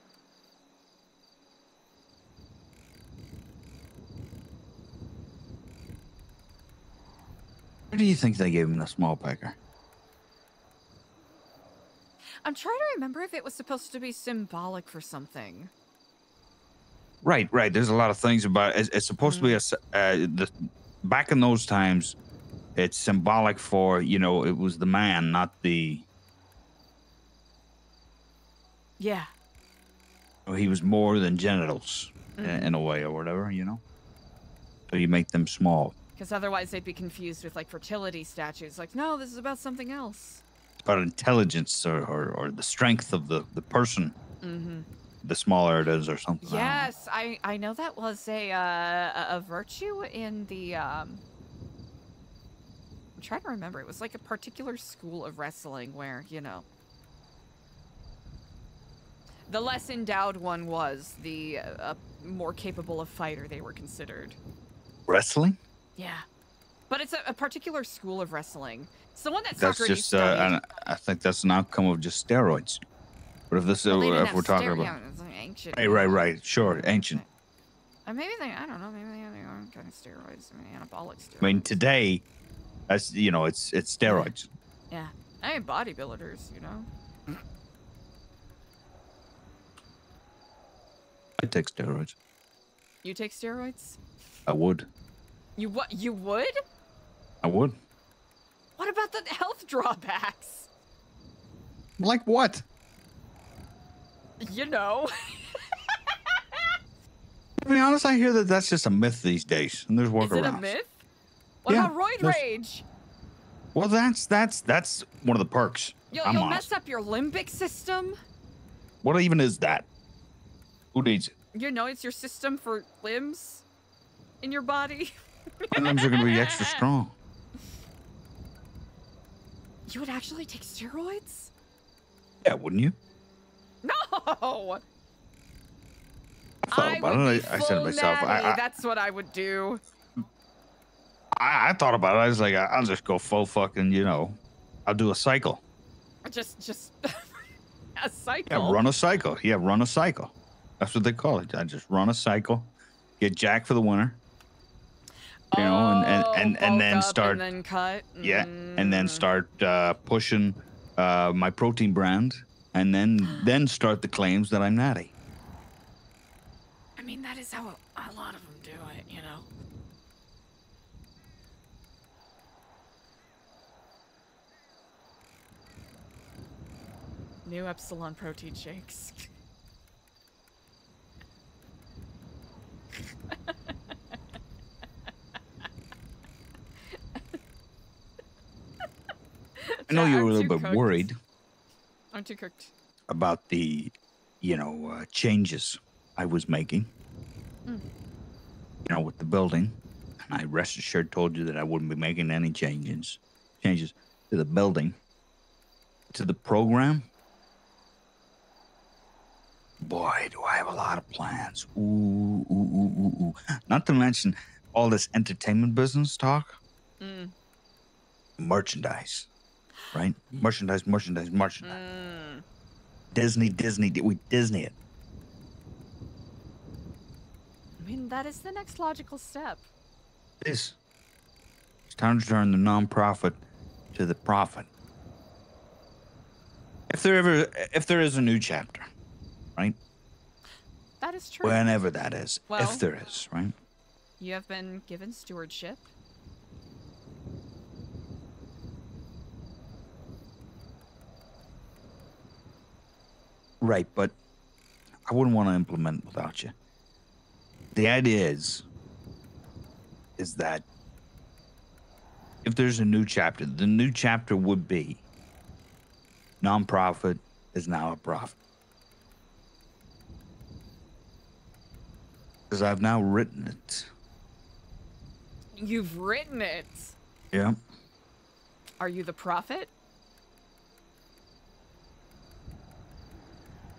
Where do you think they gave him the small pecker? I'm trying to remember if it was supposed to be symbolic for something. Right. There's a lot of things about it. It's supposed to be back in those times. It's symbolic for, you know, it was the man, not the. Yeah. He was more than genitals in a way or whatever, you know. So you make them small. Because otherwise they'd be confused with like fertility statues. Like, no, this is about something else. About intelligence or the strength of the person. The smaller it is or something. Yes, I know that was a virtue in the I'm trying to remember. It was like a particular school of wrestling where, you know, the less endowed one was the more capable of fighter they were considered. Wrestling? Yeah, but it's a particular school of wrestling. It's the one that That's Socrates just studied. I think that's an outcome of just steroids. But if this if we're talking about ancient, right, sure, ancient. Maybe I don't know, maybe they have their own kind of steroids. I mean, anabolic steroids. I mean, today, that's, you know, it's steroids. Yeah, I mean bodybuilders, you know. I take steroids. You take steroids? I would. You what? You would? I would. What about the health drawbacks? Like what? You know. To be honest, I hear that that's just a myth these days, and there's workarounds. Is it a myth? What about roid rage? Well, that's one of the perks. You'll mess up your limbic system. What even is that? Who needs it? You know, it's your system for limbs in your body. My limbs are going to be extra strong. You would actually take steroids? Yeah, wouldn't you? No! thought about it. I said to myself, that's what I would do. I thought about it. I was like, I'll just go full fucking, I'll do a cycle. Just a cycle. Yeah, run a cycle. Yeah, run a cycle. That's what they call it. I just run a cycle, get Jack for the winter. And then start. And then cut. Yeah, and then start pushing my protein brand, and then start the claims that I'm natty. I mean, that is how a lot of them do it, New Epsilon protein shakes. I know you were a little bit worried. I'm too cooked. About the, changes I was making. With the building. And I rest assured told you that I wouldn't be making any changes to the building. To the program. Boy, do I have a lot of plans. Ooh. Not to mention all this entertainment business talk. Merchandise. Right? Merchandise. Disney, we Disney it. I mean, that is the next logical step. It is. It's time to turn the non-profit to the profit. If there is a new chapter, right? That is true. Whenever that is, well, if there is, right? You have been given stewardship. Right, but I wouldn't want to implement it without you. The idea is that if there's a new chapter, the new chapter would be nonprofit is now a profit. Because I've now written it. You've written it? Yeah. Are you the prophet?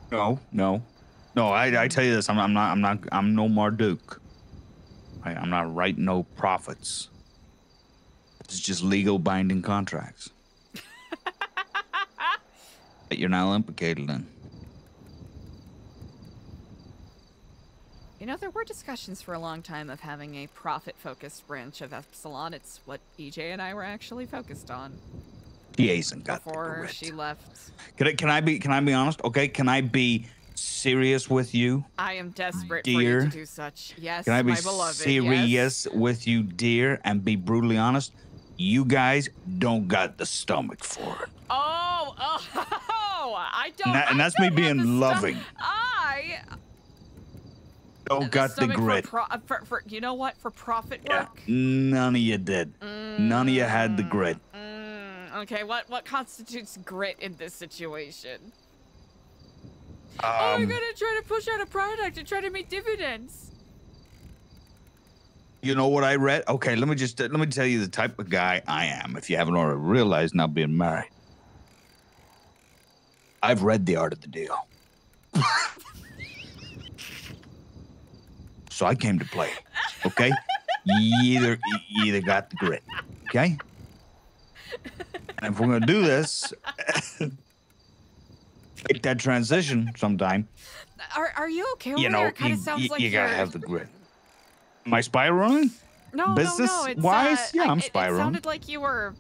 No. I tell you this, I'm no Marduk. I'm not writing no prophets. It's just legal binding contracts. That you're now implicated in. There were discussions for a long time of having a profit-focused branch of Epsilon. It's what EJ and I were actually focused on. She hasn't got before she left. Can I be honest? Okay, can I be serious with you? I am desperate dear? for you to do such. Yes, can I be my beloved. serious yes. with you, dear, and be brutally honest? You guys don't got the stomach for it. Oh, I don't. And that's me being loving. I don't got the grit. For you know what? For profit work. None of you did. None of you had the grit. Okay, what constitutes grit in this situation? I'm gonna try to push out a product and try to make dividends. You know what I read? Okay, let me tell you the type of guy I am. If you haven't already realized, not being married, I've read The Art of the Deal. So I came to play. Okay, you either got the grit. Okay. And if we're gonna do this, make that transition sometime. Are you okay over there? It kind of sounds like you gotta have the grit. Am I spiraling? No, business It's, wise, yeah, I'm spiraling. It sounded like you were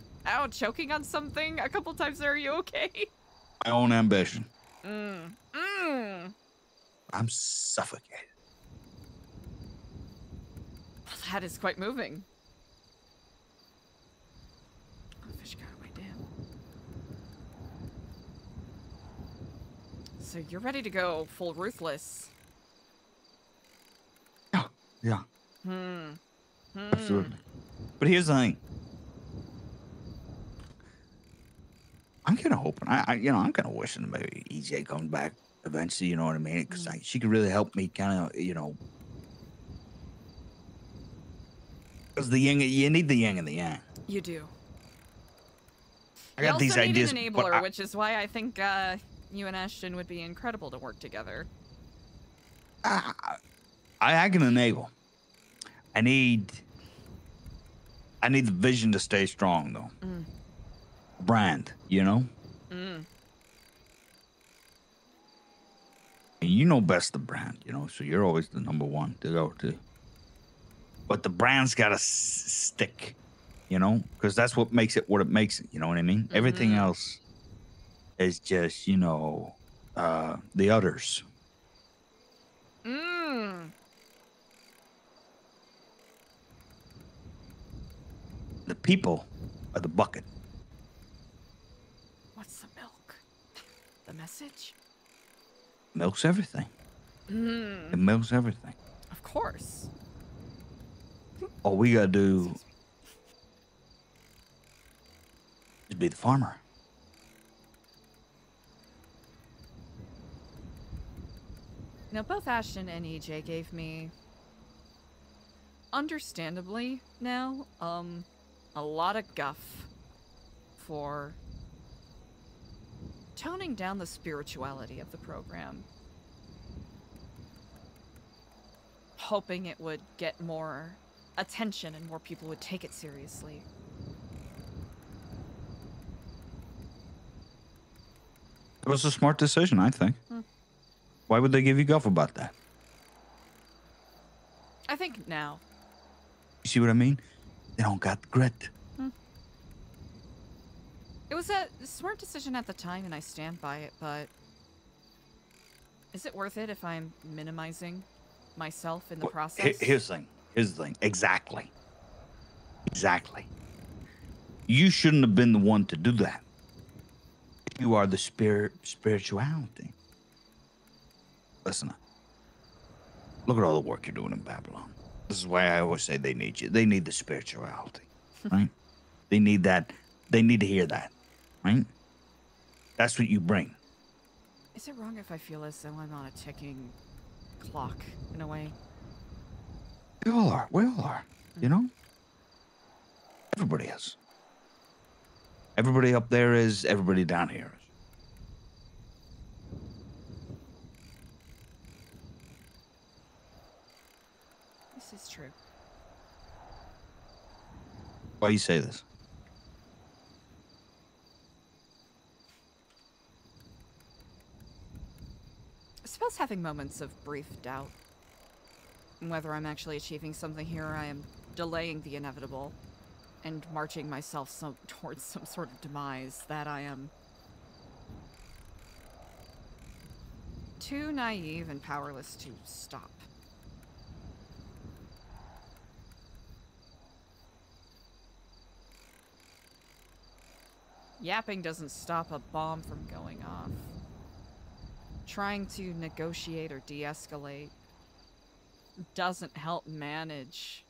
choking on something a couple times there. Are you okay? My own ambition. I'm suffocated. That is quite moving. Oh, fish got away, damn. So you're ready to go full ruthless. Yeah. Absolutely. But here's the thing. I'm kind of hoping, I'm kind of wishing that maybe EJ comes back eventually, you know what I mean? Because she could really help me kind of, because the yin, you need the yin and the yang. You do. I got these ideas. You also need an enabler, which is why I think you and Ashton would be incredible to work together. I can enable. I need the vision to stay strong, though. Brand, you know? And you know best the brand, you know, so you're always the number one to go to. But the brand's got to stick, you know, because that's what makes it what it makes it, you know what I mean? Everything else is just, you know, the others. The people are the bucket. What's the milk? The message? Milks everything. It milks everything. Of course. All we gotta do is be the farmer. Now, both Ashton and EJ gave me, understandably now, a lot of guff for toning down the spirituality of the program. Hoping it would get more attention and more people would take it seriously. It was a smart decision, I think. Why would they give you guff about that? I think now. You see what I mean? They don't got the grit. It was a smart decision at the time, and I stand by it, but is it worth it if I'm minimizing myself in the process? Here's the thing. Exactly. You shouldn't have been the one to do that. You are the spirituality. Listen, look at all the work you're doing in Babylon. This is why I always say they need you. They need the spirituality, right? They need that. They need to hear that, right? That's what you bring. Is it wrong if I feel as though I'm on a ticking clock, in a way? We all are, you know? Everybody is. Everybody up there is, everybody down here is. This is true. Why you say this? I suppose having moments of brief doubt. Whether I'm actually achieving something here, I am delaying the inevitable and marching myself towards some sort of demise that I am too naive and powerless to stop. Yapping doesn't stop a bomb from going off. Trying to negotiate or de-escalate doesn't help manage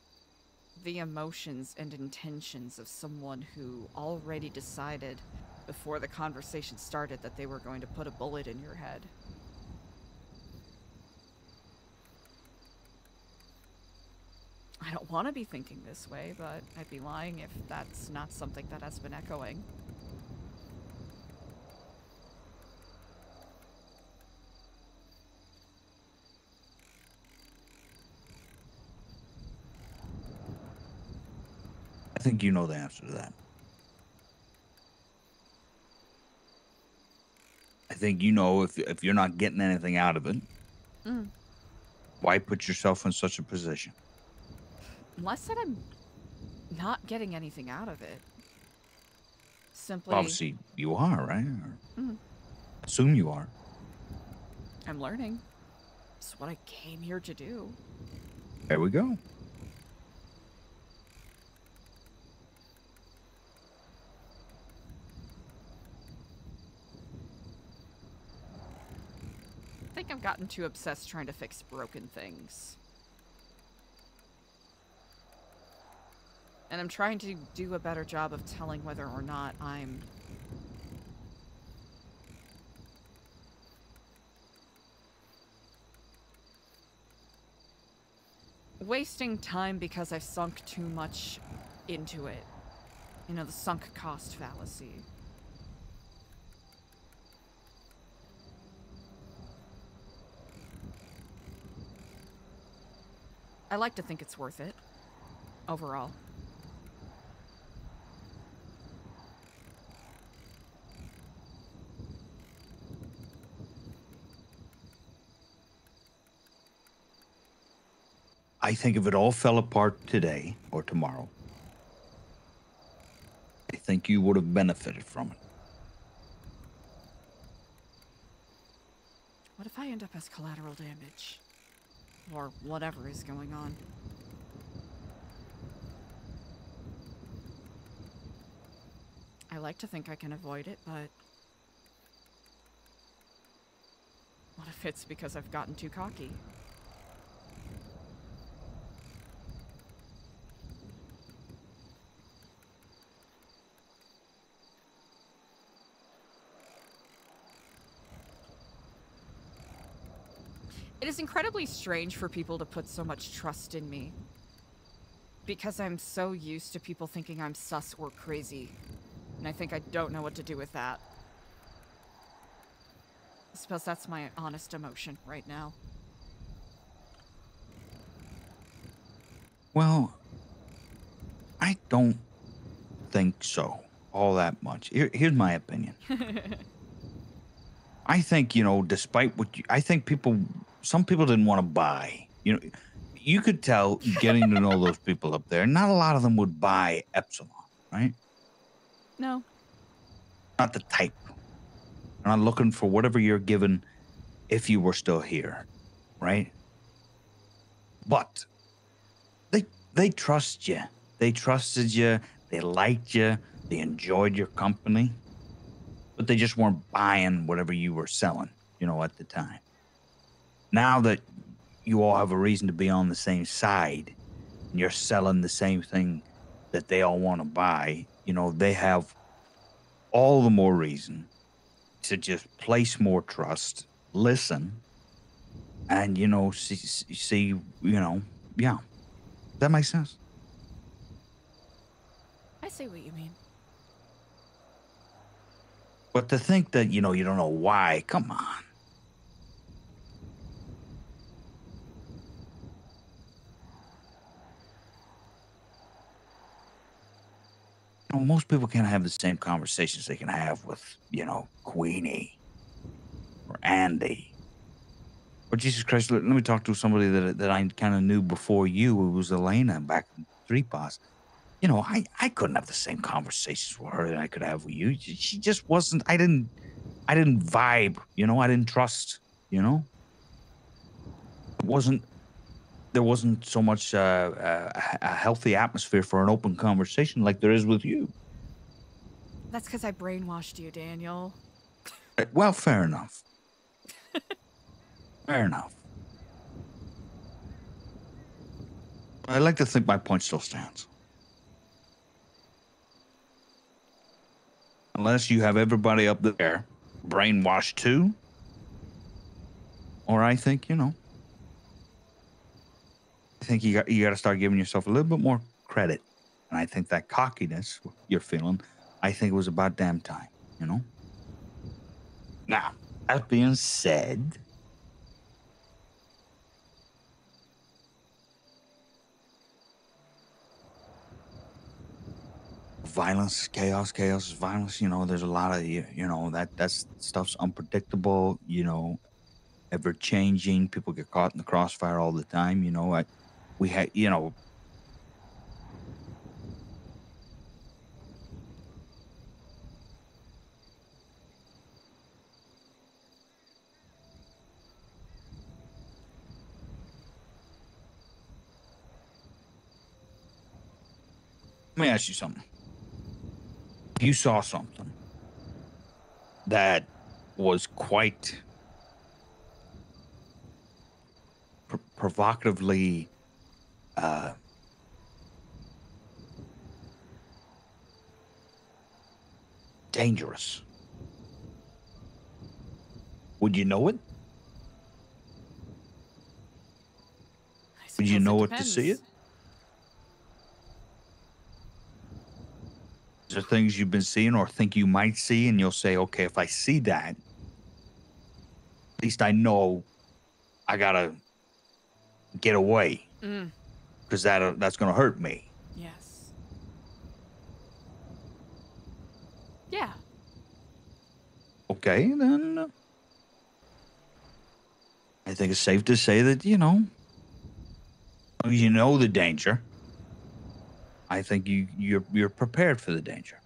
the emotions and intentions of someone who already decided before the conversation started that they were going to put a bullet in your head. I don't want to be thinking this way, but I'd be lying if that's not something that has been echoing. I think you know the answer to that. I think you know if you're not getting anything out of it, why put yourself in such a position? Unless that I'm not getting anything out of it. Simply... Obviously, you are, right? Assume you are. I'm learning. It's what I came here to do. There we go. I think I've gotten too obsessed trying to fix broken things. And I'm trying to do a better job of telling whether or not I'm wasting time because I've sunk too much into it. You know, the sunk cost fallacy. I like to think it's worth it. Overall. I think if it all fell apart today or tomorrow, I think you would have benefited from it. What if I end up as collateral damage? Or whatever is going on. I like to think I can avoid it, but... what if it's because I've gotten too cocky? It is incredibly strange for people to put so much trust in me. Because I'm so used to people thinking I'm sus or crazy. And I think I don't know what to do with that. I suppose that's my honest emotion right now. Well, I don't think so all that much. Here's my opinion. I think, you know, despite what I think some people didn't want to buy. You know, you could tell getting to know those people up there, not a lot of them would buy Epsilon, right? No. Not the type. They're not looking for whatever you're given if you were still here, right? But they trust you. They trusted you. They liked you. They enjoyed your company. But they just weren't buying whatever you were selling, you know, at the time. Now that you all have a reason to be on the same side, and you're selling the same thing that they all want to buy, you know, they have all the more reason to just place more trust, listen, and, you know, see, you know, yeah. Does that make sense? I see what you mean. But to think that, you know, you don't know why, come on. You know, most people can't have the same conversations they can have with, you know, Queenie or Andy. Or Jesus Christ, let me talk to somebody that I kind of knew before you. It was Elena back in 3POS. You know, I couldn't have the same conversations with her that I could have with you. She just wasn't, I didn't vibe, you know, I didn't trust, you know. There wasn't so much a healthy atmosphere for an open conversation like there is with you. That's because I brainwashed you, Daniel. Well, fair enough. Fair enough. I like to think my point still stands. Unless you have everybody up there brainwashed too. Or I think, you know, I think you got to start giving yourself a little bit more credit. And I think that cockiness you're feeling, I think it was about damn time, you know? Now, that being said, violence, chaos is violence. You know, there's a lot of, you know, that stuff's unpredictable, you know, ever changing. People get caught in the crossfire all the time. You know, we had, you know, let me ask you something. If you saw something that was quite provocatively dangerous, would you know it? Would you know it to see it? Is there things you've been seeing or think you might see and you'll say, okay, if I see that, at least I know I gotta get away. because that's going to hurt me. Yes. Yeah. Okay, then I think it's safe to say that, you know the danger. I think you're prepared for the danger.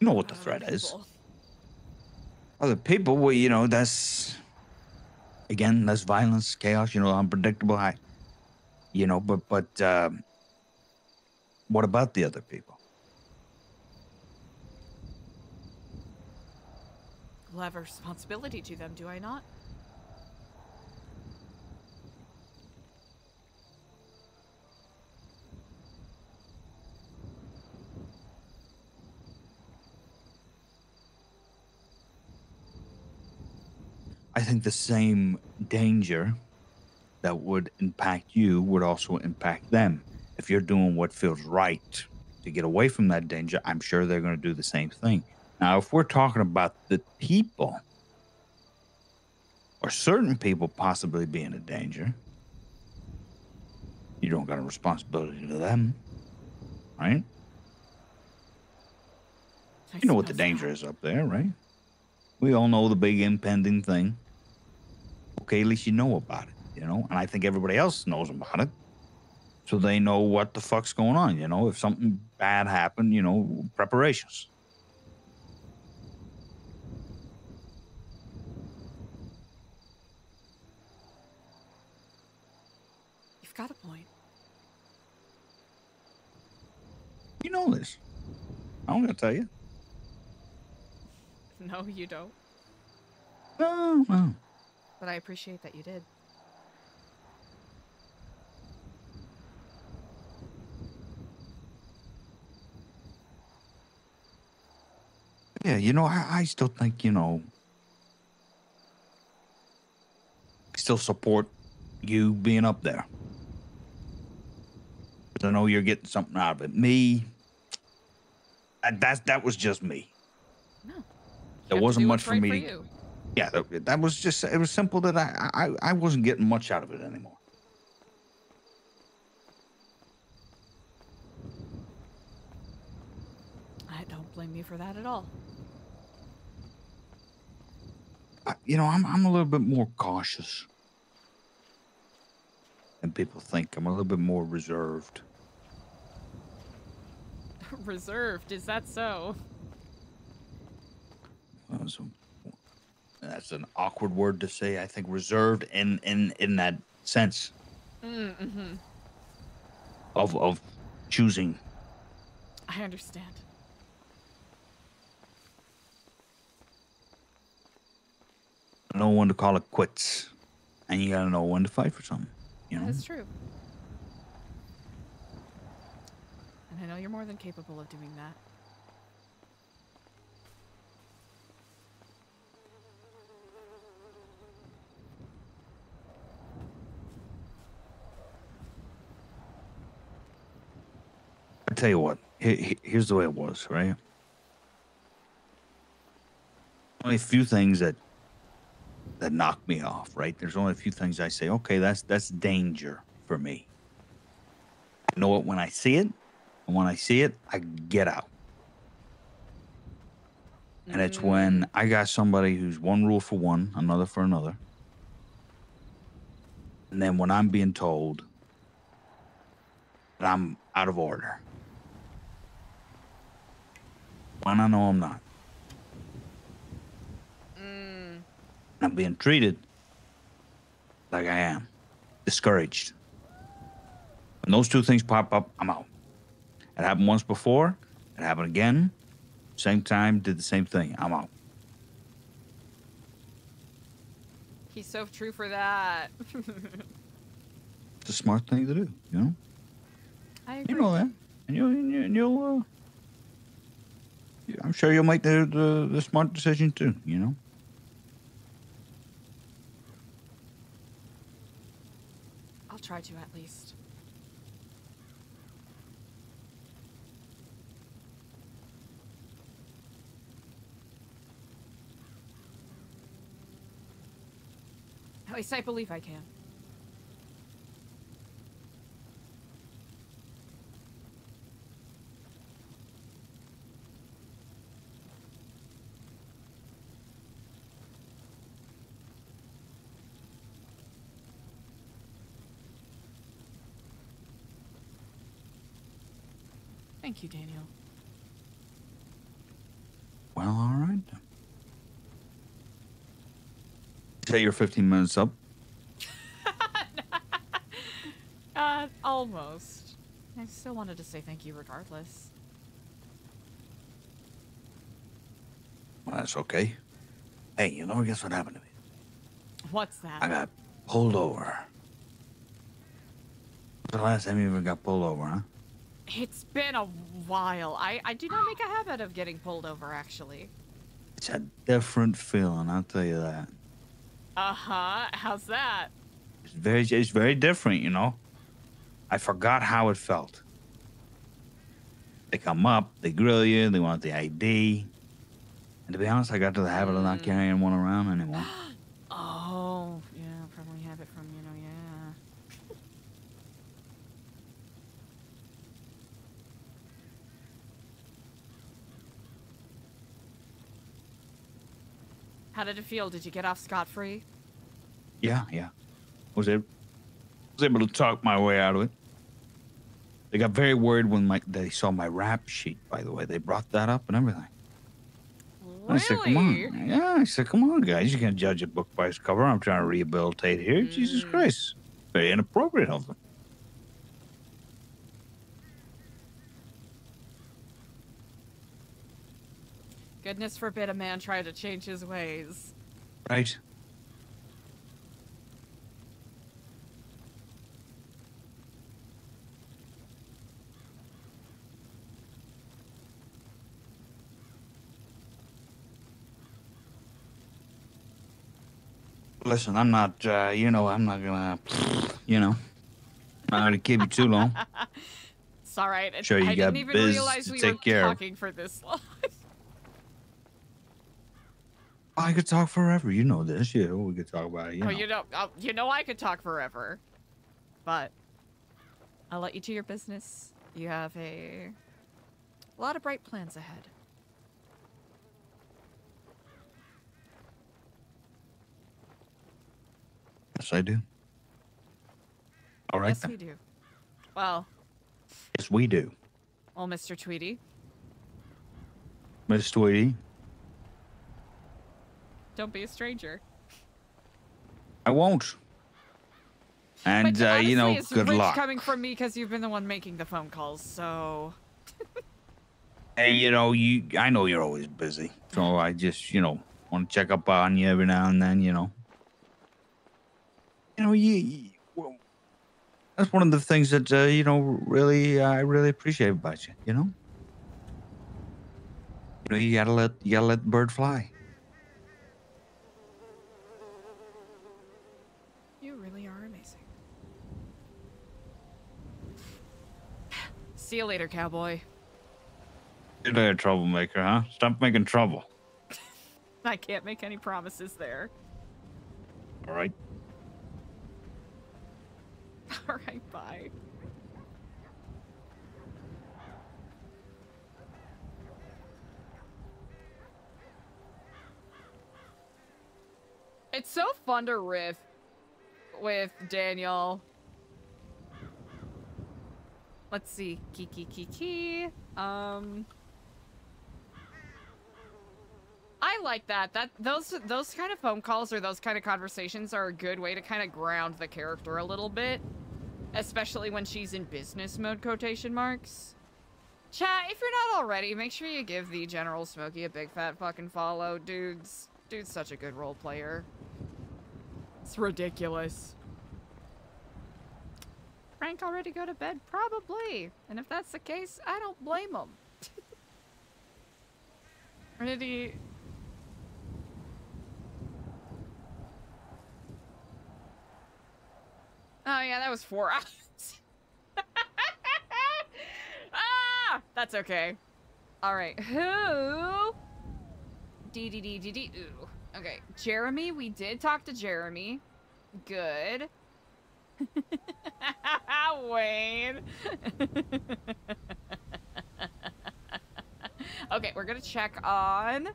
You know what the threat is. Other people, well, that's violence, chaos, unpredictable. But what about the other people? Will have a responsibility to them, do I not? I think the same danger that would impact you would also impact them. If you're doing what feels right to get away from that danger, I'm sure they're going to do the same thing. Now, if we're talking about the people or certain people possibly being a danger, you don't got a responsibility to them, right? You know what the danger is up there, right? We all know the big impending thing. Okay, at least you know about it, and I think everybody else knows about it. So they know what the fuck's going on, if something bad happened, preparations. You've got a point. You know this. I'm going to tell you. No, you don't. Oh, well. But I appreciate that you did. Yeah, I still think, I still support you being up there. Because I know you're getting something out of it. Me, that was just me. No. There wasn't much for right me. For you. Yeah, that was just, it was simple that I wasn't getting much out of it anymore. I don't blame you for that at all. I'm a little bit more cautious than people think. I'm a little bit more reserved. Reserved? Is that so? That's an awkward word to say. I think reserved in that sense of choosing. I understand. Know when to call it quits, and you gotta know when to fight for something. That's true. And I know you're more than capable of doing that. I tell you what, here's the way it was, right? Only a few things that knock me off, right? There's only a few things I say, okay, that's danger for me. I know it when I see it, and when I see it, I get out. And it's when I got somebody who's one rule for one, another for another. And then when I'm being told that I'm out of order, when I know I'm not. I'm being treated like I am, discouraged. When those two things pop up, I'm out. It happened once before. It happened again. Same time, did the same thing. I'm out. He's so true for that. It's a smart thing to do, I agree. You know that. And you'll I'm sure you'll make the smart decision too, I'll try to at least. least I believe I can. Thank you, Daniel. Well, all right. Say your 15 minutes up. Almost. I still wanted to say thank you regardless. Well, that's okay. Hey, you know, guess what happened to me? What's that? I got pulled over. The last time you ever got pulled over, huh? It's been a while. I do not make a habit of getting pulled over, actually. It's a different feeling, I'll tell you that. Uh-huh. How's that? It's very different, you know. I forgot how it felt. They come up, they grill you, they want the ID. And to be honest, I got to the habit of not carrying one around anymore. Oh, yeah, probably have it from, you know, yeah. How did it feel? Did you get off scot-free? Yeah. Was able to talk my way out of it. They got very worried when they saw my rap sheet, by the way. They brought that up and everything. Really? I said, come on. Yeah, I said, come on, guys. You can't judge a book by its cover. I'm trying to rehabilitate here. Jesus Christ. Very inappropriate of them. Goodness forbid a man try to change his ways. Right. Listen, I'm not, I'm not gonna, not gonna keep you too long. It's all right. Sure, you I got didn't even biz realize to we take were care of. talking for this long. I could talk forever. You know this. Yeah, we could talk about it. You know I could talk forever. But I'll let you do your business. You have a lot of bright plans ahead. Yes, I do. All right. Yes, then. we do. Well. Yes, we do. Well, Mr. Tweety. Miss Tweety. Don't be a stranger. I won't. And, but honestly, it's good rich luck. coming from me because you've been the one making the phone calls, so... Hey, I know you're always busy. So I just, want to check up on you every now and then, well, that's one of the things that, really, I really appreciate about you, You gotta let the bird fly. You really are amazing. See you later, cowboy. You're there, troublemaker, huh? Stop making trouble. I can't make any promises there. All right. All right, bye. It's so fun to riff with Daniel. Let's see. Kiki. I like that. Those kind of phone calls or those kind of conversations are a good way to kind of ground the character a little bit. Especially when she's in business mode, quotation marks. Chat, if you're not already, make sure you give the General Smokey a big fat fucking follow. Dude's such a good role player. It's ridiculous. Frank already go to bed? Probably. And if that's the case, I don't blame him. Or did he... Oh yeah, that was 4 hours. Ah! That's okay. Alright, who? D. Ooh. Okay, Jeremy, we did talk to Jeremy. Good. Wayne. Okay, we're gonna check on...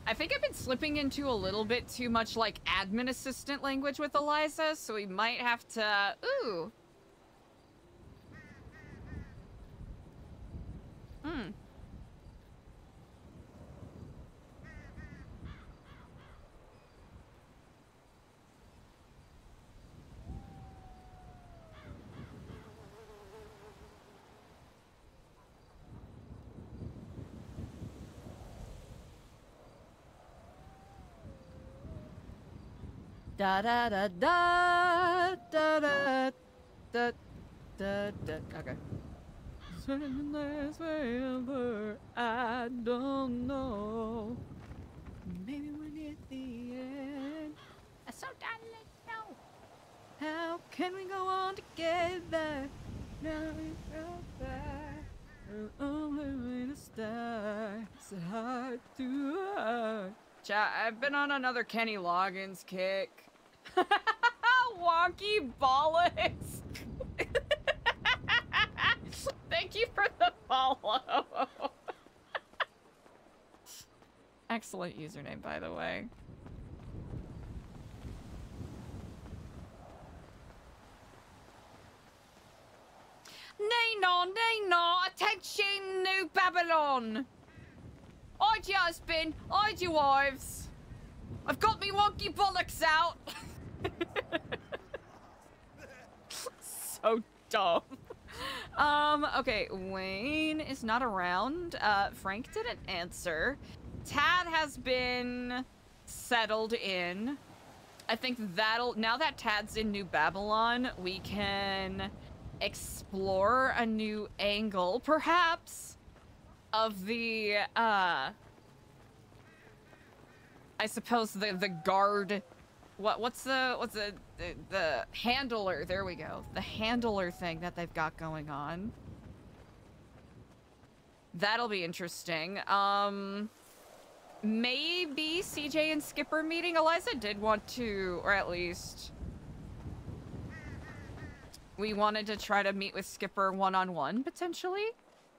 I think I've been slipping into a little bit too much, like, admin assistant language with Eliza, so we might have to... Ooh. Hmm. Da da da da da da da da da. Okay. I don't know. Maybe we'll get the end. I so darling know. How can we go on together? Now we're back. We're only way to start. It's hard to hard. Chat, I've been on another Kenny Loggins kick. Wonky bollocks. Thank you for the follow. Excellent username, by the way. Nay no, attention New Babylon. Hide your husband, hide your wives. I've got me wonky bollocks out. So dumb. Okay, Wayne is not around. Frank didn't answer. Tad has been settled in. I think that'll, now that Tad's in New Babylon, we can explore a new angle, perhaps, of the, I suppose the guard, what's the handler, there we go, the handler thing that they've got going on. That'll be interesting. Maybe CJ and Skipper meeting. Eliza did want to, or at least we wanted to try to meet with Skipper one-on-one potentially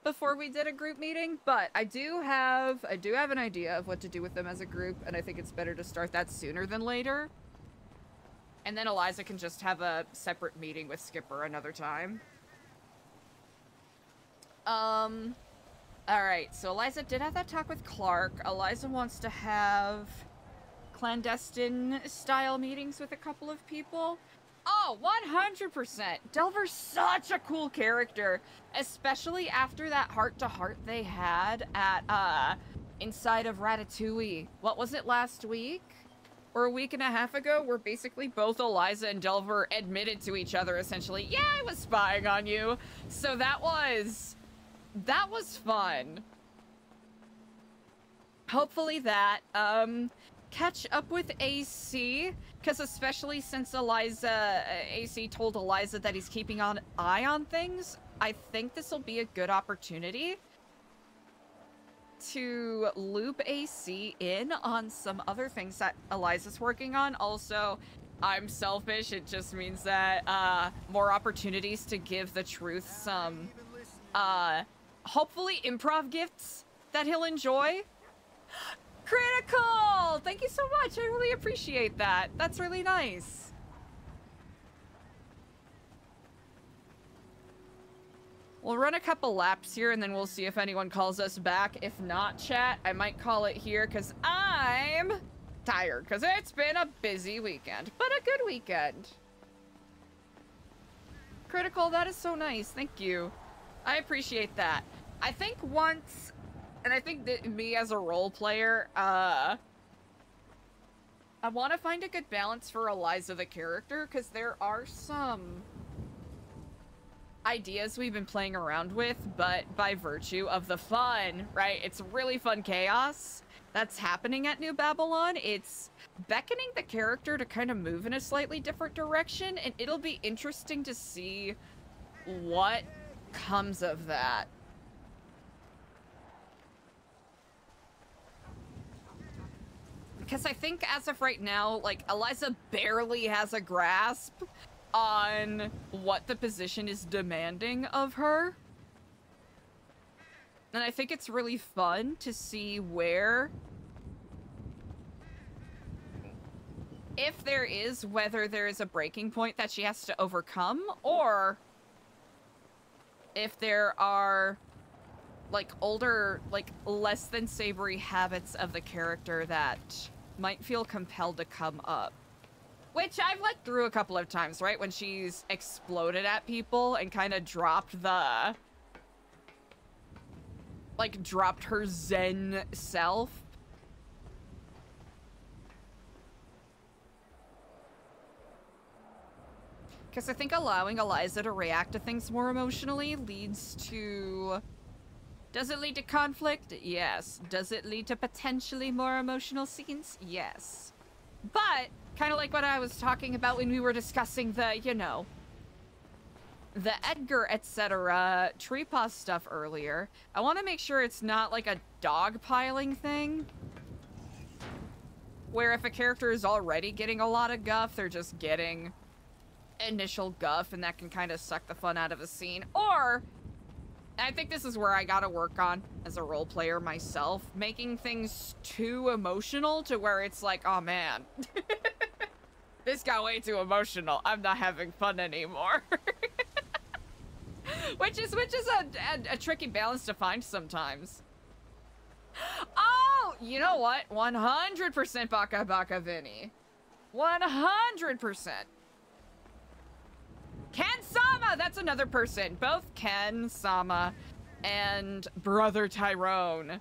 before we did a group meeting, but I do have an idea of what to do with them as a group, and I think it's better to start that sooner than later. And then Eliza can just have a separate meeting with Skipper another time. Alright, so Eliza did have that talk with Clark. Eliza wants to have clandestine-style meetings with a couple of people. Oh, 100%! Delver's such a cool character, especially after that heart-to-heart they had at, inside of Ratatouille. What was it, last week? Or a week and a half ago, where basically both Eliza and Delver admitted to each other, essentially, yeah, I was spying on you. So that was fun. Hopefully that, catch up with AC, because especially since AC told Eliza that he's keeping an eye on things, I think this will be a good opportunity to loop AC in on some other things that Eliza's working on. Also, I'm selfish, it just means that, more opportunities to give the truth some, hopefully improv gifts that he'll enjoy. Critical! Thank you so much, I really appreciate that. That's really nice. We'll run a couple laps here and then we'll see if anyone calls us back. If not, chat, I might call it here because I'm tired because it's been a busy weekend, but a good weekend. Critical, that is so nice. Thank you. I appreciate that. I think once, and I think that me as a role player, I want to find a good balance for Eliza the character because there are some ideas we've been playing around with, but by virtue of the fun, right? It's really fun chaos that's happening at New Babylon. It's beckoning the character to kind of move in a slightly different direction, and it'll be interesting to see what comes of that. Because I think as of right now, like, Eliza barely has a grasp on what the position is demanding of her. And I think it's really fun to see where, if there is, whether there is a breaking point that she has to overcome, or if there are, like, older, like, less than savory habits of the character that might feel compelled to come up. Which I've let through a couple of times, right? When she's exploded at people and kind of dropped the... like, dropped her zen self. Because I think allowing Eliza to react to things more emotionally leads to... Does it lead to conflict? Yes. Does it lead to potentially more emotional scenes? Yes. But, kind of like what I was talking about when we were discussing the, you know, the Edgar, etc. tree paw stuff earlier, I want to make sure it's not like a dogpiling thing, where if a character is already getting a lot of guff, they're just getting initial guff, and that can kind of suck the fun out of a scene. Or, I think this is where I gotta work on as a role player myself, making things too emotional to where it's like, oh man, this got way too emotional. I'm not having fun anymore. which is a tricky balance to find sometimes. Oh, you know what? 100% Baka Baka Vinny. 100%. Ken Sama! That's another person. Both Ken Sama and Brother Tyrone.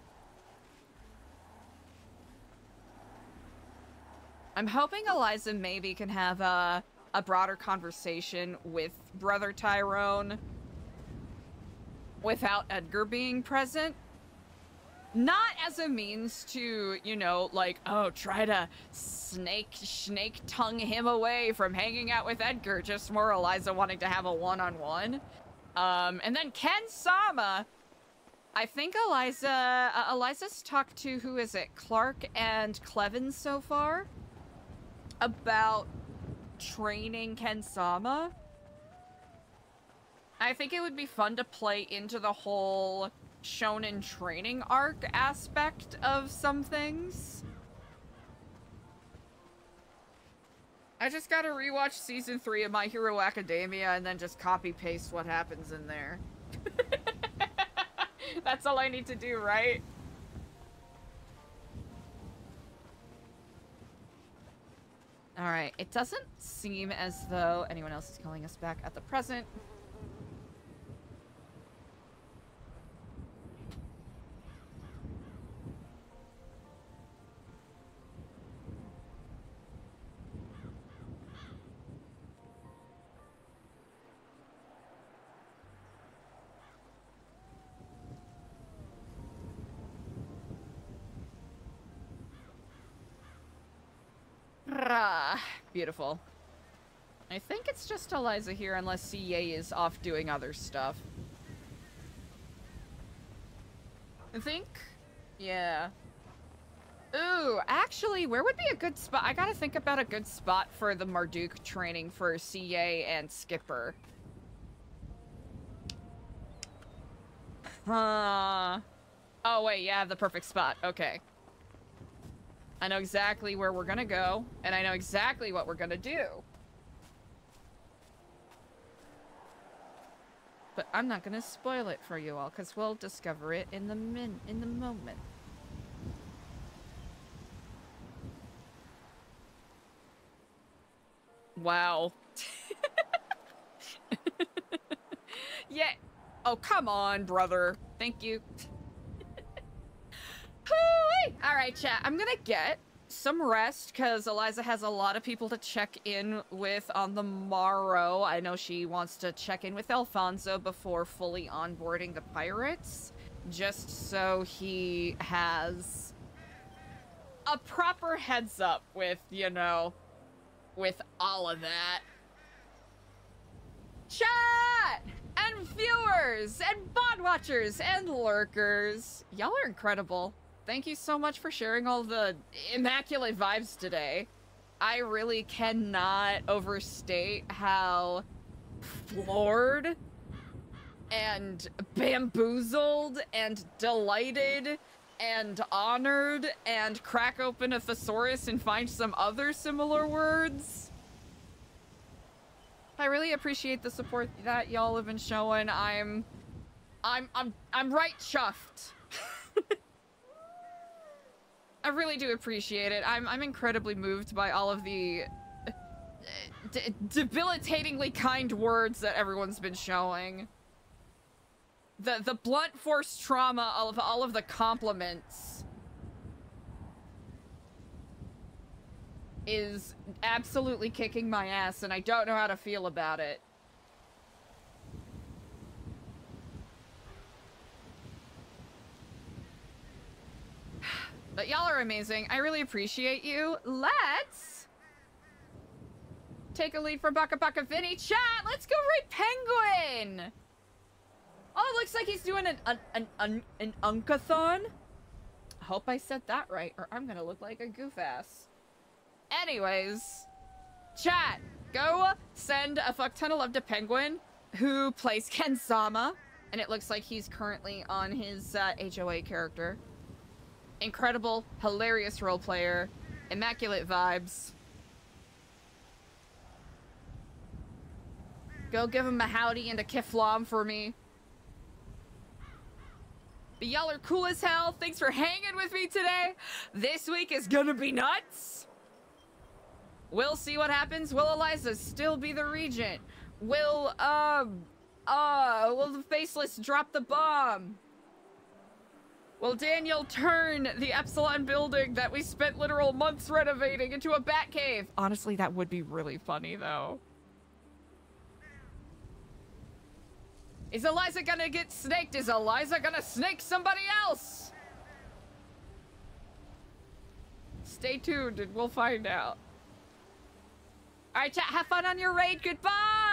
I'm hoping Eliza maybe can have a broader conversation with Brother Tyrone without Edgar being present. Not as a means to, you know, like, oh, try to snake tongue him away from hanging out with Edgar, just more Eliza wanting to have a one-on-one. And then Ken Sama, I think Eliza's talked to, who is it, Clark and Clevin so far, about training Ken Sama. I think it would be fun to play into the whole shonen training arc aspect of some things. I just gotta rewatch season 3 of My Hero Academia and then just copy paste what happens in there. That's all I need to do, right? Alright, it doesn't seem as though anyone else is calling us back at the present. Beautiful. I think it's just Eliza here unless CA is off doing other stuff. I think? Yeah. Ooh, actually, where would be a good spot? I gotta think about a good spot for the Marduk training for CA and Skipper. Oh, wait, yeah, I have the perfect spot. Okay. I know exactly where we're gonna go, and I know exactly what we're gonna do. But I'm not gonna spoil it for you all, because we'll discover it in the moment. Wow. Yeah. Oh, come on, brother. Thank you. All right, chat. I'm gonna get some rest, because Eliza has a lot of people to check in with on the morrow. I know she wants to check in with Alfonso before fully onboarding the pirates, just so he has a proper heads up with, you know, with all of that. Chat! And viewers! And bot watchers! And lurkers! Y'all are incredible. Thank you so much for sharing all the immaculate vibes today. I really cannot overstate how floored and bamboozled and delighted and honored and crack open a thesaurus and find some other similar words. I really appreciate the support that y'all have been showing. I'm right chuffed. I really do appreciate it. I'm incredibly moved by all of the debilitatingly kind words that everyone's been showing. The blunt force trauma of all of the compliments is absolutely kicking my ass, and I don't know how to feel about it. But y'all are amazing. I really appreciate you. Let's take a lead from Baka Baka Vinny. Chat, let's go raid Penguin. Oh, it looks like he's doing an unkathon. I hope I said that right, or I'm gonna look like a goof-ass. Anyways, chat, go send a fuck ton of love to Penguin, who plays Kensama, and it looks like he's currently on his HOA character. Incredible, hilarious role player, immaculate vibes. Go give him a howdy and a kiflam for me. But y'all are cool as hell. Thanks for hanging with me today. This week is gonna be nuts. We'll see what happens. Will Eliza still be the regent? Will the Faceless drop the bomb? Will Daniel turn the Epsilon building that we spent literal months renovating into a bat cave? Honestly, that would be really funny, though. Is Eliza gonna get snaked? Is Eliza gonna snake somebody else? Stay tuned and we'll find out. All right, chat, have fun on your raid. Goodbye!